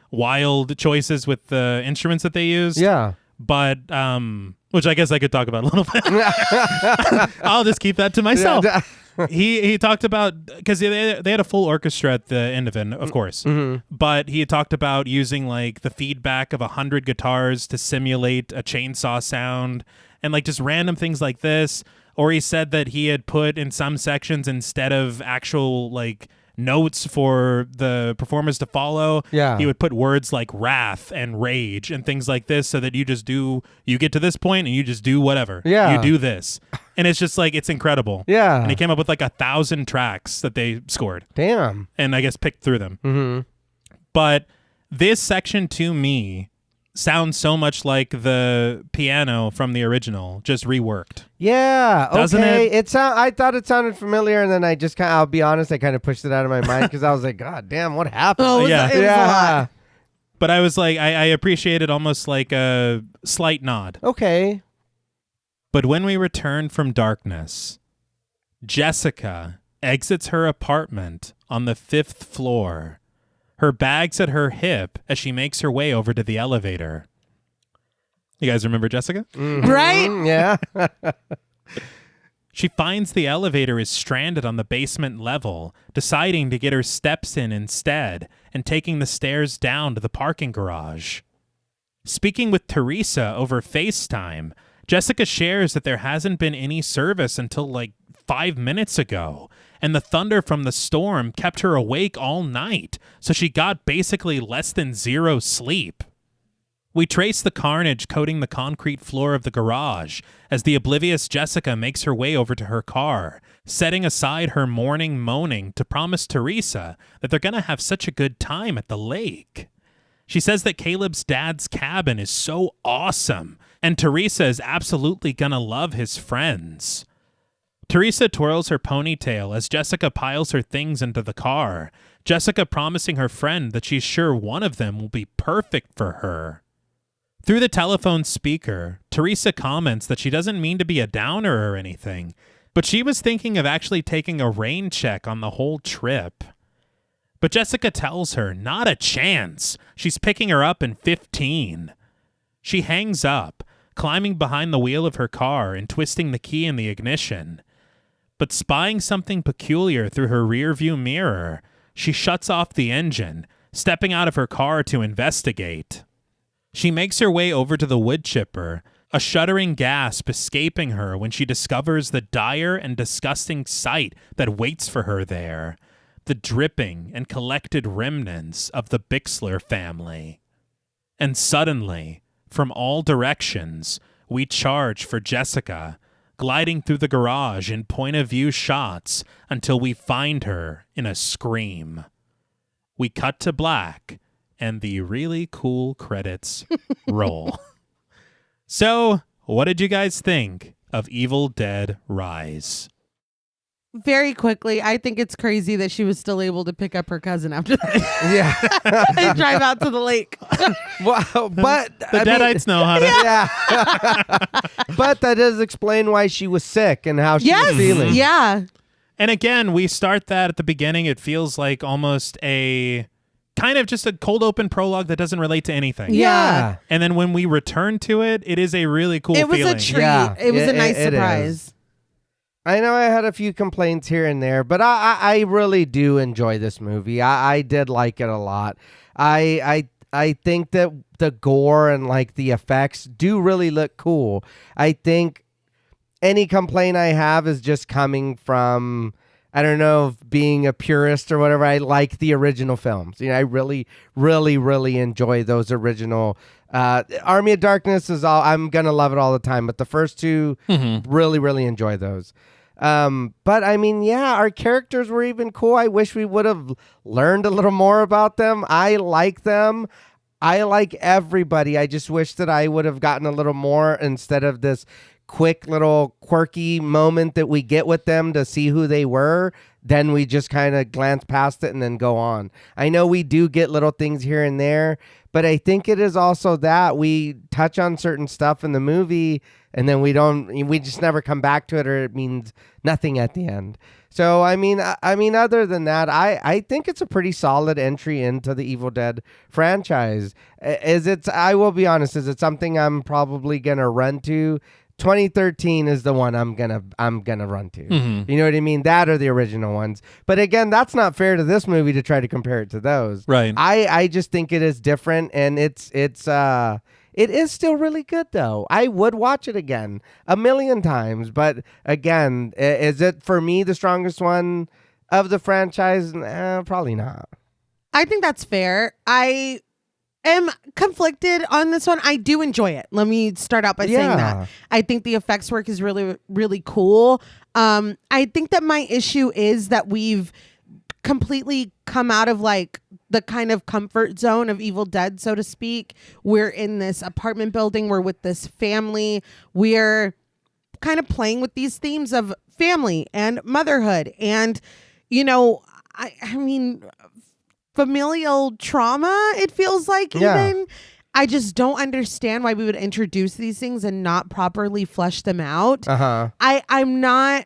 wild choices with the instruments that they used. Yeah. But, which I guess I could talk about a little bit. I'll just keep that to myself. Yeah. He talked about, because they had a full orchestra at the end of it, of course. Mm-hmm. But he talked about using like the feedback of 100 guitars to simulate a chainsaw sound and like just random things like this. Or he said that he had put in some sections, instead of actual like notes for the performers to follow, he would put words like wrath and rage and things like this, so that you get to this point and you just do whatever. You do this. And it's just like, it's incredible. Yeah. And he came up with like 1,000 tracks that they scored. Damn. And I guess picked through them. Mm-hmm. But this section to me sounds so much like the piano from the original, just reworked. Yeah. Doesn't okay. it? I thought it sounded familiar, and then I just I'll be honest, I kind of pushed it out of my mind because I was like, God damn, what happened? Oh, it was a lot. But I was like, I appreciated almost like a slight nod. Okay. But when we return from darkness, Jessica exits her apartment on the 5th floor, her bags at her hip as she makes her way over to the elevator. You guys remember Jessica? Mm-hmm. Right? Yeah. She finds the elevator is stranded on the basement level, deciding to get her steps in instead and taking the stairs down to the parking garage. Speaking with Teresa over FaceTime, Jessica shares that there hasn't been any service until like 5 minutes ago, and the thunder from the storm kept her awake all night, so she got basically less than 0 sleep. We trace the carnage coating the concrete floor of the garage as the oblivious Jessica makes her way over to her car, setting aside her morning moaning to promise Teresa that they're going to have such a good time at the lake. She says that Caleb's dad's cabin is so awesome, and Teresa is absolutely going to love his friends. Teresa twirls her ponytail as Jessica piles her things into the car, Jessica promising her friend that she's sure one of them will be perfect for her. Through the telephone speaker, Teresa comments that she doesn't mean to be a downer or anything, but she was thinking of actually taking a rain check on the whole trip. But Jessica tells her, not a chance. She's picking her up in 15. She hangs up, climbing behind the wheel of her car and twisting the key in the ignition. But spying something peculiar through her rearview mirror, she shuts off the engine, stepping out of her car to investigate. She makes her way over to the wood chipper, a shuddering gasp escaping her when she discovers the dire and disgusting sight that waits for her there, the dripping and collected remnants of the Bixler family. And suddenly, from all directions, we charge for Jessica, gliding through the garage in point-of-view shots until we find her in a scream. We cut to black, and the really cool credits roll. So, what did you guys think of Evil Dead Rise? Very quickly, I think it's crazy that she was still able to pick up her cousin after that. Yeah. And drive out to the lake. Well, but The Deadites know how to... Yeah. But that does explain why she was sick and how she was feeling. Yeah. And again, we start that at the beginning. It feels like almost a... kind of just a cold open prologue that doesn't relate to anything. Yeah. And then when we return to it, it is a really cool feeling. It was a treat. Yeah, it was a nice it surprise. is. I know I had a few complaints here and there, but I really do enjoy this movie. I did like it a lot. I think that the gore and like the effects do really look cool. I think any complaint I have is just coming from, I don't know, being a purist or whatever. I like the original films. You know, I really, really, really enjoy those original. Army of Darkness is all, I'm gonna love it all the time, but the first two, really, really enjoy those. But I mean, yeah, our characters were even cool. I wish we would have learned a little more about them. I like them. I like everybody. I just wish that I would have gotten a little more instead of this quick little quirky moment that we get with them to see who they were. Then we just kind of glance past it and then go on. I know we do get little things here and there, but I think it is also that we touch on certain stuff in the movie and then we just never come back to it, or it means nothing at the end. So, I mean, other than that, I think it's a pretty solid entry into the Evil Dead franchise. I will be honest, is it something I'm probably going to run to? 2013 is the one I'm gonna run to. You know what I mean? That or the original ones. But again, that's not fair to this movie to try to compare it to those. Right. I just think it is different, and it is still really good though. I would watch it again 1,000,000 times. But again, is it for me the strongest one of the franchise? Probably not. I think that's fair. I am conflicted on this one. I do enjoy it. Let me start out by saying that. I think the effects work is really, really cool. I think that my issue is that we've completely come out of like the kind of comfort zone of Evil Dead, so to speak. We're in this apartment building. We're with this family. We're kind of playing with these themes of family and motherhood. And, you know, I mean, familial trauma, it feels like. Yeah. Even I just don't understand why we would introduce these things and not properly flesh them out. I'm not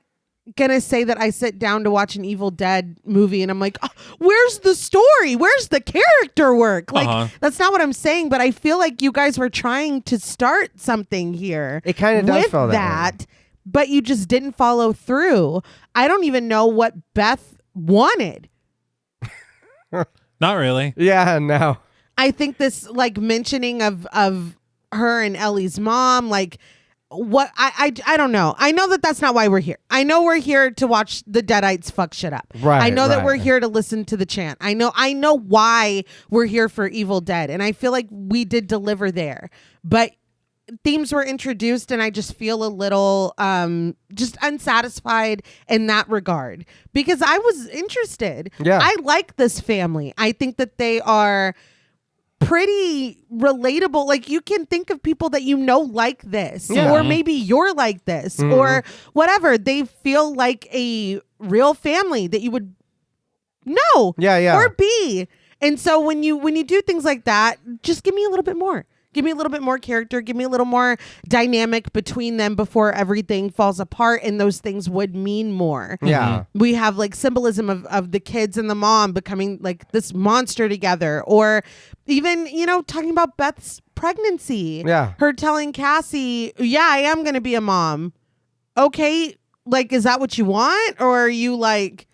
gonna say that I sit down to watch an Evil Dead movie and I'm like, oh, where's the story? Where's the character work? Like, that's not what I'm saying, but I feel like you guys were trying to start something here. It kind of does with feel that way. But you just didn't follow through. I don't even know what Beth wanted. Not really. Yeah, no. I think this like mentioning of her and Ellie's mom, like what I don't know. I know that that's not why we're here. I know we're here to watch the Deadites fuck shit up. Right. I know that we're here to listen to the chant. I know why we're here for Evil Dead, and I feel like we did deliver there. But themes were introduced, and I just feel a little just unsatisfied in that regard because I was interested. Yeah. I like this family. I think that they are pretty relatable. Like you can think of people that you know like this, or maybe you're like this, or whatever. They feel like a real family that you would know, or be. And so when you do things like that, just give me a little bit more. Give me a little bit more character. Give me a little more dynamic between them before everything falls apart, and those things would mean more. Yeah. We have like symbolism of the kids and the mom becoming like this monster together, or even, talking about Beth's pregnancy. Yeah. Her telling Cassie, yeah, I am going to be a mom. Okay. Like, is that what you want? Or are you like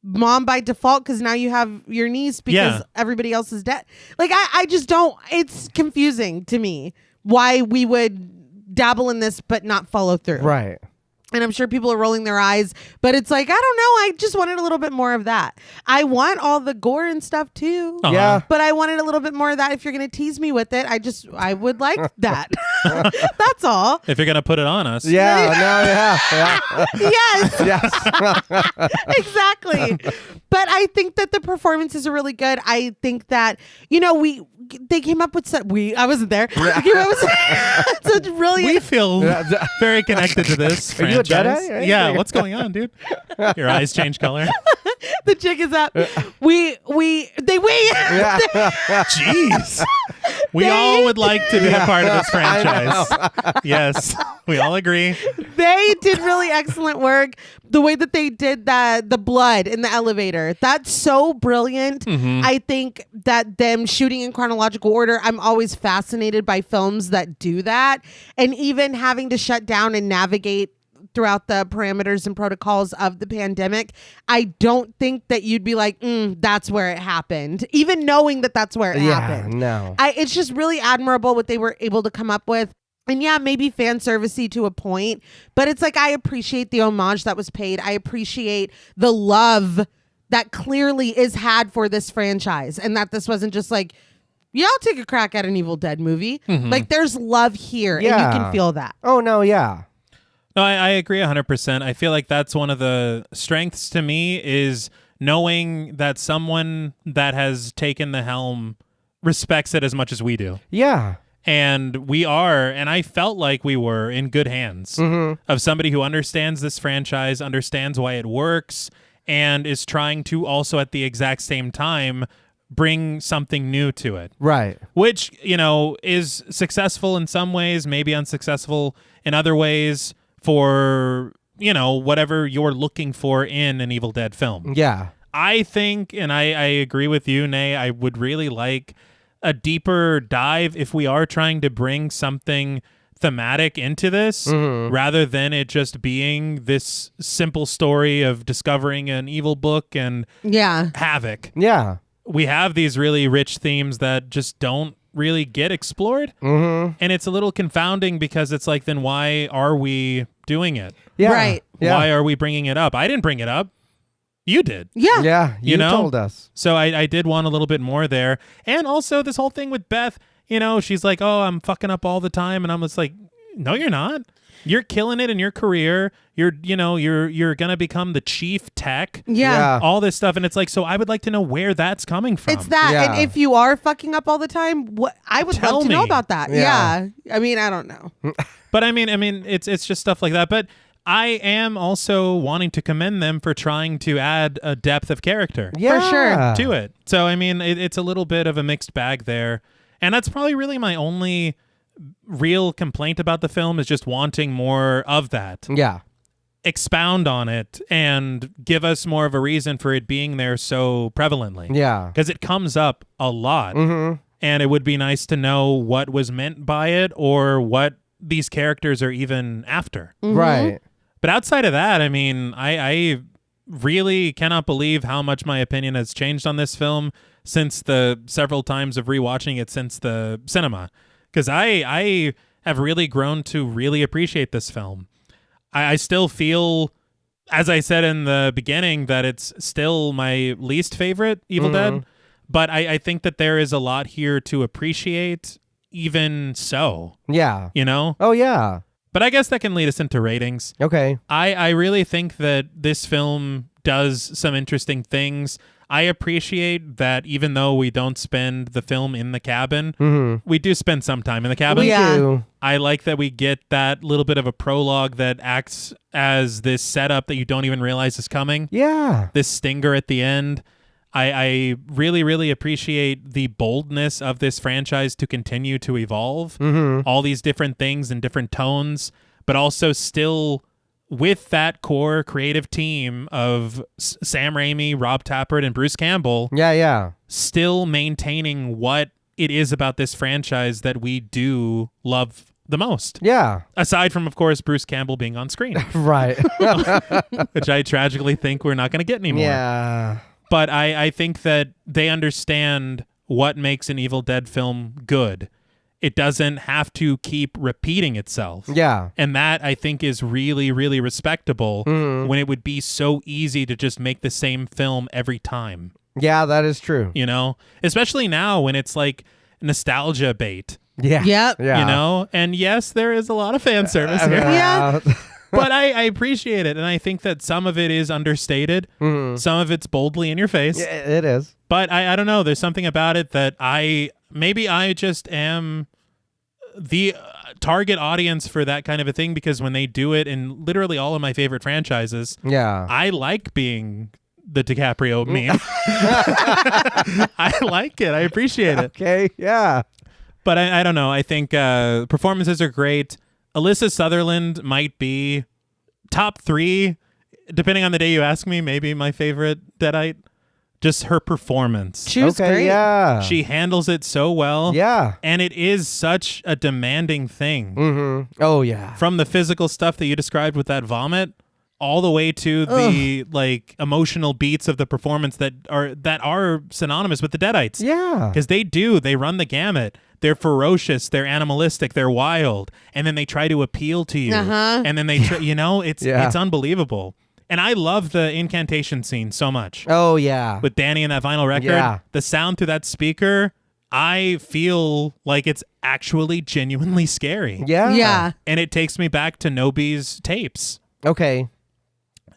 mom by default because now you have your niece because everybody else is dead? Like, I just don't, it's confusing to me why we would dabble in this but not follow through. Right. And I'm sure people are rolling their eyes, but it's like, I don't know. I just wanted a little bit more of that. I want all the gore and stuff too. Yeah. But I wanted a little bit more of that. If you're going to tease me with it, I would like that. That's all. If you're going to put it on us. Yeah. No, yeah. Yes. Exactly. But I think that the performances are really good. I think that, they came up with I wasn't there. They came up with such brilliant. We feel very connected to this franchise. Are you a Jedi? Right? Yeah, what's going on, dude? Your eyes change color. The jig is up. We. Jeez. We all would like to be a part of this franchise. Yes, we all agree. They did really excellent work. The way that they did the blood in the elevator, that's so brilliant. I think that them shooting in chronological order, I'm always fascinated by films that do that. And even having to shut down and navigate throughout the parameters and protocols of the pandemic, I don't think that you'd be like, that's where it happened. Even knowing that that's where it happened. No. It's just really admirable what they were able to come up with. And yeah, maybe fan servicey to a point, but it's like, I appreciate the homage that was paid. I appreciate the love that clearly is had for this franchise, and that this wasn't just like, yeah, I'll take a crack at an Evil Dead movie. Like, there's love here, and you can feel that. Oh, no, yeah. No, I agree 100%. I feel like that's one of the strengths to me, is knowing that someone that has taken the helm respects it as much as we do. Yeah. And we are, and I felt like we were in good hands of somebody who understands this franchise, understands why it works, and is trying to also at the exact same time bring something new to it. Right. Which, is successful in some ways, maybe unsuccessful in other ways for, whatever you're looking for in an Evil Dead film. Yeah. I think, and I agree with you, Nay, I would really like a deeper dive if we are trying to bring something thematic into this, rather than it just being this simple story of discovering an evil book and havoc. Yeah. We have these really rich themes that just don't really get explored. And it's a little confounding because it's like, then why are we doing it? Yeah. Right. Yeah. Why are we bringing it up? I didn't bring it up. You did. Yeah. Yeah. You told us. So I did want a little bit more there. And also this whole thing with Beth, she's like, oh, I'm fucking up all the time. And I'm just like, no, you're not. You're killing it in your career. You're going to become the chief tech. Yeah. All this stuff. And it's like, so I would like to know where that's coming from. It's that. Yeah. And if you are fucking up all the time, I would Tell love to know me. about that. Yeah. I mean, I don't know. But I mean, it's just stuff like that. But I am also wanting to commend them for trying to add a depth of character Yeah. For sure. to it. So, I mean, it's a little bit of a mixed bag there. And that's probably really my only real complaint about the film is just wanting more of that. Yeah. Expound on it and give us more of a reason for it being there so prevalently. Yeah. Because it comes up a lot. Mm-hmm. And it would be nice to know what was meant by it or what these characters are even after. Right. But outside of that, I mean, I really cannot believe how much my opinion has changed on this film since the several times of rewatching it since the cinema. Because I have really grown to really appreciate this film. I still feel, as I said in the beginning, that it's still my least favorite Evil Dead. But I think that there is a lot here to appreciate, even so. Yeah. You know? Oh, yeah. But I guess that can lead us into ratings. Okay. I really think that this film does some interesting things. I appreciate that even though we don't spend the film in the cabin, we do spend some time in the cabin. We do. I like that we get that little bit of a prologue that acts as this setup that you don't even realize is coming. Yeah. This stinger at the end. I really, really appreciate the boldness of this franchise to continue to evolve. All these different things and different tones, but also still with that core creative team of Sam Raimi, Rob Tappert, and Bruce Campbell. Yeah, yeah. Still maintaining what it is about this franchise that we do love the most. Yeah. Aside from, of course, Bruce Campbell being on screen, Right. which I tragically think we're not going to get anymore. Yeah. But I think that they understand what makes an Evil Dead film good. It doesn't have to keep repeating itself. Yeah. And that, I think, is really, really respectable when it would be so easy to just make the same film every time. Yeah, that is true. You know? Especially now when it's like nostalgia bait. Yeah. Yep. Yeah. You know? And yes, there is a lot of fan service here. Yeah. But I appreciate it. And I think that some of it is understated. Some of it's boldly in your face. Yeah, it is. But I don't know. There's something about it that maybe I just am the target audience for that kind of a thing, because when they do it in literally all of my favorite franchises, Yeah. I like being the DiCaprio meme. I like it. I appreciate it. Okay. Yeah. But I don't know. I think performances are great. Alyssa Sutherland might be top 3, depending on the day you ask me, maybe my favorite Deadite. Just her performance. She was Okay. great. Yeah. She handles it so well. Yeah. And it is such a demanding thing. Oh, yeah. From the physical stuff that you described with that vomit, all the way to the like emotional beats of the performance that are synonymous with the Deadites. Yeah. Because they run the gamut. They're ferocious, they're animalistic, they're wild, and then they try to appeal to you. And then they it's unbelievable. And I love the incantation scene so much. Oh, yeah. With Danny and that vinyl record, Yeah. the sound through that speaker, I feel like it's actually genuinely scary. Yeah. Yeah. And it takes me back to Nobi's tapes. Okay.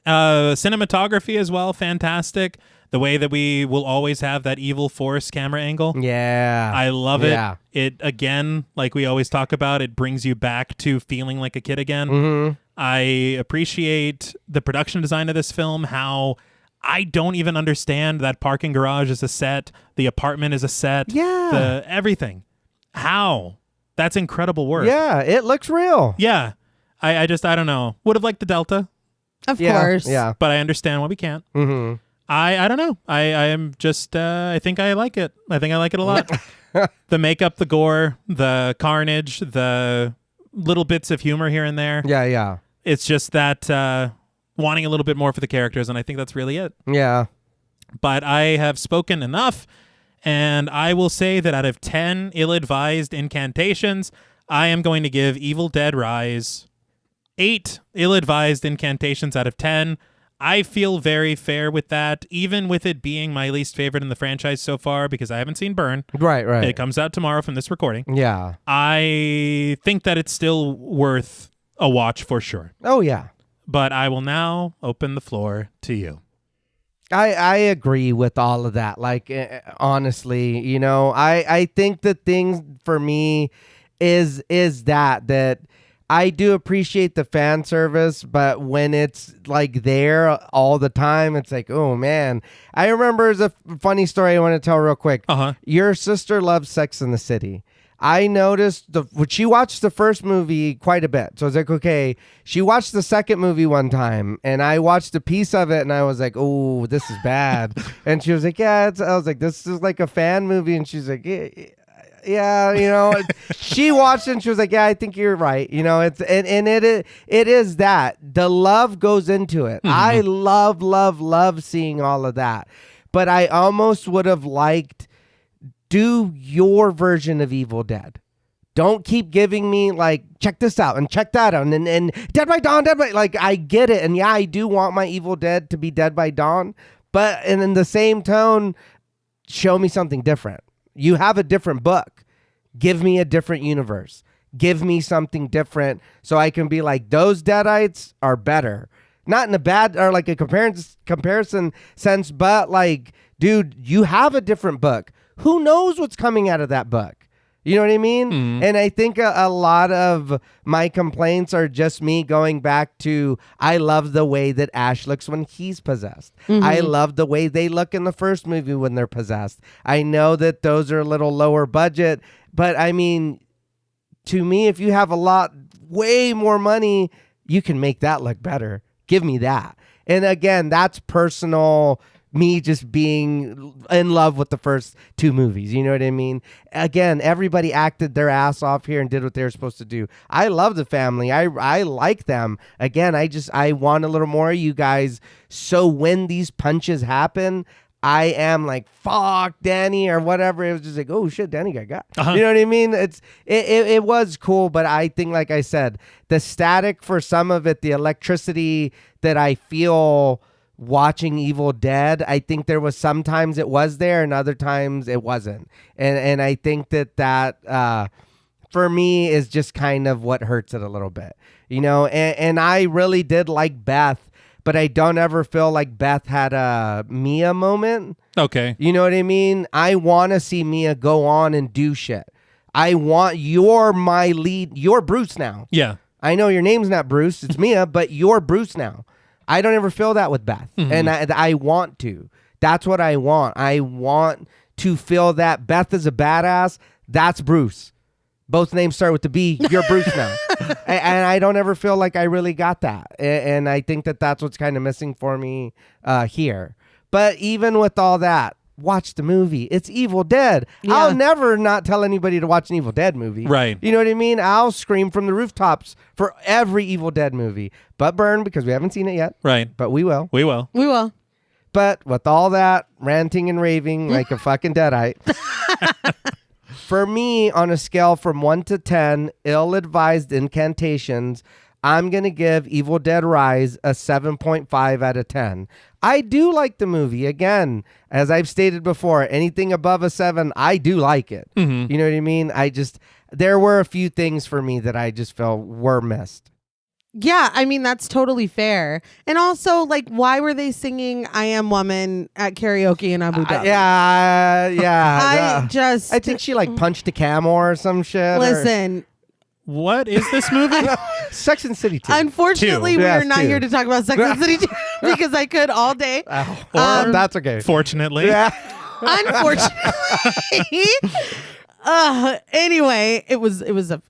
Cinematography as well, fantastic. The way that we will always have that evil force camera angle. Yeah. I love it. Yeah. It, again, like we always talk about, it brings you back to feeling like a kid again. I appreciate the production design of this film, how I don't even understand that parking garage is a set, the apartment is a set, Yeah. everything. How? That's incredible work. Yeah. It looks real. Yeah. I don't know. Would have liked the Delta, Of Yeah. course. Yeah. but I understand why we can't. I don't know. I am just, I think I like it. I think I like it a lot. The makeup, the gore, the carnage, the little bits of humor here and there. Yeah. Yeah. It's just that wanting a little bit more for the characters, and I think that's really it. Yeah. But I have spoken enough, and I will say that out of 10 ill-advised incantations, I am going to give Evil Dead Rise 8 ill-advised incantations out of 10. I feel very fair with that, even with it being my least favorite in the franchise so far, because I haven't seen Burn. Right. Right. It comes out tomorrow from this recording. Yeah. I think that it's still worth a watch for sure. Oh, yeah. But I will now open the floor to you. I agree with all of that. Like, honestly, you know, I think the thing for me is that I do appreciate the fan service, but when it's like there all the time, it's like, oh man. I remember there's a funny story I want to tell real quick. Your sister loves Sex and the City. I noticed she watched the first movie quite a bit. So I was like, okay, she watched the second movie one time and I watched a piece of it and I was like, oh, this is bad. And she was like, yeah, I was like, this is like a fan movie. And she's like, yeah, you know, she watched it and she was like, yeah, I think you're right. You know, it is that the love goes into it. I love seeing all of that, but I almost would have liked, do your version of Evil Dead. Don't keep giving me like, check this out and check that out and Dead by Dawn, like I get it. And yeah, I do want my Evil Dead to be Dead by Dawn, but and in the same tone, show me something different. You have a different book. Give me a different universe. Give me something different so I can be like, those Deadites are better. Not in a bad or like a comparison sense, but like, dude, you have a different book. Who knows what's coming out of that book? You know what I mean? And I think a lot of my complaints are just me going back to, I love the way that Ash looks when he's possessed. I love the way they look in the first movie when they're possessed. I know that those are a little lower budget, but I mean, to me, if you have way more money, you can make that look better. Give me that. And again, that's personal, me just being in love with the first two movies. You know what I mean? Again, everybody acted their ass off here and did what they were supposed to do. I love the family. I like them. Again, I want a little more of you guys. So when these punches happen, I am like, fuck Danny or whatever. It was just like, oh shit, Danny got. You know what I mean? It was cool, but I think, like I said, the static for some of it, the electricity that I feel watching Evil Dead, I think there was sometimes it was there and other times it wasn't. And I think that for me is just kind of what hurts it a little bit, you know, and I really did like Beth, but I don't ever feel like Beth had a Mia moment. Okay. You know what I mean? I want to see Mia go on and do shit. You're my lead. You're Bruce now. Yeah. I know your name's not Bruce. It's Mia, but you're Bruce now. I don't ever feel that with Beth. And I want to. That's what I want. I want to feel that Beth is a badass. That's Bruce. Both names start with the B. You're Bruce now. And I don't ever feel like I really got that. And I think that that's what's kind of missing for me here. But even with all that, watch the movie. It's Evil Dead. Yeah. I'll never not tell anybody to watch an Evil Dead movie. Right. You know what I mean? I'll scream from the rooftops for every Evil Dead movie. But burn, because we haven't seen it yet. Right. But we will. We will. We will. But with all that ranting and raving like a fucking deadite, for me, on a scale from 1 to 10, ill-advised incantations, I'm going to give Evil Dead Rise a 7.5 out of 10. I do like the movie. Again, as I've stated before, anything above a 7, I do like it. You know what I mean? There were a few things for me that I just felt were missed. Yeah, I mean, that's totally fair. And also, like, why were they singing I Am Woman at karaoke in Abu Dhabi? I think she, like, punched a camel or some shit. Listen. What is this movie? Sex and the City 2. Unfortunately, we are not here to talk about Sex and the City 2 because I could all day. That's okay. Fortunately. Yeah. Unfortunately. Anyway,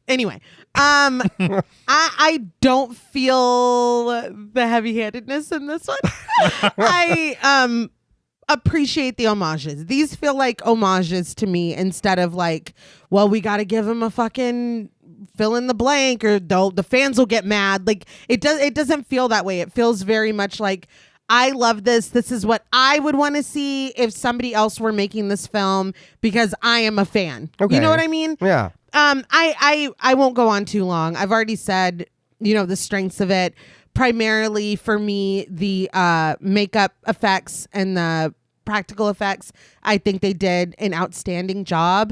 anyway. I don't feel the heavy-handedness in this one. I appreciate the homages. These feel like homages to me instead of like, well, we got to give him a fucking fill in the blank or the fans will get mad. Like it doesn't feel that way. It feels very much like, I love this. This is what I would want to see if somebody else were making this film because I am a fan. Okay. You know what I mean? Yeah. I won't go on too long. I've already said, you know, the strengths of it. Primarily for me, the makeup effects and the practical effects. I think they did an outstanding job.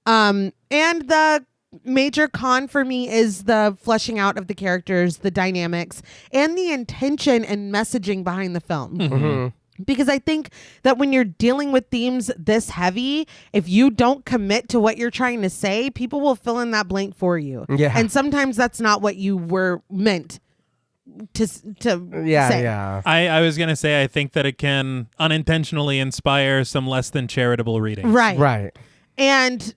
And the major con for me is the fleshing out of the characters, the dynamics, and the intention and messaging behind the film. Because I think that when you're dealing with themes this heavy, if you don't commit to what you're trying to say, people will fill in that blank for you. Yeah. And sometimes that's not what you were meant to say. Yeah. I was going to say, I think that it can unintentionally inspire some less than charitable readings. Right. And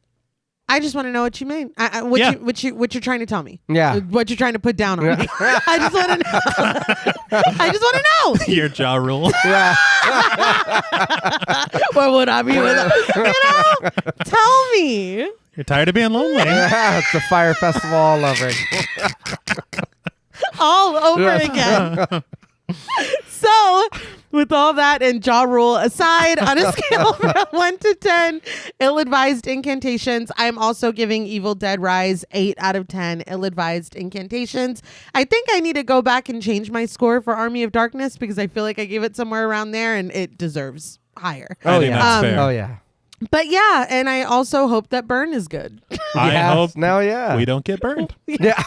I just want to know what you mean. What you're trying to tell me. Yeah. What you're trying to put down on me. I just want to know. I just want to know. Your jaw rule. Yeah. What would I be with? Tell me. You're tired of being lonely. Yeah, it's the Fire Festival all over. All over again. So, with all that and jaw rule aside, on a scale from 1 to 10, ill-advised incantations, I'm also giving Evil Dead Rise 8 out of 10 ill-advised incantations. I think I need to go back and change my score for Army of Darkness because I feel like I gave it somewhere around there and it deserves higher. I think that's fair. Oh, yeah. But yeah, and I also hope that Burn is good. I hope now, yeah. we don't get burned. Yeah.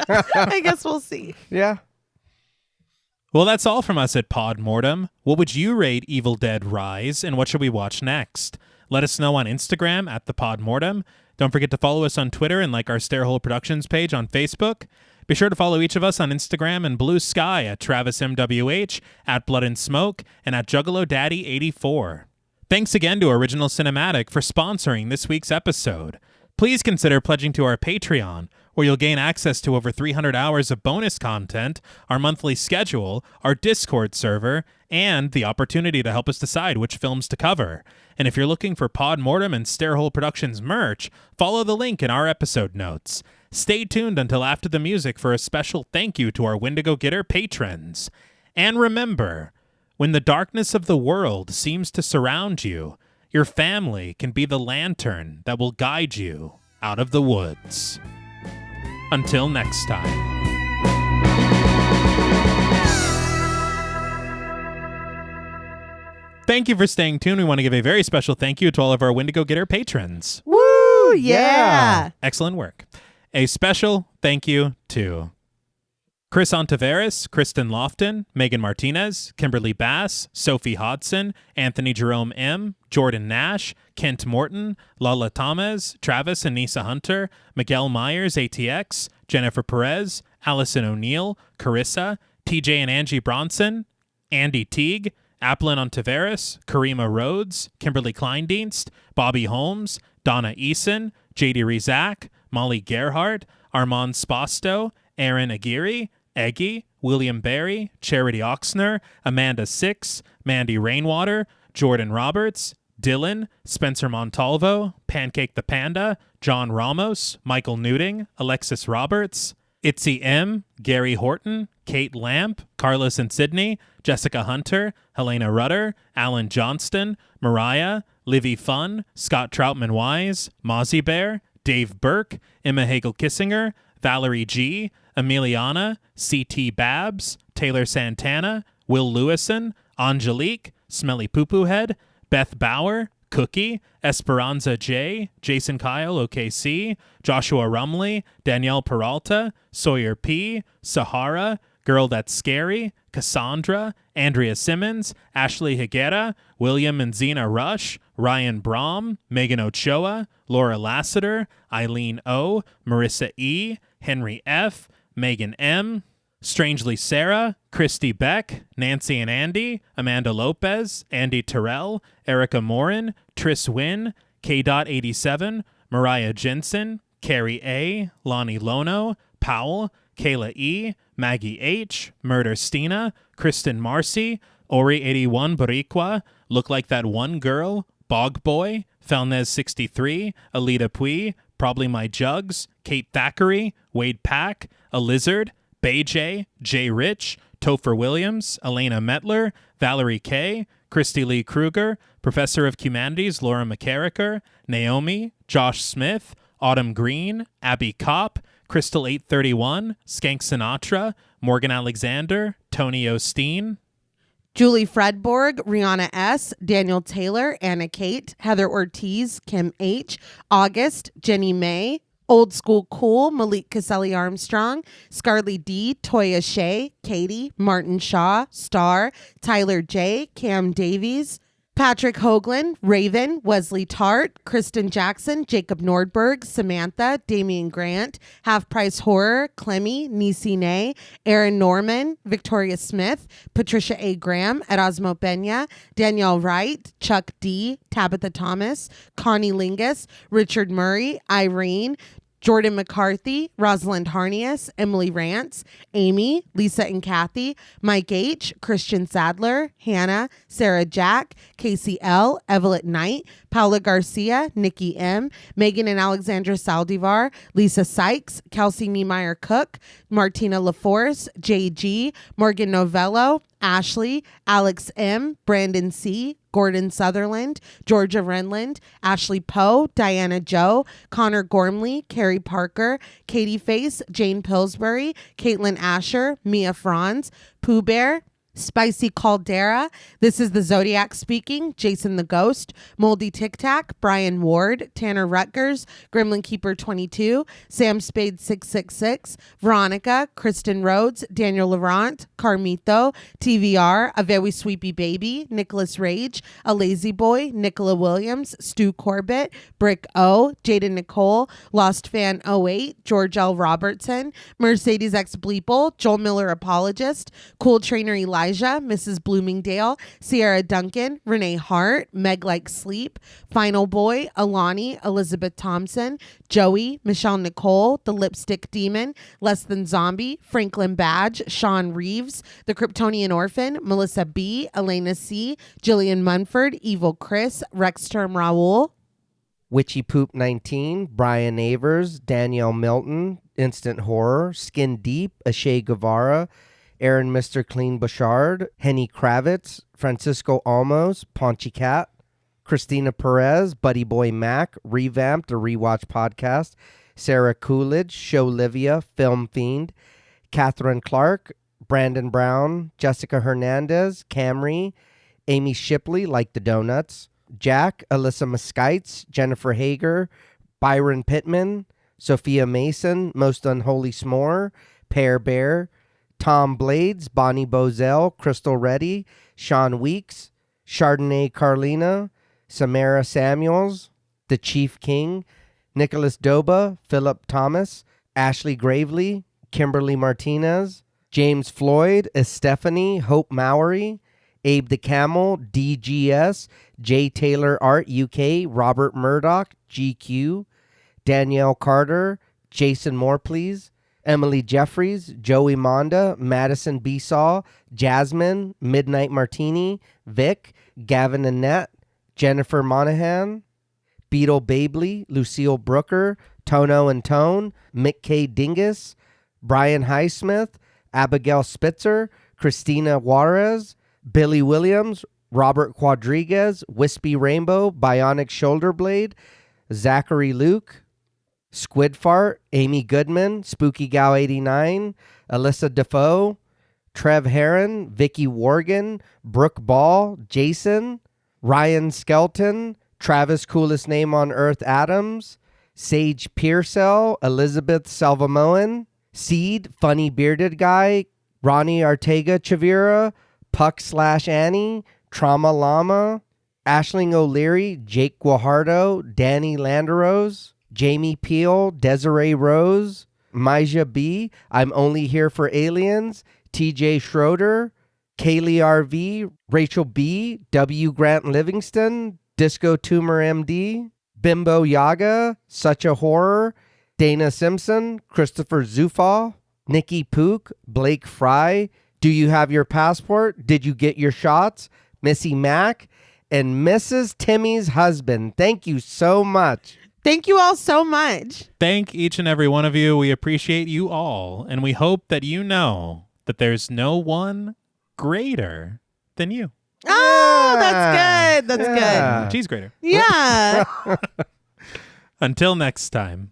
I guess we'll see. Yeah. Well, that's all from us at Pod Mortem. What would you rate Evil Dead Rise, and what should we watch next? Let us know on Instagram at the Pod Mortem. Don't forget to follow us on Twitter and like our Stairhole Productions page on Facebook. Be sure to follow each of us on Instagram and Blue Sky at TravisMWH, at Blood and Smoke, and at JuggaloDaddy84. Thanks again to Original Cinematic for sponsoring this week's episode. Please consider pledging to our Patreon, where you'll gain access to over 300 hours of bonus content, our monthly schedule, our Discord server, and the opportunity to help us decide which films to cover. And if you're looking for Pod Mortem and Stairhole Productions merch, follow the link in our episode notes. Stay tuned until after the music for a special thank you to our Wendigo Getter patrons. And remember, when the darkness of the world seems to surround you, your family can be the lantern that will guide you out of the woods. Until next time. Thank you for staying tuned. We want to give a very special thank you to all of our Wendigo Getter patrons. Woo! Yeah. Excellent work. A special thank you to Chris Ontiveros, Kristen Lofton, Megan Martinez, Kimberly Bass, Sophie Hodson, Anthony Jerome M., Jordan Nash, Kent Morton, Lala Thomas, Travis and Nisa Hunter, Miguel Myers, ATX, Jennifer Perez, Allison O'Neill, Carissa, TJ and Angie Bronson, Andy Teague, Applin Ontiveros, Karima Rhodes, Kimberly Kleindienst, Bobby Holmes, Donna Eason, JD Rizak, Molly Gerhardt, Armand Spasto, Aaron Aguirre, Eggy, William Barry, Charity Oxner, Amanda Six, Mandy Rainwater, Jordan Roberts, Dylan, Spencer Montalvo, Pancake the Panda, John Ramos, Michael Newting, Alexis Roberts, Itzy M, Gary Horton, Kate Lamp, Carlos and Sydney, Jessica Hunter, Helena Rudder, Alan Johnston, Mariah, Livy Fun, Scott Troutman Wise, Mozzie Bear, Dave Burke, Emma Hagel Kissinger, Valerie G, Emiliana, C.T. Babs, Taylor Santana, Will Lewison, Angelique, Smelly Poo Poo Head, Beth Bauer, Cookie, Esperanza J, Jason Kyle, OKC, Joshua Rumley, Danielle Peralta, Sawyer P, Sahara, Girl That's Scary, Cassandra, Andrea Simmons, Ashley Higuera, William and Xxena Rush, Ryan Brom, Megan Ochoa, Laura Lassiter, Eileen O, Marissa E, Henry F, Megan M, Strangely Sarah, Christy Beck, Nancy and Andy, Amanda Lopez, Andy Terrell, Erica Morin, Tris Wynn, K.87, Mariah Jensen, Carrie A, Lonnie Lono, Powell, Kayla E, Maggie H, Murder Stina, Kristen Marcy, Ori81 Boricua, Look Like That One Girl, Bog Boy, Felnez63, Alita Pui, Probably My Jugs, Kate Thackeray, Wade Pack, A Lizard, Bay J, Jay Rich, Topher Williams, Elena Metler, Valerie K, Christy Lee Kruger, Professor of Humanities Laura McCarricker, Naomi, Josh Smith, Autumn Green, Abby Kopp, Crystal 831, Skank Sinatra, Morgan Alexander, Tony Osteen, Julie Fredborg, Rihanna S., Daniel Taylor, Anna Kate, Heather Ortiz, Kim H., August, Jenny May, Old School Cool, Malik Caselli Armstrong, Scarly D, Toya Shea, Katie, Martin Shaw, Star, Tyler J, Cam Davies, Patrick Hoagland, Raven, Wesley Tart, Kristen Jackson, Jacob Nordberg, Samantha, Damian Grant, Half Price Horror, Clemmy, Nisi Nay, Aaron Norman, Victoria Smith, Patricia A. Graham, Erasmo Peña, Danielle Wright, Chuck D, Tabitha Thomas, Connie Lingus, Richard Murray, Irene, Jordan McCarthy, Rosalind Harnias, Emily Rance, Amy, Lisa and Kathy, Mike H., Christian Sadler, Hannah, Sarah Jack, Casey L., Evelyn Knight, Paula Garcia, Nikki M., Megan and Alexandra Saldivar, Lisa Sykes, Kelsey Niemeyer Cook, Martina LaForce, JG, Morgan Novello, Ashley, Alex M., Brandon C., Gordon Sutherland, Georgia Renland, Ashley Poe, Diana Joe, Connor Gormley, Carrie Parker, Katie Face, Jane Pillsbury, Caitlin Asher, Mia Franz, Pooh Bear, Spicy Caldera, This is the Zodiac Speaking, Jason the Ghost, Moldy Tic Tac, Brian Ward, Tanner Rutgers, Gremlin Keeper 22, Sam Spade 666, Veronica, Kristen Rhodes, Daniel Laurent, Carmito, TVR, A Very Sweepy Baby, Nicholas Rage, A Lazy Boy, Nicola Williams, Stu Corbett, Brick O, Jada Nicole, Lost Fan 08, George L. Robertson, Mercedes X Bleeple, Joel Miller Apologist, Cool Trainer Elijah, Mrs. Bloomingdale, Sierra Duncan, Renee Hart, Meg Like Sleep, Final Boy, Alani, Elizabeth Thompson, Joey, Michelle Nicole, The Lipstick Demon, Less Than Zombie, Franklin Badge, Sean Reeves, The Kryptonian Orphan, Melissa B., Elena C., Jillian Munford, Evil Chris, Rex Term Raul, Witchy Poop 19, Brian Avers, Danielle Milton, Instant Horror, Skin Deep, Ashay Guevara, Aaron Mr. Clean Bouchard, Henny Kravitz, Francisco Almos, Paunchy Cat, Christina Perez, Buddy Boy Mac, Revamped, a Rewatch Podcast, Sarah Coolidge, Show Livia, Film Fiend, Catherine Clark, Brandon Brown, Jessica Hernandez, Camry, Amy Shipley, Like the Donuts, Jack, Alyssa Muskites, Jennifer Hager, Byron Pittman, Sophia Mason, Most Unholy S'more, Pear Bear, Tom Blades, Bonnie Bozell, Crystal Reddy, Sean Weeks, Chardonnay Carlina, Samara Samuels, The Chief King, Nicholas Doba, Philip Thomas, Ashley Gravely, Kimberly Martinez, James Floyd, Estefany, Hope Mowery, Abe the Camel, DGS, J. Taylor Art UK, Robert Murdoch, GQ, Danielle Carter, Jason Moreplease, Emily Jeffries, Joey Monda, Madison Besaw, Jasmine, Midnight Martini, Vic, Gavin Annette, Jennifer Monahan, Beetle Babley, Lucille Brooker, Tono and Tone, Mick K. Dingus, Brian Highsmith, Abigail Spitzer, Christina Juarez, Billy Williams, Robert Quadriguez, Wispy Rainbow, Bionic Shoulder Blade, Zachary Luke, Squid Fart, Amy Goodman, Spooky Gal 89, Alyssa Defoe, Trev Heron, Vicky Worgan, Brooke Ball, Jason, Ryan Skelton, Travis Coolest Name on Earth Adams, Sage Pearsell, Elizabeth Salvamoan, Seed, Funny Bearded Guy, Ronnie Ortega Chavira, Puck/Annie, Trauma Llama, Ashling O'Leary, Jake Guajardo, Danny Landeros, Jamie Peel, Desiree Rose, Maija B, I'm Only Here for Aliens, TJ Schroeder, Kaylee RV, Rachel B, W. Grant Livingston, Disco Tumor MD, Bimbo Yaga, Such a Horror, Dana Simpson, Christopher Zufaw, Nikki Pook, Blake Fry, Do You Have Your Passport? Did You Get Your Shots? Missy Mack, and Mrs. Timmy's husband. Thank you so much. Thank you all so much. Thank each and every one of you. We appreciate you all, and we hope that you know that there's no one greater than you. Oh, that's good. That's She's greater. good. Yeah. Until next time.